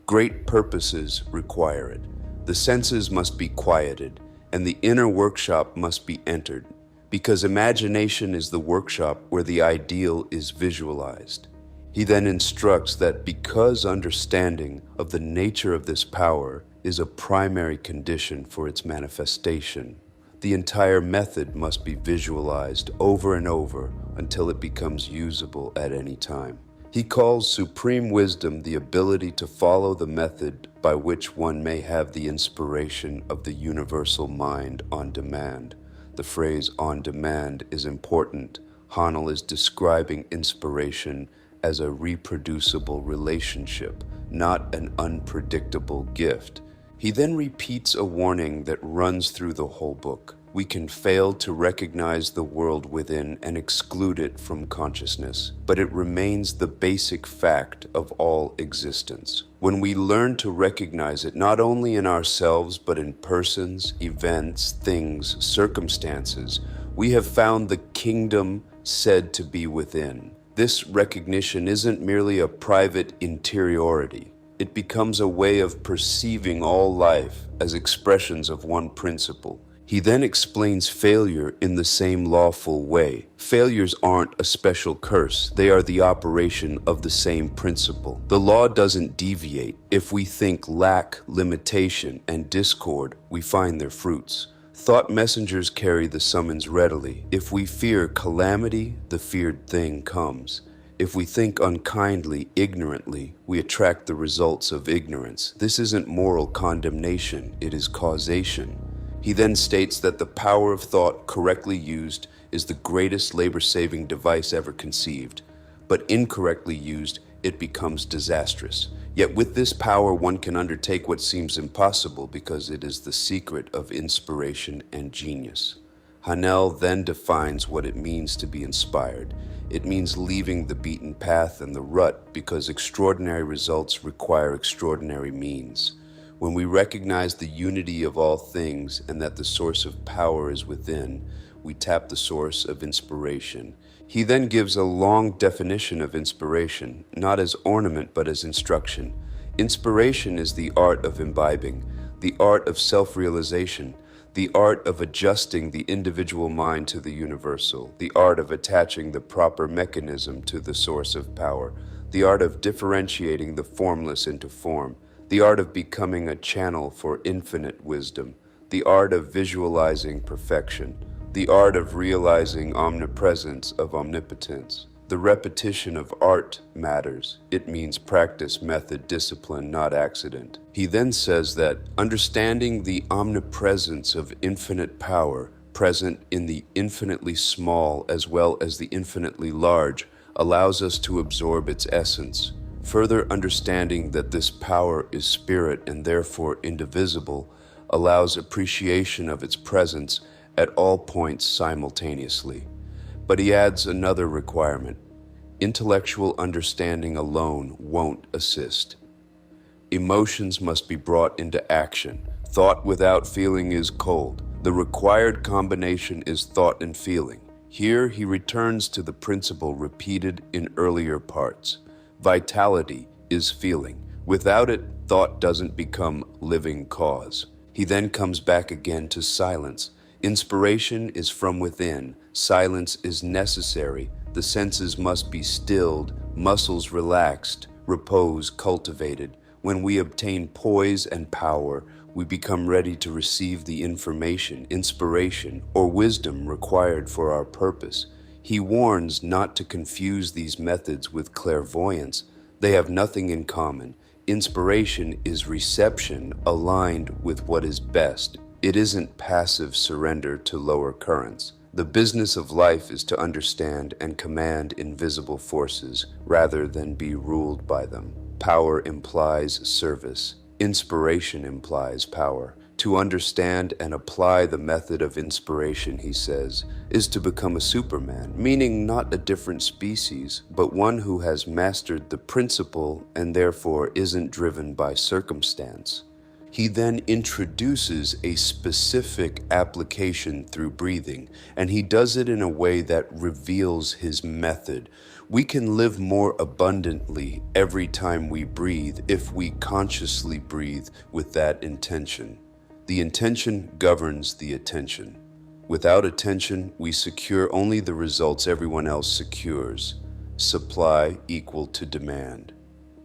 Great purposes require it. The senses must be quieted, and the inner workshop must be entered, because imagination is the workshop where the ideal is visualized. He then instructs that because understanding of the nature of this power is a primary condition for its manifestation, the entire method must be visualized over and over until it becomes usable at any time. He calls supreme wisdom the ability to follow the method by which one may have the inspiration of the universal mind on demand. The phrase on demand is important. Haanel is describing inspiration as a reproducible relationship, not an unpredictable gift. He then repeats a warning that runs through the whole book. We can fail to recognize the world within and exclude it from consciousness, but it remains the basic fact of all existence. When we learn to recognize it not only in ourselves, but in persons, events, things, circumstances, we have found the kingdom said to be within. This recognition isn't merely a private interiority. It becomes a way of perceiving all life as expressions of one principle. He then explains failure in the same lawful way. Failures aren't a special curse. They are the operation of the same principle. The law doesn't deviate. If we think lack, limitation, and discord, we find their fruits. Thought messengers carry the summons readily. If we fear calamity, the feared thing comes. If we think unkindly, ignorantly, we attract the results of ignorance. This isn't moral condemnation, it is causation. He then states that the power of thought correctly used is the greatest labor-saving device ever conceived, but incorrectly used, it becomes disastrous. Yet with this power, one can undertake what seems impossible because it is the secret of inspiration and genius. Haanel then defines what it means to be inspired. It means leaving the beaten path and the rut because extraordinary results require extraordinary means. When we recognize the unity of all things and that the source of power is within, we tap the source of inspiration. He then gives a long definition of inspiration, not as ornament but as instruction. Inspiration is the art of imbibing, the art of self-realization, the art of adjusting the individual mind to the universal, the art of attaching the proper mechanism to the source of power, the art of differentiating the formless into form, the art of becoming a channel for infinite wisdom, the art of visualizing perfection, the art of realizing omnipresence of omnipotence. The repetition of art matters. It means practice, method, discipline, not accident. He then says that understanding the omnipresence of infinite power present in the infinitely small as well as the infinitely large allows us to absorb its essence. Further understanding that this power is spirit and therefore indivisible allows appreciation of its presence at all points simultaneously. But he adds another requirement. Intellectual understanding alone won't assist. Emotions must be brought into action. Thought without feeling is cold. The required combination is thought and feeling. Here he returns to the principle repeated in earlier parts. Vitality is feeling. Without it, thought doesn't become living cause. He then comes back again to silence. Inspiration is from within. Silence is necessary. The senses must be stilled, muscles relaxed, repose cultivated. When we obtain poise and power, we become ready to receive the information, inspiration, or wisdom required for our purpose. He warns not to confuse these methods with clairvoyance. They have nothing in common. Inspiration is reception aligned with what is best. It isn't passive surrender to lower currents. The business of life is to understand and command invisible forces rather than be ruled by them. Power implies service. Inspiration implies power. To understand and apply the method of inspiration, he says, is to become a Superman, meaning not a different species, but one who has mastered the principle and therefore isn't driven by circumstance. He then introduces a specific application through breathing, and he does it in a way that reveals his method. We can live more abundantly every time we breathe if we consciously breathe with that intention. The intention governs the attention. Without attention, we secure only the results everyone else secures. Supply equal to demand.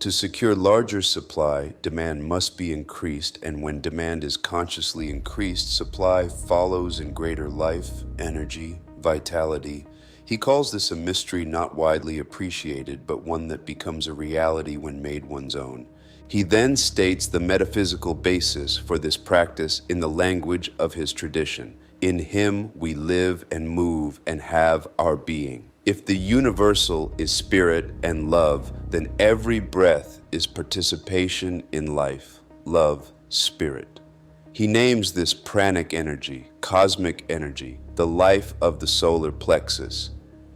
To secure larger supply, demand must be increased, and when demand is consciously increased, supply follows in greater life, energy, vitality. He calls this a mystery not widely appreciated, but one that becomes a reality when made one's own. He then states the metaphysical basis for this practice in the language of his tradition. In him we live and move and have our being. If the universal is spirit and love, then every breath is participation in life, love, spirit. He names this pranic energy, cosmic energy, the life of the solar plexus.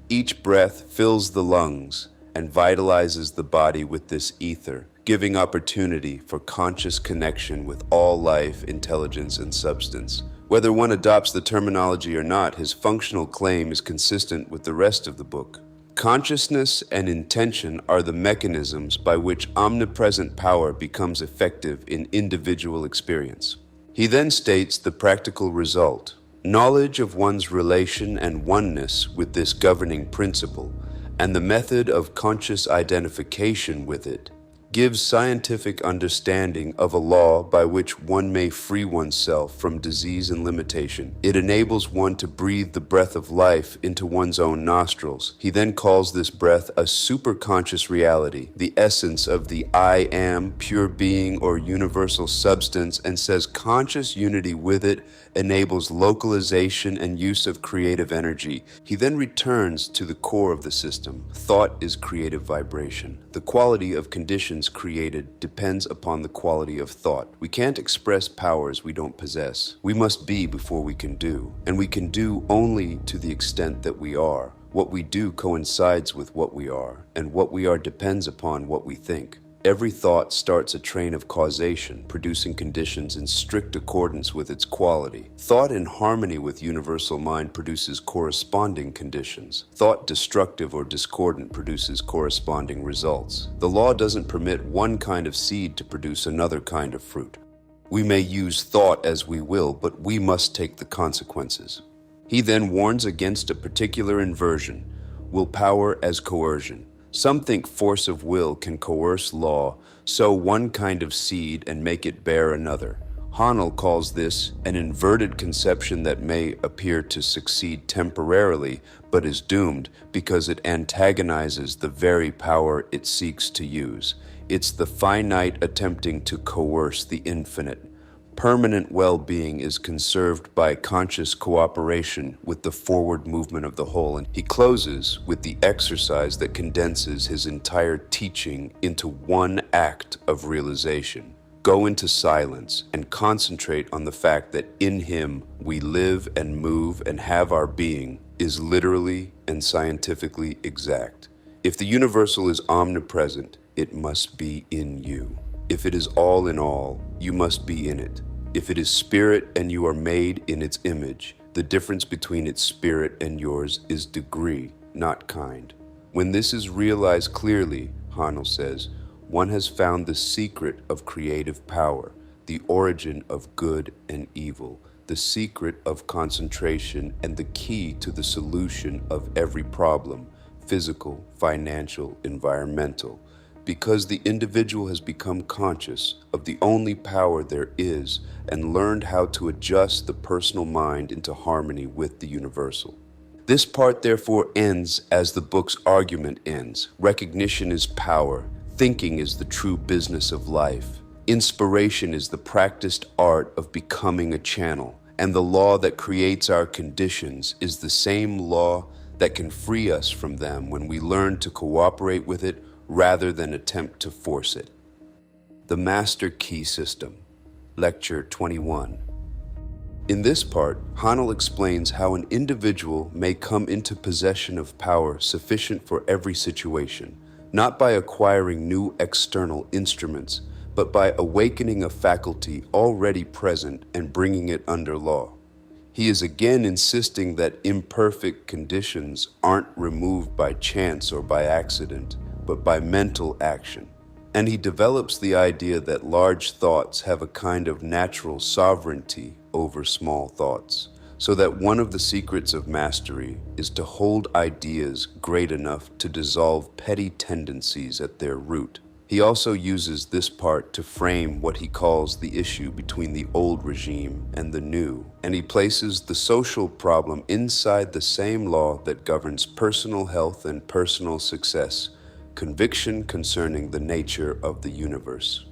Each breath fills the lungs and vitalizes the body with this ether, giving opportunity for conscious connection with all life, intelligence, and substance. Whether one adopts the terminology or not, his functional claim is consistent with the rest of the book. Consciousness and intention are the mechanisms by which omnipresent power becomes effective in individual experience. He then states the practical result. Knowledge of one's relation and oneness with this governing principle, and the method of conscious identification with it, gives scientific understanding of a law by which one may free oneself from disease and limitation. It enables one to breathe the breath of life into one's own nostrils. He then calls this breath a superconscious reality, the essence of the I am, pure being or universal substance, and says conscious unity with it enables localization and use of creative energy. He then returns to the core of the system. Thought is creative vibration. The quality of conditions created depends upon the quality of thought. We can't express powers we don't possess. We must be before we can do, and we can do only to the extent that we are. What we do coincides with what we are, and what we are depends upon what we think. Every thought starts a train of causation, producing conditions in strict accordance with its quality. Thought in harmony with universal mind produces corresponding conditions. Thought destructive or discordant produces corresponding results. The law doesn't permit one kind of seed to produce another kind of fruit. We may use thought as we will, but we must take the consequences. He then warns against a particular inversion, willpower as coercion. Some think force of will can coerce law, sow one kind of seed and make it bear another. Haanel calls this an inverted conception that may appear to succeed temporarily, but is doomed because it antagonizes the very power it seeks to use. It's the finite attempting to coerce the infinite. Permanent well-being is conserved by conscious cooperation with the forward movement of the whole. And he closes with the exercise that condenses his entire teaching into one act of realization. Go into silence and concentrate on the fact that in him we live and move and have our being is literally and scientifically exact. If the universal is omnipresent, it must be in you. If it is all in all, you must be in it. If it is spirit and you are made in its image, the difference between its spirit and yours is degree, not kind. When this is realized clearly, Haanel says, one has found the secret of creative power, the origin of good and evil, the secret of concentration, and the key to the solution of every problem, physical, financial, environmental. Because the individual has become conscious of the only power there is and learned how to adjust the personal mind into harmony with the universal. This part therefore ends as the book's argument ends. Recognition is power. Thinking is the true business of life. Inspiration is the practiced art of becoming a channel. And the law that creates our conditions is the same law that can free us from them when we learn to cooperate with it rather than attempt to force it. The Master Key System, Lecture 21. In this part, Haanel explains how an individual may come into possession of power sufficient for every situation, not by acquiring new external instruments, but by awakening a faculty already present and bringing it under law. He is again insisting that imperfect conditions aren't removed by chance or by accident, but by mental action. And he develops the idea that large thoughts have a kind of natural sovereignty over small thoughts, so that one of the secrets of mastery is to hold ideas great enough to dissolve petty tendencies at their root. He also uses this part to frame what he calls the issue between the old regime and the new, and he places the social problem inside the same law that governs personal health and personal success, conviction concerning the nature of the universe.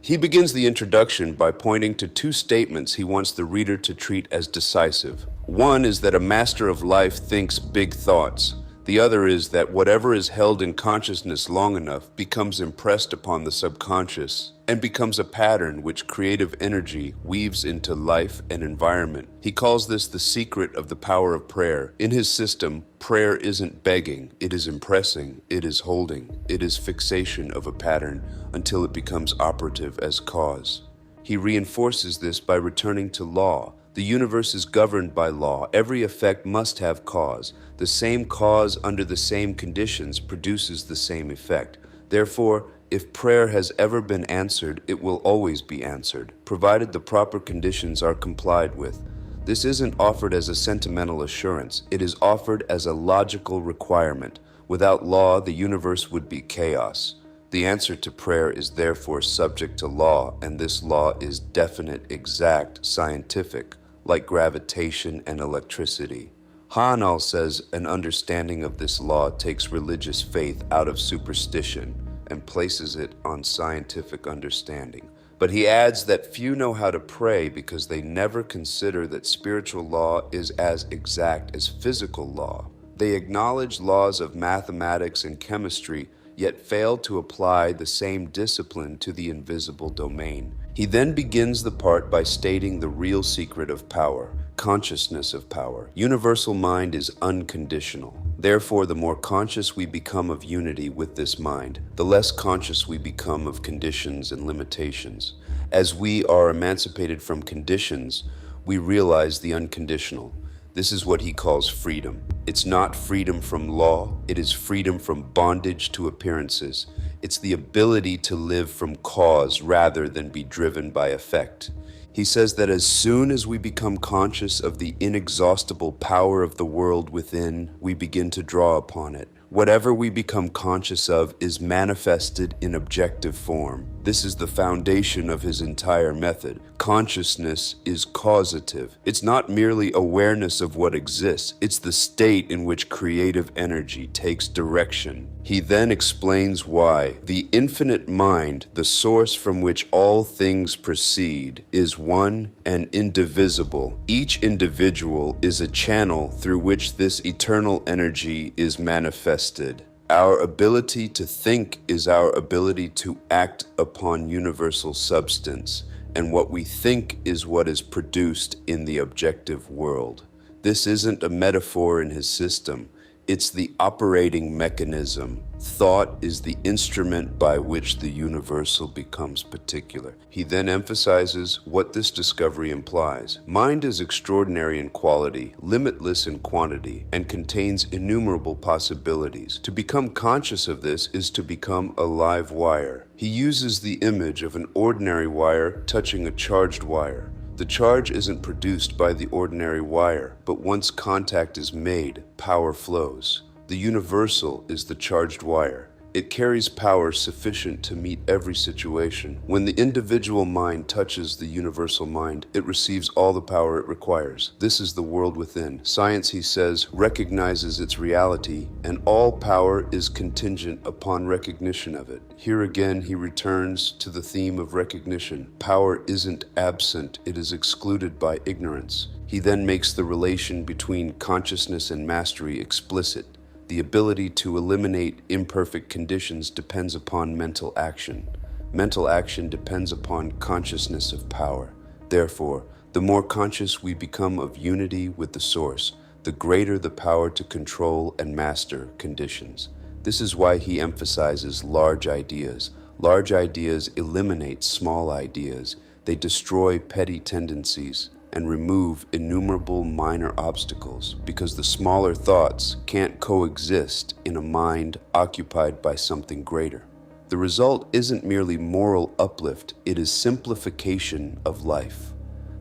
He begins the introduction by pointing to two statements he wants the reader to treat as decisive. One is that a master of life thinks big thoughts. The other is that whatever is held in consciousness long enough becomes impressed upon the subconscious and becomes a pattern which creative energy weaves into life and environment. He calls this the secret of the power of prayer. In his system, prayer isn't begging, it is impressing, it is holding, it is fixation of a pattern until it becomes operative as cause. He reinforces this by returning to law. The universe is governed by law. Every effect must have cause. The same cause under the same conditions produces the same effect. Therefore, if prayer has ever been answered, it will always be answered, provided the proper conditions are complied with. This isn't offered as a sentimental assurance. It is offered as a logical requirement. Without law, the universe would be chaos. The answer to prayer is therefore subject to law, and this law is definite, exact, scientific, like gravitation and electricity. Haanel says an understanding of this law takes religious faith out of superstition and places it on scientific understanding. But he adds that few know how to pray because they never consider that spiritual law is as exact as physical law. They acknowledge laws of mathematics and chemistry, yet fail to apply the same discipline to the invisible domain. He then begins the part by stating the real secret of power, consciousness of power. Universal mind is unconditional. Therefore, the more conscious we become of unity with this mind, the less conscious we become of conditions and limitations. As we are emancipated from conditions, we realize the unconditional. This is what he calls freedom. It's not freedom from law, it is freedom from bondage to appearances. It's the ability to live from cause rather than be driven by effect. He says that as soon as we become conscious of the inexhaustible power of the world within, we begin to draw upon it. Whatever we become conscious of is manifested in objective form. This is the foundation of his entire method. Consciousness is causative. It's not merely awareness of what exists, it's the state in which creative energy takes direction. He then explains why the infinite mind, the source from which all things proceed, is one and indivisible. Each individual is a channel through which this eternal energy is manifested. Our ability to think is our ability to act upon universal substance, and what we think is what is produced in the objective world. This isn't a metaphor in his system. It's the operating mechanism. Thought is the instrument by which the universal becomes particular. He then emphasizes what this discovery implies. Mind is extraordinary in quality, limitless in quantity, and contains innumerable possibilities. To become conscious of this is to become a live wire. He uses the image of an ordinary wire touching a charged wire. The charge isn't produced by the ordinary wire, but once contact is made, power flows. The universal is the charged wire. It carries power sufficient to meet every situation. When the individual mind touches the universal mind, it receives all the power it requires. This is the world within. Science, he says, recognizes its reality, and all power is contingent upon recognition of it. Here again, he returns to the theme of recognition. Power isn't absent, it is excluded by ignorance. He then makes the relation between consciousness and mastery explicit. The ability to eliminate imperfect conditions depends upon mental action. Mental action depends upon consciousness of power. Therefore, the more conscious we become of unity with the source, the greater the power to control and master conditions. This is why he emphasizes large ideas. Large ideas eliminate small ideas. They destroy petty tendencies and remove innumerable minor obstacles, because the smaller thoughts can't coexist in a mind occupied by something greater. The result isn't merely moral uplift, it is simplification of life.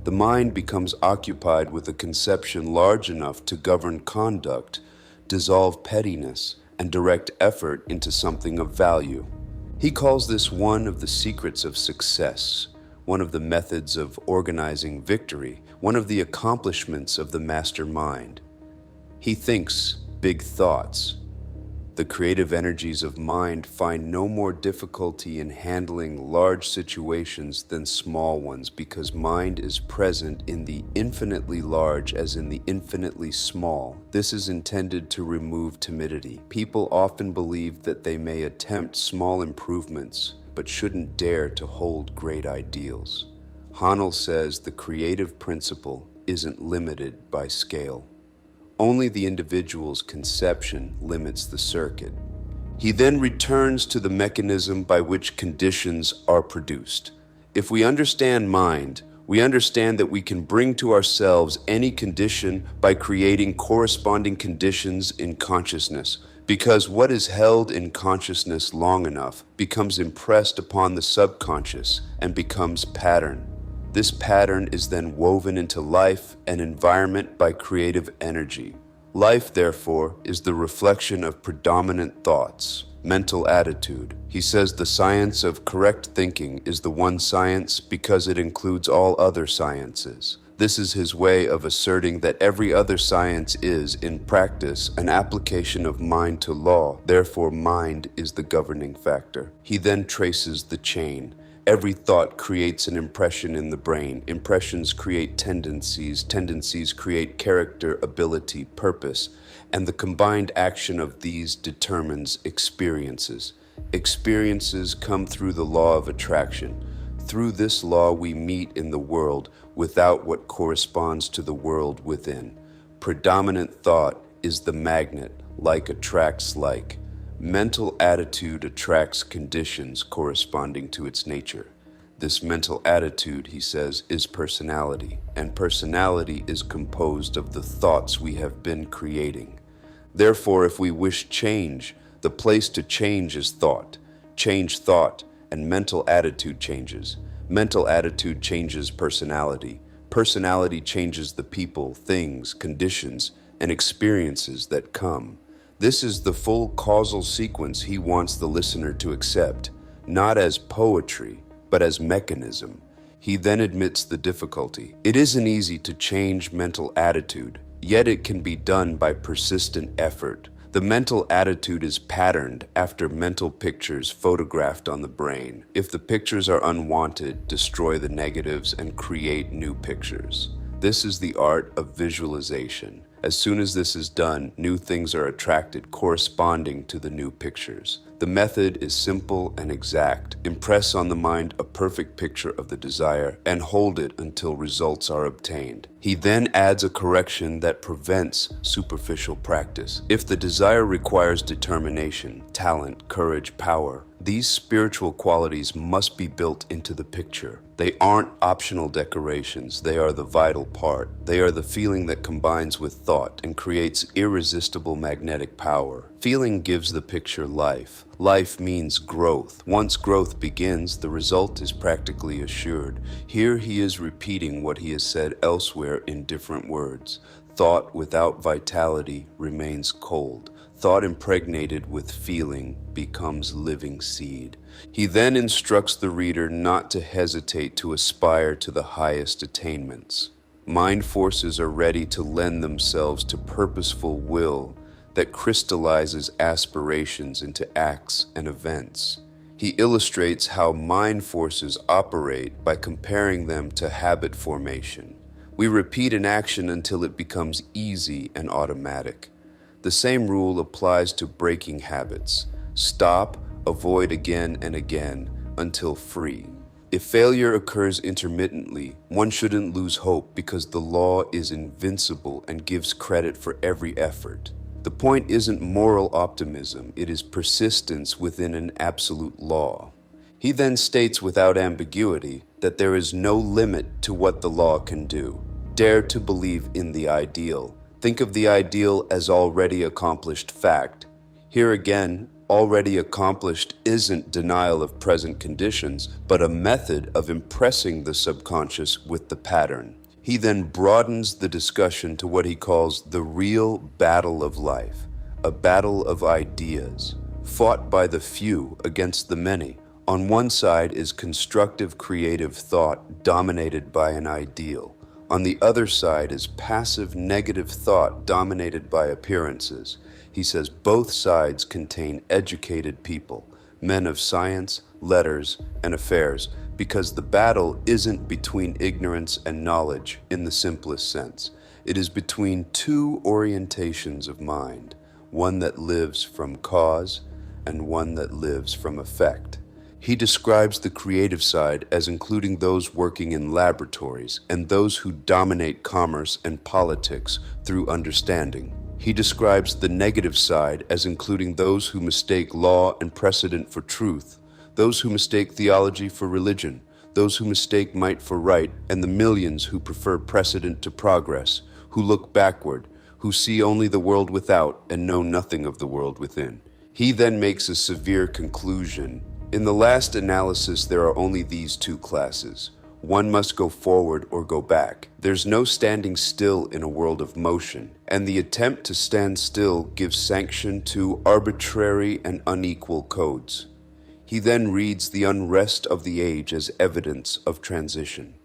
The mind becomes occupied with a conception large enough to govern conduct, dissolve pettiness, and direct effort into something of value. He calls this one of the secrets of success, one of the methods of organizing victory, one of the accomplishments of the master mind. He thinks big thoughts. The creative energies of mind find no more difficulty in handling large situations than small ones, because mind is present in the infinitely large as in the infinitely small. This is intended to remove timidity. People often believe that they may attempt small improvements, but shouldn't dare to hold great ideals. Haanel says the creative principle isn't limited by scale. Only the individual's conception limits the circuit. He then returns to the mechanism by which conditions are produced. If we understand mind, we understand that we can bring to ourselves any condition by creating corresponding conditions in consciousness, because what is held in consciousness long enough becomes impressed upon the subconscious and becomes pattern. This pattern is then woven into life and environment by creative energy. Life, therefore, is the reflection of predominant thoughts, mental attitude. He says the science of correct thinking is the one science because it includes all other sciences. This is his way of asserting that every other science is, in practice, an application of mind to law. Therefore, mind is the governing factor. He then traces the chain. Every thought creates an impression in the brain. Impressions create tendencies. Tendencies create character, ability, purpose. And the combined action of these determines experiences. Experiences come through the law of attraction. Through this law we meet in the world without what corresponds to the world within. Predominant thought is the magnet, like attracts like. Mental attitude attracts conditions corresponding to its nature. This mental attitude, he says, is personality, and personality is composed of the thoughts we have been creating. Therefore, if we wish change, the place to change is thought. Change thought, and mental attitude changes. Mental attitude changes personality. Personality changes the people, things, conditions, and experiences that come. This is the full causal sequence he wants the listener to accept, not as poetry, but as mechanism. He then admits the difficulty. It isn't easy to change mental attitude, yet it can be done by persistent effort. The mental attitude is patterned after mental pictures photographed on the brain. If the pictures are unwanted, destroy the negatives and create new pictures. This is the art of visualization. As soon as this is done, new things are attracted corresponding to the new pictures. The method is simple and exact. Impress on the mind a perfect picture of the desire and hold it until results are obtained. He then adds a correction that prevents superficial practice. If the desire requires determination, talent, courage, power, these spiritual qualities must be built into the picture. They aren't optional decorations, they are the vital part. They are the feeling that combines with thought and creates irresistible magnetic power. Feeling gives the picture life. Life means growth. Once growth begins, the result is practically assured. Here he is repeating what he has said elsewhere in different words. Thought without vitality remains cold. Thought impregnated with feeling becomes living seed. He then instructs the reader not to hesitate to aspire to the highest attainments. Mind forces are ready to lend themselves to purposeful will that crystallizes aspirations into acts and events. He illustrates how mind forces operate by comparing them to habit formation. We repeat an action until it becomes easy and automatic. The same rule applies to breaking habits. Stop, avoid again and again until free. If failure occurs intermittently, one shouldn't lose hope because the law is invincible and gives credit for every effort. The point isn't moral optimism, it is persistence within an absolute law. He then states without ambiguity that there is no limit to what the law can do. Dare to believe in the ideal. Think of the ideal as already accomplished fact. Here again, already accomplished isn't denial of present conditions, but a method of impressing the subconscious with the pattern. He then broadens the discussion to what he calls the real battle of life, a battle of ideas, fought by the few against the many. On one side is constructive creative thought dominated by an ideal. On the other side is passive negative thought dominated by appearances. He says both sides contain educated people, men of science, letters, and affairs, because the battle isn't between ignorance and knowledge in the simplest sense. It is between two orientations of mind, one that lives from cause and one that lives from effect. He describes the creative side as including those working in laboratories and those who dominate commerce and politics through understanding. He describes the negative side as including those who mistake law and precedent for truth, those who mistake theology for religion, those who mistake might for right, and the millions who prefer precedent to progress, who look backward, who see only the world without and know nothing of the world within. He then makes a severe conclusion. In the last analysis, there are only these two classes. One must go forward or go back. There's no standing still in a world of motion, and the attempt to stand still gives sanction to arbitrary and unequal codes. He then reads the unrest of the age as evidence of transition.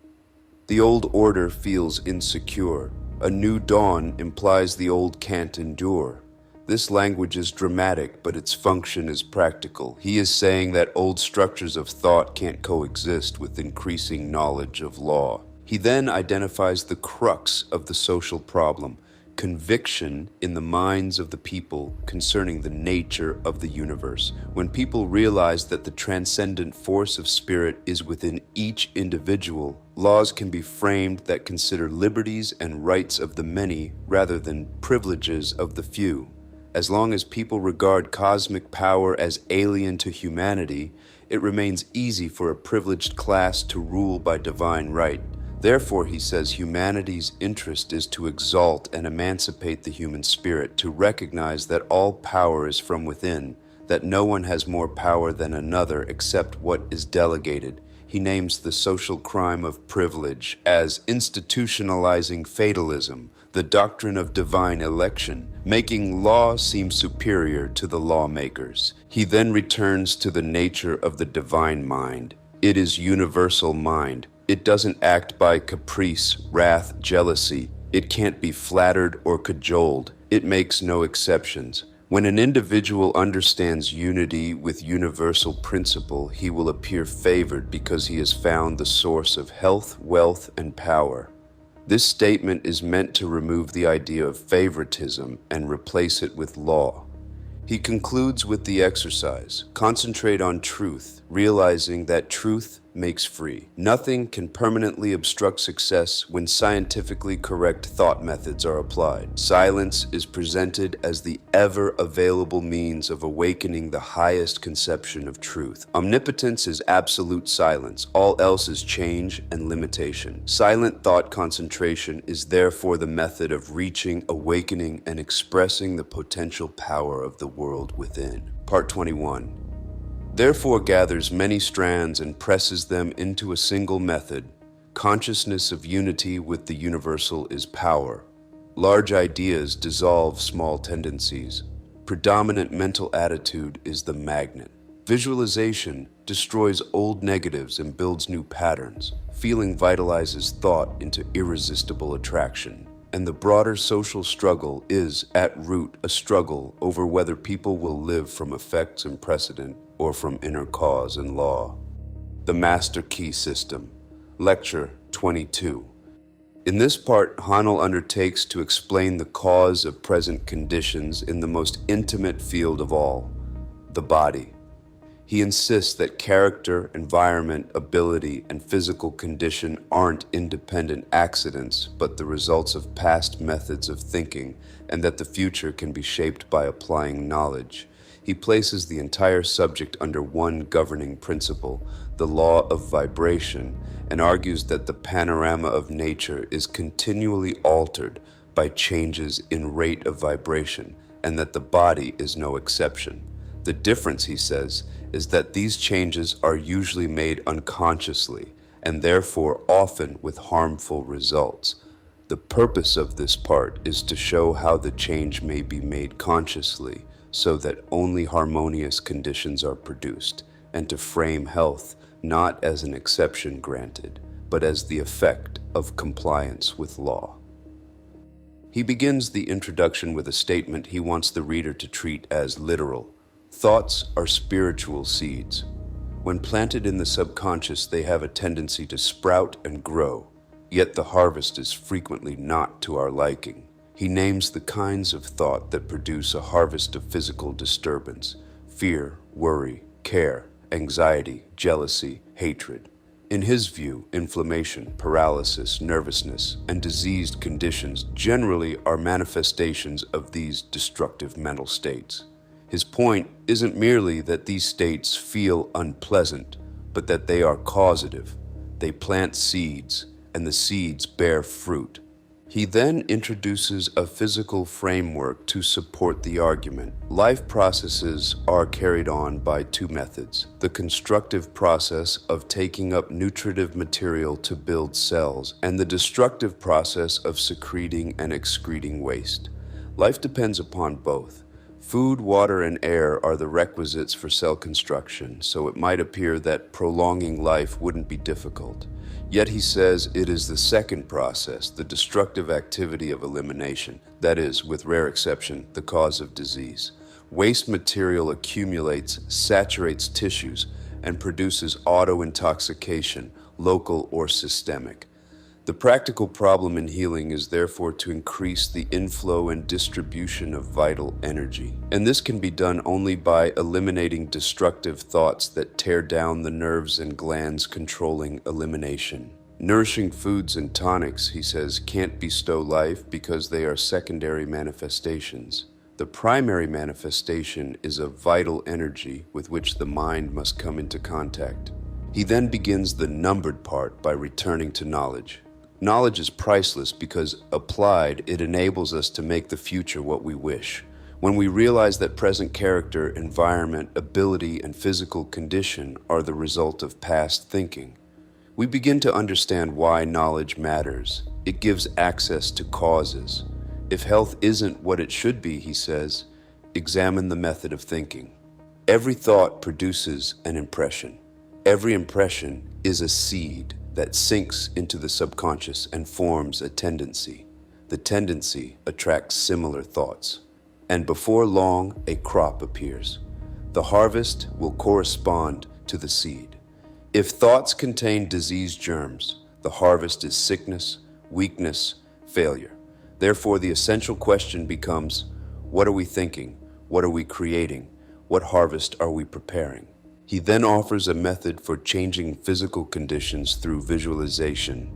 The old order feels insecure. A new dawn implies the old can't endure. This language is dramatic, but its function is practical. He is saying that old structures of thought can't coexist with increasing knowledge of law. He then identifies the crux of the social problem, conviction in the minds of the people concerning the nature of the universe. When people realize that the transcendent force of spirit is within each individual, laws can be framed that consider liberties and rights of the many rather than privileges of the few. As long as people regard cosmic power as alien to humanity, it remains easy for a privileged class to rule by divine right. Therefore, he says, humanity's interest is to exalt and emancipate the human spirit, to recognize that all power is from within, that no one has more power than another except what is delegated. He names the social crime of privilege as institutionalizing fatalism, the doctrine of divine election, making law seem superior to the lawmakers. He then returns to the nature of the divine mind. It is universal mind. It doesn't act by caprice, wrath, jealousy. It can't be flattered or cajoled. It makes no exceptions. When an individual understands unity with universal principle, he will appear favored because he has found the source of health, wealth, and power. This statement is meant to remove the idea of favoritism and replace it with law. He concludes with the exercise. Concentrate on truth, realizing that truth makes free. Nothing can permanently obstruct success when scientifically correct thought methods are applied. Silence is presented as the ever-available means of awakening the highest conception of truth. Omnipotence is absolute silence. All else is change and limitation. Silent thought concentration is therefore the method of reaching, awakening, and expressing the potential power of the world within. Part 21. Therefore gathers many strands and presses them into a single method. Consciousness of unity with the universal is power. Large ideas dissolve small tendencies. Predominant mental attitude is the magnet. Visualization destroys old negatives and builds new patterns. Feeling vitalizes thought into irresistible attraction. And the broader social struggle is, at root, a struggle over whether people will live from effects and precedent or from inner cause and law. The Master Key System. Lecture 22. In this part, Haanel undertakes to explain the cause of present conditions in the most intimate field of all, the body. He insists that character, environment, ability, and physical condition aren't independent accidents, but the results of past methods of thinking, and that the future can be shaped by applying knowledge. He places the entire subject under one governing principle, the law of vibration, and argues that the panorama of nature is continually altered by changes in rate of vibration, and that the body is no exception. The difference, he says, is that these changes are usually made unconsciously, and therefore often with harmful results. The purpose of this part is to show how the change may be made consciously, so that only harmonious conditions are produced, and to frame health not as an exception granted, but as the effect of compliance with law. He begins the introduction with a statement he wants the reader to treat as literal. Thoughts are spiritual seeds. When planted in the subconscious, they have a tendency to sprout and grow, yet the harvest is frequently not to our liking. He names the kinds of thought that produce a harvest of physical disturbance: fear, worry, care, anxiety, jealousy, hatred. In his view, inflammation, paralysis, nervousness, and diseased conditions generally are manifestations of these destructive mental states. His point isn't merely that these states feel unpleasant, but that they are causative. They plant seeds, and the seeds bear fruit. He then introduces a physical framework to support the argument. Life processes are carried on by two methods: the constructive process of taking up nutritive material to build cells, and the destructive process of secreting and excreting waste. Life depends upon both. Food, water, and air are the requisites for cell construction, so it might appear that prolonging life wouldn't be difficult. Yet he says it is the second process, the destructive activity of elimination, that is, with rare exception, the cause of disease. Waste material accumulates, saturates tissues, and produces auto-intoxication, local or systemic. The practical problem in healing is therefore to increase the inflow and distribution of vital energy. And this can be done only by eliminating destructive thoughts that tear down the nerves and glands controlling elimination. Nourishing foods and tonics, he says, can't bestow life because they are secondary manifestations. The primary manifestation is a vital energy with which the mind must come into contact. He then begins the numbered part by returning to knowledge. Knowledge is priceless because, applied, it enables us to make the future what we wish. When we realize that present character, environment, ability, and physical condition are the result of past thinking, we begin to understand why knowledge matters. It gives access to causes. If health isn't what it should be, he says, examine the method of thinking. Every thought produces an impression. Every impression is a seed that sinks into the subconscious and forms a tendency. The tendency attracts similar thoughts. And before long, a crop appears. The harvest will correspond to the seed. If thoughts contain disease germs, the harvest is sickness, weakness, failure. Therefore, the essential question becomes, what are we thinking? What are we creating? What harvest are we preparing? He then offers a method for changing physical conditions through visualization.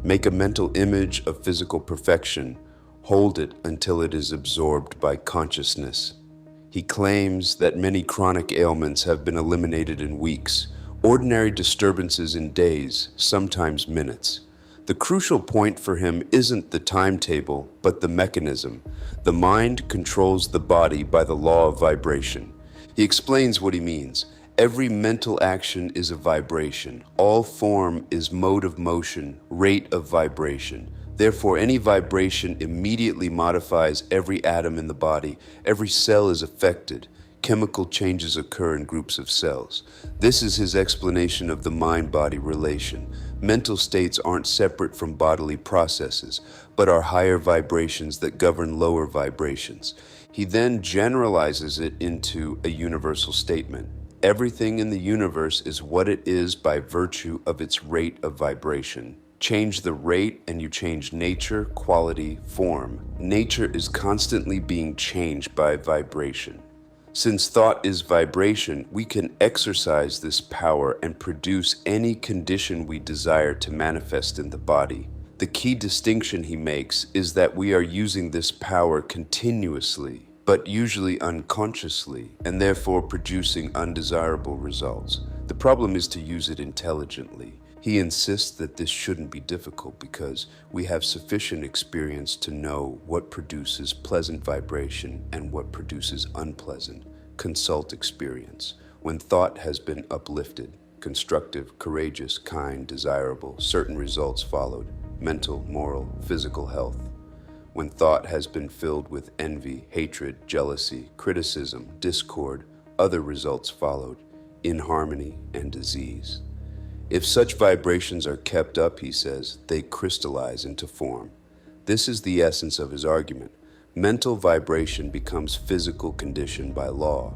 Make a mental image of physical perfection. Hold it until it is absorbed by consciousness. He claims that many chronic ailments have been eliminated in weeks, ordinary disturbances in days, sometimes minutes. The crucial point for him isn't the timetable, but the mechanism. The mind controls the body by the law of vibration. He explains what he means. Every mental action is a vibration. All form is mode of motion, rate of vibration. Therefore, any vibration immediately modifies every atom in the body. Every cell is affected. Chemical changes occur in groups of cells. This is his explanation of the mind-body relation. Mental states aren't separate from bodily processes, but are higher vibrations that govern lower vibrations. He then generalizes it into a universal statement. Everything in the universe is what it is by virtue of its rate of vibration. Change the rate and you change nature, quality, form. Nature is constantly being changed by vibration. Since thought is vibration, we can exercise this power and produce any condition we desire to manifest in the body. The key distinction he makes is that we are using this power continuously, but usually unconsciously, and therefore producing undesirable results. The problem is to use it intelligently. He insists that this shouldn't be difficult because we have sufficient experience to know what produces pleasant vibration and what produces unpleasant. Consult experience. When thought has been uplifted, constructive, courageous, kind, desirable, certain results followed. Mental, moral, physical health. When thought has been filled with envy, hatred, jealousy, criticism, discord, other results followed. Inharmony and disease. If such vibrations are kept up, he says, they crystallize into form. This is the essence of his argument. Mental vibration becomes physical condition by law.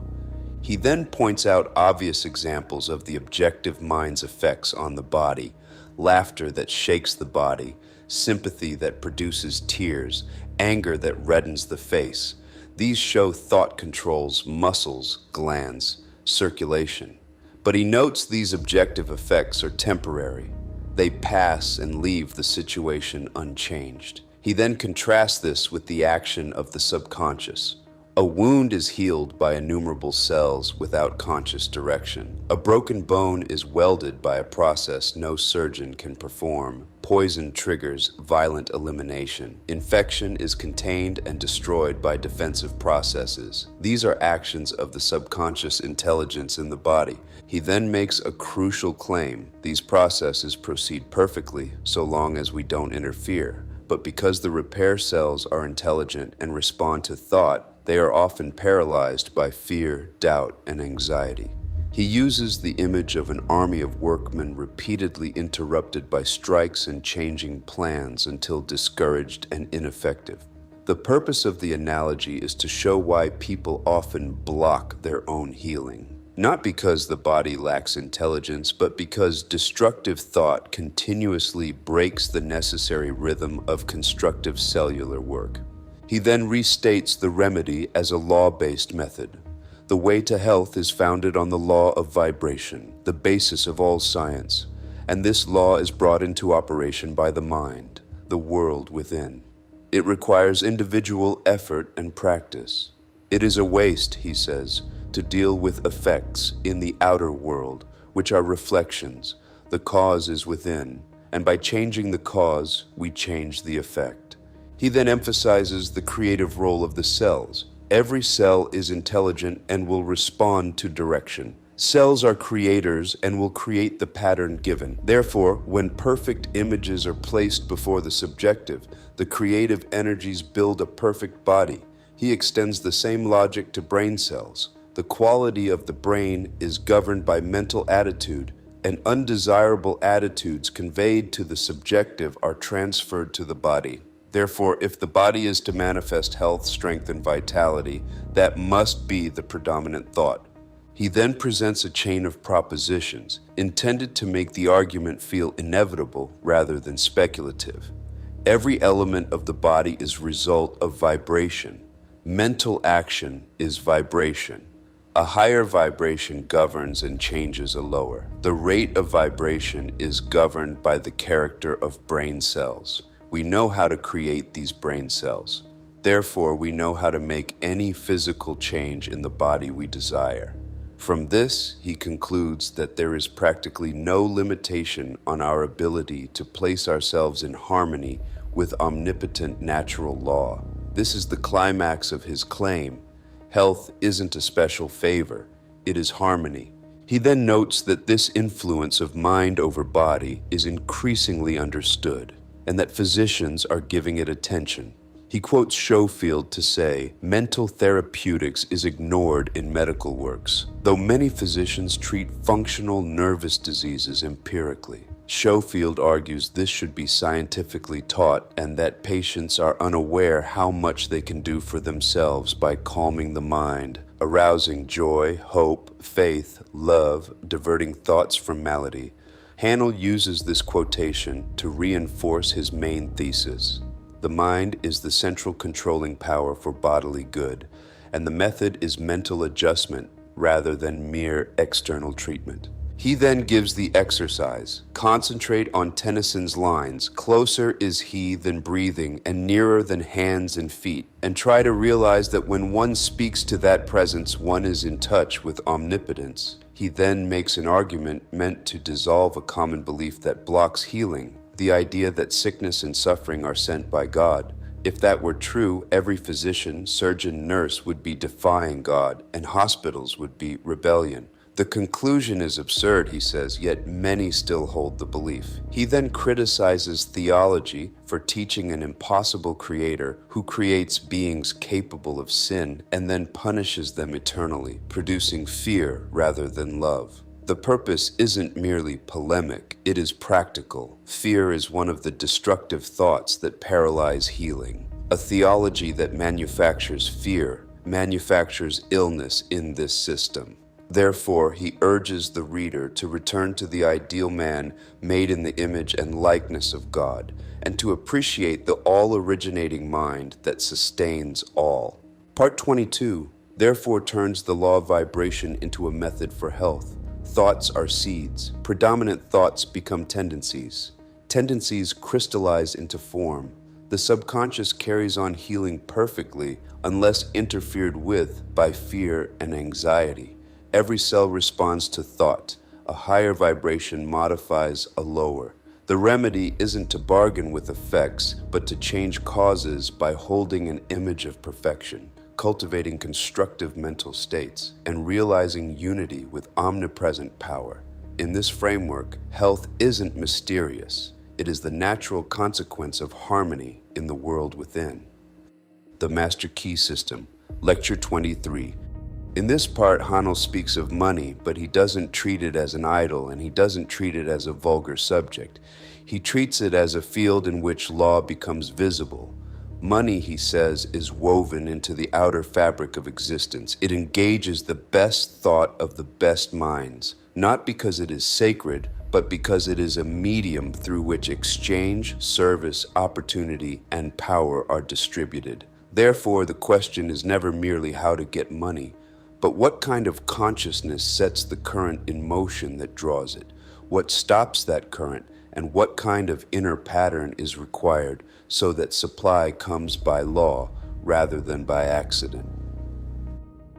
He then points out obvious examples of the objective mind's effects on the body. Laughter that shakes the body, sympathy that produces tears, anger that reddens the face. These show thought controls muscles, glands, circulation. But he notes these objective effects are temporary. They pass and leave the situation unchanged. He then contrasts this with the action of the subconscious. A wound is healed by innumerable cells without conscious direction. A broken bone is welded by a process no surgeon can perform. Poison triggers violent elimination. Infection is contained and destroyed by defensive processes. These are actions of the subconscious intelligence in the body. He then makes a crucial claim. These processes proceed perfectly so long as we don't interfere. But because the repair cells are intelligent and respond to thought, they are often paralyzed by fear, doubt, and anxiety. He uses the image of an army of workmen repeatedly interrupted by strikes and changing plans until discouraged and ineffective. The purpose of the analogy is to show why people often block their own healing. Not because the body lacks intelligence, but because destructive thought continuously breaks the necessary rhythm of constructive cellular work. He then restates the remedy as a law-based method. The way to health is founded on the law of vibration, the basis of all science, and this law is brought into operation by the mind, the world within. It requires individual effort and practice. It is a waste, he says, to deal with effects in the outer world, which are reflections. The cause is within, and by changing the cause, we change the effect. He then emphasizes the creative role of the cells. Every cell is intelligent and will respond to direction. Cells are creators and will create the pattern given. Therefore, when perfect images are placed before the subjective, the creative energies build a perfect body. He extends the same logic to brain cells. The quality of the brain is governed by mental attitude, and undesirable attitudes conveyed to the subjective are transferred to the body. Therefore, if the body is to manifest health, strength, and vitality, that must be the predominant thought. He then presents a chain of propositions intended to make the argument feel inevitable rather than speculative. Every element of the body is result of vibration. Mental action is vibration. A higher vibration governs and changes a lower. The rate of vibration is governed by the character of brain cells. We know how to create these brain cells. Therefore, we know how to make any physical change in the body we desire. From this, he concludes that there is practically no limitation on our ability to place ourselves in harmony with omnipotent natural law. This is the climax of his claim. Health isn't a special favor, it is harmony. He then notes that this influence of mind over body is increasingly understood, and that physicians are giving it attention. He quotes Schofield to say, "Mental therapeutics is ignored in medical works, though many physicians treat functional nervous diseases empirically." Schofield argues this should be scientifically taught and that patients are unaware how much they can do for themselves by calming the mind, arousing joy, hope, faith, love, diverting thoughts from malady. Haanel uses this quotation to reinforce his main thesis. The mind is the central controlling power for bodily good, and the method is mental adjustment rather than mere external treatment. He then gives the exercise. Concentrate on Tennyson's lines, "Closer is he than breathing and nearer than hands and feet," and try to realize that when one speaks to that presence, one is in touch with omnipotence. He then makes an argument meant to dissolve a common belief that blocks healing, the idea that sickness and suffering are sent by God. If that were true, every physician, surgeon, nurse would be defying God, and hospitals would be rebellion. The conclusion is absurd, he says, yet many still hold the belief. He then criticizes theology for teaching an impossible creator who creates beings capable of sin and then punishes them eternally, producing fear rather than love. The purpose isn't merely polemic, it is practical. Fear is one of the destructive thoughts that paralyze healing. A theology that manufactures fear manufactures illness in this system. Therefore, he urges the reader to return to the ideal man made in the image and likeness of God, and to appreciate the all-originating mind that sustains all. Part 22, therefore, turns the law of vibration into a method for health. Thoughts are seeds. Predominant thoughts become tendencies. Tendencies crystallize into form. The subconscious carries on healing perfectly unless interfered with by fear and anxiety. Every cell responds to thought. A higher vibration modifies a lower. The remedy isn't to bargain with effects, but to change causes by holding an image of perfection, cultivating constructive mental states, and realizing unity with omnipresent power. In this framework, health isn't mysterious. It is the natural consequence of harmony in the world within. The Master Key System, Lecture 23. In this part, Haanel speaks of money, but he doesn't treat it as an idol and he doesn't treat it as a vulgar subject. He treats it as a field in which law becomes visible. Money, he says, is woven into the outer fabric of existence. It engages the best thought of the best minds, not because it is sacred, but because it is a medium through which exchange, service, opportunity, and power are distributed. Therefore, the question is never merely how to get money, but what kind of consciousness sets the current in motion that draws it? What stops that current? And what kind of inner pattern is required so that supply comes by law rather than by accident?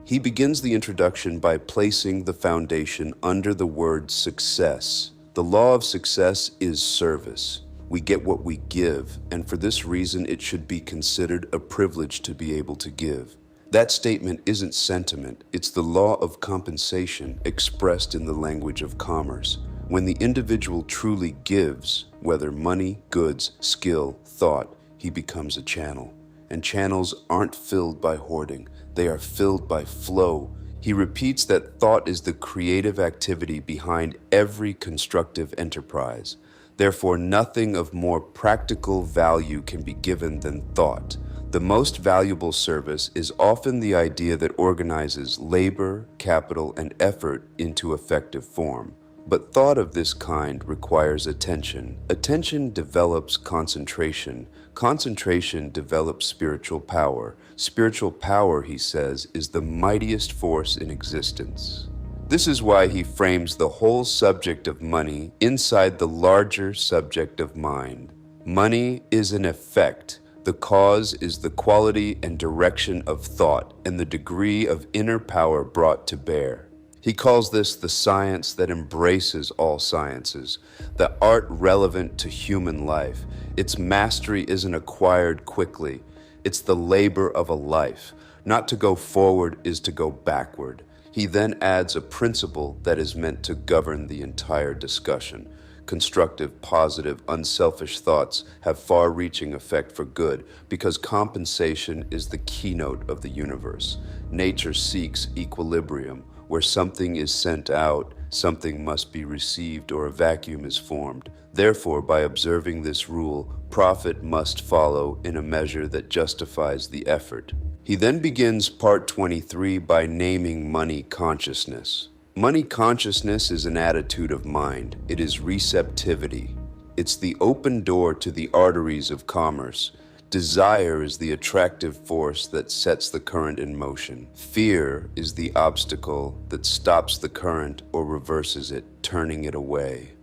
He begins the introduction by placing the foundation under the word success. The law of success is service. We get what we give, and for this reason it should be considered a privilege to be able to give. That statement isn't sentiment, it's the law of compensation expressed in the language of commerce. When the individual truly gives, whether money, goods, skill, thought, he becomes a channel. And channels aren't filled by hoarding, they are filled by flow. He repeats that thought is the creative activity behind every constructive enterprise. Therefore, nothing of more practical value can be given than thought. The most valuable service is often the idea that organizes labor, capital, and effort into effective form. But thought of this kind requires attention. Attention develops concentration. Concentration develops spiritual power. Spiritual power, he says, is the mightiest force in existence. This is why he frames the whole subject of money inside the larger subject of mind. Money is an effect. The cause is the quality and direction of thought and the degree of inner power brought to bear. He calls this the science that embraces all sciences, the art relevant to human life. Its mastery isn't acquired quickly. It's the labor of a life. Not to go forward is to go backward. He then adds a principle that is meant to govern the entire discussion. Constructive, positive, unselfish thoughts have far-reaching effect for good because compensation is the keynote of the universe. Nature seeks equilibrium. Where something is sent out, something must be received or a vacuum is formed. Therefore, by observing this rule, profit must follow in a measure that justifies the effort. He then begins part 23 by naming money consciousness. Money consciousness is an attitude of mind. It is receptivity. It's the open door to the arteries of commerce. Desire is the attractive force that sets the current in motion. Fear is the obstacle that stops the current or reverses it, turning it away.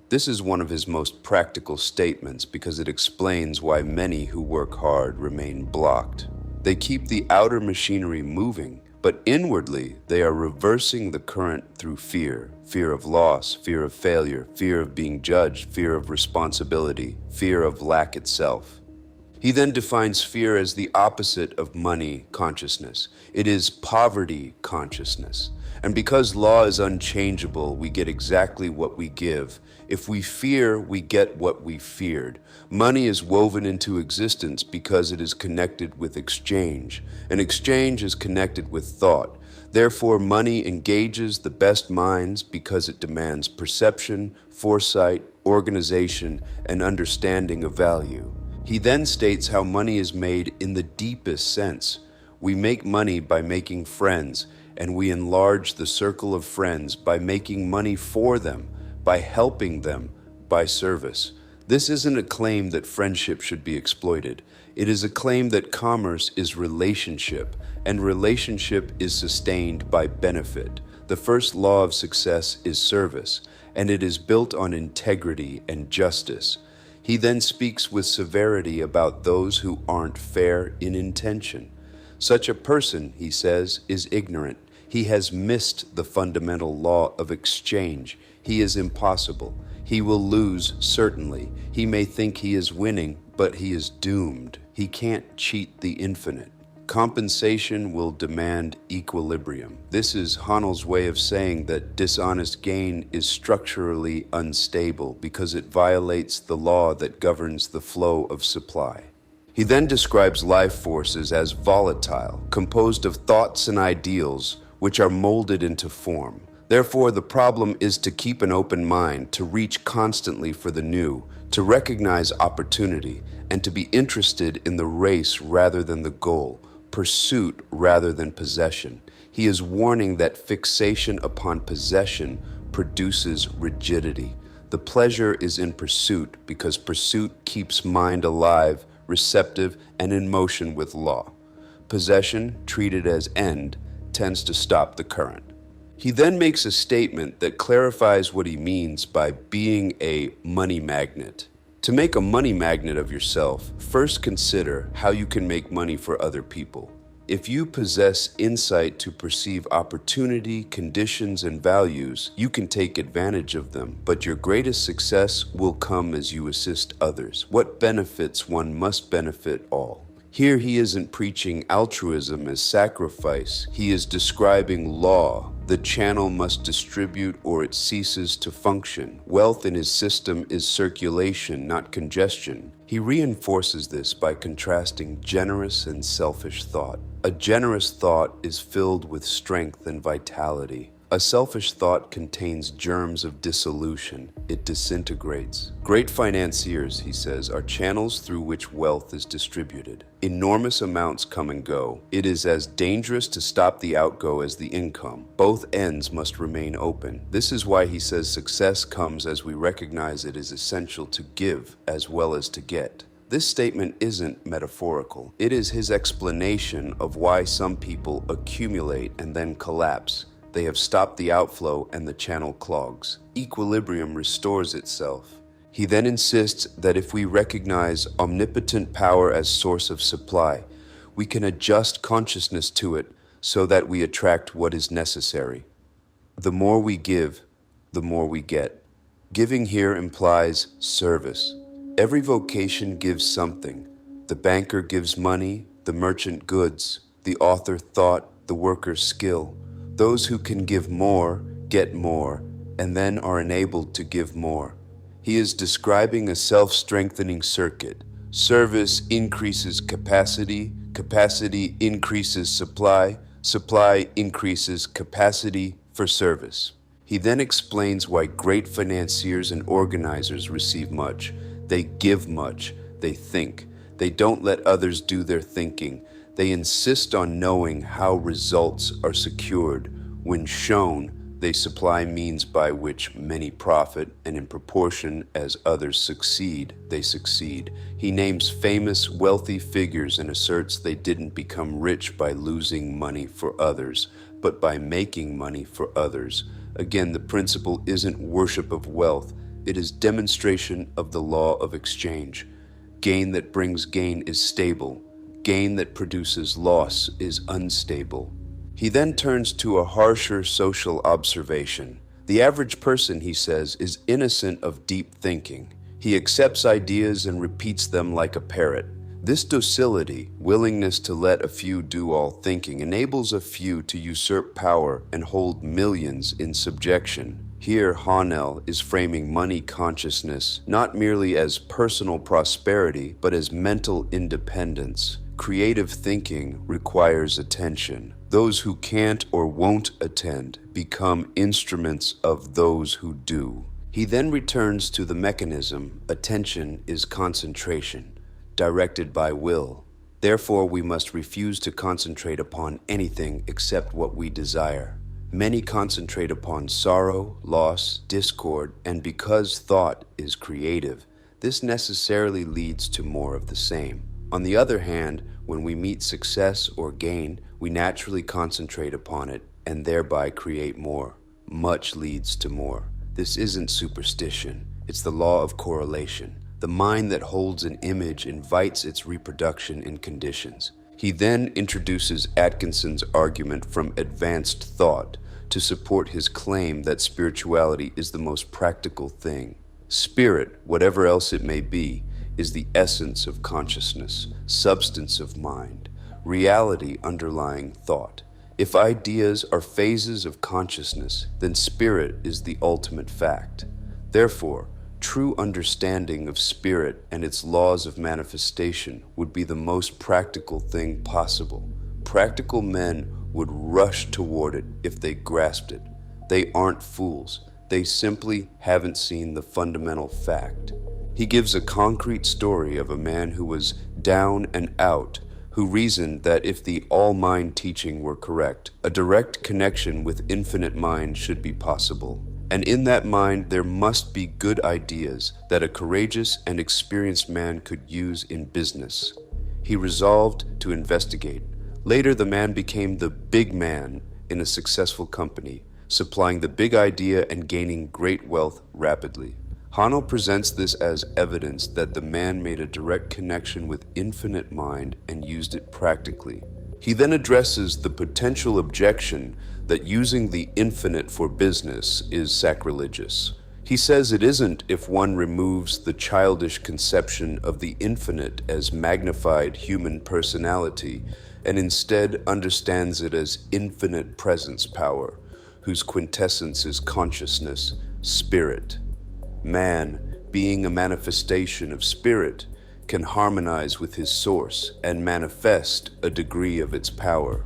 This is one of his most practical statements because it explains why many who work hard remain blocked. They keep the outer machinery moving, but inwardly they are reversing the current through fear. Fear of loss, fear of failure, fear of being judged, fear of responsibility, fear of lack itself. He then defines fear as the opposite of money consciousness. It is poverty consciousness. And because law is unchangeable, we get exactly what we give. If we fear, we get what we feared. Money is woven into existence because it is connected with exchange. And exchange is connected with thought. Therefore, money engages the best minds because it demands perception, foresight, organization, and understanding of value. He then states how money is made in the deepest sense. We make money by making friends, and we enlarge the circle of friends by making money for them, by helping them, by service. This isn't a claim that friendship should be exploited. It is a claim that commerce is relationship, and relationship is sustained by benefit. The first law of success is service, and it is built on integrity and justice. He then speaks with severity about those who aren't fair in intention. Such a person, he says, is ignorant. He has missed the fundamental law of exchange. He is impossible. He will lose, certainly. He may think he is winning, but he is doomed. He can't cheat the infinite. Compensation will demand equilibrium. This is Haanel's way of saying that dishonest gain is structurally unstable because it violates the law that governs the flow of supply. He then describes life forces as volatile, composed of thoughts and ideals which are molded into form. Therefore, the problem is to keep an open mind, to reach constantly for the new, to recognize opportunity, and to be interested in the race rather than the goal. Pursuit rather than possession. He is warning that fixation upon possession produces rigidity. The pleasure is in pursuit because pursuit keeps mind alive, receptive, and in motion with law. Possession, treated as end, tends to stop the current. He then makes a statement that clarifies what he means by being a money magnet. To make a money magnet of yourself, first consider how you can make money for other people. If you possess insight to perceive opportunity, conditions, and values, you can take advantage of them, but your greatest success will come as you assist others. What benefits one must benefit all. Here he isn't preaching altruism as sacrifice, he is describing law. The channel must distribute or it ceases to function. Wealth in his system is circulation, not congestion. He reinforces this by contrasting generous and selfish thought. A generous thought is filled with strength and vitality. A selfish thought contains germs of dissolution. It disintegrates. Great financiers, he says, are channels through which wealth is distributed. Enormous amounts come and go. It is as dangerous to stop the outgo as the income. Both ends must remain open. This is why he says success comes as we recognize it is essential to give as well as to get. This statement isn't metaphorical. It is his explanation of why some people accumulate and then collapse. They have stopped the outflow and the channel clogs. Equilibrium restores itself. He then insists that if we recognize omnipotent power as source of supply, we can adjust consciousness to it so that we attract what is necessary. The more we give, the more we get. Giving here implies service. Every vocation gives something. The banker gives money, the merchant goods, the author thought, the worker skill. Those who can give more, get more, and then are enabled to give more. He is describing a self-strengthening circuit. Service increases capacity, capacity increases supply, supply increases capacity for service. He then explains why great financiers and organizers receive much. They give much, they think. They don't let others do their thinking. They insist on knowing how results are secured. When shown, they supply means by which many profit, and in proportion as others succeed, they succeed. He names famous, wealthy figures and asserts they didn't become rich by losing money for others, but by making money for others. Again, the principle isn't worship of wealth, it is demonstration of the law of exchange. Gain that brings gain is stable. Gain that produces loss is unstable. He then turns to a harsher social observation. The average person, he says, is innocent of deep thinking. He accepts ideas and repeats them like a parrot. This docility, willingness to let a few do all thinking, enables a few to usurp power and hold millions in subjection. Here, Haanel is framing money consciousness not merely as personal prosperity, but as mental independence. Creative thinking requires attention. Those who can't or won't attend become instruments of those who do. He then returns to the mechanism. Attention is concentration, directed by will. Therefore, we must refuse to concentrate upon anything except what we desire. Many concentrate upon sorrow, loss, discord, and because thought is creative, this necessarily leads to more of the same. On the other hand, when we meet success or gain, we naturally concentrate upon it and thereby create more. Much leads to more. This isn't superstition, it's the law of correlation. The mind that holds an image invites its reproduction in conditions. He then introduces Atkinson's argument from advanced thought to support his claim that spirituality is the most practical thing. Spirit, whatever else it may be, is the essence of consciousness, substance of mind, reality underlying thought. If ideas are phases of consciousness, then spirit is the ultimate fact. Therefore, true understanding of spirit and its laws of manifestation would be the most practical thing possible. Practical men would rush toward it if they grasped it. They aren't fools. They simply haven't seen the fundamental fact. He gives a concrete story of a man who was down and out, who reasoned that if the all-mind teaching were correct, a direct connection with infinite mind should be possible. And in that mind, there must be good ideas that a courageous and experienced man could use in business. He resolved to investigate. Later, the man became the big man in a successful company, supplying the big idea and gaining great wealth rapidly. Haanel presents this as evidence that the man made a direct connection with infinite mind and used it practically. He then addresses the potential objection that using the infinite for business is sacrilegious. He says it isn't if one removes the childish conception of the infinite as magnified human personality and instead understands it as infinite presence power, whose quintessence is consciousness, spirit. Man, being a manifestation of spirit, can harmonize with his source and manifest a degree of its power.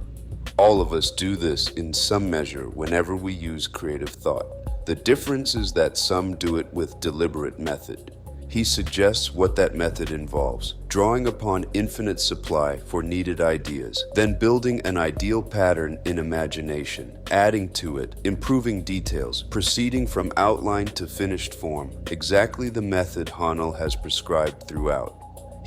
All of us do this in some measure whenever we use creative thought. The difference is that some do it with deliberate method. He suggests what that method involves: drawing upon infinite supply for needed ideas, then building an ideal pattern in imagination, adding to it, improving details, proceeding from outline to finished form, exactly the method Haanel has prescribed throughout.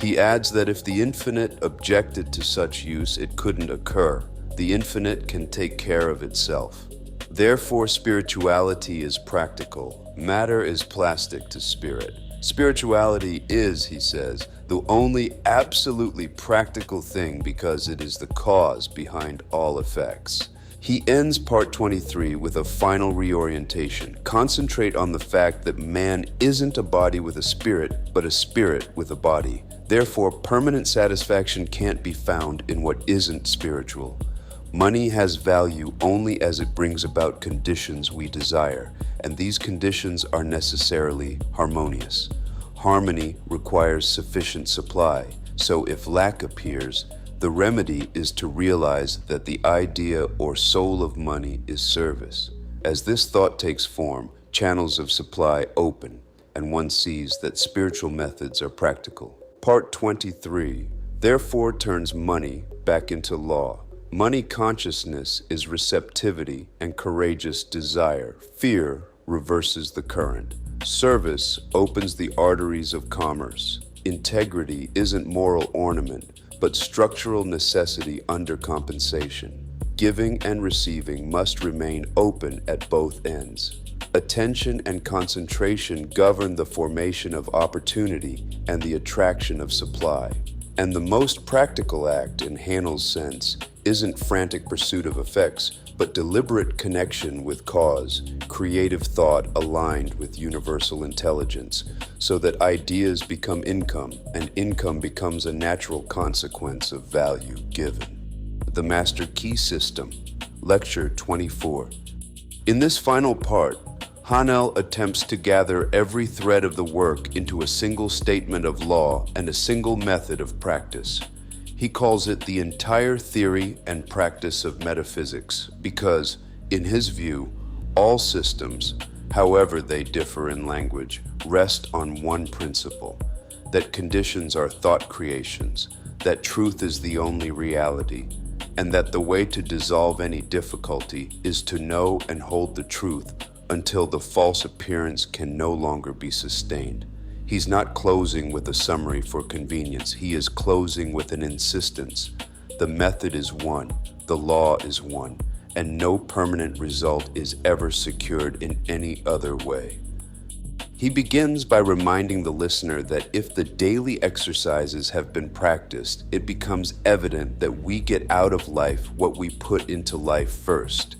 He adds that if the infinite objected to such use, it couldn't occur. The infinite can take care of itself. Therefore, spirituality is practical. Matter is plastic to spirit. Spirituality is, he says, the only absolutely practical thing because it is the cause behind all effects. He ends part 23 with a final reorientation. Concentrate on the fact that man isn't a body with a spirit, but a spirit with a body. Therefore, permanent satisfaction can't be found in what isn't spiritual. Money has value only as it brings about conditions we desire, and these conditions are necessarily harmonious. Harmony requires sufficient supply, so if lack appears, the remedy is to realize that the idea or soul of money is service. As this thought takes form, channels of supply open, and one sees that spiritual methods are practical. Part 23, therefore, turns money back into law. Money consciousness is receptivity and courageous desire. Fear reverses the current. Service opens the arteries of commerce. Integrity isn't moral ornament, but structural necessity under compensation. Giving and receiving must remain open at both ends. Attention and concentration govern the formation of opportunity and the attraction of supply. And the most practical act, in Haanel's sense, isn't frantic pursuit of effects, but deliberate connection with cause, creative thought aligned with universal intelligence, so that ideas become income, and income becomes a natural consequence of value given. The Master Key System, Lecture 24. In this final part, Haanel attempts to gather every thread of the work into a single statement of law and a single method of practice. He calls it the entire theory and practice of metaphysics because, in his view, all systems, however they differ in language, rest on one principle: that conditions are thought creations, that truth is the only reality, and that the way to dissolve any difficulty is to know and hold the truth until the false appearance can no longer be sustained. He's not closing with a summary for convenience. He is closing with an insistence. The method is one, the law is one, and no permanent result is ever secured in any other way. He begins by reminding the listener that if the daily exercises have been practiced, it becomes evident that we get out of life what we put into life first.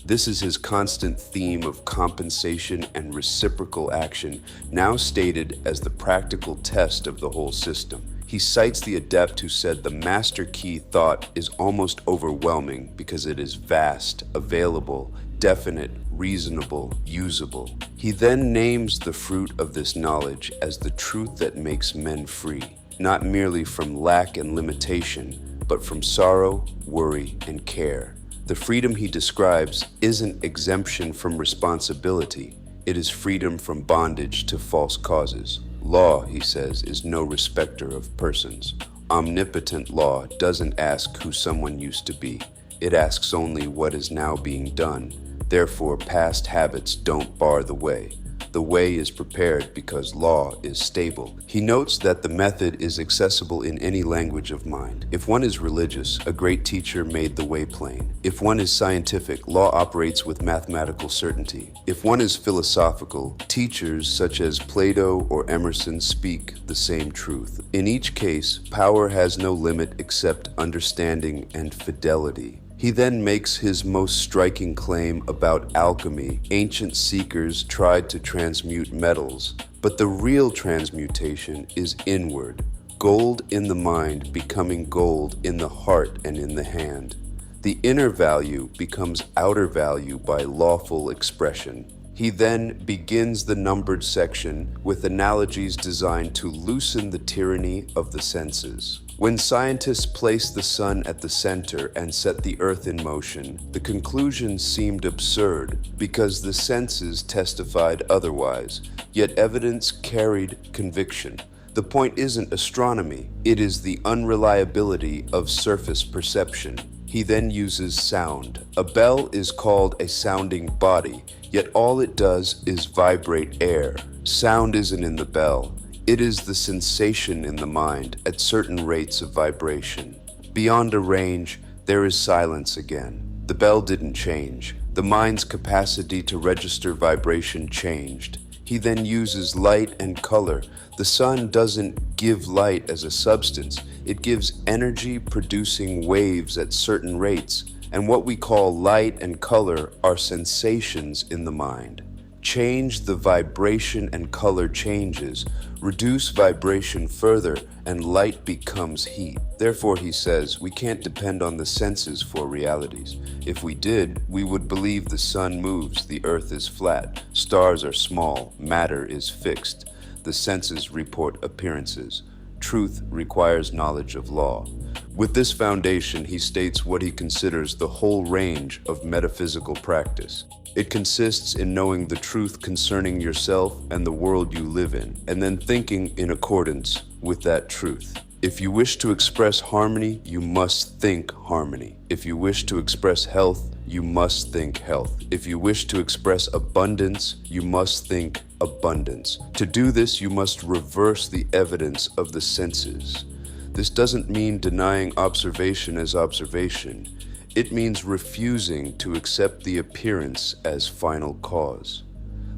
This is his constant theme of compensation and reciprocal action, now stated as the practical test of the whole system. He cites the adept who said the master key thought is almost overwhelming because it is vast, available, definite, reasonable, usable. He then names the fruit of this knowledge as the truth that makes men free, not merely from lack and limitation, but from sorrow, worry, and care. The freedom he describes isn't exemption from responsibility. It is freedom from bondage to false causes. Law, he says, is no respecter of persons. Omnipotent law doesn't ask who someone used to be. It asks only what is now being done. Therefore, past habits don't bar the way. The way is prepared because law is stable. He notes that the method is accessible in any language of mind. If one is religious, a great teacher made the way plain. If one is scientific, law operates with mathematical certainty. If one is philosophical, teachers such as Plato or Emerson speak the same truth. In each case, power has no limit except understanding and fidelity. He then makes his most striking claim about alchemy. Ancient seekers tried to transmute metals, but the real transmutation is inward. Gold in the mind becoming gold in the heart and in the hand. The inner value becomes outer value by lawful expression. He then begins the numbered section with analogies designed to loosen the tyranny of the senses. When scientists placed the sun at the center and set the earth in motion, the conclusion seemed absurd because the senses testified otherwise, yet evidence carried conviction. The point isn't astronomy, it is the unreliability of surface perception. He then uses sound. A bell is called a sounding body, yet all it does is vibrate air. Sound isn't in the bell. It is the sensation in the mind at certain rates of vibration. Beyond a range, there is silence again. The bell didn't change. The mind's capacity to register vibration changed. He then uses light and color. The sun doesn't give light as a substance. It gives energy producing waves at certain rates, and what we call light and color are sensations in the mind. Change the vibration and color changes. Reduce vibration further and light becomes heat. Therefore, he says, we can't depend on the senses for realities. If we did, we would believe the sun moves, the earth is flat, stars are small, matter is fixed. The senses report appearances. Truth requires knowledge of law. With this foundation, he states what he considers the whole range of metaphysical practice. It consists in knowing the truth concerning yourself and the world you live in, and then thinking in accordance with that truth. If you wish to express harmony, you must think harmony. If you wish to express health, you must think health. If you wish to express abundance, you must think abundance. To do this, you must reverse the evidence of the senses. This doesn't mean denying observation as observation. It means refusing to accept the appearance as final cause.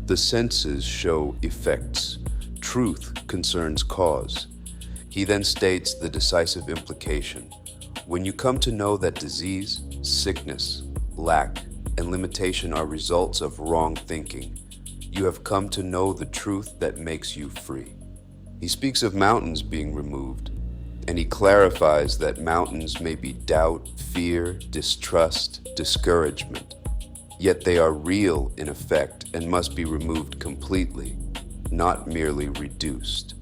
The senses show effects. Truth concerns cause. He then states the decisive implication. When you come to know that disease, sickness, lack, and limitation are results of wrong thinking, you have come to know the truth that makes you free. He speaks of mountains being removed, and he clarifies that mountains may be doubt, fear, distrust, discouragement. Yet they are real in effect and must be removed completely, not merely reduced.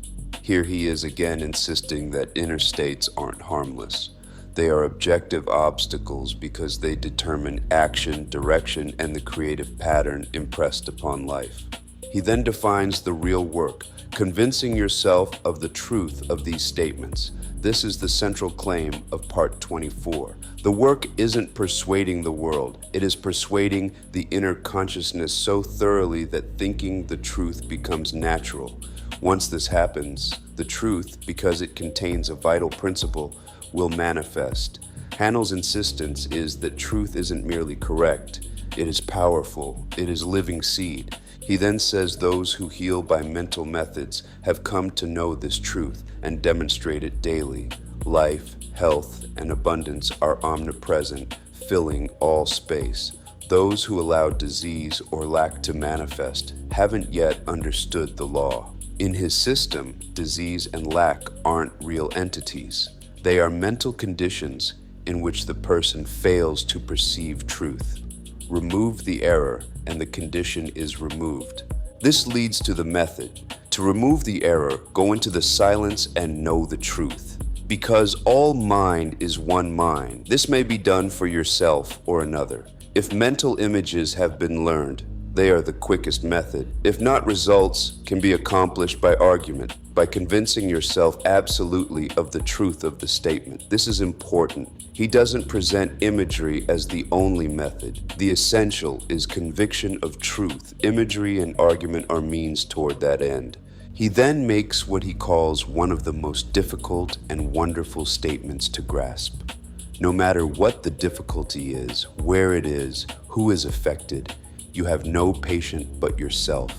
Here he is again insisting that inner states aren't harmless. They are objective obstacles because they determine action, direction, and the creative pattern impressed upon life. He then defines the real work, convincing yourself of the truth of these statements. This is the central claim of part 24. The work isn't persuading the world, it is persuading the inner consciousness so thoroughly that thinking the truth becomes natural. Once this happens, the truth, because it contains a vital principle, will manifest. Haanel's insistence is that truth isn't merely correct, it is powerful, it is living seed. He then says those who heal by mental methods have come to know this truth and demonstrate it daily. Life, health, and abundance are omnipresent, filling all space. Those who allow disease or lack to manifest haven't yet understood the law. In his system, disease and lack aren't real entities. They are mental conditions in which the person fails to perceive truth. Remove the error, and the condition is removed. This leads to the method. To remove the error, go into the silence and know the truth. Because all mind is one mind, this may be done for yourself or another. If mental images have been learned, they are the quickest method. If not, results can be accomplished by argument, by convincing yourself absolutely of the truth of the statement. This is important. He doesn't present imagery as the only method. The essential is conviction of truth. Imagery and argument are means toward that end. He then makes what he calls one of the most difficult and wonderful statements to grasp. No matter what the difficulty is, where it is, who is affected, you have no patient but yourself.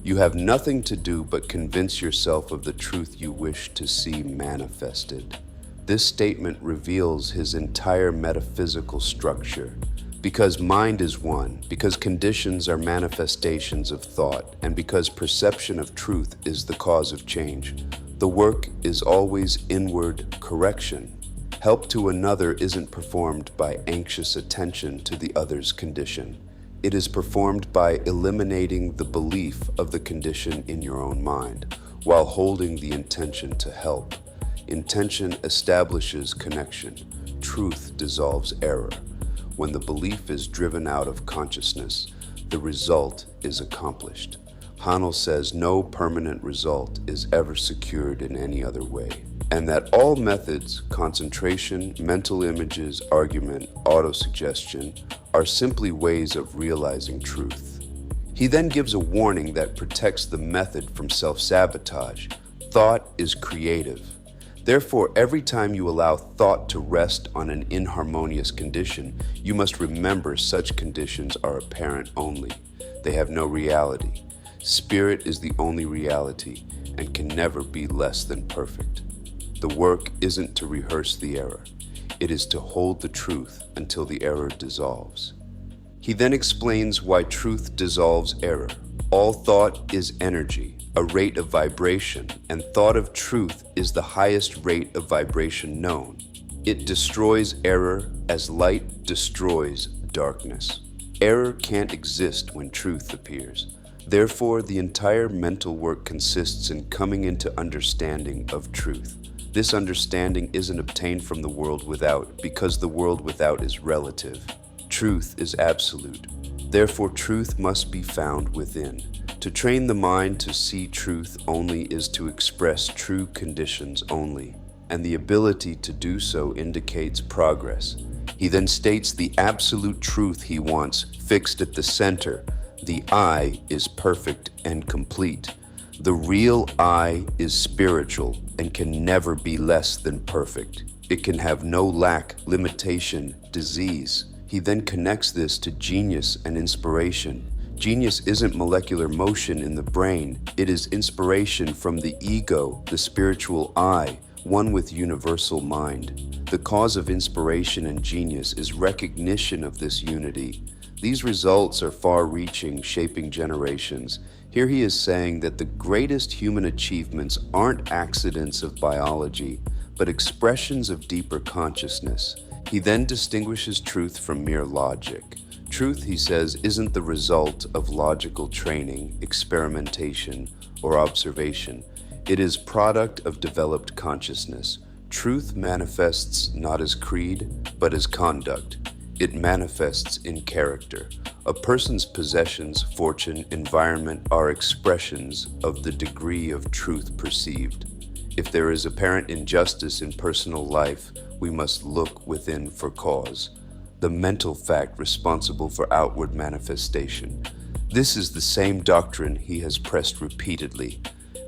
You have nothing to do but convince yourself of the truth you wish to see manifested. This statement reveals his entire metaphysical structure. Because mind is one, because conditions are manifestations of thought, and because perception of truth is the cause of change, the work is always inward correction. Help to another isn't performed by anxious attention to the other's condition. It is performed by eliminating the belief of the condition in your own mind, while holding the intention to help. Intention establishes connection. Truth dissolves error. When the belief is driven out of consciousness, the result is accomplished. Haanel says no permanent result is ever secured in any other way, and that all methods, concentration, mental images, argument, autosuggestion, are simply ways of realizing truth. He then gives a warning that protects the method from self-sabotage. Thought is creative. Therefore, every time you allow thought to rest on an inharmonious condition, you must remember such conditions are apparent only. They have no reality. Spirit is the only reality and can never be less than perfect. The work isn't to rehearse the error. It is to hold the truth until the error dissolves. He then explains why truth dissolves error. All thought is energy, a rate of vibration, and thought of truth is the highest rate of vibration known. It destroys error as light destroys darkness. Error can't exist when truth appears. Therefore, the entire mental work consists in coming into understanding of truth. This understanding isn't obtained from the world without, because the world without is relative. Truth is absolute. Therefore, truth must be found within. To train the mind to see truth only is to express true conditions only, and the ability to do so indicates progress. He then states the absolute truth he wants fixed at the center. The I is perfect and complete. The real I is spiritual and can never be less than perfect. It can have no lack, limitation, disease. He then connects this to genius and inspiration. Genius isn't molecular motion in the brain. It is inspiration from the ego, the spiritual I, one with universal mind. The cause of inspiration and genius is recognition of this unity. These results are far-reaching, shaping generations. Here he is saying that the greatest human achievements aren't accidents of biology, but expressions of deeper consciousness. He then distinguishes truth from mere logic. Truth, he says, isn't the result of logical training, experimentation, or observation. It is product of developed consciousness. Truth manifests not as creed, but as conduct. It manifests in character. A person's possessions, fortune, environment are expressions of the degree of truth perceived. If there is apparent injustice in personal life, we must look within for cause. The mental fact responsible for outward manifestation. This is the same doctrine he has pressed repeatedly.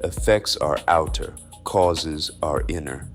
Effects are outer, causes are inner.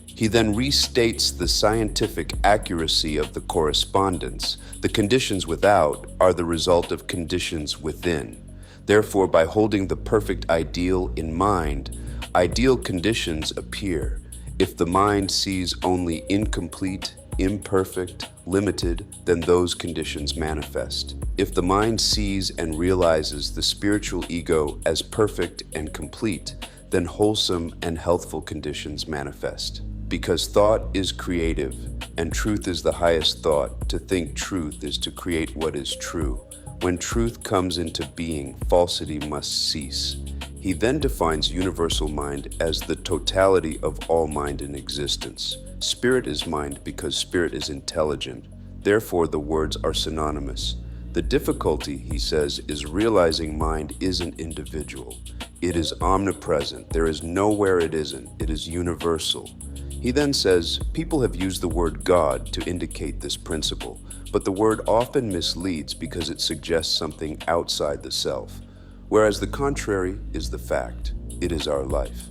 He then restates the scientific accuracy of the correspondence. The conditions without are the result of conditions within. Therefore, by holding the perfect ideal in mind, ideal conditions appear. If the mind sees only incomplete, imperfect, limited, then those conditions manifest. If the mind sees and realizes the spiritual ego as perfect and complete, then wholesome and healthful conditions manifest. Because thought is creative, and truth is the highest thought, to think truth is to create what is true. When truth comes into being, falsity must cease. He then defines universal mind as the totality of all mind in existence. Spirit is mind because spirit is intelligent. Therefore, the words are synonymous. The difficulty, he says, is realizing mind isn't individual. It is omnipresent. There is nowhere it isn't. It is universal. He then says, people have used the word God to indicate this principle, but the word often misleads because it suggests something outside the self, whereas the contrary is the fact. It is our life.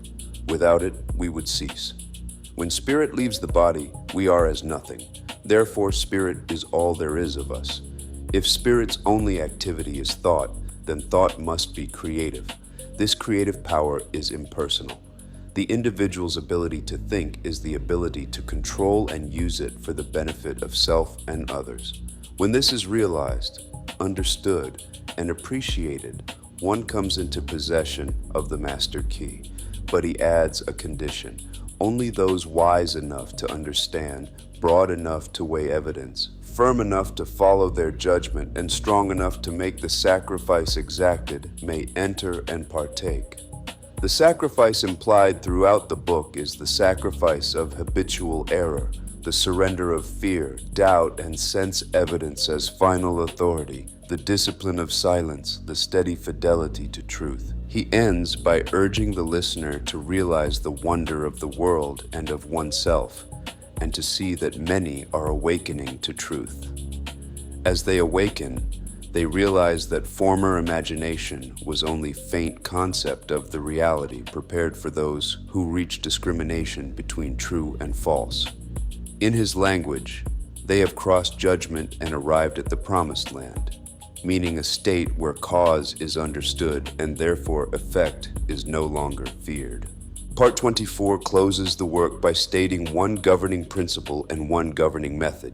Without it, we would cease. When spirit leaves the body, we are as nothing. Therefore, spirit is all there is of us. If spirit's only activity is thought, then thought must be creative. This creative power is impersonal. The individual's ability to think is the ability to control and use it for the benefit of self and others. When this is realized, understood, and appreciated, one comes into possession of the master key. But he adds a condition. Only those wise enough to understand, broad enough to weigh evidence, firm enough to follow their judgment, and strong enough to make the sacrifice exacted may enter and partake. The sacrifice implied throughout the book is the sacrifice of habitual error, the surrender of fear, doubt, and sense evidence as final authority, the discipline of silence, the steady fidelity to truth. He ends by urging the listener to realize the wonder of the world and of oneself, and to see that many are awakening to truth. As they awaken, they realize that former imagination was only faint concept of the reality prepared for those who reach discrimination between true and false. In his language, they have crossed judgment and arrived at the promised land, meaning a state where cause is understood and therefore effect is no longer feared. Part 24 closes the work by stating one governing principle and one governing method.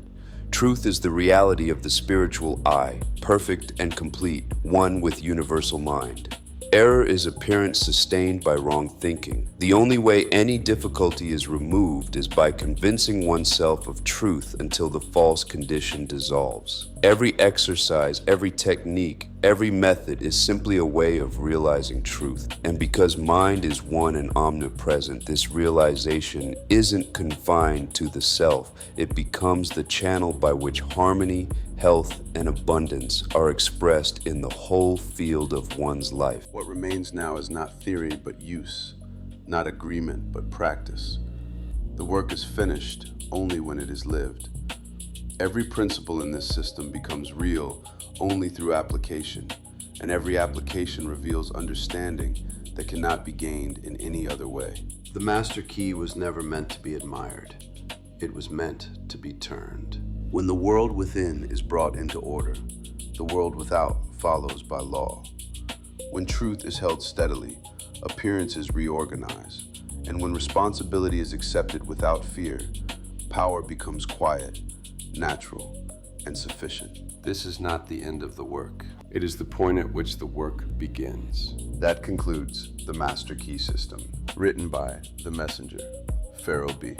Truth is the reality of the spiritual I, perfect and complete, one with universal mind. Error is appearance sustained by wrong thinking. The only way any difficulty is removed is by convincing oneself of truth until the false condition dissolves. Every exercise, every technique, every method is simply a way of realizing truth. And because mind is one and omnipresent, this realization isn't confined to the self. It becomes the channel by which harmony, health, and abundance are expressed in the whole field of one's life. What remains now is not theory but use, not agreement but practice. The work is finished only when it is lived. Every principle in this system becomes real only through application, and every application reveals understanding that cannot be gained in any other way. The master key was never meant to be admired. It was meant to be turned. When the world within is brought into order, the world without follows by law. When truth is held steadily, appearances reorganize, and when responsibility is accepted without fear, power becomes quiet, natural, and sufficient. This is not the end of the work. It is the point at which the work begins. That concludes the Master Key System, written by the messenger, Pharaoh B.